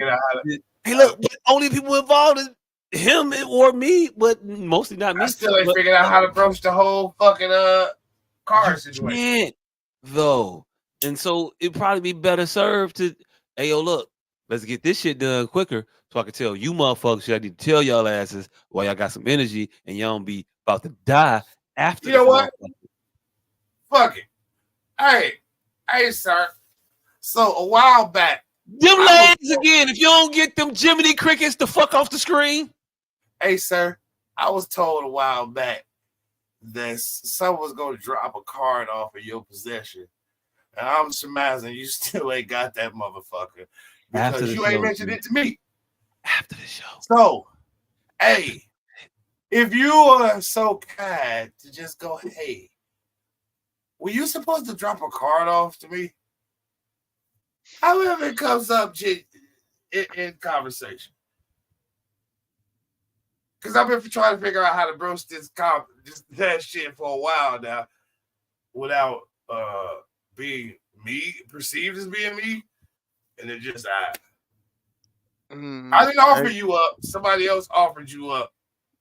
Hey, look, but only people involved is him or me, but mostly not me. I still ain't figured out how to broach the whole fucking car situation. Can't, though. And so it'd probably be better served to, hey, yo, look, let's get this shit done quicker so I can tell you motherfuckers shit I need to tell y'all asses while y'all got some energy and y'all don't be about to die after. You know what? Fuck it. Hey, sir. So a while back. Them legs again. If you don't get them Jiminy Crickets the fuck off the screen. Hey, sir. I was told a while back that someone was going to drop a card off of your possession. And I'm surmising you still ain't got that motherfucker. Because you ain't mentioned it to me. After the show. So, hey, if you are so kind to just go, hey, were you supposed to drop a card off to me? However it comes up in conversation. Because I've been trying to figure out how to broach that shit for a while now without being me, perceived as being me. And it just, I didn't offer you up. Somebody else offered you up.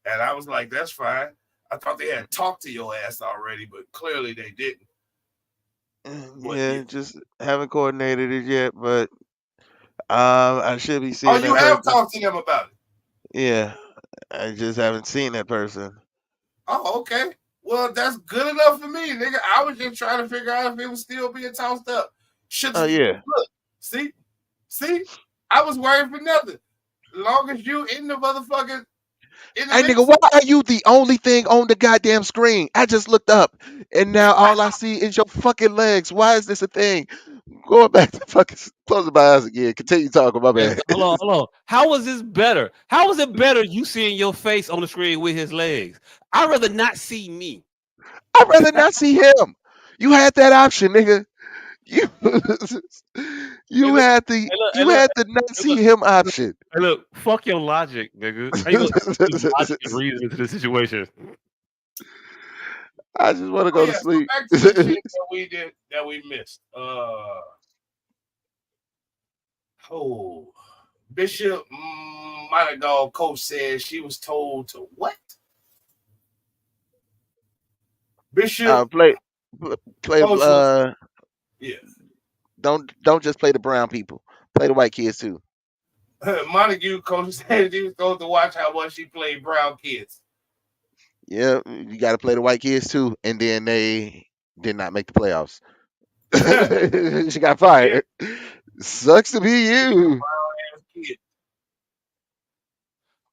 And I was like, that's fine. I thought they had talked to your ass already, but clearly they didn't. Yeah, just haven't coordinated it yet, but I should be seeing. Oh, you have talked to them about it? Yeah, I just haven't seen that person. Oh, okay. Well, that's good enough for me, nigga. I was just trying to figure out if it was still being tossed up. Yeah. Look, see, I was worried for nothing. As long as you in the motherfucking. Hey, nigga, why are you the only thing on the goddamn screen? I just looked up, and now all I see is your fucking legs. Why is this a thing? Going back to fucking closing my eyes again. Continue talking, my bad. Hold on. How was this better? How was it better you seeing your face on the screen with his legs? I'd rather not see me. I'd rather not see him. You had that option, nigga. You had the not see him option. Hey, look, fuck your logic, nigga. How you gonna logic and reason into this situation? I just want to go to sleep. So back to the shit that we missed. Bishop Monagal coach said she was told to what? Bishop play. Yeah. Don't just play the brown people. Play the white kids too. Montague coach said he was told to watch how much she played brown kids. Yeah, you got to play the white kids too, and then they did not make the playoffs. She got fired. Sucks to be you.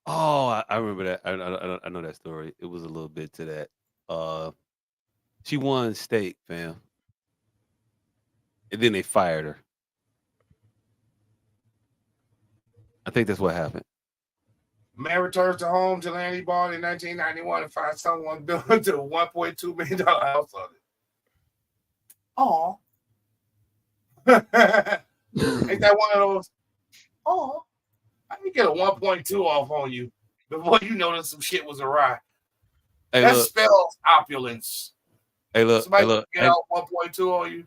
Oh, I remember that. I know that story. It was a little bit to that. She won state, fam, and then they fired her. I think that's what happened. Man returns to home to land he bought in 1991 and finds someone built a $1.2 million house on it. Oh, ain't that one of those? Oh, I can get a 1.2 off on you before you notice some shit was awry. Hey, That look. spells opulence. Hey, look. Somebody Hey, look. get out 1.2 on you.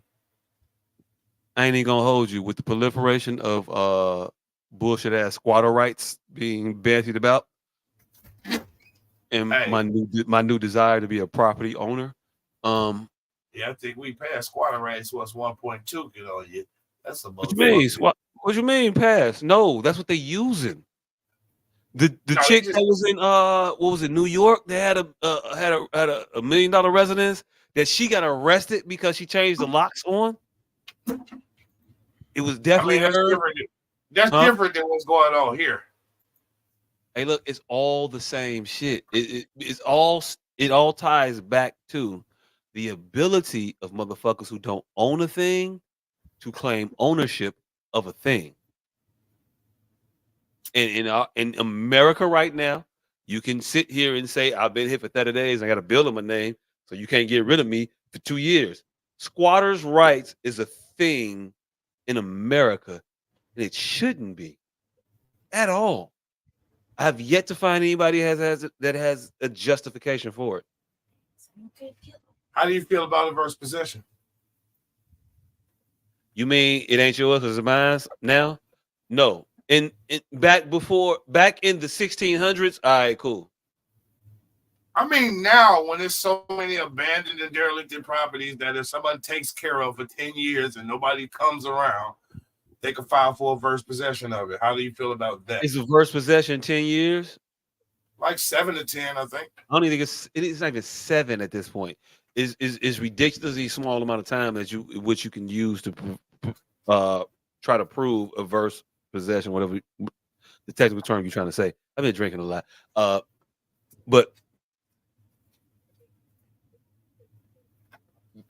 I ain't even gonna hold you with the proliferation of bullshit ass squatter rights being bandied about, and my new desire to be a property owner. Yeah, I think we passed squatter rights was 1.2 get on you. That's a What you mean? What you mean pass? No, that's what they using. The chick that was in what was it, New York? They had a $1 million residence that she got arrested because she changed the locks on. It was definitely that's her. different. That's different than what's going on here. Hey, look, it's all the same shit. It all ties back to the ability of motherfuckers who don't own a thing to claim ownership of a thing. And in America right now, you can sit here and say, I've been here for 30 days. I got a bill in my name, so you can't get rid of me for 2 years. Squatters' rights is a thing in America, and it shouldn't be at all. I have yet to find anybody that has a justification for it. How do you feel about adverse possession? You mean it ain't yours, it's mine now? No. And back in the 1600s, all right, cool. I mean, now when there's so many abandoned and derelict properties that if somebody takes care of for 10 years and nobody comes around, they can file for adverse possession of it. How do you feel about that? Is adverse possession 10 years? Like 7 to 10, I think. I don't even think it's not even 7 at this point. Is ridiculously small amount of time that you can use to try to prove adverse possession, whatever the technical term you're trying to say. I've been drinking a lot, but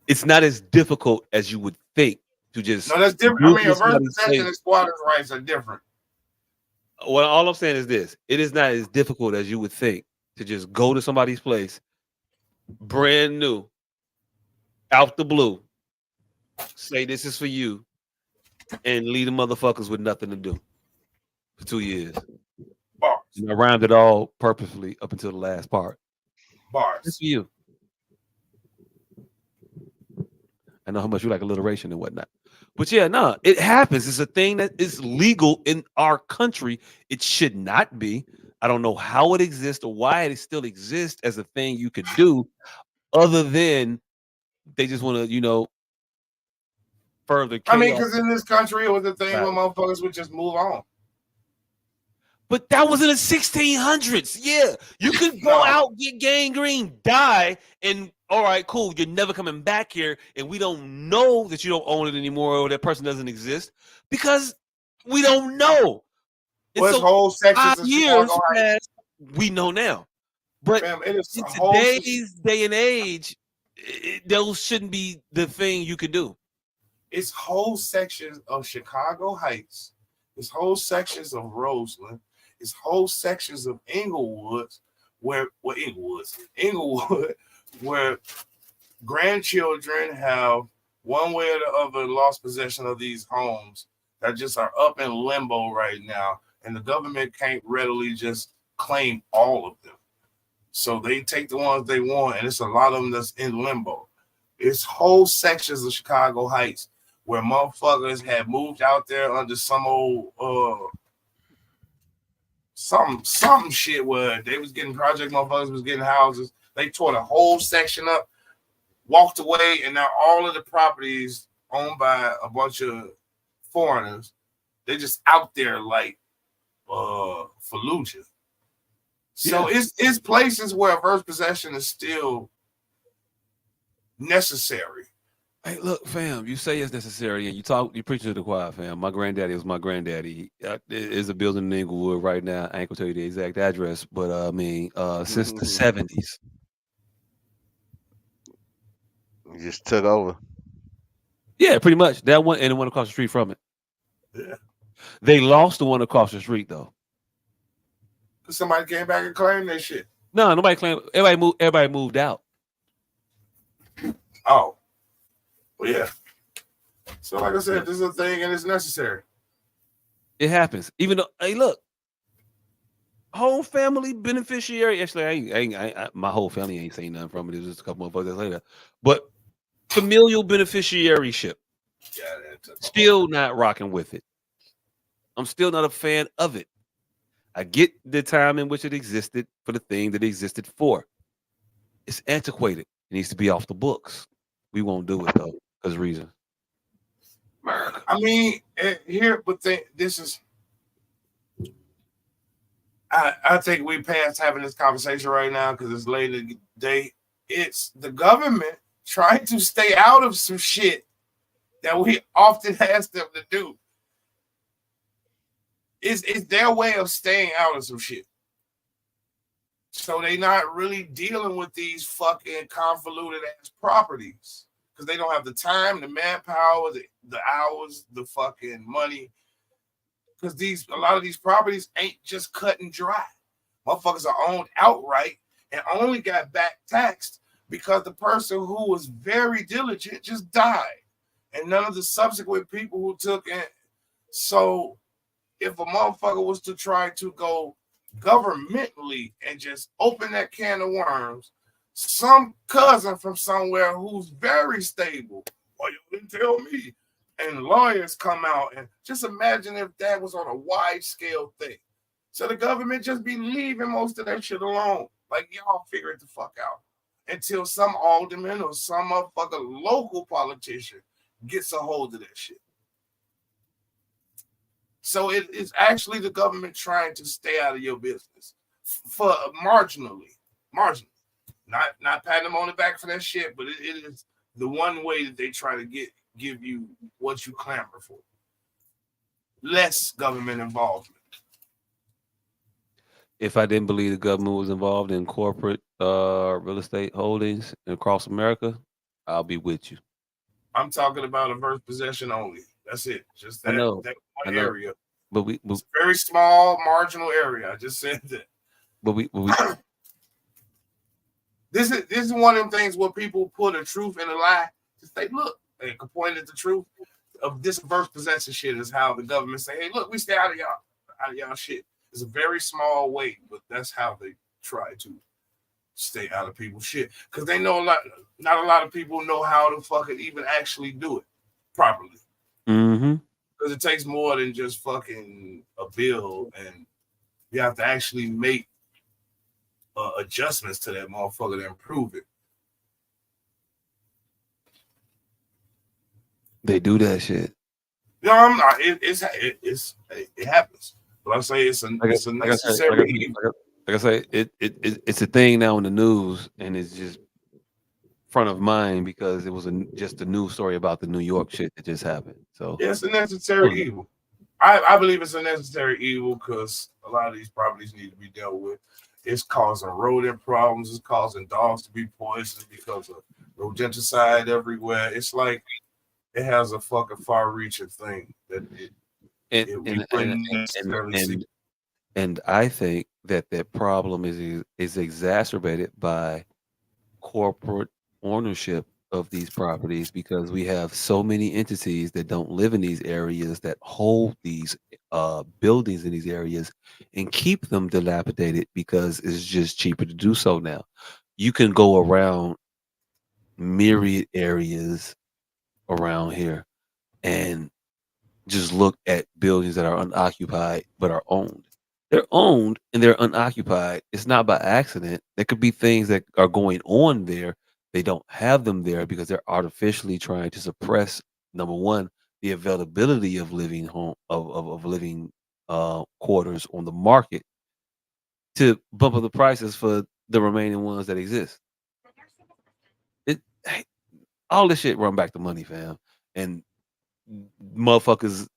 it's not as difficult as you would think to just. No, that's different. I mean, adverse possession and squatters' rights are different. Well, all I'm saying is this: it is not as difficult as you would think to just go to somebody's place, brand new, out the blue, say this is for you, and leave the motherfuckers with nothing to do for 2 years. Bars. And I rhymed it all purposefully up until the last part. Bars. It's for you. I know how much you like alliteration and whatnot. But yeah, no, it happens. It's a thing that is legal in our country. It should not be. I don't know how it exists or why it still exists as a thing you could do, other than they just want to, further chaos. I mean, because in this country, it was a thing where motherfuckers would just move on. But that was in the 1600s. Yeah, you could go out, get gangrene, die, and all right, cool. You're never coming back here, and we don't know that you don't own it anymore or that person doesn't exist because we don't know. Well, it's whole sections of years Chicago past, we know now. But in today's day and age, those shouldn't be the thing you could do. It's whole sections of Chicago Heights. It's whole sections of Roseland. It's whole sections of Inglewood, where grandchildren have one way or the other lost possession of these homes that just are up in limbo right now, and the government can't readily just claim all of them. So they take the ones they want, and it's a lot of them that's in limbo. It's whole sections of Chicago Heights where motherfuckers had moved out there under some old some shit where they was getting project motherfuckers was getting houses. They tore the whole section up, walked away, and now all of the properties owned by a bunch of foreigners, they just out there like Fallujah. So it's places where adverse possession is still necessary. Hey, look, fam, you say it's necessary, and you preach to the choir, fam. My granddaddy was my granddaddy. Is a building in Inglewood right now. I ain't gonna tell you the exact address, but I mean, since the 70s. You just took over. Yeah, pretty much. That one and the one across the street from it. Yeah. They lost the one across the street though. Somebody came back and claimed that shit. No, nobody claimed. Everybody moved out. Oh, well, yeah. So, like I said, this is a thing and it's necessary. It happens. Even though, hey, look, whole family beneficiary. Actually, my whole family ain't saying nothing from it. It was just a couple motherfuckers later. But familial beneficiaryship. Still not rocking with it. I'm still not a fan of it. I get the time in which it existed for the thing that it existed for. It's antiquated. It needs to be off the books. We won't do it though, because reason. I mean, here, but this is. I think we past having this conversation right now because it's late in the day. It's the government trying to stay out of some shit that we often ask them to do. It's their way of staying out of some shit. So they're not really dealing with these fucking convoluted ass properties because they don't have the time, the manpower, the hours, the fucking money. Because a lot of these properties ain't just cut and dry. Motherfuckers are owned outright and only got back taxed because the person who was very diligent just died. And none of the subsequent people who took it. So if a motherfucker was to try to go governmentally and just open that can of worms, some cousin from somewhere who's very stable, well, you didn't tell me, and lawyers come out and just imagine if that was on a wide scale thing. So the government just be leaving most of that shit alone. Like, y'all figure it the fuck out until some alderman or some motherfucker local politician gets a hold of that shit. So it's actually the government trying to stay out of your business for marginally, not patting them on the back for that shit, but it is the one way that they try to give you what you clamor for. Less government involvement. If I didn't believe the government was involved in corporate real estate holdings across America, I'll be with you. I'm talking about averse possession only. That's it. Just that one area. But it's a very small marginal area. I just said that. But we This is one of them things where people put a truth in a lie. Just say, look, they can point at the truth of this averse possession shit is how the government say, hey, look, we stay out of y'all shit. It's a very small way, but that's how they try to stay out of people's shit. Because they know not a lot of people know how to fucking even actually do it properly. Mm-hmm. Because it takes more than just fucking a bill, and you have to actually make adjustments to that motherfucker to improve it. They do that shit. No, I'm not. It happens. But I say it's a necessary evil. Like I say, it's a thing now in the news, and it's just front of mind because it was just a news story about the New York shit that just happened. So yeah, it's a necessary evil. I believe it's a necessary evil because a lot of these properties need to be dealt with. It's causing rodent problems. It's causing dogs to be poisoned because of rodenticide everywhere. It's like it has a fucking far-reaching thing that and I think that problem is exacerbated by corporate ownership of these properties because we have so many entities that don't live in these areas that hold these buildings in these areas and keep them dilapidated because it's just cheaper to do so now. You can go around myriad areas around here and just look at buildings that are unoccupied but are owned. They're owned and they're unoccupied. It's not by accident. There could be things that are going on there. They don't have them there because they're artificially trying to suppress, number one, the availability of living living quarters on the market to bump up the prices for the remaining ones that exist. All this shit run back to money, fam, and motherfuckers'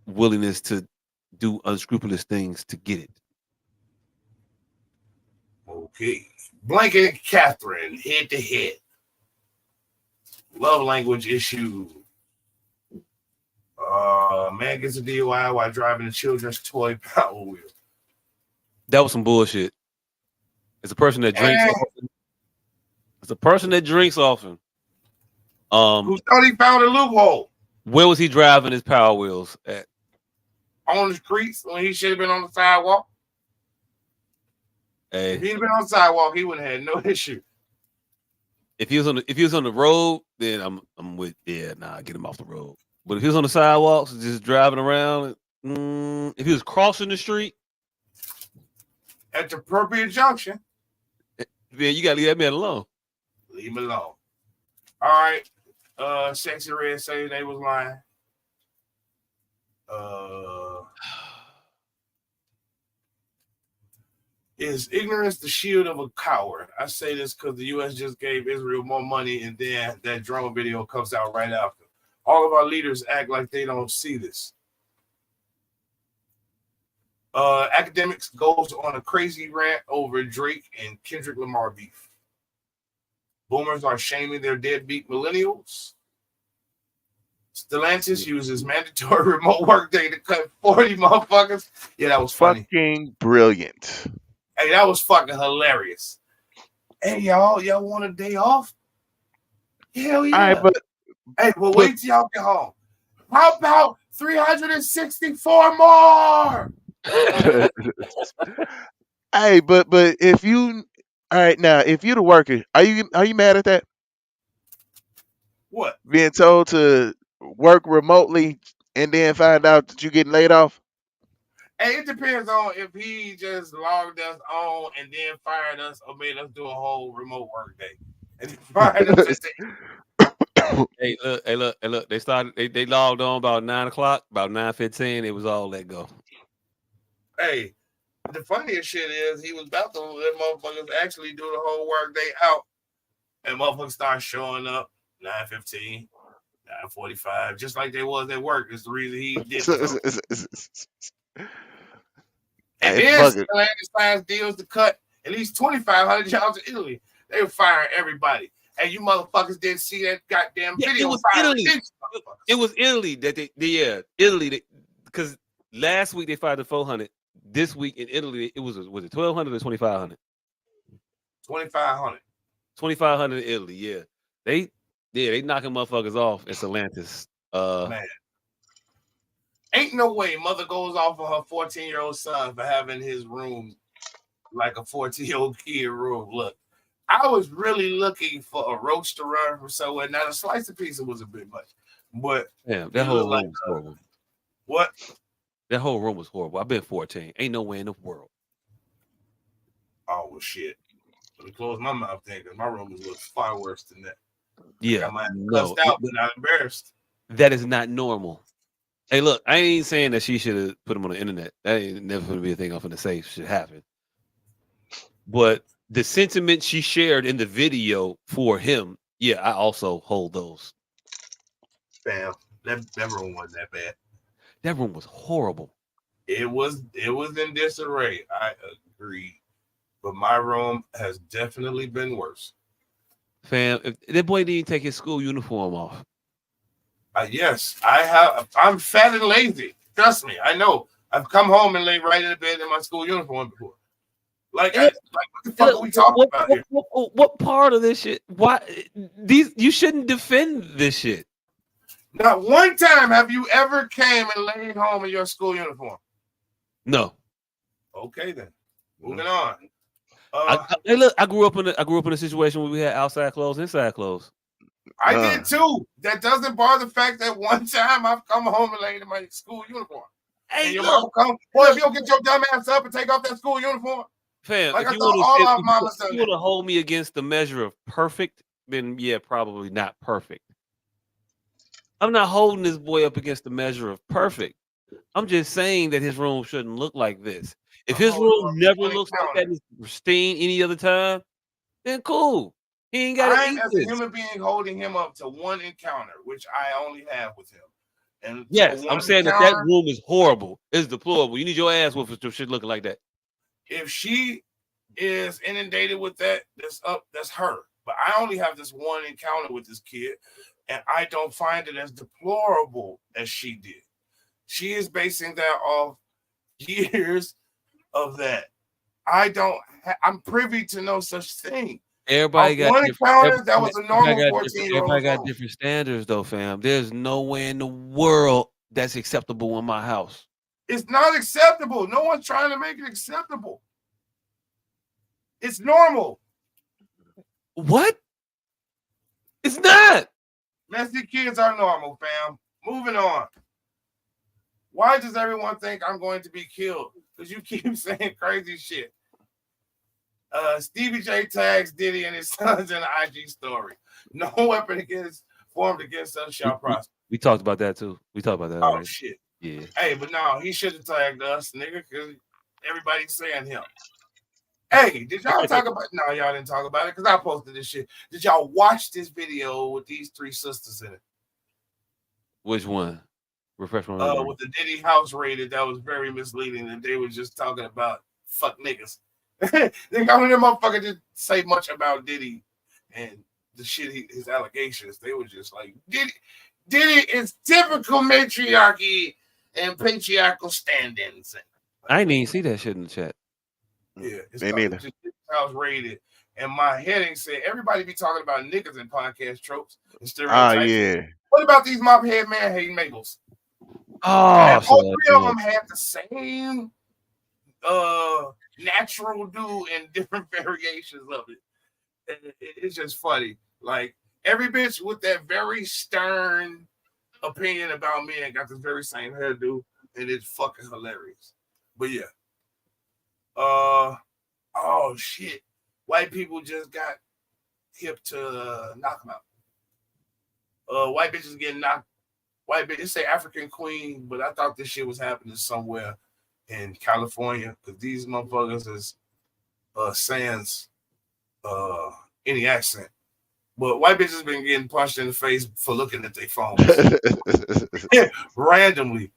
willingness to do unscrupulous things to get it. Okay. Blanket and Catherine, head to head. Love language issue. Man gets a DUI while driving a children's toy Power Wheel. That was some bullshit. It's a person that drinks often. It's a person that drinks often. Who thought he found a loophole? Where was he driving his Power Wheels at? On the streets when he should have been on the sidewalk. Hey. If he'd been on the sidewalk, he would have had no issue. If he was on the road, then I'm with get him off the road. But if he was on the sidewalks, just driving around, if he was crossing the street at the appropriate junction, then you gotta leave that man alone. Leave him alone. All right. Sexy Red say they was lying. Is ignorance the shield of a coward? I say this because the U.S. just gave Israel more money, and then that drone video comes out right after. All of our leaders act like they don't see this. Academics goes on a crazy rant over Drake and Kendrick Lamar beef. Boomers are shaming their deadbeat millennials. Stellantis uses mandatory remote work day to cut 40 motherfuckers. Yeah, that was funny. Fucking brilliant. Hey, that was fucking hilarious. Hey, y'all want a day off? Hell yeah. All right, but wait till y'all get home. How about 364 more? Hey, but if you if you're the worker, are you mad at that? What? Being told to work remotely and then find out that you're getting laid off? Hey, it depends on if he just logged us on and then fired us or made us do a whole remote work day. And fired us Hey, look. They logged on about 9 o'clock, about 9:15. It was all let go. Hey, the funniest shit is he was about to let motherfuckers actually do the whole work day out. And motherfuckers start showing up 9:15, 9:45, just like they was at work. Is the reason he did it. And then Stellantis signs deals to cut at least 2,500 jobs in Italy. They were firing everybody. And you motherfuckers didn't see that goddamn video. It was Italy. It was Italy that Italy, because last week they fired the 400. This week in Italy, was it 1,200 or 2,500? 2,500. 2,500 in Italy. Yeah, they knocking motherfuckers off at Stellantis. Man, ain't no way mother goes off of her 14-year-old son for having his room like a 14-year-old kid room. Look, I was really looking for a roast to run from somewhere. Now the slice of pizza was a bit much, but that whole room was horrible. What? That whole room was horrible. I've been 14. Ain't no way in the world. Oh well, shit. Let me close my mouth then, because my room looks far worse than that. Yeah, cussed out, but not embarrassed. That is not normal. Hey, look, I ain't saying that she should have put him on the internet. That ain't never going to be a thing I'm going to say should happen. But the sentiment she shared in the video for him, yeah, I also hold those. Bam. That room wasn't that bad. That room was horrible. It was in disarray. I agree. But my room has definitely been worse. Fam, if that boy didn't take his school uniform off. Yes, I have. I'm fat and lazy. Trust me, I know. I've come home and laid right in the bed in my school uniform before. Like what the fuck are we talking about here? What part of this shit? Why you shouldn't defend this shit. Not one time have you ever came and laid home in your school uniform. No. Okay then. Moving on. Hey, look, I grew up in a situation where we had outside clothes, inside clothes. I did too. That doesn't bar the fact that one time I've come home and laid in my school uniform. Hey, and your mom come, boy, if you don't get your dumb ass up and take off that school uniform. Fam, like if you want to hold me against the measure of perfect, then yeah, probably not perfect. I'm not holding this boy up against the measure of perfect. I'm just saying that his room shouldn't look like this. If his room never looks like that, is pristine any other time, then cool. He ain't got to I'm eat as a this. human being holding him up to one encounter, which I only have with him. And Yes, for I'm one saying that encounter, room is horrible. It's deplorable. You need your ass whooped for shit looking like that. if she is inundated with that, that's her. But I only have this one encounter with this kid, and I don't find it as deplorable as she did. She is basing that off years of that. I'm privy to no such thing. Everybody got One different. encounter, that was a normal 14-year-old. Everybody got different standards, though, fam. There's no way in the world that's acceptable in my house. It's not acceptable. No one's trying to make it acceptable. It's normal. What? It's not. Messy kids are normal, fam. Moving on. Why does everyone think I'm going to be killed? Because you keep saying crazy shit. Stevie J tags Diddy and his sons in the IG story. No weapon formed against us shall prosper. We talked about that too. We talked about that. Oh, already. shit. Yeah. Hey, but no, he should have tagged us, nigga, because everybody's saying him. Hey, did y'all talk about? No, y'all didn't talk about it because I posted this shit. Did y'all watch this video with these three sisters in it? Which one? Refresh my memory. With the Diddy house raided, that was very misleading. And they were just talking about fuck niggas. They got them motherfucker didn't say much about Diddy and the shit his allegations. They were just like Diddy is typical matriarchy and patriarchal standings. I didn't even see that shit in the chat. Yeah, it's Me neither. Just house raided. And my heading said everybody be talking about niggas in podcast tropes and stereotypes. Yeah. What about these mop head man hating Mabels? Oh, and all three of them have the same natural do and different variations of it. And it's just funny. Like every bitch with that very stern opinion about men got this very same hairdo, and it's fucking hilarious. But yeah. Oh shit. White people just got hip to knock them out. White bitches getting knocked. White bitches say African queen, but I thought this shit was happening somewhere in California because these motherfuckers is sans any accent. But white bitches been getting punched in the face for looking at their phones randomly.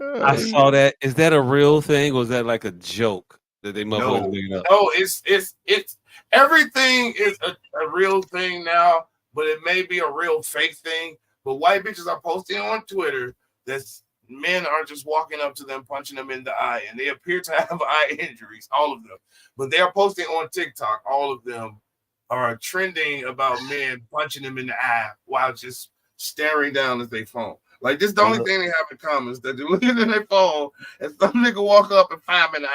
I saw that. Is that a real thing, or is that like a joke that they motherfuckers making up? No, it's everything is a real thing now, but it may be a real fake thing. But white bitches are posting on Twitter that men are just walking up to them, punching them in the eye, and they appear to have eye injuries, all of them. But they are posting on TikTok, all of them are trending about men punching them in the eye while just staring down at their phone. Like this is the only thing they have in common is that they're looking at their phone and some nigga walk up and find them in the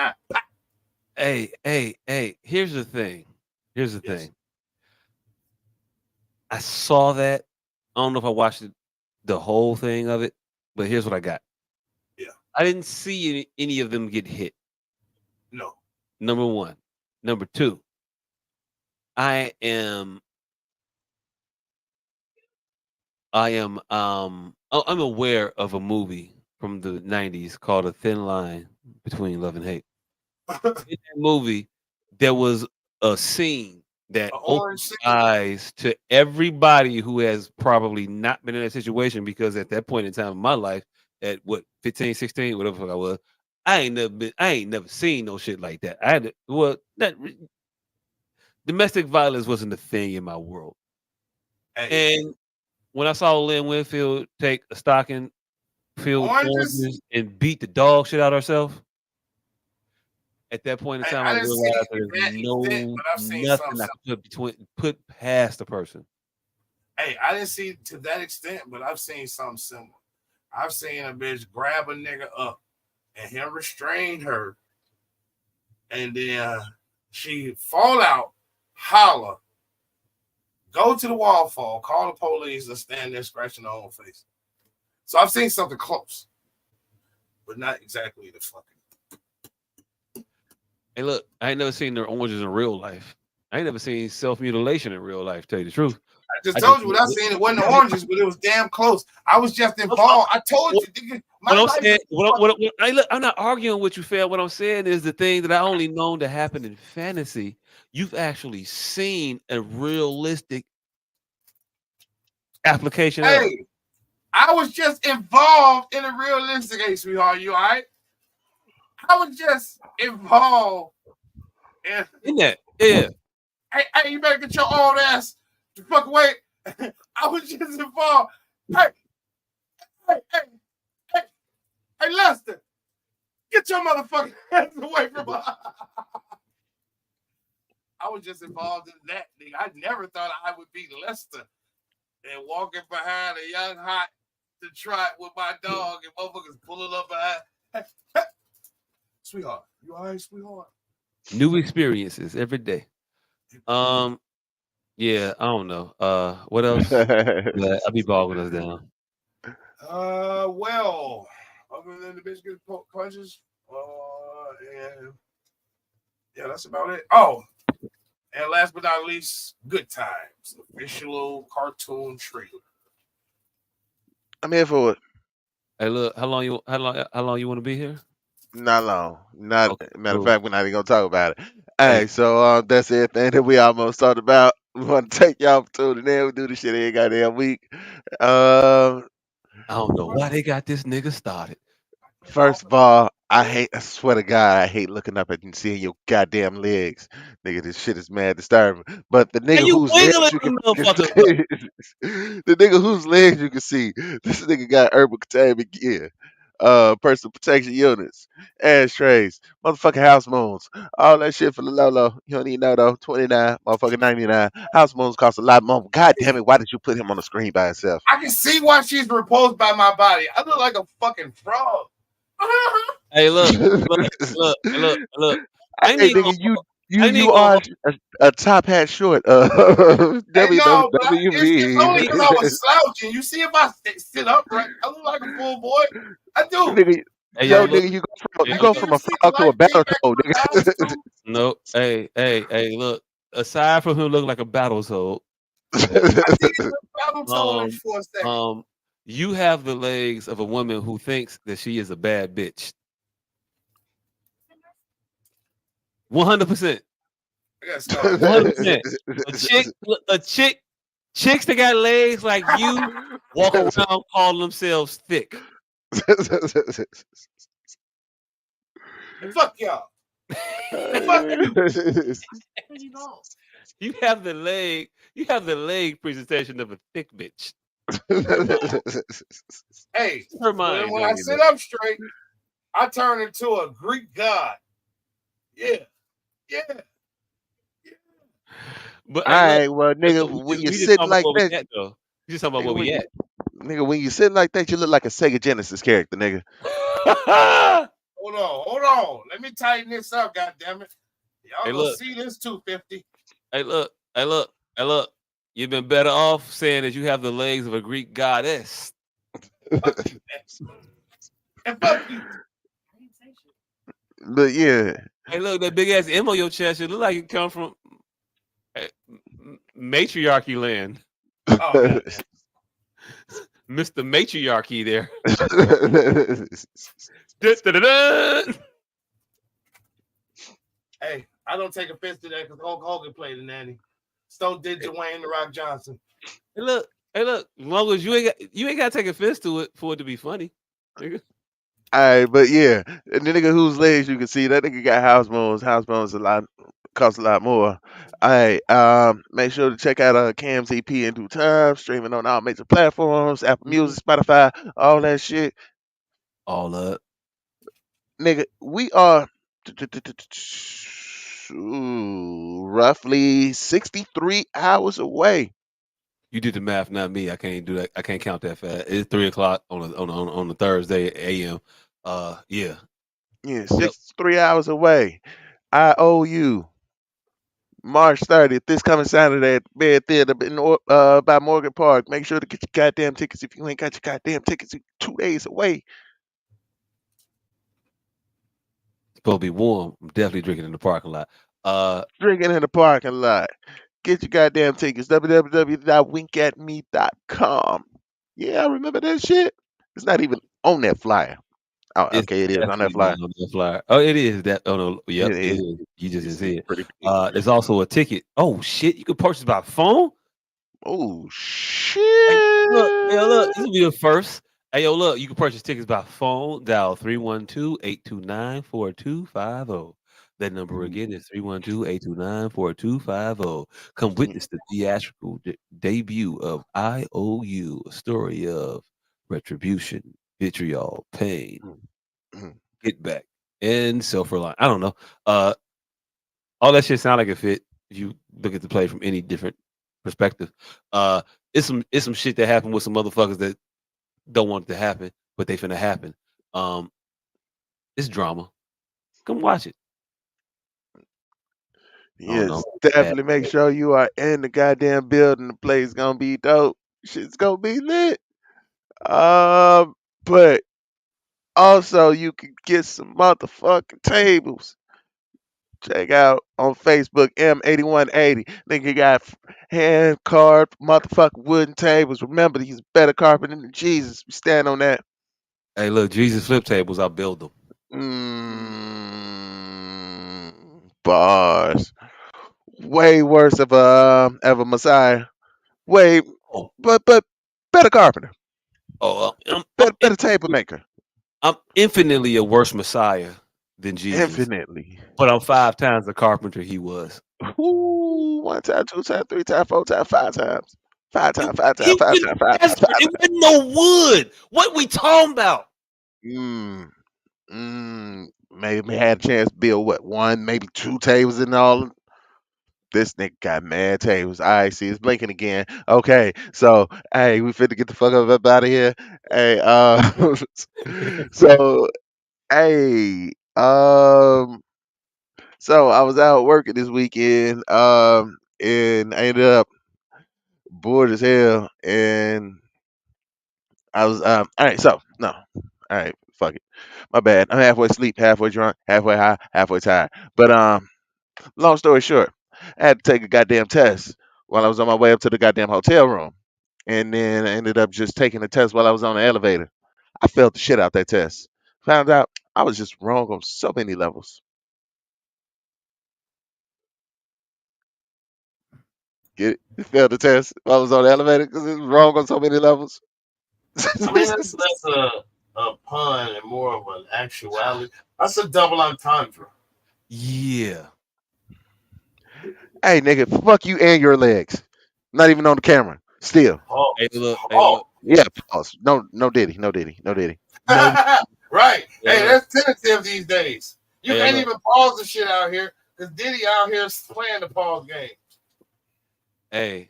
eye. Hey, here's the thing. I saw that. I don't know if I watched the whole thing of it, but here's what I got. Yeah. I didn't see any of them get hit. No. Number one. Number two, I'm aware of a movie from the 90s called A Thin Line Between Love and Hate. In that movie, there was a scene that opened eyes to everybody who has probably not been in that situation, because at that point in time in my life, at 15, 16, whatever the fuck I was, I ain't never seen no shit like that. Domestic violence wasn't a thing in my world. And when I saw Lynn Winfield take a stocking filled with oranges and beat the dog shit out herself, at that point in time, I realized there's nothing I could put past the person. Hey, I didn't see to that extent, but I've seen something similar. I've seen a bitch grab a nigga up and him restrain her, and then she fall out, holler, go to the wall fall, call the police, and stand there scratching her own face. So I've seen something close, but not exactly the fucking. Hey, look, I ain't never seen their oranges in real life. I ain't never seen self-mutilation in real life, tell you the truth. just told you what I seen. It wasn't the oranges, but it was damn close. I was just involved. I told you, nigga, my What I'm life saying, is I'm not arguing with you, Phil. What I'm saying is the thing that I only known to happen in fantasy. You've actually seen a realistic application of. Hey, I was just involved in a realistic case, sweetheart. You all right? I was just involved in that. Yeah. Hey, you better get your old ass the fuck away. I was just involved. Hey, Lester, get your motherfucking ass away from her. I was just involved in that, nigga. I never thought I would be Lester and walking behind a young hot to trot with my dog and motherfuckers pulling up behind. Sweetheart, you all right, sweetheart? New experiences every day. Yeah, I don't know. What else? Yeah, I'll be bogging us down. Well, other than the biscuit punches, and yeah, that's about it. Oh, and last but not least, Good Times, official cartoon trailer. I'm here for it. Hey, look, how long you want to be here? Not long. Not Okay, matter of cool. fact, we're not even gonna talk about it. Hey, so that's everything that we almost talked about. We want to take y'all for tuning in. We do this shit every goddamn week. I don't know why they got this nigga started. First of all, I swear to God, I hate looking up and seeing your goddamn legs. Nigga, this shit is mad disturbing. But the And nigga you whose legs wiggling you can them motherfuckers up. the nigga whose legs you can see, this nigga got urban containment gear, personal protection units, ashtrays, motherfucking house moons, all that shit for the low low. You don't even know though. 29, motherfucking 99. House moons cost a lot more. God damn it, why did you put him on the screen by himself? I can see why she's repulsed by my body. I look like a fucking frog. Hey, look. I Hey, need nigga, you gonna are a top hat short. Hey, no, but it's only because I WWE. was slouching. You see, if I sit upright, I look like a full boy. I do. Nigga, Hey, yo, look. nigga, you Hey, go look. from a frog to a battle toad, nigga. No, hey, look. Aside from him looking like a battle toad, battle toadish for a second. you have the legs of a woman who thinks that she is a bad bitch. 100%. I gotta start. 100%. Chicks that got legs like you walk around calling themselves thick. And fuck y'all. Fuck you. You have the leg presentation of a thick bitch. Hey, Her mind, when I sit up straight, I turn into a Greek god. Yeah. But All right, well, nigga, when you're we just sitting talking about like where that, we at, though. We just talking about nigga, where we at. Nigga, when you sitting like that, you look like a Sega Genesis character, nigga. Hold on. Let me tighten this up, goddammit. Y'all Hey, gonna look. see this 250. Hey, look. You've been better off saying that you have the legs of a Greek goddess. And fuck you. But yeah. Hey, look, that big ass M on your chest, it look like it come from matriarchy land. Oh, Mr. Matriarchy there. Hey, I don't take offense to that because Hulk Hogan played the nanny. So did Dwayne The Rock Johnson. Hey, look. As long as you ain't gotta take offense to it for it to be funny, nigga. All right, but yeah, and the nigga whose legs you can see, that nigga got house bones. House bones cost a lot more. All right, make sure to check out Cam's EP in due time, streaming on all major platforms, Apple Music, Spotify, all that shit. All up. Nigga, we are roughly 63 hours away. You did the math, not me. I can't do that. I can't count that fast. It's 3:00 on a Thursday AM. Yeah. Yeah, 63 hours away. I owe you March 30th, this coming Saturday at the Bed Theater by Morgan Park. Make sure to get your goddamn tickets. If you ain't got your goddamn tickets, 2 days away. It's supposed to be warm. I'm definitely drinking in the parking lot. Drinking in the parking lot. Get your goddamn tickets. www.winkatme.com. Yeah, I remember that shit. It's not even on that flyer. Oh, It's okay, it is on that definitely flyer. not on the flyer. Oh, it is that. Oh no, It yep, it is. is. You just didn't see It's it. pretty big. There's also a ticket. Oh shit, you can purchase by phone. Oh Hey, look, shit. this will be the first. Hey, yo, look, you can purchase tickets by phone. Dial 312-829-4250. That number again is 312-829-4250. Come witness the theatrical debut of IOU, a story of retribution, vitriol, pain, get back, and self-reliance. I don't know. All that shit sound like it fit if you look at the play from any different perspective. It's some shit that happened with some motherfuckers that don't want it to happen, but they finna happen. It's drama. Come watch it. I don't know. Yes, definitely make sure you are in the goddamn building. The play's gonna be dope. Shit's gonna be lit. But also you can get some motherfucking tables. Check out on Facebook M8180. Nigga got hand carved motherfucking wooden tables. Remember, he's better carpenter than Jesus. We stand on that. Hey, look, Jesus flip tables. I build them. Bars. Way worse of a Messiah. Way, Oh, but better carpenter. Better table maker. I'm infinitely a worse Messiah than Jesus. Infinitely. But I'm 5 times the carpenter he was. Ooh, 1 time, 2 time, 3 time, 4 time, 5 times. 5 time, 5 time, He 5 was time, 5 time, 5 desperate. It time. wasn't no wood. What we talking about? Maybe had a chance to build what, 1, maybe 2 tables in all. This nigga got mad tables. All right, see, it's blinking again. Okay, so hey, we finna get the fuck up out of here. Hey, so hey, so I was out working this weekend, and I ended up bored as hell, and I was all right. So no, all right, fuck it, my bad. I'm halfway asleep, halfway drunk, halfway high, halfway tired. But long story short, I had to take a goddamn test while I was on my way up to the goddamn hotel room, and then I ended up just taking the test while I was on the elevator. I failed the shit out that test. Found out I was just wrong on so many levels. Get it? You failed the test while I was on the elevator because it was wrong on so many levels. I mean, that's less a pun and more of an actuality. That's a double entendre. Yeah. Hey, nigga, fuck you and your legs. Not even on the camera. Still. Hey, look. Yeah, pause. No Diddy. No Diddy. No Diddy. Right. Yeah, Hey, look. that's tentative these days. You Hey, can't look. even pause the shit out here because Diddy out here playing the pause game. Hey,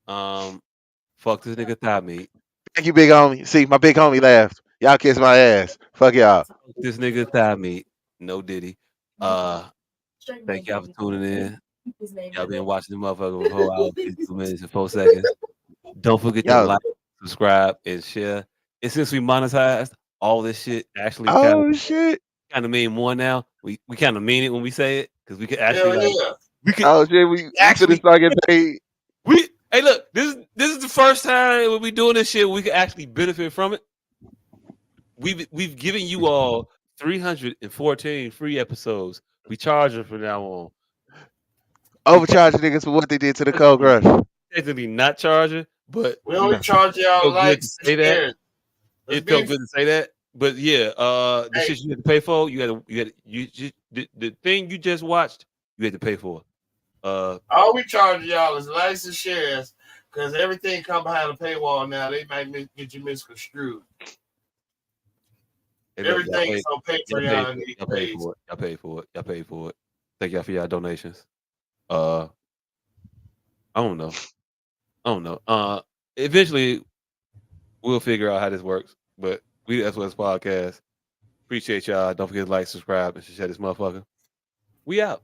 fuck this nigga thigh meat. Thank you, big homie. See, my big homie laughed. Y'all kiss my ass. Fuck y'all. This nigga thigh meat. No Diddy. Thank y'all for tuning in. Y'all been watching the motherfucker for 4 hours, 52 minutes and 4 seconds. Don't forget to Yo. like, subscribe, and share. And since we monetized, all this shit actually Oh shit. kind of mean more now. We kind of mean it when we say it because we could Hell actually yeah. we could Oh shit, we actually finna start getting paid. Hey, look, this is the first time when we doing this shit we can actually benefit from it. We've given you all 314 free episodes. We charge them from now on. Overcharging niggas for what they did to the Cold Crush. Technically not charging, but We only charge y'all feel good to likes say and that. shares. It felt good to say that, but yeah, the shit you had to pay for, the thing you just watched, you had to pay for. All we charge y'all is likes and shares because everything come behind a paywall now. They might get you misconstrued. Everything's on Patreon these days. Y'all paid for it. Thank y'all for y'all donations. I don't know. Eventually we'll figure out how this works. But we S.O.S podcast. Appreciate y'all. Don't forget to like, subscribe, and share this motherfucker. We out.